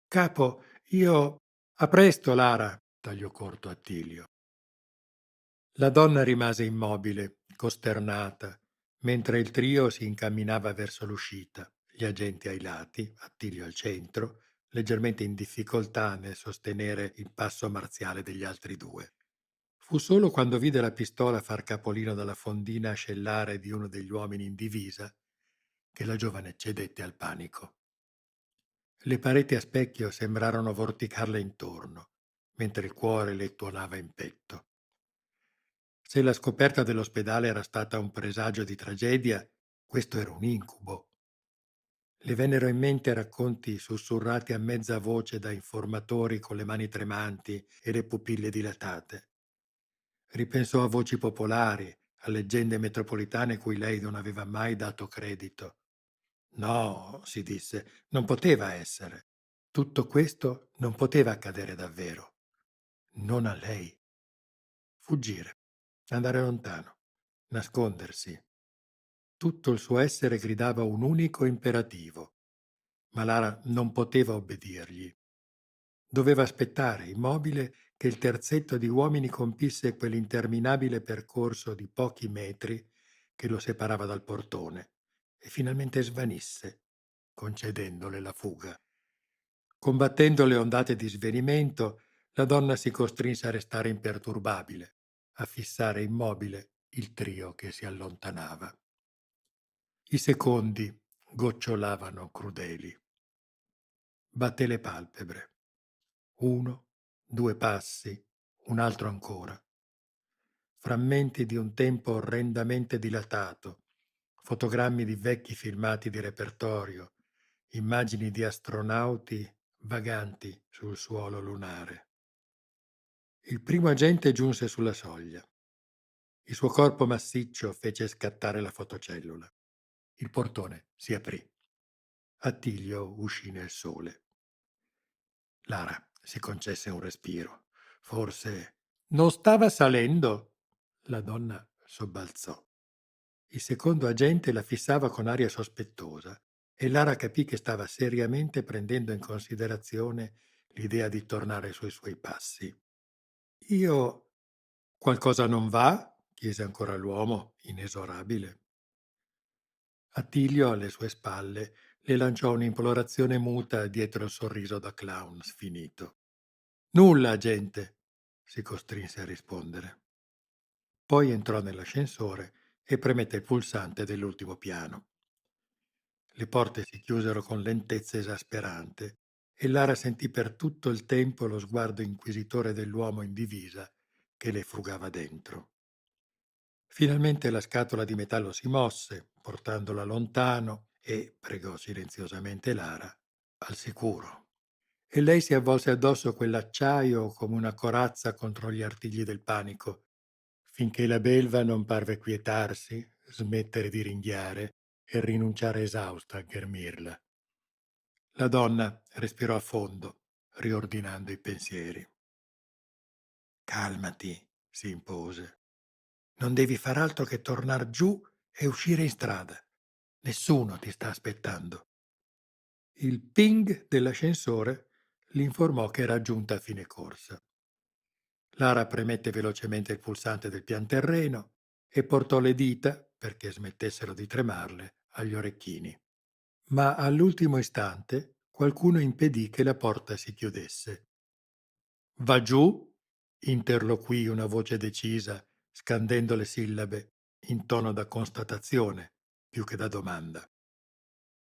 Capo, io... A presto, Lara, tagliò corto Attilio. La donna rimase immobile, costernata, mentre il trio si incamminava verso l'uscita, gli agenti ai lati, Attilio al centro, leggermente in difficoltà nel sostenere il passo marziale degli altri due. Fu solo quando vide la pistola far capolino dalla fondina ascellare di uno degli uomini in divisa che la giovane cedette al panico. Le pareti a specchio sembrarono vorticarle intorno, mentre il cuore le tuonava in petto. Se la scoperta dell'ospedale era stata un presagio di tragedia, questo era un incubo. Le vennero in mente racconti sussurrati a mezza voce da informatori con le mani tremanti e le pupille dilatate. Ripensò a voci popolari, a leggende metropolitane cui lei non aveva mai dato credito. No, si disse, non poteva essere. Tutto questo non poteva accadere davvero. Non a lei. Fuggire, andare lontano, nascondersi. Tutto il suo essere gridava un unico imperativo, ma Lara non poteva obbedirgli. Doveva aspettare, immobile, che il terzetto di uomini compisse quell'interminabile percorso di pochi metri che lo separava dal portone e finalmente svanisse, concedendole la fuga. Combattendo le ondate di svenimento, la donna si costrinse a restare imperturbabile, a fissare immobile il trio che si allontanava. I secondi gocciolavano crudeli. Batté le palpebre. 1, 2 passi, un altro ancora. Frammenti di un tempo orrendamente dilatato, fotogrammi di vecchi filmati di repertorio, immagini di astronauti vaganti sul suolo lunare. Il primo agente giunse sulla soglia. Il suo corpo massiccio fece scattare la fotocellula. Il portone si aprì. Attilio uscì nel sole. Lara si concesse un respiro. Forse non stava salendo. La donna sobbalzò. Il secondo agente la fissava con aria sospettosa e Lara capì che stava seriamente prendendo in considerazione l'idea di tornare sui suoi passi. Io... Qualcosa non va? Chiese ancora l'uomo, inesorabile. Attilio, alle sue spalle, le lanciò un'implorazione muta dietro il sorriso da clown sfinito. Nulla, agente, si costrinse a rispondere. Poi entrò nell'ascensore e premette il pulsante dell'ultimo piano. Le porte si chiusero con lentezza esasperante e Lara sentì per tutto il tempo lo sguardo inquisitore dell'uomo in divisa che le frugava dentro. Finalmente la scatola di metallo si mosse, portandola lontano e, pregò silenziosamente Lara, al sicuro. E lei si avvolse addosso quell'acciaio come una corazza contro gli artigli del panico, finché la belva non parve quietarsi, smettere di ringhiare e rinunciare esausta a ghermirla. La donna respirò a fondo, riordinando i pensieri. Calmati, si impose. Non devi far altro che tornar giù e uscire in strada. Nessuno ti sta aspettando. Il ping dell'ascensore l'informò che era giunta a fine corsa. Lara premette velocemente il pulsante del pian terreno e portò le dita, perché smettessero di tremarle, agli orecchini. Ma all'ultimo istante qualcuno impedì che la porta si chiudesse. Va giù? Interloquì una voce decisa, scandendo le sillabe in tono da constatazione più che da domanda.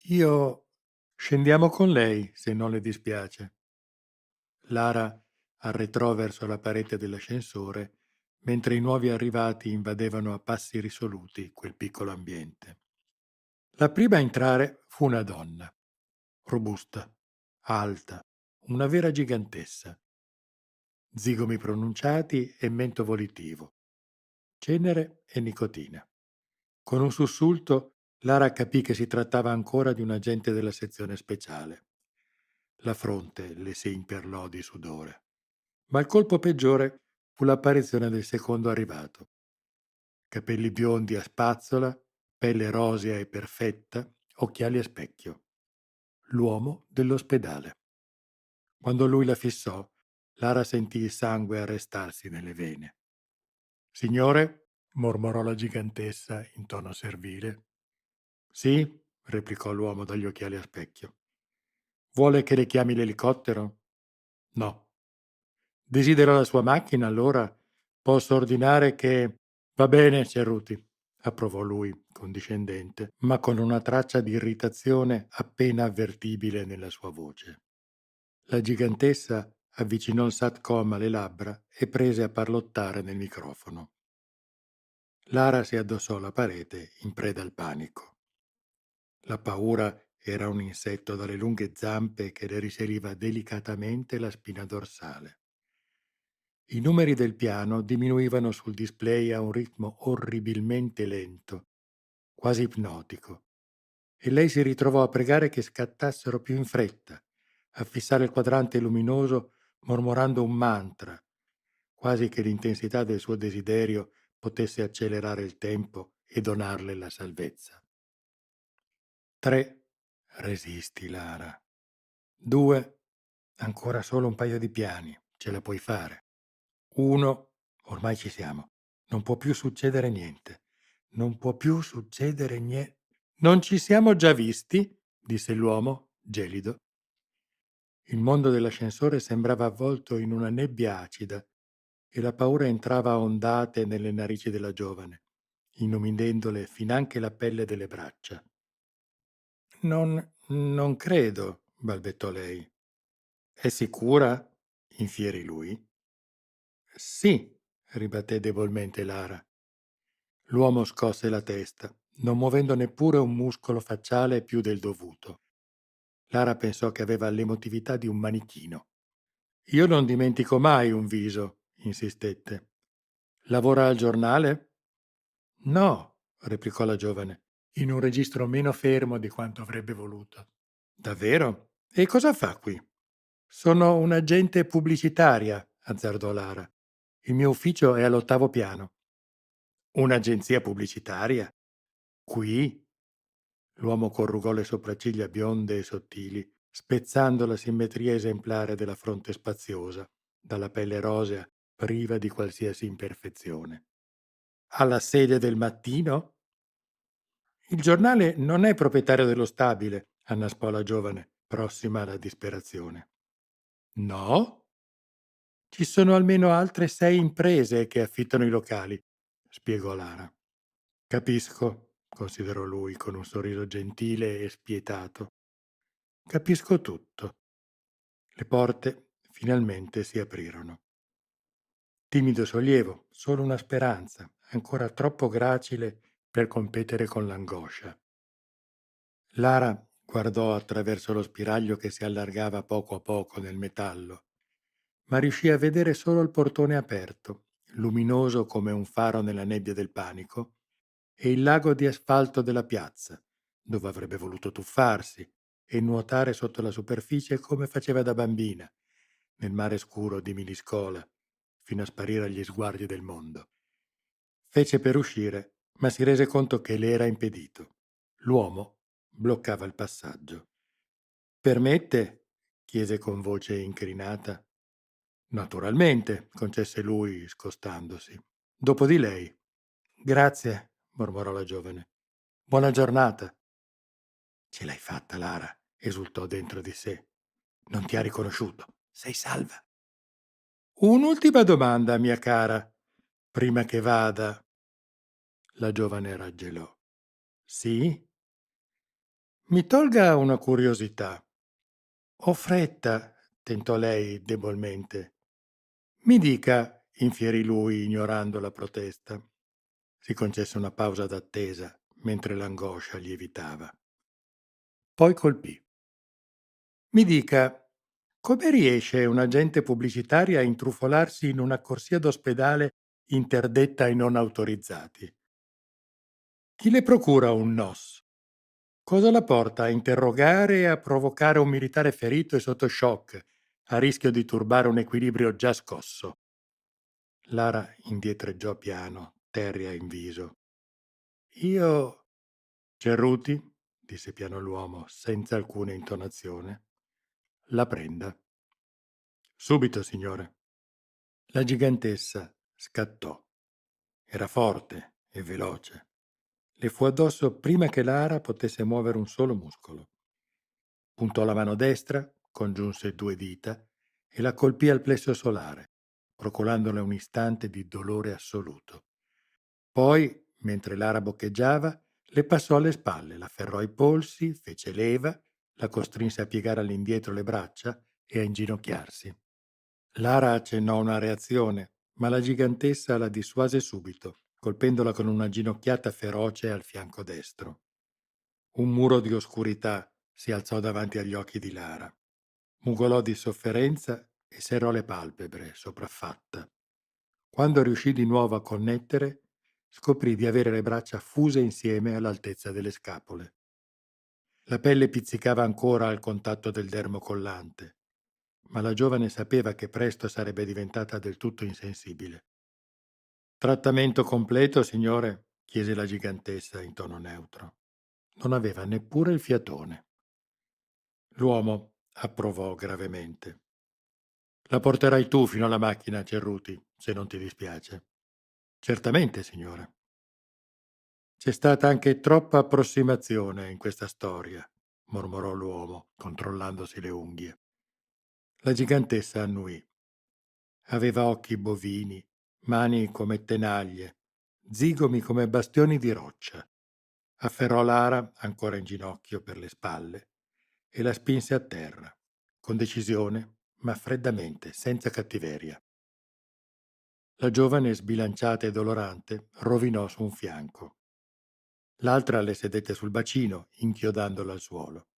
Io... Scendiamo con lei, se non le dispiace. Lara arretrò verso la parete dell'ascensore, mentre i nuovi arrivati invadevano a passi risoluti quel piccolo ambiente. La prima a entrare fu una donna, robusta, alta, una vera gigantessa, zigomi pronunciati e mento volitivo. cenere e nicotina. Con un sussulto, Lara capì che si trattava ancora di un agente della sezione speciale. La fronte le si imperlò di sudore. Ma il colpo peggiore fu l'apparizione del secondo arrivato. Capelli biondi a spazzola, pelle rosea e perfetta, occhiali a specchio. L'uomo dell'ospedale. Quando lui la fissò, Lara sentì il sangue arrestarsi nelle vene. «Signore?» mormorò la gigantessa in tono servile. «Sì?» replicò l'uomo dagli occhiali a specchio. «Vuole che le chiami l'elicottero?» «No». «Desidera la sua macchina, allora? Posso ordinare che...» «Va bene, Cerruti», approvò lui, condiscendente, ma con una traccia di irritazione appena avvertibile nella sua voce. La gigantessa avvicinò il satcom alle labbra e prese a parlottare nel microfono. Lara si addossò alla parete in preda al panico. La paura era un insetto dalle lunghe zampe che le risaliva delicatamente la spina dorsale. I numeri del piano diminuivano sul display a un ritmo orribilmente lento, quasi ipnotico, e lei si ritrovò a pregare che scattassero più in fretta, a fissare il quadrante luminoso mormorando un mantra, quasi che l'intensità del suo desiderio potesse accelerare il tempo e donarle la salvezza. 3. Resisti, Lara. 2. Ancora solo un paio di piani, ce la puoi fare. 1. Ormai ci siamo. Non può più succedere niente. Non può più succedere niente. Non ci siamo già visti? Disse l'uomo, gelido. Il mondo dell'ascensore sembrava avvolto in una nebbia acida e la paura entrava a ondate nelle narici della giovane, inumidendole finanche la pelle delle braccia. Non credo, balbettò lei. È sicura? Infierì lui. Sì, ribatté debolmente Lara. L'uomo scosse la testa, non muovendo neppure un muscolo facciale più del dovuto. Lara pensò che aveva l'emotività di un manichino. Io non dimentico mai un viso, insistette. Lavora al giornale? No, replicò la giovane, in un registro meno fermo di quanto avrebbe voluto. Davvero? E cosa fa qui? Sono un'agente pubblicitaria, azzardò Lara. Il mio ufficio è all'8° piano. Un'agenzia pubblicitaria? Qui? L'uomo corrugò le sopracciglia bionde e sottili, spezzando la simmetria esemplare della fronte spaziosa, dalla pelle rosea, priva di qualsiasi imperfezione. Alla sede del mattino? Il giornale non è proprietario dello stabile, annaspò la giovane, prossima alla disperazione. No? Ci sono almeno altre 6 imprese che affittano i locali, spiegò Lara. Capisco, considerò lui con un sorriso gentile e spietato. Capisco tutto. Le porte finalmente si aprirono. Timido sollievo, solo una speranza, ancora troppo gracile per competere con l'angoscia. Lara guardò attraverso lo spiraglio che si allargava poco a poco nel metallo, ma riuscì a vedere solo il portone aperto, luminoso come un faro nella nebbia del panico, e il lago di asfalto della piazza, dove avrebbe voluto tuffarsi e nuotare sotto la superficie come faceva da bambina, nel mare scuro di Miliscola, fino a sparire agli sguardi del mondo. Fece per uscire, ma si rese conto che le era impedito. L'uomo bloccava il passaggio. «Permette?» chiese con voce incrinata. «Naturalmente», concesse lui, scostandosi. «Dopo di lei». «Grazie», mormorò la giovane. «Buona giornata». «Ce l'hai fatta, Lara», esultò dentro di sé. «Non ti ha riconosciuto. Sei salva». «Un'ultima domanda, mia cara, prima che vada». La giovane raggelò. «Sì?» «Mi tolga una curiosità». «Ho fretta», tentò lei debolmente. «Mi dica», infierì lui ignorando la protesta. Si concesse una pausa d'attesa mentre l'angoscia lievitava. Poi colpì. «Mi dica, come riesce un agente pubblicitario a intrufolarsi in una corsia d'ospedale interdetta ai non autorizzati. Chi le procura un NOS? Cosa la porta a interrogare e a provocare un militare ferito e sotto shock, a rischio di turbare un equilibrio già scosso? Lara indietreggiò piano, terrea in viso. Io... Cerruti, disse piano l'uomo, senza alcuna intonazione, la prenda. Subito, signore. La gigantessa scattò. Era forte e veloce. Le fu addosso prima che Lara potesse muovere un solo muscolo. Puntò la mano destra, congiunse due dita e la colpì al plesso solare, procurándole un istante di dolore assoluto. Poi, mentre Lara boccheggiava, le passò alle spalle, l'afferrò ai polsi, fece leva, la costrinse a piegare all'indietro le braccia e a inginocchiarsi. Lara accennò una reazione, ma la gigantessa la dissuase subito, colpendola con una ginocchiata feroce al fianco destro. Un muro di oscurità si alzò davanti agli occhi di Lara. Mugolò di sofferenza e serrò le palpebre, sopraffatta. Quando riuscì di nuovo a connettere, scoprì di avere le braccia fuse insieme all'altezza delle scapole. La pelle pizzicava ancora al contatto del dermo collante, ma la giovane sapeva che presto sarebbe diventata del tutto insensibile. Trattamento completo, signore? Chiese la gigantessa in tono neutro. Non aveva neppure il fiatone. L'uomo approvò gravemente. La porterai tu fino alla macchina, Cerruti, se non ti dispiace. Certamente, signore. C'è stata anche troppa approssimazione in questa storia, mormorò l'uomo, controllandosi le unghie. La gigantessa annuì. Aveva occhi bovini, mani come tenaglie, zigomi come bastioni di roccia. Afferrò Lara, ancora in ginocchio per le spalle, e la spinse a terra, con decisione, ma freddamente, senza cattiveria. La giovane, sbilanciata e dolorante, rovinò su un fianco. L'altra le sedette sul bacino, inchiodandola al suolo.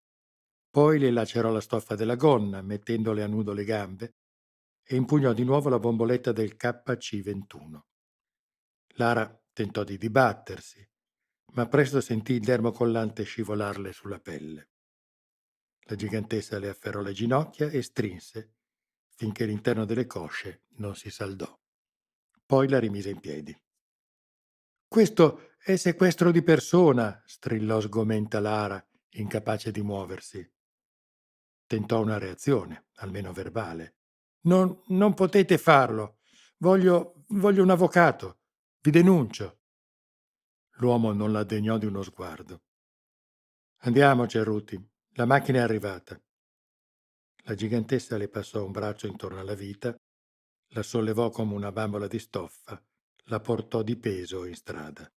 Poi le lacerò la stoffa della gonna, mettendole a nudo le gambe, e impugnò di nuovo la bomboletta del KC-21. Lara tentò di dibattersi, ma presto sentì il dermo collante scivolarle sulla pelle. La gigantessa le afferrò le ginocchia e strinse, finché l'interno delle cosce non si saldò. Poi la rimise in piedi. «Questo è sequestro di persona!» strillò sgomenta Lara, incapace di muoversi. Tentò una reazione, almeno verbale. Non potete farlo! Voglio un avvocato! Vi denuncio!» L'uomo non la degnò di uno sguardo. «Andiamo, Cerruti, la macchina è arrivata». La gigantessa le passò un braccio intorno alla vita, la sollevò come una bambola di stoffa, la portò di peso in strada.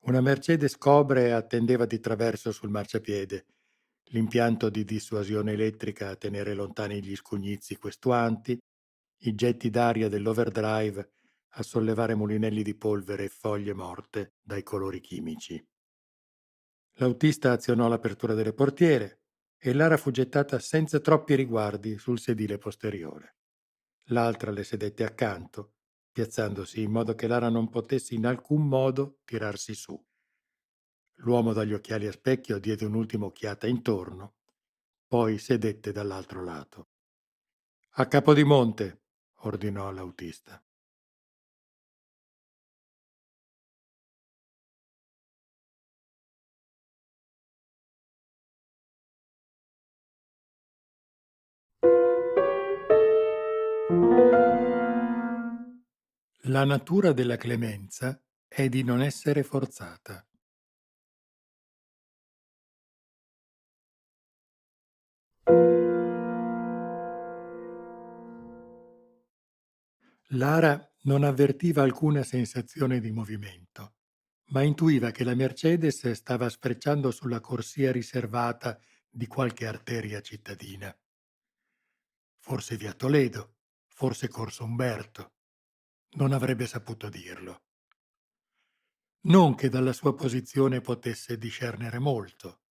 Una Mercedes Cobre attendeva di traverso sul marciapiede, l'impianto di dissuasione elettrica a tenere lontani gli scugnizi questuanti, i getti d'aria dell'overdrive a sollevare mulinelli di polvere e foglie morte dai colori chimici. L'autista azionò l'apertura delle portiere e Lara fu gettata senza troppi riguardi sul sedile posteriore. L'altra le sedette accanto, piazzandosi in modo che Lara non potesse in alcun modo tirarsi su. L'uomo dagli occhiali a specchio diede un'ultima occhiata intorno, poi sedette dall'altro lato. «A Capodimonte», ordinò l'autista. La natura della clemenza è di non essere forzata. Lara non avvertiva alcuna sensazione di movimento, ma intuiva che la Mercedes stava sfrecciando sulla corsia riservata di qualche arteria cittadina. Forse via Toledo, forse Corso Umberto. Non avrebbe saputo dirlo. Non che dalla sua posizione potesse discernere molto.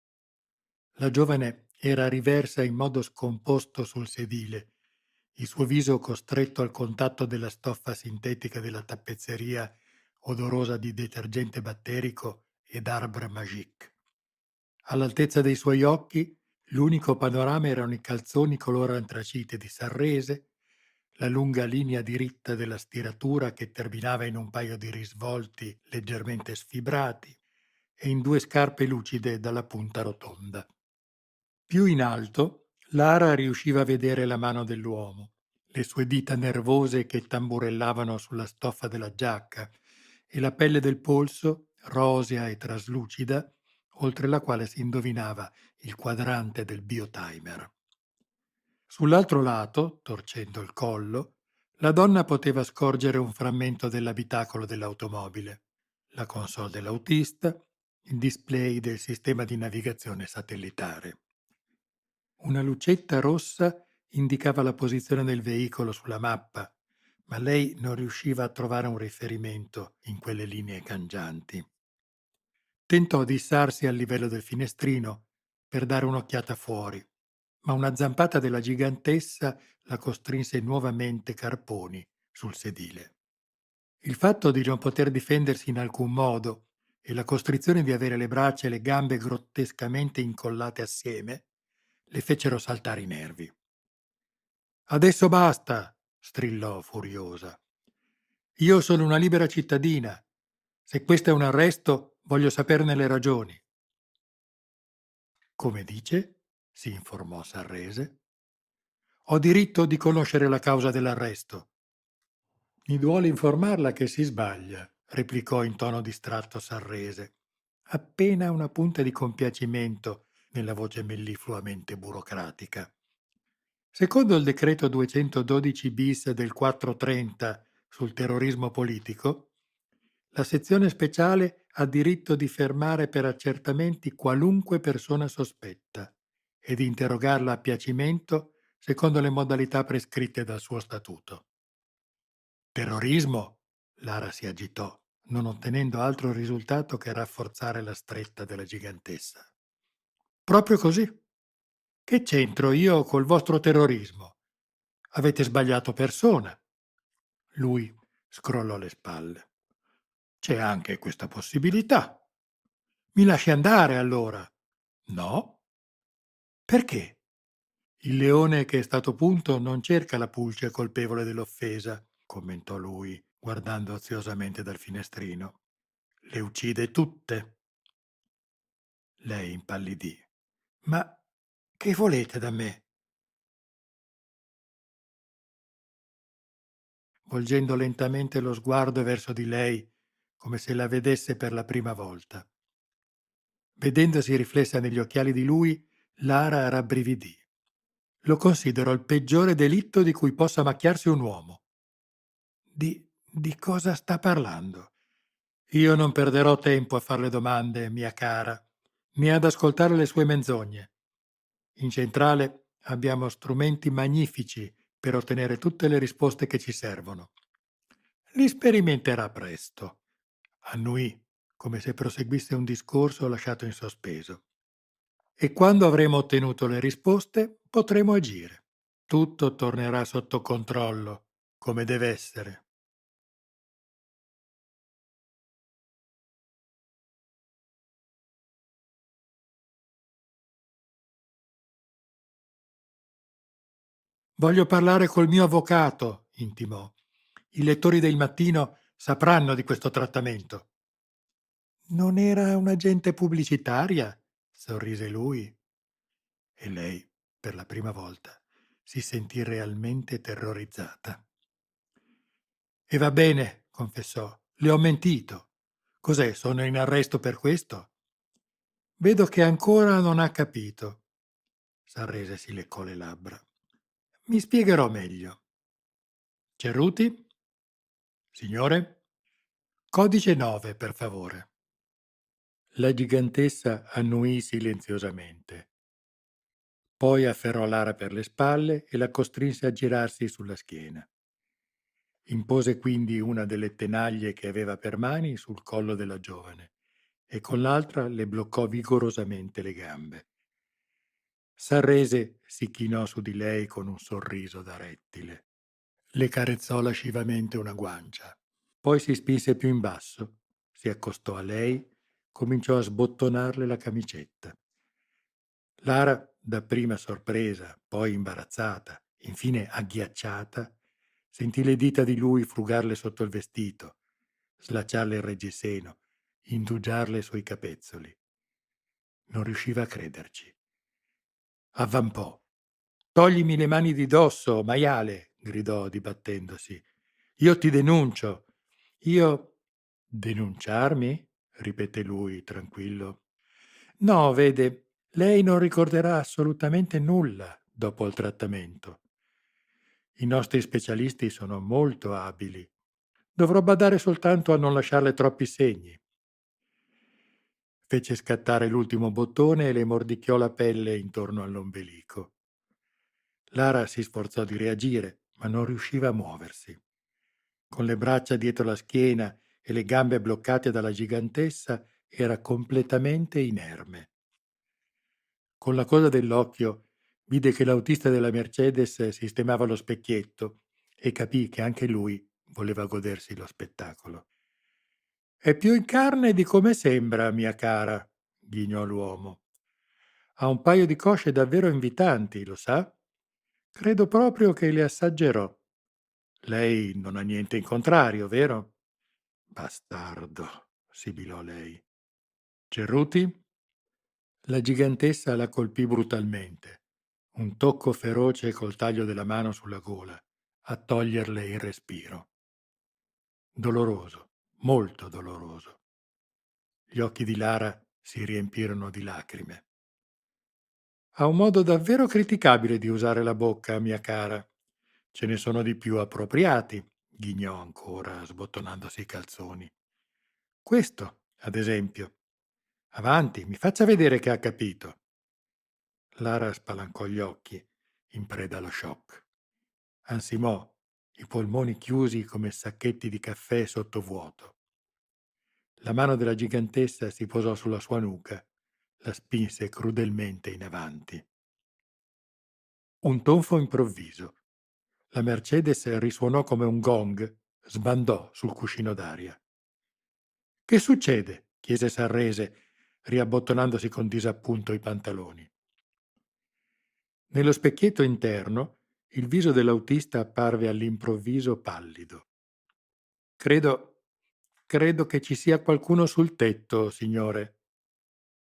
La giovane era riversa in modo scomposto sul sedile, il suo viso costretto al contatto della stoffa sintetica della tappezzeria odorosa di detergente batterico ed arbre magique. All'altezza dei suoi occhi, l'unico panorama erano i calzoni color antracite di Sarrese, la lunga linea diritta della stiratura che terminava in un paio di risvolti leggermente sfibrati e in due scarpe lucide dalla punta rotonda. Più in alto, Lara riusciva a vedere la mano dell'uomo, le sue dita nervose che tamburellavano sulla stoffa della giacca e la pelle del polso, rosea e traslucida, oltre la quale si indovinava il quadrante del biotimer. Sull'altro lato, torcendo il collo, la donna poteva scorgere un frammento dell'abitacolo dell'automobile, la console dell'autista, il display del sistema di navigazione satellitare. Una lucetta rossa indicava la posizione del veicolo sulla mappa, ma lei non riusciva a trovare un riferimento in quelle linee cangianti. Tentò di issarsi al livello del finestrino per dare un'occhiata fuori, ma una zampata della gigantessa la costrinse nuovamente carponi sul sedile. Il fatto di non poter difendersi in alcun modo e la costrizione di avere le braccia e le gambe grottescamente incollate assieme le fecero saltare i nervi. «Adesso basta!» strillò furiosa. «Io sono una libera cittadina. Se questo è un arresto, voglio saperne le ragioni». «Come dice?» si informò Sarrese. «Ho diritto di conoscere la causa dell'arresto». «Mi duole informarla che si sbaglia», replicò in tono distratto Sarrese, appena una punta di compiacimento nella voce mellifluamente burocratica. Secondo il decreto 212 bis del 430 sul terrorismo politico, la sezione speciale ha diritto di fermare per accertamenti qualunque persona sospetta e di interrogarla a piacimento secondo le modalità prescritte dal suo statuto. Terrorismo? Lara si agitò, non ottenendo altro risultato che rafforzare la stretta della gigantessa. Proprio così. Che c'entro io col vostro terrorismo? Avete sbagliato persona. Lui scrollò le spalle. C'è anche questa possibilità. Mi lasci andare allora? No. Perché? Il leone che è stato punto non cerca la pulce colpevole dell'offesa, commentò lui, guardando oziosamente dal finestrino. Le uccide tutte. Lei impallidì. Ma che volete da me? Volgendo lentamente lo sguardo verso di lei, come se la vedesse per la prima volta. Vedendosi riflessa negli occhiali di lui, Lara rabbrividì. Lo considero il peggiore delitto di cui possa macchiarsi un uomo. Di cosa sta parlando? Io non perderò tempo a farle domande, mia cara, né ad ascoltare le sue menzogne. In centrale abbiamo strumenti magnifici per ottenere tutte le risposte che ci servono. Li sperimenterà presto, annuì, come se proseguisse un discorso lasciato in sospeso. E quando avremo ottenuto le risposte, potremo agire. Tutto tornerà sotto controllo, come deve essere. Voglio parlare col mio avvocato, intimò. I lettori del mattino sapranno di questo trattamento. Non era un'agente pubblicitaria? Sorrise lui. E lei, per la prima volta, si sentì realmente terrorizzata. E va bene, confessò, le ho mentito. Cos'è, sono in arresto per questo? Vedo che ancora non ha capito. Sarrese si leccò le labbra. Mi spiegherò meglio. Cerruti? Signore? Codice 9, per favore. La gigantessa annuì silenziosamente. Poi afferrò Lara per le spalle e la costrinse a girarsi sulla schiena. Impose quindi una delle tenaglie che aveva per mani sul collo della giovane e con l'altra le bloccò vigorosamente le gambe. S'arrese si chinò su di lei con un sorriso da rettile. Le carezzò lascivamente una guancia. Poi si spinse più in basso, si accostò a lei, cominciò a sbottonarle la camicetta. Lara, dapprima sorpresa, poi imbarazzata, infine agghiacciata, sentì le dita di lui frugarle sotto il vestito, slacciarle il reggiseno, indugiarle sui capezzoli. Non riusciva a crederci. Avvampò. Toglimi le mani di dosso, maiale, gridò dibattendosi. Io ti denuncio. Io. Denunciarmi? Ripeté lui, tranquillo. No, vede, lei non ricorderà assolutamente nulla dopo il trattamento. I nostri specialisti sono molto abili. Dovrò badare soltanto a non lasciarle troppi segni. Fece scattare l'ultimo bottone e le mordicchiò la pelle intorno all'ombelico. Lara si sforzò di reagire, ma non riusciva a muoversi. Con le braccia dietro la schiena e le gambe bloccate dalla gigantessa, era completamente inerme. Con la coda dell'occhio vide che l'autista della Mercedes sistemava lo specchietto e capì che anche lui voleva godersi lo spettacolo. È più in carne di come sembra, mia cara, ghignò l'uomo. Ha un paio di cosce davvero invitanti, lo sa? Credo proprio che le assaggerò. Lei non ha niente in contrario, vero? Bastardo, sibilò lei. Cerruti? La gigantessa la colpì brutalmente. Un tocco feroce col taglio della mano sulla gola, a toglierle il respiro. Doloroso, molto doloroso. Gli occhi di Lara si riempirono di lacrime. Ha un modo davvero criticabile di usare la bocca, mia cara. Ce ne sono di più appropriati, ghignò ancora, sbottonandosi i calzoni. Questo, ad esempio. Avanti, mi faccia vedere che ha capito. Lara spalancò gli occhi, in preda allo shock. Ansimò, i polmoni chiusi come sacchetti di caffè sottovuoto. La mano della gigantessa si posò sulla sua nuca, la spinse crudelmente in avanti. Un tonfo improvviso. La Mercedes risuonò come un gong, sbandò sul cuscino d'aria. Che succede? Chiese Sarrese, riabbottonandosi con disappunto i pantaloni. Nello specchietto interno il viso dell'autista apparve all'improvviso pallido. Credo che ci sia qualcuno sul tetto, signore.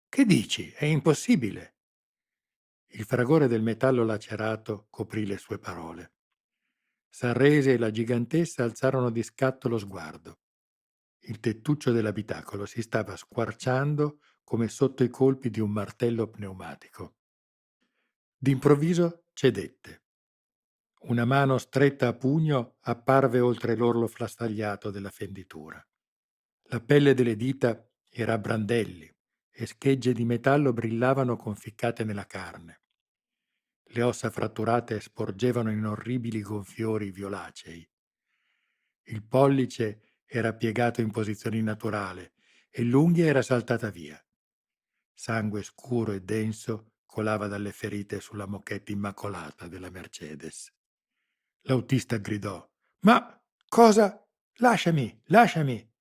Che dici? È impossibile. Il fragore del metallo lacerato coprì le sue parole. Sarrese e la gigantessa alzarono di scatto lo sguardo. Il tettuccio dell'abitacolo si stava squarciando come sotto i colpi di un martello pneumatico. D'improvviso cedette. Una mano stretta a pugno apparve oltre l'orlo frastagliato della fenditura. La pelle delle dita era a brandelli e schegge di metallo brillavano conficcate nella carne. Le ossa fratturate sporgevano in orribili gonfiori violacei. Il pollice era piegato in posizione innaturale e l'unghia era saltata via. Sangue scuro e denso colava dalle ferite sulla moquette immacolata della Mercedes. L'autista gridò: Ma cosa? Lasciami, lasciami!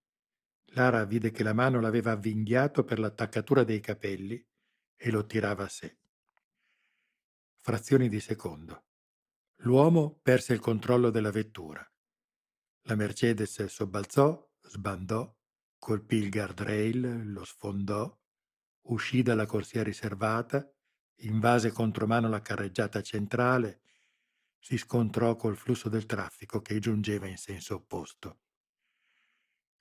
Lara vide che la mano l'aveva avvinghiato per l'attaccatura dei capelli e lo tirava a sé. Frazioni di secondo. L'uomo perse il controllo della vettura. La Mercedes sobbalzò, sbandò, colpì il guardrail, lo sfondò, uscì dalla corsia riservata, invase contromano la carreggiata centrale, si scontrò col flusso del traffico che giungeva in senso opposto.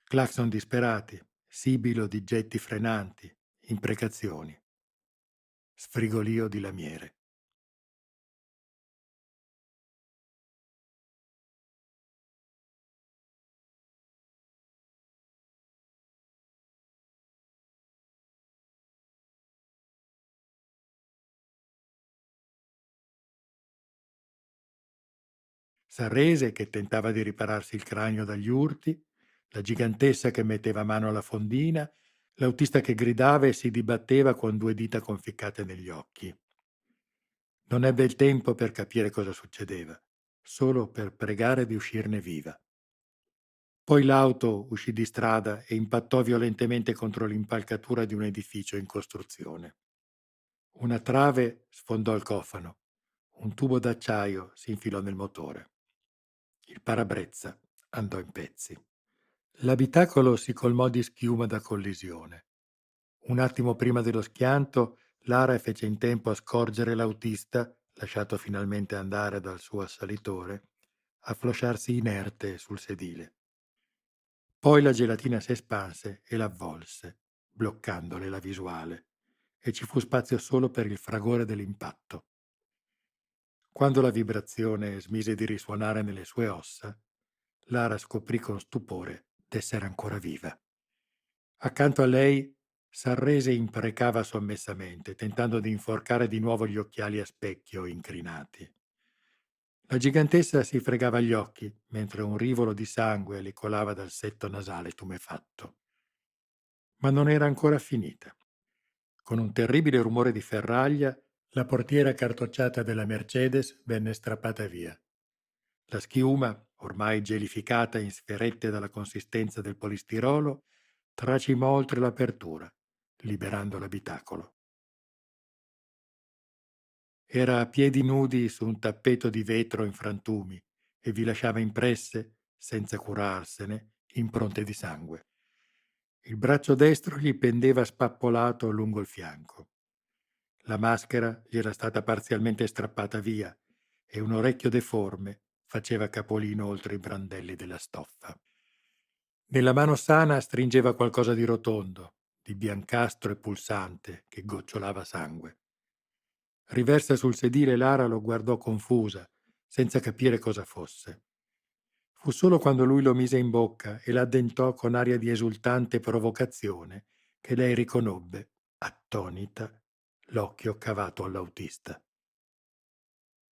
Clacson disperati, sibilo di getti frenanti, imprecazioni. Sfrigolio di lamiere. S'arrese che tentava di ripararsi il cranio dagli urti, la gigantessa che metteva mano alla fondina, l'autista che gridava e si dibatteva con due dita conficcate negli occhi. Non ebbe il tempo per capire cosa succedeva, solo per pregare di uscirne viva. Poi l'auto uscì di strada e impattò violentemente contro l'impalcatura di un edificio in costruzione. Una trave sfondò il cofano, un tubo d'acciaio si infilò nel motore. Il parabrezza andò in pezzi. L'abitacolo si colmò di schiuma da collisione. Un attimo prima dello schianto, Lara fece in tempo a scorgere l'autista, lasciato finalmente andare dal suo assalitore, afflosciarsi inerte sul sedile. Poi la gelatina si espanse e l'avvolse, bloccandole la visuale, e ci fu spazio solo per il fragore dell'impatto. Quando la vibrazione smise di risuonare nelle sue ossa, Lara scoprì con stupore d'essere ancora viva. Accanto a lei, Sarrese imprecava sommessamente, tentando di inforcare di nuovo gli occhiali a specchio incrinati. La gigantessa si fregava gli occhi, mentre un rivolo di sangue le colava dal setto nasale tumefatto. Ma non era ancora finita. Con un terribile rumore di ferraglia, la portiera cartocciata della Mercedes venne strappata via. La schiuma, ormai gelificata in sferette dalla consistenza del polistirolo, tracimò oltre l'apertura, liberando l'abitacolo. Era a piedi nudi su un tappeto di vetro in frantumi e vi lasciava impresse, senza curarsene, impronte di sangue. Il braccio destro gli pendeva spappolato lungo il fianco. La maschera gli era stata parzialmente strappata via e un orecchio deforme faceva capolino oltre i brandelli della stoffa. Nella mano sana stringeva qualcosa di rotondo, di biancastro e pulsante, che gocciolava sangue. Riversa sul sedile, Lara lo guardò confusa, senza capire cosa fosse. Fu solo quando lui lo mise in bocca e l'addentò con aria di esultante provocazione che lei riconobbe, attonita, l'occhio cavato all'autista.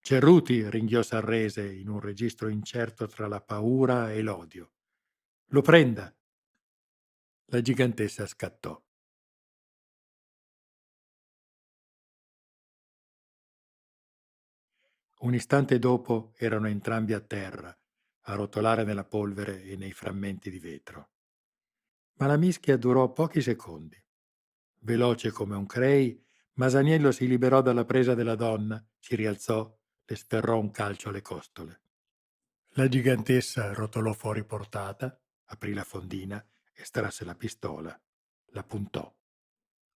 Cerruti, ringhiò Sarrese in un registro incerto tra la paura e l'odio. Lo prenda! La gigantessa scattò. Un istante dopo erano entrambi a terra, a rotolare nella polvere e nei frammenti di vetro. Ma la mischia durò pochi secondi. Veloce come un crei, Masaniello si liberò dalla presa della donna, si rialzò, le sferrò un calcio alle costole. La gigantessa rotolò fuori portata, aprì la fondina, estrasse la pistola, la puntò.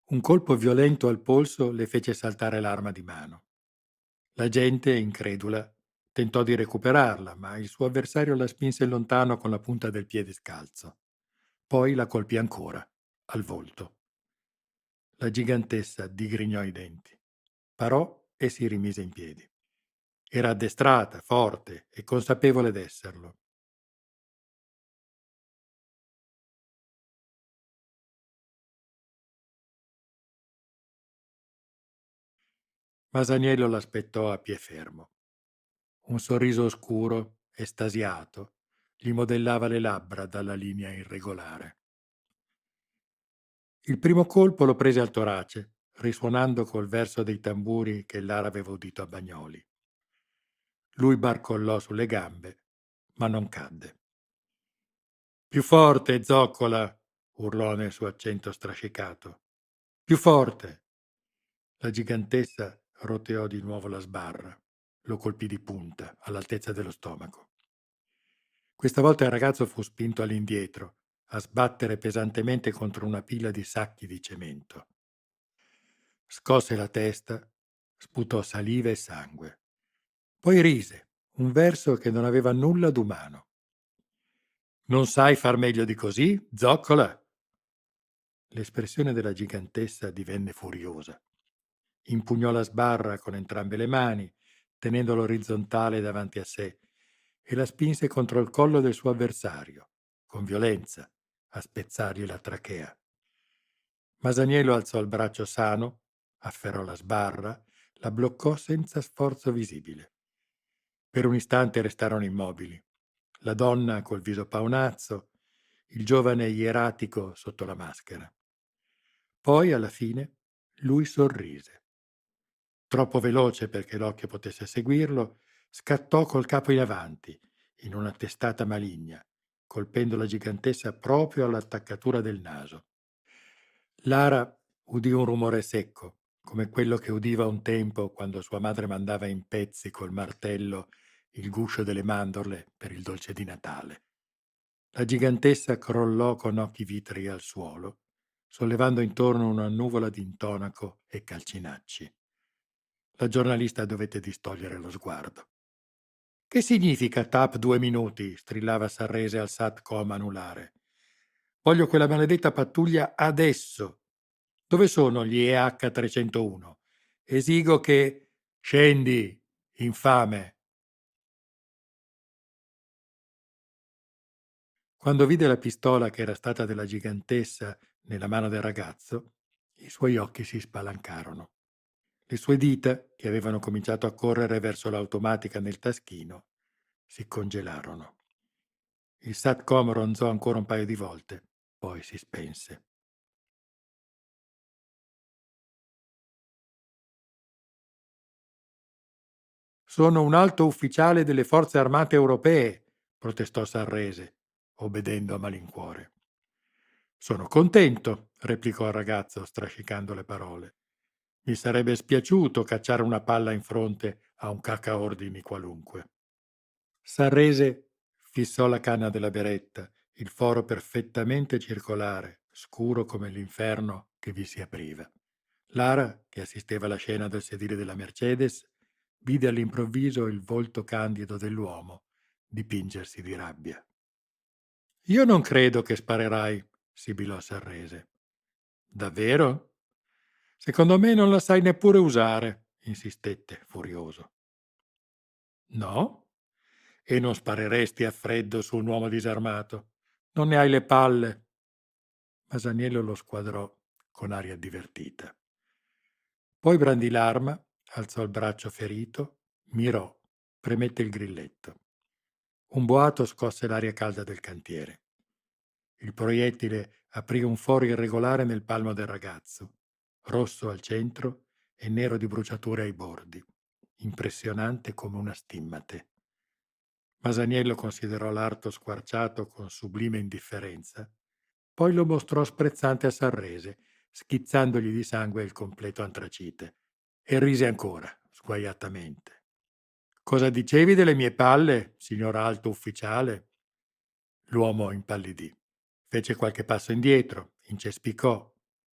Un colpo violento al polso le fece saltare l'arma di mano. La gente, incredula, tentò di recuperarla, ma il suo avversario la spinse lontano con la punta del piede scalzo. Poi la colpì ancora, al volto. La gigantessa digrignò i denti. Parò e si rimise in piedi. Era addestrata, forte e consapevole d'esserlo. Masaniello l'aspettò a pie fermo. Un sorriso oscuro, estasiato, gli modellava le labbra dalla linea irregolare. Il primo colpo lo prese al torace, risuonando col verso dei tamburi che Lara aveva udito a Bagnoli. Lui barcollò sulle gambe, ma non cadde. Più forte, zoccola! Urlò nel suo accento strascicato. Più forte! La gigantessa roteò di nuovo la sbarra. Lo colpì di punta, all'altezza dello stomaco. Questa volta il ragazzo fu spinto all'indietro, a sbattere pesantemente contro una pila di sacchi di cemento. Scosse la testa, sputò saliva e sangue. Poi rise, un verso che non aveva nulla d'umano. Non sai far meglio di così, zoccola? L'espressione della gigantessa divenne furiosa. Impugnò la sbarra con entrambe le mani, tenendola orizzontale davanti a sé, e la spinse contro il collo del suo avversario, con violenza, a spezzargli la trachea. Masaniello alzò il braccio sano, afferrò la sbarra, la bloccò senza sforzo visibile. Per un istante restarono immobili. La donna col viso paonazzo, il giovane ieratico sotto la maschera. Poi, alla fine, lui sorrise. Troppo veloce perché l'occhio potesse seguirlo, scattò col capo in avanti, in una testata maligna, colpendo la gigantessa proprio all'attaccatura del naso. Lara udì un rumore secco, come quello che udiva un tempo quando sua madre mandava in pezzi col martello il guscio delle mandorle per il dolce di Natale. La gigantessa crollò con occhi vitrei al suolo, sollevando intorno una nuvola di intonaco e calcinacci. La giornalista dovette distogliere lo sguardo. Che significa TAP 2 minuti? Strillava Sarrese al SATCOM anulare. Voglio quella maledetta pattuglia adesso. Dove sono gli EH 301? Esigo che... Scendi, infame. Quando vide la pistola che era stata della gigantessa nella mano del ragazzo, i suoi occhi si spalancarono. Le sue dita, che avevano cominciato a correre verso l'automatica nel taschino, si congelarono. Il SATCOM ronzò ancora un paio di volte, poi si spense. Sono un alto ufficiale delle forze armate europee, protestò Sarrese, obbedendo a malincuore. Sono contento, replicò il ragazzo, strascicando le parole. Mi sarebbe spiaciuto cacciare una palla in fronte a un caccaordini qualunque. Sarrese fissò la canna della beretta, il foro perfettamente circolare, scuro come l'inferno che vi si apriva. Lara, che assisteva alla scena del sedile della Mercedes, vide all'improvviso il volto candido dell'uomo dipingersi di rabbia. Io non credo che sparerai, sibilò Sarrese. Davvero? Secondo me non la sai neppure usare, insistette, furioso. No? E non spareresti a freddo su un uomo disarmato? Non ne hai le palle. Masaniello lo squadrò con aria divertita. Poi brandì l'arma, alzò il braccio ferito, mirò, premette il grilletto. Un boato scosse l'aria calda del cantiere. Il proiettile aprì un foro irregolare nel palmo del ragazzo, rosso al centro e nero di bruciature ai bordi, impressionante come una stimmate. Masaniello considerò l'arto squarciato con sublime indifferenza, poi lo mostrò sprezzante a Sarrese, schizzandogli di sangue il completo antracite, e rise ancora, sguaiatamente. Cosa dicevi delle mie palle, signor alto ufficiale? L'uomo impallidì. Fece qualche passo indietro, incespicò,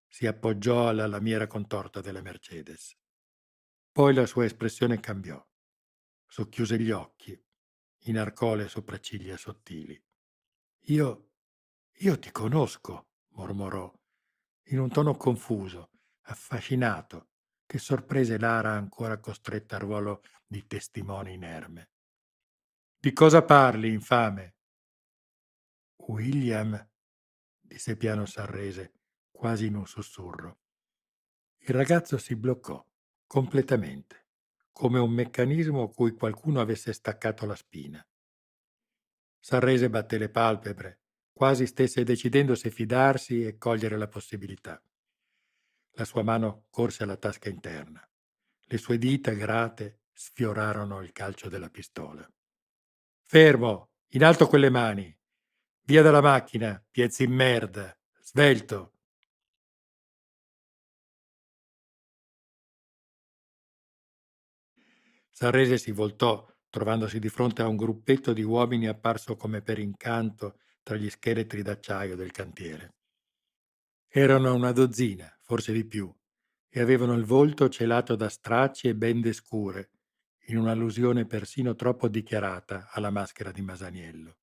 si appoggiò alla lamiera contorta della Mercedes. Poi la sua espressione cambiò. Socchiuse gli occhi, inarcò le sopracciglia sottili. Io, io ti conosco, mormorò, in un tono confuso, affascinato, che sorprese Lara ancora costretta al ruolo di testimone inerme. Di cosa parli, infame? William, disse piano Sarrese, quasi in un sussurro. Il ragazzo si bloccò, completamente, come un meccanismo a cui qualcuno avesse staccato la spina. Sarrese batté le palpebre, quasi stesse decidendo se fidarsi e cogliere la possibilità. La sua mano corse alla tasca interna. Le sue dita grate sfiorarono il calcio della pistola. Fermo! In alto quelle mani! Via dalla macchina, piezzi in merda! Svelto! Sarrese si voltò, trovandosi di fronte a un gruppetto di uomini apparso come per incanto tra gli scheletri d'acciaio del cantiere. Erano una dozzina, forse di più, e avevano il volto celato da stracci e bende scure, in un'allusione persino troppo dichiarata alla maschera di Masaniello.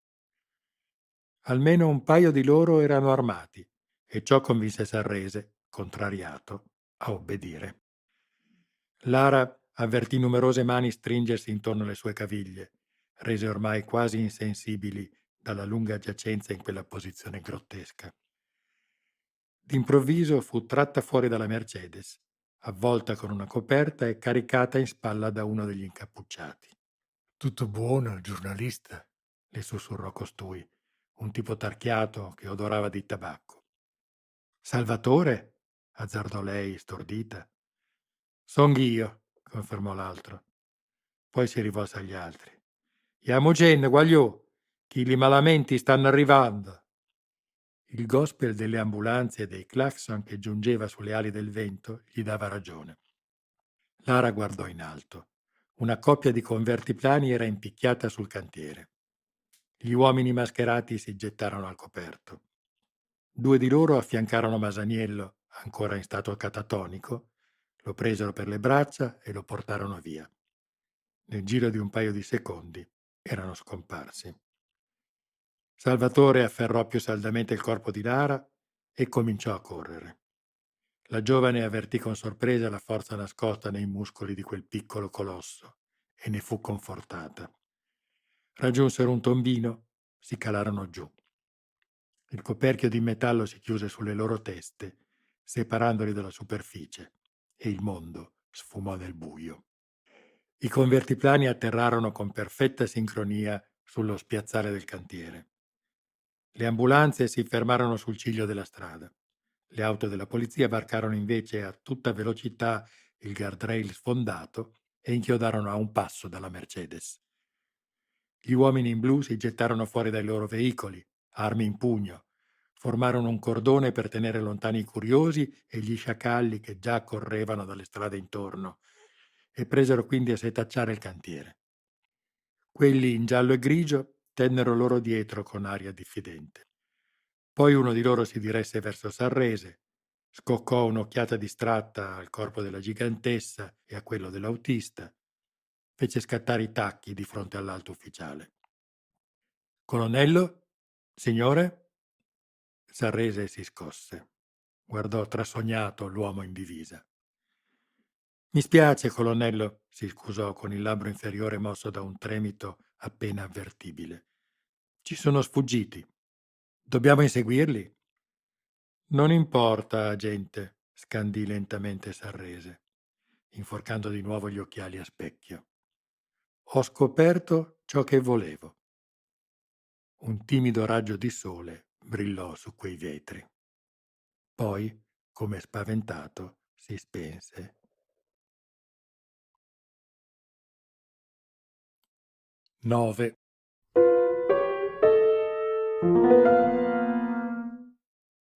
Almeno un paio di loro erano armati, e ciò convinse Sarrese, contrariato, a obbedire. Lara avvertì numerose mani stringersi intorno alle sue caviglie, rese ormai quasi insensibili dalla lunga giacenza in quella posizione grottesca. D'improvviso fu tratta fuori dalla Mercedes, avvolta con una coperta e caricata in spalla da uno degli incappucciati. Tutto buono, giornalista, le sussurrò costui, un tipo tarchiato che odorava di tabacco. Salvatore? Azzardò lei, stordita. Son io, confermò l'altro. Poi si rivolse agli altri. Imogen, guagliò, chi li malamenti stanno arrivando. Il gospel delle ambulanze e dei clacson che giungeva sulle ali del vento gli dava ragione. Lara guardò in alto. Una coppia di convertiplani era impicchiata sul cantiere. Gli uomini mascherati si gettarono al coperto. Due di loro affiancarono Masaniello, ancora in stato catatonico, lo presero per le braccia e lo portarono via. Nel giro di un paio di secondi erano scomparsi. Salvatore afferrò più saldamente il corpo di Lara e cominciò a correre. La giovane avvertì con sorpresa la forza nascosta nei muscoli di quel piccolo colosso e ne fu confortata. Raggiunsero un tombino, si calarono giù. Il coperchio di metallo si chiuse sulle loro teste, separandoli dalla superficie, e il mondo sfumò nel buio. I convertiplani atterrarono con perfetta sincronia sullo spiazzale del cantiere. Le ambulanze si fermarono sul ciglio della strada. Le auto della polizia varcarono invece a tutta velocità il guardrail sfondato e inchiodarono a un passo dalla Mercedes. Gli uomini in blu si gettarono fuori dai loro veicoli, armi in pugno, formarono un cordone per tenere lontani i curiosi e gli sciacalli che già correvano dalle strade intorno e presero quindi a setacciare il cantiere. Quelli in giallo e grigio tennero loro dietro con aria diffidente. Poi uno di loro si diresse verso Sarrese, scoccò un'occhiata distratta al corpo della gigantessa e a quello dell'autista, fece scattare i tacchi di fronte all'alto ufficiale. Colonnello? Signore? Sarrese si scosse. Guardò trasognato l'uomo in divisa. Mi spiace, colonnello, si scusò con il labbro inferiore mosso da un tremito appena avvertibile. Ci sono sfuggiti. Dobbiamo inseguirli? Non importa, agente, scandì lentamente Sarrese, inforcando di nuovo gli occhiali a specchio. Ho scoperto ciò che volevo. Un timido raggio di sole brillò su quei vetri. Poi, come spaventato, si spense. 9.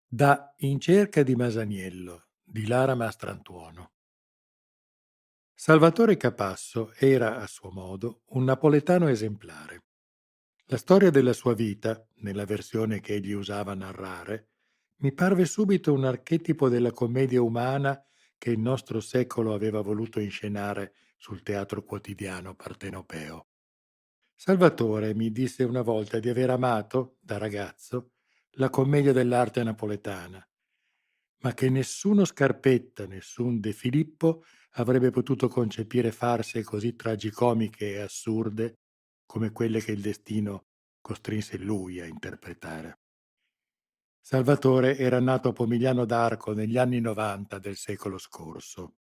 Da In cerca di Masaniello di Lara Mastrantuono. Salvatore Capasso era, a suo modo, un napoletano esemplare. La storia della sua vita, nella versione che egli usava narrare, mi parve subito un archetipo della commedia umana che il nostro secolo aveva voluto inscenare sul teatro quotidiano partenopeo. Salvatore mi disse una volta di aver amato, da ragazzo, la commedia dell'arte napoletana, ma che nessuno Scarpetta, nessun De Filippo avrebbe potuto concepire farse così tragicomiche e assurde come quelle che il destino costrinse lui a interpretare. Salvatore era nato a Pomigliano d'Arco negli anni 90 del secolo scorso.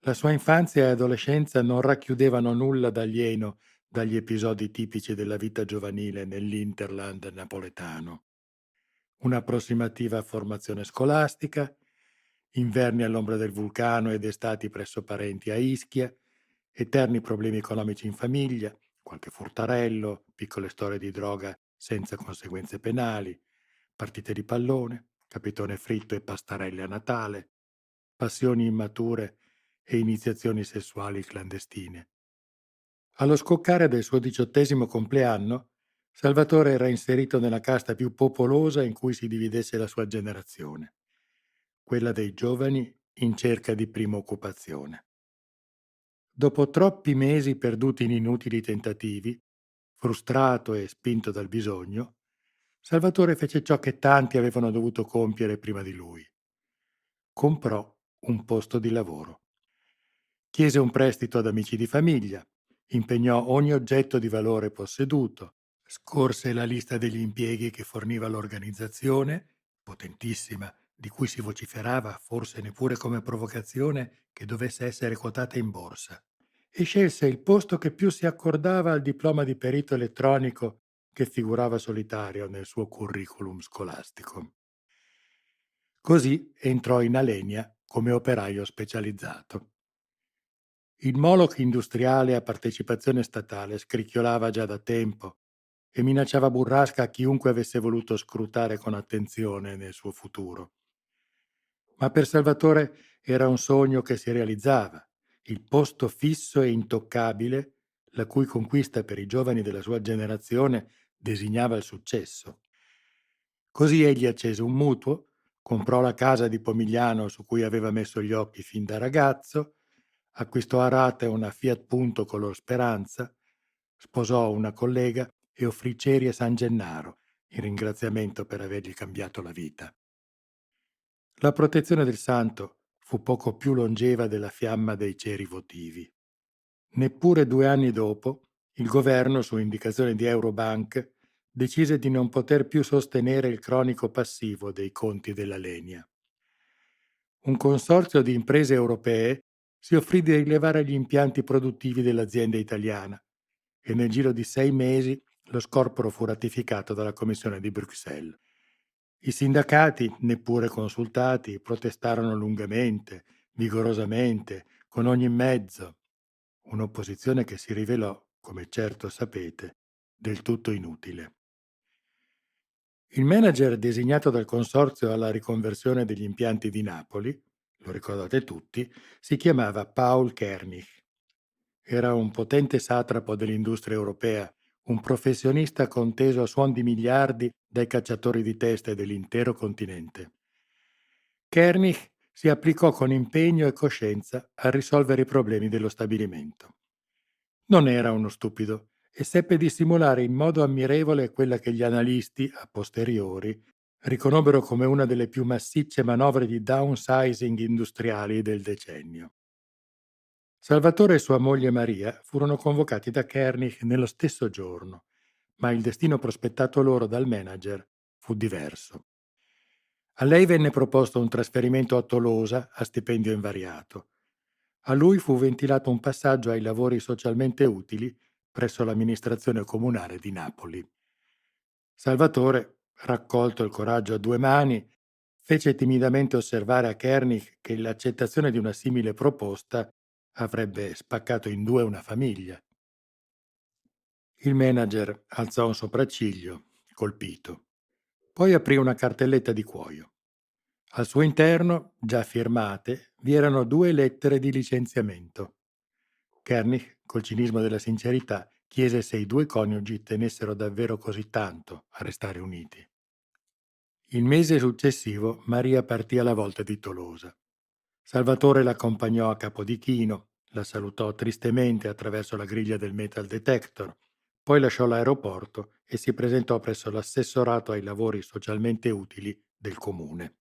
La sua infanzia e adolescenza non racchiudevano nulla d'alieno dagli episodi tipici della vita giovanile nell'Interland napoletano. Un'approssimativa formazione scolastica, inverni all'ombra del vulcano ed estati presso parenti a Ischia, eterni problemi economici in famiglia, qualche furtarello, piccole storie di droga senza conseguenze penali, partite di pallone, capitone fritto e pastarelle a Natale, passioni immature e iniziazioni sessuali clandestine. Allo scoccare del suo 18° compleanno, Salvatore era inserito nella casta più popolosa in cui si dividesse la sua generazione, quella dei giovani in cerca di prima occupazione. Dopo troppi mesi perduti in inutili tentativi, frustrato e spinto dal bisogno, Salvatore fece ciò che tanti avevano dovuto compiere prima di lui. Comprò un posto di lavoro. Chiese un prestito ad amici di famiglia, impegnò ogni oggetto di valore posseduto, scorse la lista degli impieghi che forniva l'organizzazione, potentissima, di cui si vociferava, forse neppure come provocazione, che dovesse essere quotata in borsa, e scelse il posto che più si accordava al diploma di perito elettronico che figurava solitario nel suo curriculum scolastico. Così entrò in Alenia come operaio specializzato. Il Moloch industriale a partecipazione statale scricchiolava già da tempo e minacciava burrasca a chiunque avesse voluto scrutare con attenzione nel suo futuro. Ma per Salvatore era un sogno che si realizzava, il posto fisso e intoccabile, la cui conquista per i giovani della sua generazione designava il successo. Così egli accese un mutuo, comprò la casa di Pomigliano su cui aveva messo gli occhi fin da ragazzo, acquistò a rate una Fiat Punto color speranza, sposò una collega e offrì ceri a San Gennaro in ringraziamento per avergli cambiato la vita. La protezione del santo fu poco più longeva della fiamma dei ceri votivi. Neppure 2 anni dopo, il governo, su indicazione di Eurobank, decise di non poter più sostenere il cronico passivo dei conti della Lenia. Un consorzio di imprese europee si offrì di rilevare gli impianti produttivi dell'azienda italiana e nel giro di 6 mesi lo scorporo fu ratificato dalla Commissione di Bruxelles. I sindacati, neppure consultati, protestarono lungamente, vigorosamente, con ogni mezzo. Un'opposizione che si rivelò, come certo sapete, del tutto inutile. Il manager designato dal consorzio alla riconversione degli impianti di Napoli, lo ricordate tutti, si chiamava Paul Kernich. Era un potente satrapo dell'industria europea, un professionista conteso a suon di miliardi dai cacciatori di teste dell'intero continente. Kernich si applicò con impegno e coscienza a risolvere i problemi dello stabilimento. Non era uno stupido e seppe dissimulare in modo ammirevole quella che gli analisti, a posteriori, riconobbero come una delle più massicce manovre di downsizing industriali del decennio. Salvatore e sua moglie Maria furono convocati da Kernich nello stesso giorno, ma il destino prospettato loro dal manager fu diverso. A lei venne proposto un trasferimento a Tolosa a stipendio invariato. A lui fu ventilato un passaggio ai lavori socialmente utili presso l'amministrazione comunale di Napoli. Salvatore, raccolto il coraggio a 2 mani, fece timidamente osservare a Kernich che l'accettazione di una simile proposta avrebbe spaccato in 2 una famiglia. Il manager alzò un sopracciglio, colpito. Poi aprì una cartelletta di cuoio. Al suo interno, già firmate, vi erano 2 lettere di licenziamento. Kernich, col cinismo della sincerità, chiese se i 2 coniugi tenessero davvero così tanto a restare uniti. Il mese successivo Maria partì alla volta di Tolosa. Salvatore l'accompagnò a Capodichino, la salutò tristemente attraverso la griglia del metal detector, poi lasciò l'aeroporto e si presentò presso l'assessorato ai lavori socialmente utili del comune.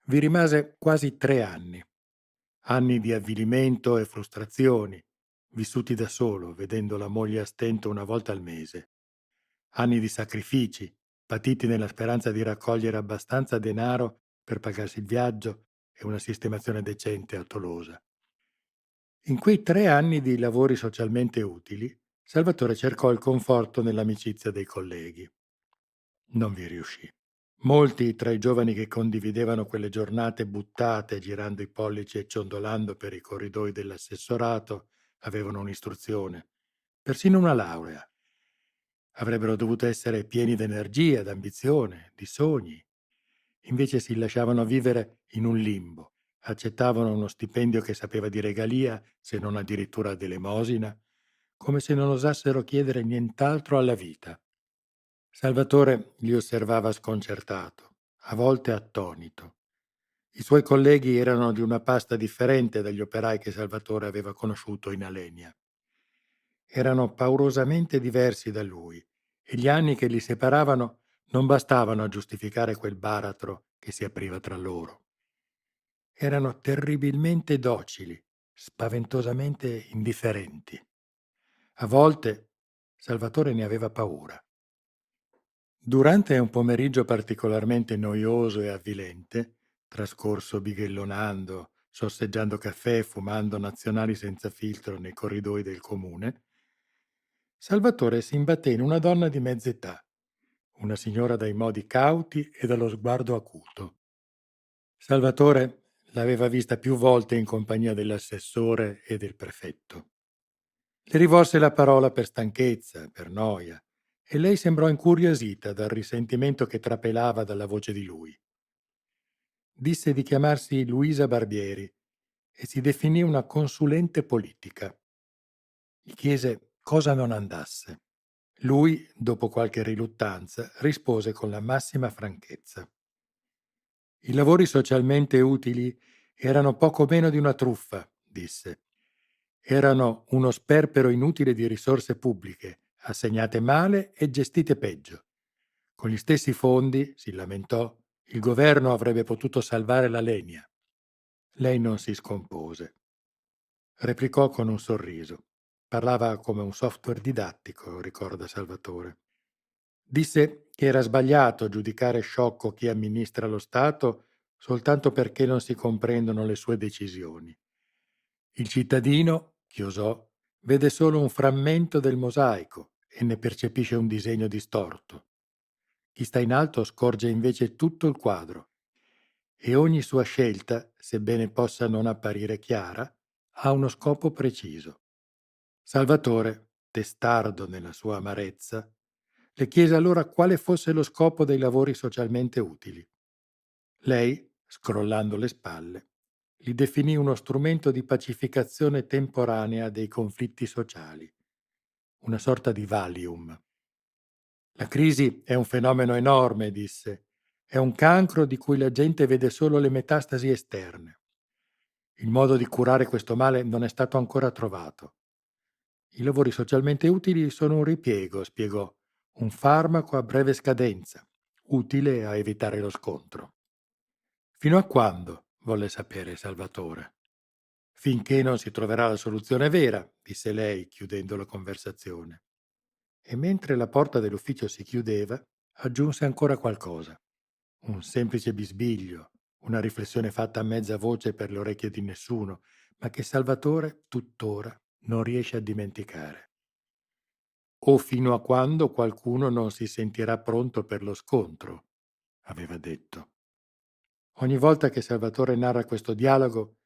Vi rimase quasi 3 anni, anni di avvilimento e frustrazioni, vissuti da solo, vedendo la moglie a stento una volta al mese. Anni di sacrifici, patiti nella speranza di raccogliere abbastanza denaro per pagarsi il viaggio e una sistemazione decente a Tolosa. In quei 3 anni di lavori socialmente utili, Salvatore cercò il conforto nell'amicizia dei colleghi. Non vi riuscì. Molti tra i giovani che condividevano quelle giornate buttate, girando i pollici e ciondolando per i corridoi dell'assessorato, avevano un'istruzione, persino una laurea. Avrebbero dovuto essere pieni d'energia, d'ambizione, di sogni. Invece si lasciavano vivere in un limbo, accettavano uno stipendio che sapeva di regalia, se non addirittura d'elemosina, come se non osassero chiedere nient'altro alla vita. Salvatore li osservava sconcertato, a volte attonito. I suoi colleghi erano di una pasta differente dagli operai che Salvatore aveva conosciuto in Alenia. Erano paurosamente diversi da lui e gli anni che li separavano non bastavano a giustificare quel baratro che si apriva tra loro. Erano terribilmente docili, spaventosamente indifferenti. A volte Salvatore ne aveva paura. Durante un pomeriggio particolarmente noioso e avvilente, trascorso bighellonando, sorseggiando caffè e fumando nazionali senza filtro nei corridoi del comune, Salvatore si imbatté in una donna di mezza età, una signora dai modi cauti e dallo sguardo acuto. Salvatore l'aveva vista più volte in compagnia dell'assessore e del prefetto. Le rivolse la parola per stanchezza, per noia, e lei sembrò incuriosita dal risentimento che trapelava dalla voce di lui. Disse di chiamarsi Luisa Barbieri e si definì una consulente politica. Gli chiese cosa non andasse. Lui, dopo qualche riluttanza, rispose con la massima franchezza. I lavori socialmente utili erano poco meno di una truffa, disse. Erano uno sperpero inutile di risorse pubbliche, assegnate male e gestite peggio. Con gli stessi fondi, si lamentò, il governo avrebbe potuto salvare la legna. Lei non si scompose. Replicò con un sorriso. Parlava come un software didattico, ricorda Salvatore. Disse che era sbagliato giudicare sciocco chi amministra lo Stato soltanto perché non si comprendono le sue decisioni. Il cittadino, chiosò, vede solo un frammento del mosaico e ne percepisce un disegno distorto. Chi sta in alto scorge invece tutto il quadro e ogni sua scelta, sebbene possa non apparire chiara, ha uno scopo preciso. Salvatore, testardo nella sua amarezza, le chiese allora quale fosse lo scopo dei lavori socialmente utili. Lei, scrollando le spalle, li definì uno strumento di pacificazione temporanea dei conflitti sociali, una sorta di Valium. La crisi è un fenomeno enorme, disse. È un cancro di cui la gente vede solo le metastasi esterne. Il modo di curare questo male non è stato ancora trovato. I lavori socialmente utili sono un ripiego, spiegò, un farmaco a breve scadenza, utile a evitare lo scontro. Fino a quando? Volle sapere Salvatore. Finché non si troverà la soluzione vera, disse lei, chiudendo la conversazione. E mentre la porta dell'ufficio si chiudeva, aggiunse ancora qualcosa. Un semplice bisbiglio, una riflessione fatta a mezza voce per le orecchie di nessuno, ma che Salvatore tuttora non riesce a dimenticare. O fino a quando qualcuno non si sentirà pronto per lo scontro, aveva detto. Ogni volta che Salvatore narra questo dialogo,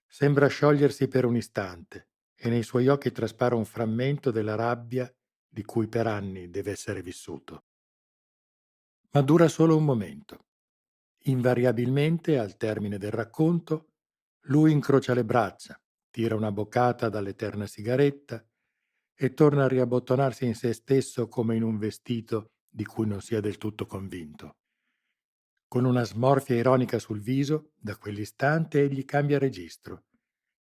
sembra sciogliersi per un istante e nei suoi occhi traspare un frammento della rabbia di cui per anni deve essere vissuto. Ma dura solo un momento. Invariabilmente, al termine del racconto, lui incrocia le braccia, tira una boccata dall'eterna sigaretta e torna a riabbottonarsi in se stesso come in un vestito di cui non sia del tutto convinto. Con una smorfia ironica sul viso, da quell'istante egli cambia registro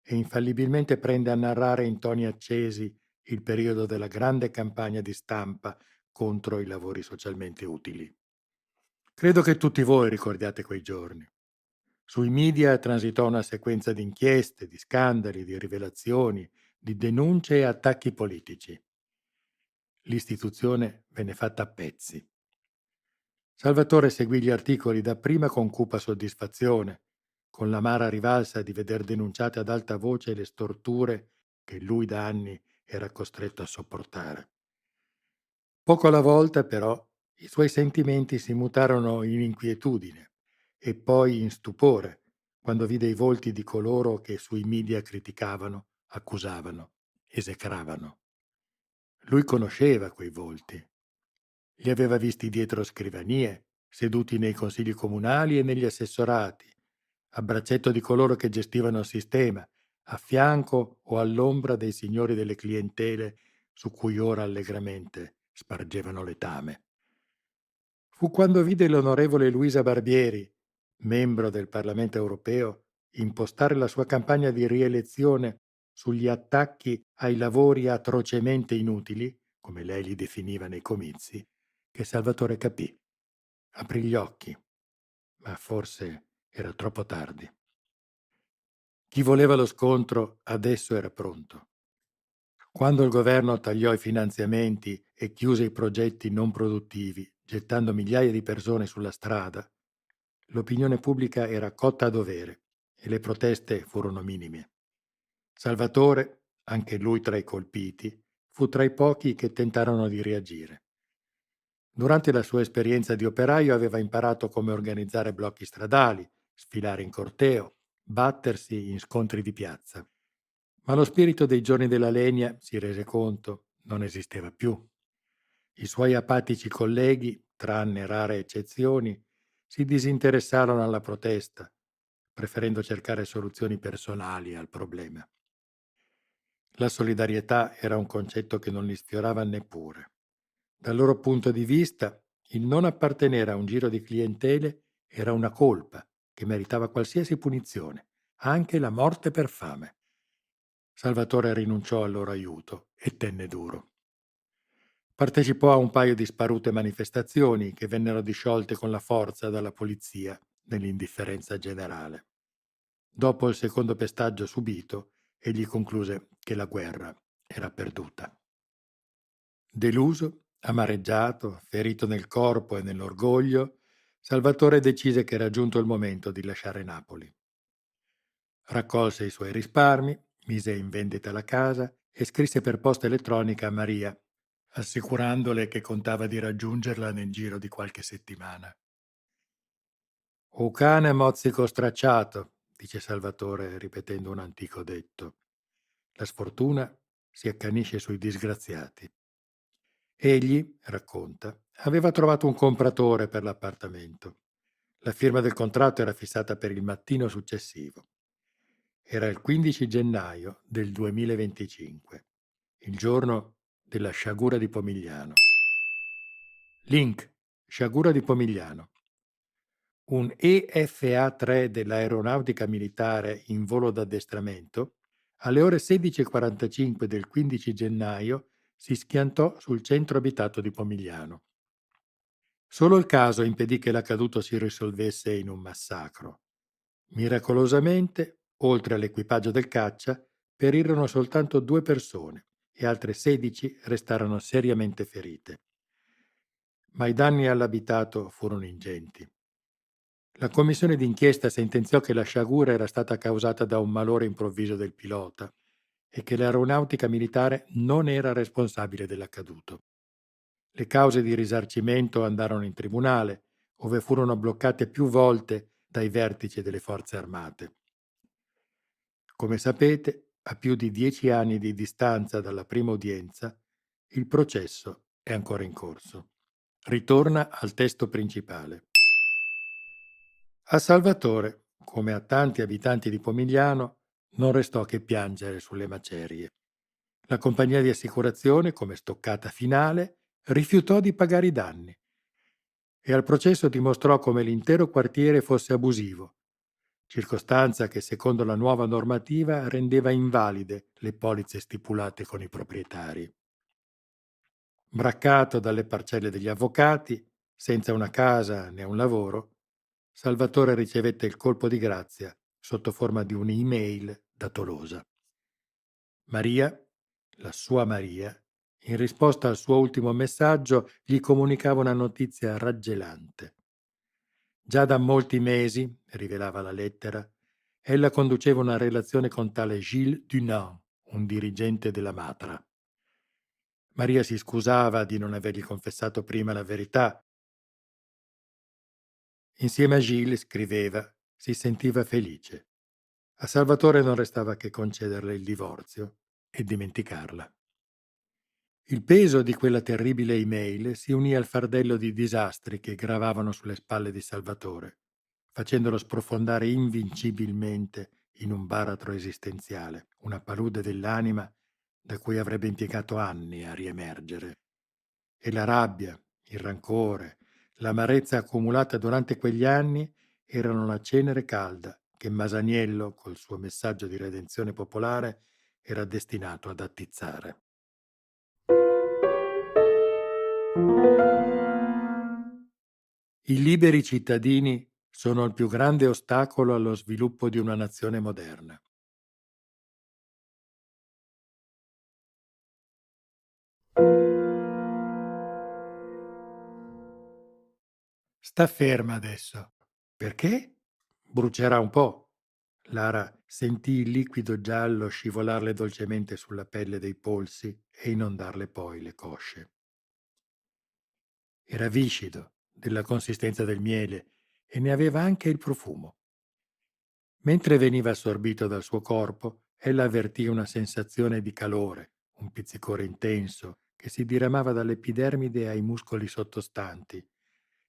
e infallibilmente prende a narrare in toni accesi il periodo della grande campagna di stampa contro i lavori socialmente utili. Credo che tutti voi ricordiate quei giorni. Sui media transitò una sequenza di inchieste, di scandali, di rivelazioni, di denunce e attacchi politici. L'istituzione venne fatta a pezzi. Salvatore seguì gli articoli dapprima con cupa soddisfazione, con l'amara rivalsa di veder denunciate ad alta voce le storture che lui da anni era costretto a sopportare. Poco alla volta, però, i suoi sentimenti si mutarono in inquietudine e poi in stupore quando vide i volti di coloro che sui media criticavano, accusavano, esecravano. Lui conosceva quei volti. Li aveva visti dietro scrivanie, seduti nei consigli comunali e negli assessorati, a braccetto di coloro che gestivano il sistema, a fianco o all'ombra dei signori delle clientele su cui ora allegramente spargevano letame. Fu quando vide l'onorevole Luisa Barbieri, membro del Parlamento europeo, impostare la sua campagna di rielezione sugli attacchi ai lavori atrocemente inutili, come lei li definiva nei comizi, che Salvatore capì. Aprì gli occhi, ma forse era troppo tardi. Chi voleva lo scontro adesso era pronto. Quando il governo tagliò i finanziamenti e chiuse i progetti non produttivi, gettando migliaia di persone sulla strada, l'opinione pubblica era cotta a dovere e le proteste furono minime. Salvatore, anche lui tra i colpiti, fu tra i pochi che tentarono di reagire. Durante la sua esperienza di operaio aveva imparato come organizzare blocchi stradali, sfilare in corteo, battersi in scontri di piazza. Ma lo spirito dei giorni della legna, si rese conto, non esisteva più. I suoi apatici colleghi, tranne rare eccezioni, si disinteressarono alla protesta, preferendo cercare soluzioni personali al problema. La solidarietà era un concetto che non li sfiorava neppure. Dal loro punto di vista, il non appartenere a un giro di clientele era una colpa che meritava qualsiasi punizione, anche la morte per fame. Salvatore rinunciò al loro aiuto e tenne duro. Partecipò a un paio di sparute manifestazioni che vennero disciolte con la forza dalla polizia nell'indifferenza generale. Dopo il secondo pestaggio subito, egli concluse che la guerra era perduta. Deluso, amareggiato, ferito nel corpo e nell'orgoglio, Salvatore decise che era giunto il momento di lasciare Napoli. Raccolse i suoi risparmi, mise in vendita la casa e scrisse per posta elettronica a Maria, assicurandole che contava di raggiungerla nel giro di qualche settimana. O cane mozzico stracciato, dice Salvatore ripetendo un antico detto. La sfortuna si accanisce sui disgraziati. Egli, racconta, aveva trovato un compratore per l'appartamento. La firma del contratto era fissata per il mattino successivo. Era il 15 gennaio del 2025, il giorno della sciagura di Pomigliano. Link, sciagura di Pomigliano. Un EFA-3 dell'Aeronautica Militare in volo d'addestramento, alle ore 16:45 del 15 gennaio si schiantò sul centro abitato di Pomigliano. Solo il caso impedì che l'accaduto si risolvesse in un massacro. Miracolosamente, oltre all'equipaggio del caccia, perirono soltanto 2 persone e altre 16 restarono seriamente ferite. Ma i danni all'abitato furono ingenti. La commissione d'inchiesta sentenziò che la sciagura era stata causata da un malore improvviso del pilota e che l'aeronautica militare non era responsabile dell'accaduto. Le cause di risarcimento andarono in tribunale, ove furono bloccate più volte dai vertici delle forze armate. Come sapete, a più di 10 anni di distanza dalla prima udienza, il processo è ancora in corso. Ritorna al testo principale. A Salvatore, come a tanti abitanti di Pomigliano, non restò che piangere sulle macerie. La compagnia di assicurazione, come stoccata finale, rifiutò di pagare i danni e al processo dimostrò come l'intero quartiere fosse abusivo, circostanza che secondo la nuova normativa rendeva invalide le polizze stipulate con i proprietari. Braccato dalle parcelle degli avvocati, senza una casa né un lavoro, Salvatore ricevette il colpo di grazia sotto forma di un'email da Tolosa. Maria, la sua Maria, in risposta al suo ultimo messaggio, gli comunicava una notizia raggelante. Già da molti mesi, rivelava la lettera, ella conduceva una relazione con tale Gilles Dunant, un dirigente della Matra. Maria si scusava di non avergli confessato prima la verità. Insieme a Gilles, scriveva, si sentiva felice. A Salvatore non restava che concederle il divorzio e dimenticarla. Il peso di quella terribile email si unì al fardello di disastri che gravavano sulle spalle di Salvatore, facendolo sprofondare invincibilmente in un baratro esistenziale, una palude dell'anima da cui avrebbe impiegato anni a riemergere. E la rabbia, il rancore, l'amarezza accumulata durante quegli anni erano la cenere calda che Masaniello, col suo messaggio di redenzione popolare, era destinato ad attizzare. I liberi cittadini sono il più grande ostacolo allo sviluppo di una nazione moderna. Sta ferma adesso. Perché? Brucerà un po'. Lara sentì il liquido giallo scivolarle dolcemente sulla pelle dei polsi e inondarle poi le cosce. Era viscido, della consistenza del miele, e ne aveva anche il profumo. Mentre veniva assorbito dal suo corpo, ella avvertì una sensazione di calore, un pizzicore intenso che si diramava dall'epidermide ai muscoli sottostanti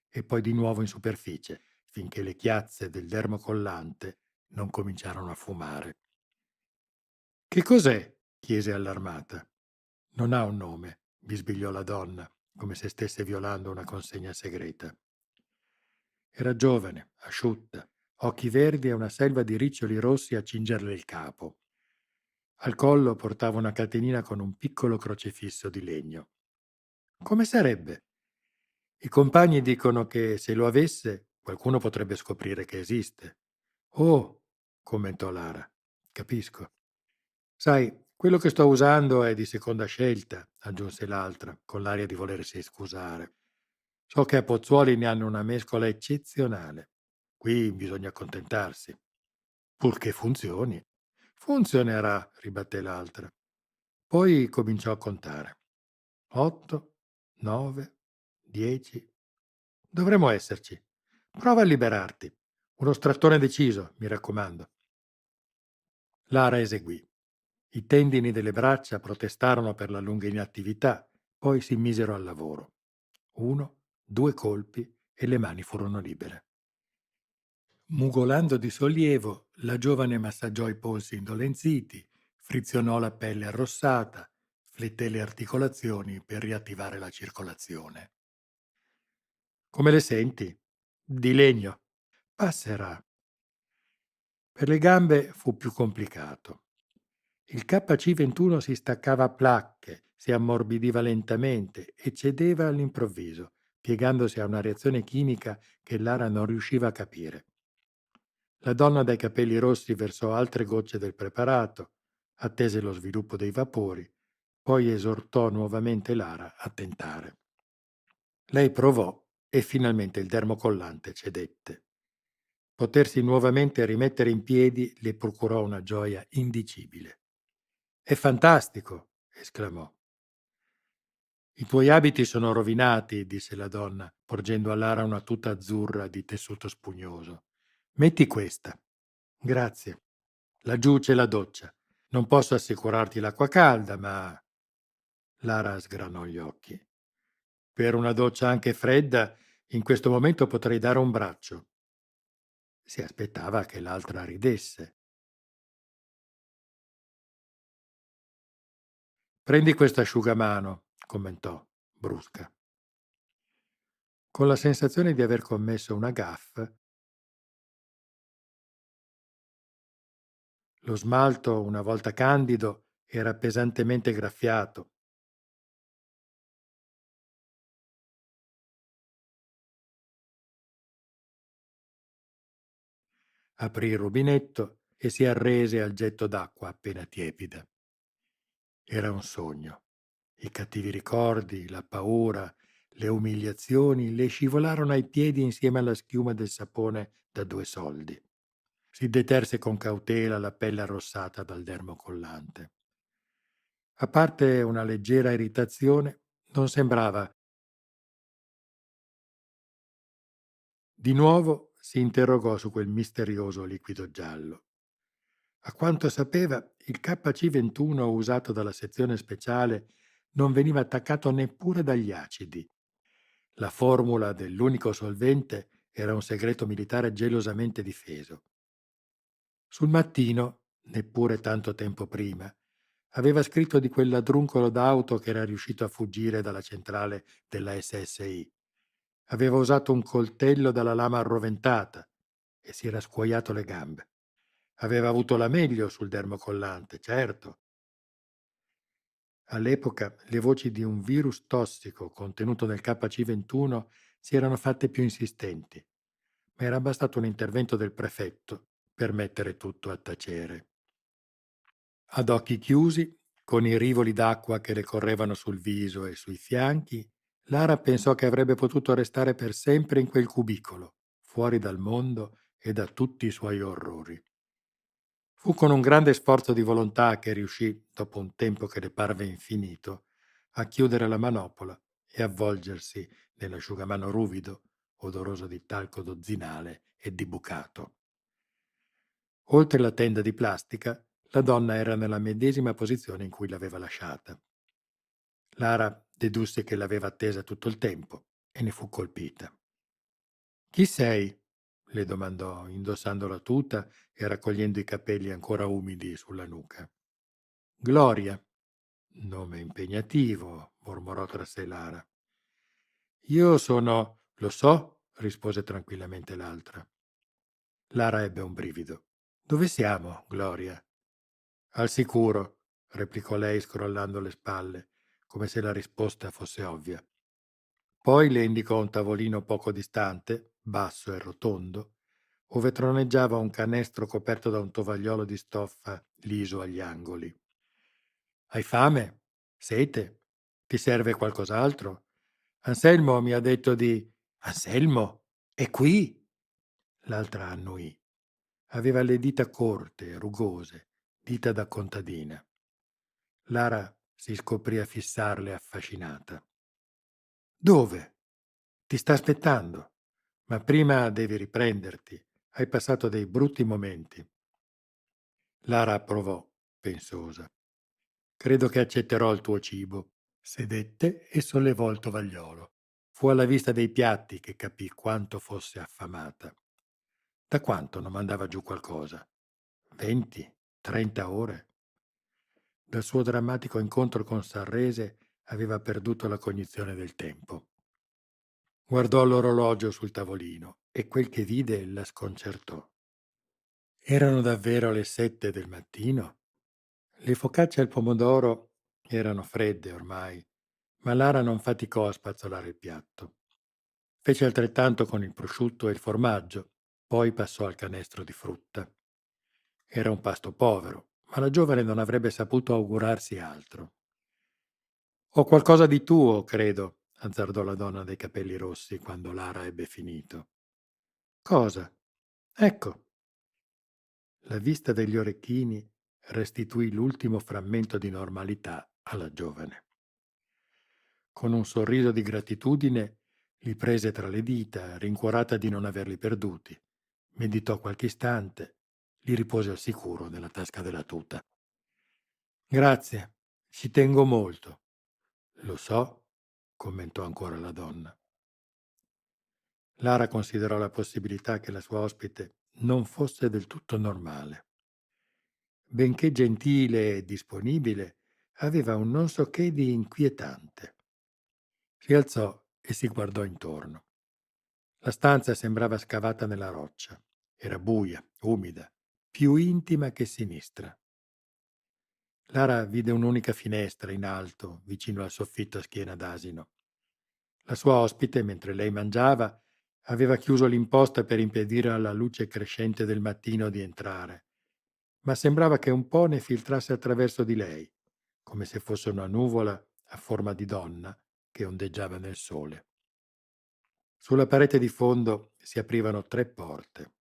e poi di nuovo in superficie, finché le chiazze del dermo collante non cominciarono a fumare. Che cos'è? Chiese allarmata. Non ha un nome, bisbigliò la donna, come se stesse violando una consegna segreta. Era giovane, asciutta, occhi verdi e una selva di riccioli rossi a cingerle il capo. Al collo portava una catenina con un piccolo crocifisso di legno. Come sarebbe? I compagni dicono che se lo avesse, qualcuno potrebbe scoprire che esiste. Oh, commentò Lara. Capisco. Sai, quello che sto usando è di seconda scelta, aggiunse l'altra, con l'aria di volersi scusare. So che a Pozzuoli ne hanno una mescola eccezionale. Qui bisogna accontentarsi. Purché funzioni. Funzionerà, ribatté l'altra. Poi cominciò a contare. 8, 9, 10. Dovremmo esserci. Prova a liberarti. Uno strattone deciso, mi raccomando. Lara eseguì. I tendini delle braccia protestarono per la lunga inattività, poi si misero al lavoro. 1, 2 colpi e le mani furono libere. Mugolando di sollievo, la giovane massaggiò i polsi indolenziti, frizionò la pelle arrossata, fletté le articolazioni per riattivare la circolazione. Come le senti? Di legno. Passerà. Per le gambe fu più complicato. Il KC-21 si staccava a placche, si ammorbidiva lentamente e cedeva all'improvviso, piegandosi a una reazione chimica che Lara non riusciva a capire. La donna dai capelli rossi versò altre gocce del preparato, attese lo sviluppo dei vapori, poi esortò nuovamente Lara a tentare. Lei provò e finalmente il dermocollante cedette. Potersi nuovamente rimettere in piedi le procurò una gioia indicibile. È fantastico, esclamò. I tuoi abiti sono rovinati, disse la donna, porgendo a Lara una tuta azzurra di tessuto spugnoso. Metti questa. Grazie. Laggiù c'è la doccia. Non posso assicurarti l'acqua calda, ma... Lara sgranò gli occhi. Per una doccia anche fredda, in questo momento potrei dare un braccio. Si aspettava che l'altra ridesse. Prendi questo asciugamano, commentò, brusca. Con la sensazione di aver commesso una gaffe, lo smalto, una volta candido, era pesantemente graffiato. Aprì il rubinetto e si arrese al getto d'acqua appena tiepida. Era un sogno. I cattivi ricordi, la paura, le umiliazioni le scivolarono ai piedi insieme alla schiuma del sapone da 2 soldi. Si deterse con cautela la pelle arrossata dal dermo collante. A parte una leggera irritazione, non sembrava. Di nuovo si interrogò su quel misterioso liquido giallo. A quanto sapeva, il KC-21 usato dalla sezione speciale non veniva attaccato neppure dagli acidi. La formula dell'unico solvente era un segreto militare gelosamente difeso. Sul mattino, neppure tanto tempo prima, aveva scritto di quel ladruncolo d'auto che era riuscito a fuggire dalla centrale della SSI. Aveva usato un coltello dalla lama arroventata e si era scuoiato le gambe. Aveva avuto la meglio sul dermocollante, certo. All'epoca le voci di un virus tossico contenuto nel KC-21 si erano fatte più insistenti, ma era bastato un intervento del prefetto per mettere tutto a tacere. Ad occhi chiusi, con i rivoli d'acqua che le correvano sul viso e sui fianchi, Lara pensò che avrebbe potuto restare per sempre in quel cubicolo, fuori dal mondo e da tutti i suoi orrori. Fu con un grande sforzo di volontà che riuscì, dopo un tempo che le parve infinito, a chiudere la manopola e avvolgersi nell'asciugamano ruvido, odoroso di talco dozzinale e di bucato. Oltre la tenda di plastica, la donna era nella medesima posizione in cui l'aveva lasciata. Lara dedusse che l'aveva attesa tutto il tempo e ne fu colpita. «Chi sei?» le domandò, indossando la tuta e raccogliendo i capelli ancora umidi sulla nuca. «Gloria». «Nome impegnativo», mormorò tra sé Lara. «Io sono...» «Lo so», rispose tranquillamente l'altra. Lara ebbe un brivido. «Dove siamo, Gloria?» «Al sicuro», replicò lei scrollando le spalle, come se la risposta fosse ovvia. Poi le indicò un tavolino poco distante, basso e rotondo, ove troneggiava un canestro coperto da un tovagliolo di stoffa liso agli angoli. «Hai fame? Sete? Ti serve qualcos'altro? Anselmo mi ha detto di...» «Anselmo? È qui?» L'altra annuì. Aveva le dita corte, rugose, dita da contadina. Lara si scoprì a fissarle affascinata. «Dove? Ti sta aspettando. Ma prima devi riprenderti. Hai passato dei brutti momenti». Lara approvò, pensosa. «Credo che accetterò il tuo cibo». Sedette e sollevò il tovagliolo. Fu alla vista dei piatti che capì quanto fosse affamata. Da quanto non mandava giù qualcosa? 20, 30 ore? Dal suo drammatico incontro con Sarrese aveva perduto la cognizione del tempo. Guardò l'orologio sul tavolino e quel che vide la sconcertò. Erano davvero le 7 del mattino? Le focacce al pomodoro erano fredde ormai, ma Lara non faticò a spazzolare il piatto. Fece altrettanto con il prosciutto e il formaggio, poi passò al canestro di frutta. Era un pasto povero, ma la giovane non avrebbe saputo augurarsi altro. «Ho qualcosa di tuo, credo», azzardò la donna dai capelli rossi quando Lara ebbe finito. «Cosa?» «Ecco». La vista degli orecchini restituì l'ultimo frammento di normalità alla giovane. Con un sorriso di gratitudine li prese tra le dita, rincuorata di non averli perduti. Meditò qualche istante, li ripose al sicuro nella tasca della tuta. «Grazie, ci tengo molto». «Lo so», commentò ancora la donna. Lara considerò la possibilità che la sua ospite non fosse del tutto normale. Benché gentile e disponibile, aveva un non so che di inquietante. Si alzò e si guardò intorno. La stanza sembrava scavata nella roccia. Era buia, umida, più intima che sinistra. Lara vide un'unica finestra in alto, vicino al soffitto a schiena d'asino. La sua ospite, mentre lei mangiava, aveva chiuso l'imposta per impedire alla luce crescente del mattino di entrare, ma sembrava che un po' ne filtrasse attraverso di lei, come se fosse una nuvola a forma di donna che ondeggiava nel sole. Sulla parete di fondo si aprivano 3 porte.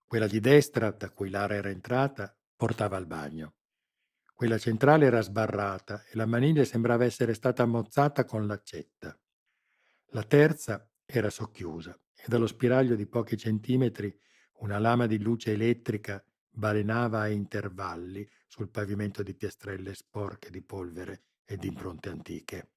Quella di destra, da cui Lara era entrata, portava al bagno. Quella centrale era sbarrata e la maniglia sembrava essere stata mozzata con l'accetta. La terza era socchiusa e dallo spiraglio di pochi centimetri una lama di luce elettrica balenava a intervalli sul pavimento di piastrelle sporche di polvere e di impronte antiche.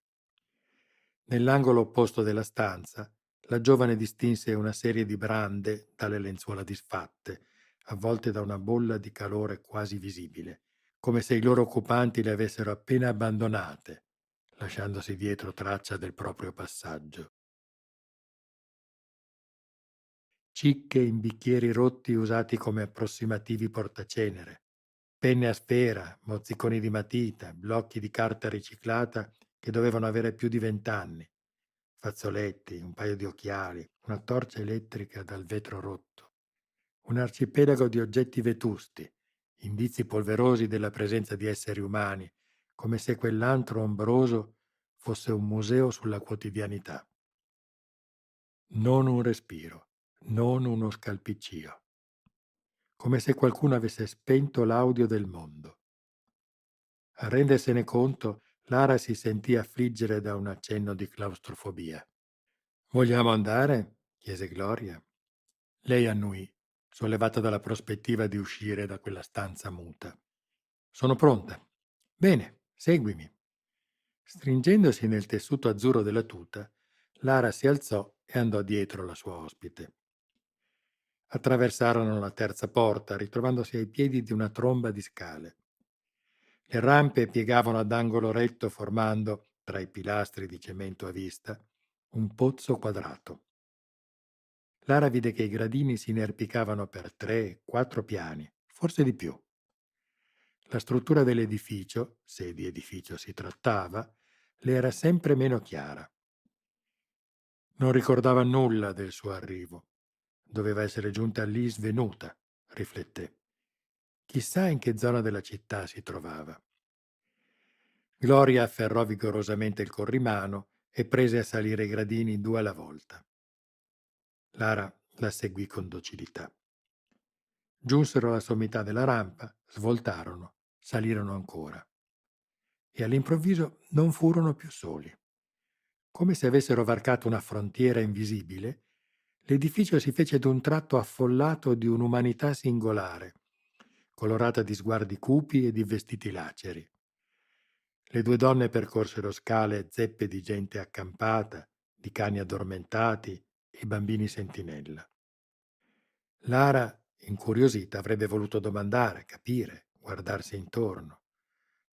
Nell'angolo opposto della stanza, la giovane distinse una serie di brande dalle lenzuola disfatte, avvolte da una bolla di calore quasi visibile, come se i loro occupanti le avessero appena abbandonate, lasciandosi dietro traccia del proprio passaggio. Cicche in bicchieri rotti usati come approssimativi portacenere, penne a sfera, mozziconi di matita, blocchi di carta riciclata che dovevano avere più di 20 anni, fazzoletti, un paio di occhiali, una torcia elettrica dal vetro rotto, un arcipelago di oggetti vetusti, indizi polverosi della presenza di esseri umani, come se quell'antro ombroso fosse un museo sulla quotidianità. Non un respiro, non uno scalpiccio, come se qualcuno avesse spento l'audio del mondo. A rendersene conto, Lara si sentì affliggere da un accenno di claustrofobia. «Vogliamo andare?» chiese Gloria. Lei annuì. sollevata dalla prospettiva di uscire da quella stanza muta. Sono pronta. Bene, seguimi. Stringendosi nel tessuto azzurro della tuta, Lara si alzò e andò dietro la sua ospite. Attraversarono la terza porta, ritrovandosi ai piedi di una tromba di scale. Le rampe piegavano ad angolo retto, formando, tra i pilastri di cemento a vista, un pozzo quadrato. Lara vide che i gradini si inerpicavano per 3-4 piani, forse di più. La struttura dell'edificio, se di edificio si trattava, le era sempre meno chiara. Non ricordava nulla del suo arrivo. Doveva essere giunta lì svenuta, rifletté. Chissà in che zona della città si trovava. Gloria afferrò vigorosamente il corrimano e prese a salire i gradini 2 alla volta. Lara la seguì con docilità. Giunsero alla sommità della rampa, svoltarono, salirono ancora. E all'improvviso non furono più soli. Come se avessero varcato una frontiera invisibile, l'edificio si fece d'un tratto affollato di un'umanità singolare, colorata di sguardi cupi e di vestiti laceri. Le 2 donne percorsero scale zeppe di gente accampata, di cani addormentati e bambini sentinella. Lara, incuriosita, avrebbe voluto domandare, capire, guardarsi intorno,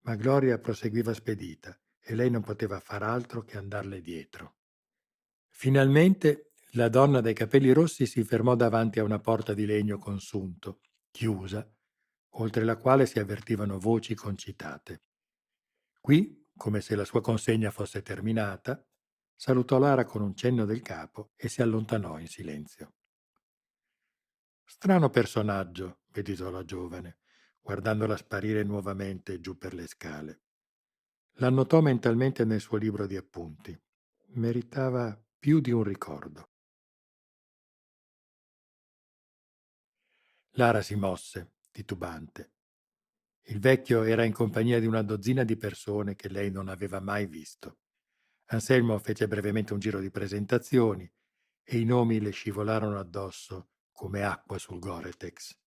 ma Gloria proseguiva spedita e lei non poteva far altro che andarle dietro. Finalmente la donna dai capelli rossi si fermò davanti a una porta di legno consunto, chiusa, oltre la quale si avvertivano voci concitate. Qui, come se la sua consegna fosse terminata, salutò Lara con un cenno del capo e si allontanò in silenzio. Strano personaggio, meditò la giovane, guardandola sparire nuovamente giù per le scale. L'annotò mentalmente nel suo libro di appunti. Meritava più di un ricordo. Lara si mosse, titubante. Il vecchio era in compagnia di una dozzina di persone che lei non aveva mai visto. Anselmo fece brevemente un giro di presentazioni e i nomi le scivolarono addosso come acqua sul Gore-Tex.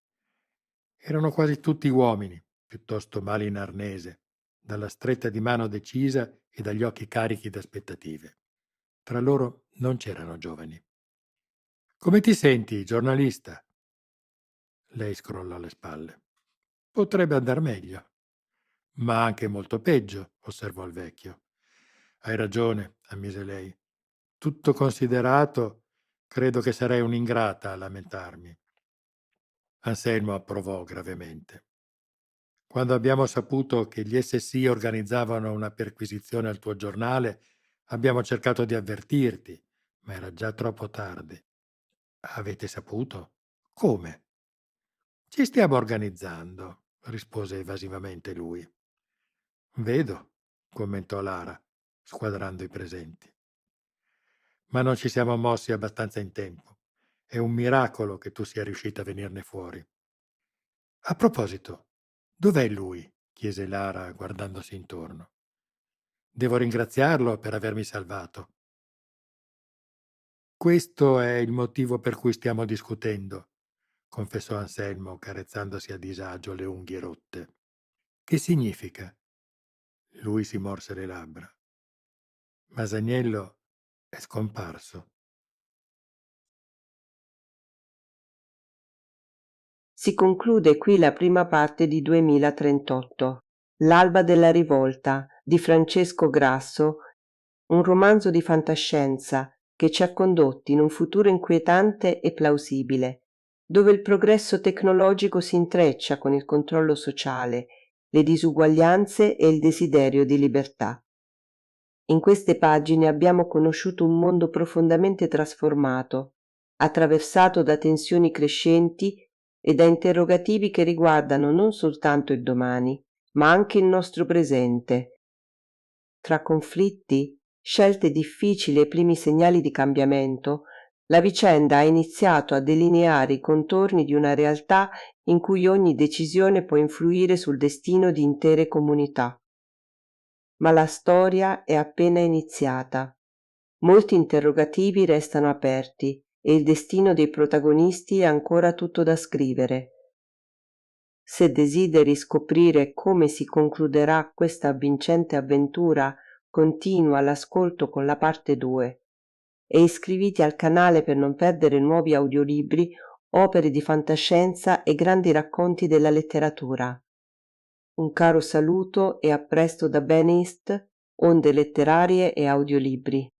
Erano quasi tutti uomini, piuttosto male in arnese, dalla stretta di mano decisa e dagli occhi carichi d'aspettative. Tra loro non c'erano giovani. «Come ti senti, giornalista?» Lei scrollò le spalle. «Potrebbe andar meglio». «Ma anche molto peggio», osservò il vecchio. «Hai ragione», ammise lei. «Tutto considerato, credo che sarei un'ingrata a lamentarmi». Anselmo approvò gravemente. «Quando abbiamo saputo che gli SSI organizzavano una perquisizione al tuo giornale, abbiamo cercato di avvertirti, ma era già troppo tardi». «Avete saputo? Come?» «Ci stiamo organizzando», rispose evasivamente lui. «Vedo», commentò Lara, squadrando i presenti. «Ma non ci siamo mossi abbastanza in tempo. È un miracolo che tu sia riuscita a venirne fuori». «A proposito, dov'è lui?» chiese Lara guardandosi intorno. «Devo ringraziarlo per avermi salvato». «Questo è il motivo per cui stiamo discutendo», confessò Anselmo, carezzandosi a disagio le unghie rotte. «Che significa?» Lui si morse le labbra. «Masaniello è scomparso». Si conclude qui la prima parte di 2038, L'alba della rivolta di Francesco Grasso, un romanzo di fantascienza che ci ha condotti in un futuro inquietante e plausibile, dove il progresso tecnologico si intreccia con il controllo sociale, le disuguaglianze e il desiderio di libertà. In queste pagine abbiamo conosciuto un mondo profondamente trasformato, attraversato da tensioni crescenti e da interrogativi che riguardano non soltanto il domani, ma anche il nostro presente. Tra conflitti, scelte difficili e primi segnali di cambiamento, la vicenda ha iniziato a delineare i contorni di una realtà in cui ogni decisione può influire sul destino di intere comunità. Ma la storia è appena iniziata. Molti interrogativi restano aperti e il destino dei protagonisti è ancora tutto da scrivere. Se desideri scoprire come si concluderà questa avvincente avventura, continua l'ascolto con la parte 2 e iscriviti al canale per non perdere nuovi audiolibri, opere di fantascienza e grandi racconti della letteratura. Un caro saluto e a presto da Benist, Onde Letterarie e Audiolibri.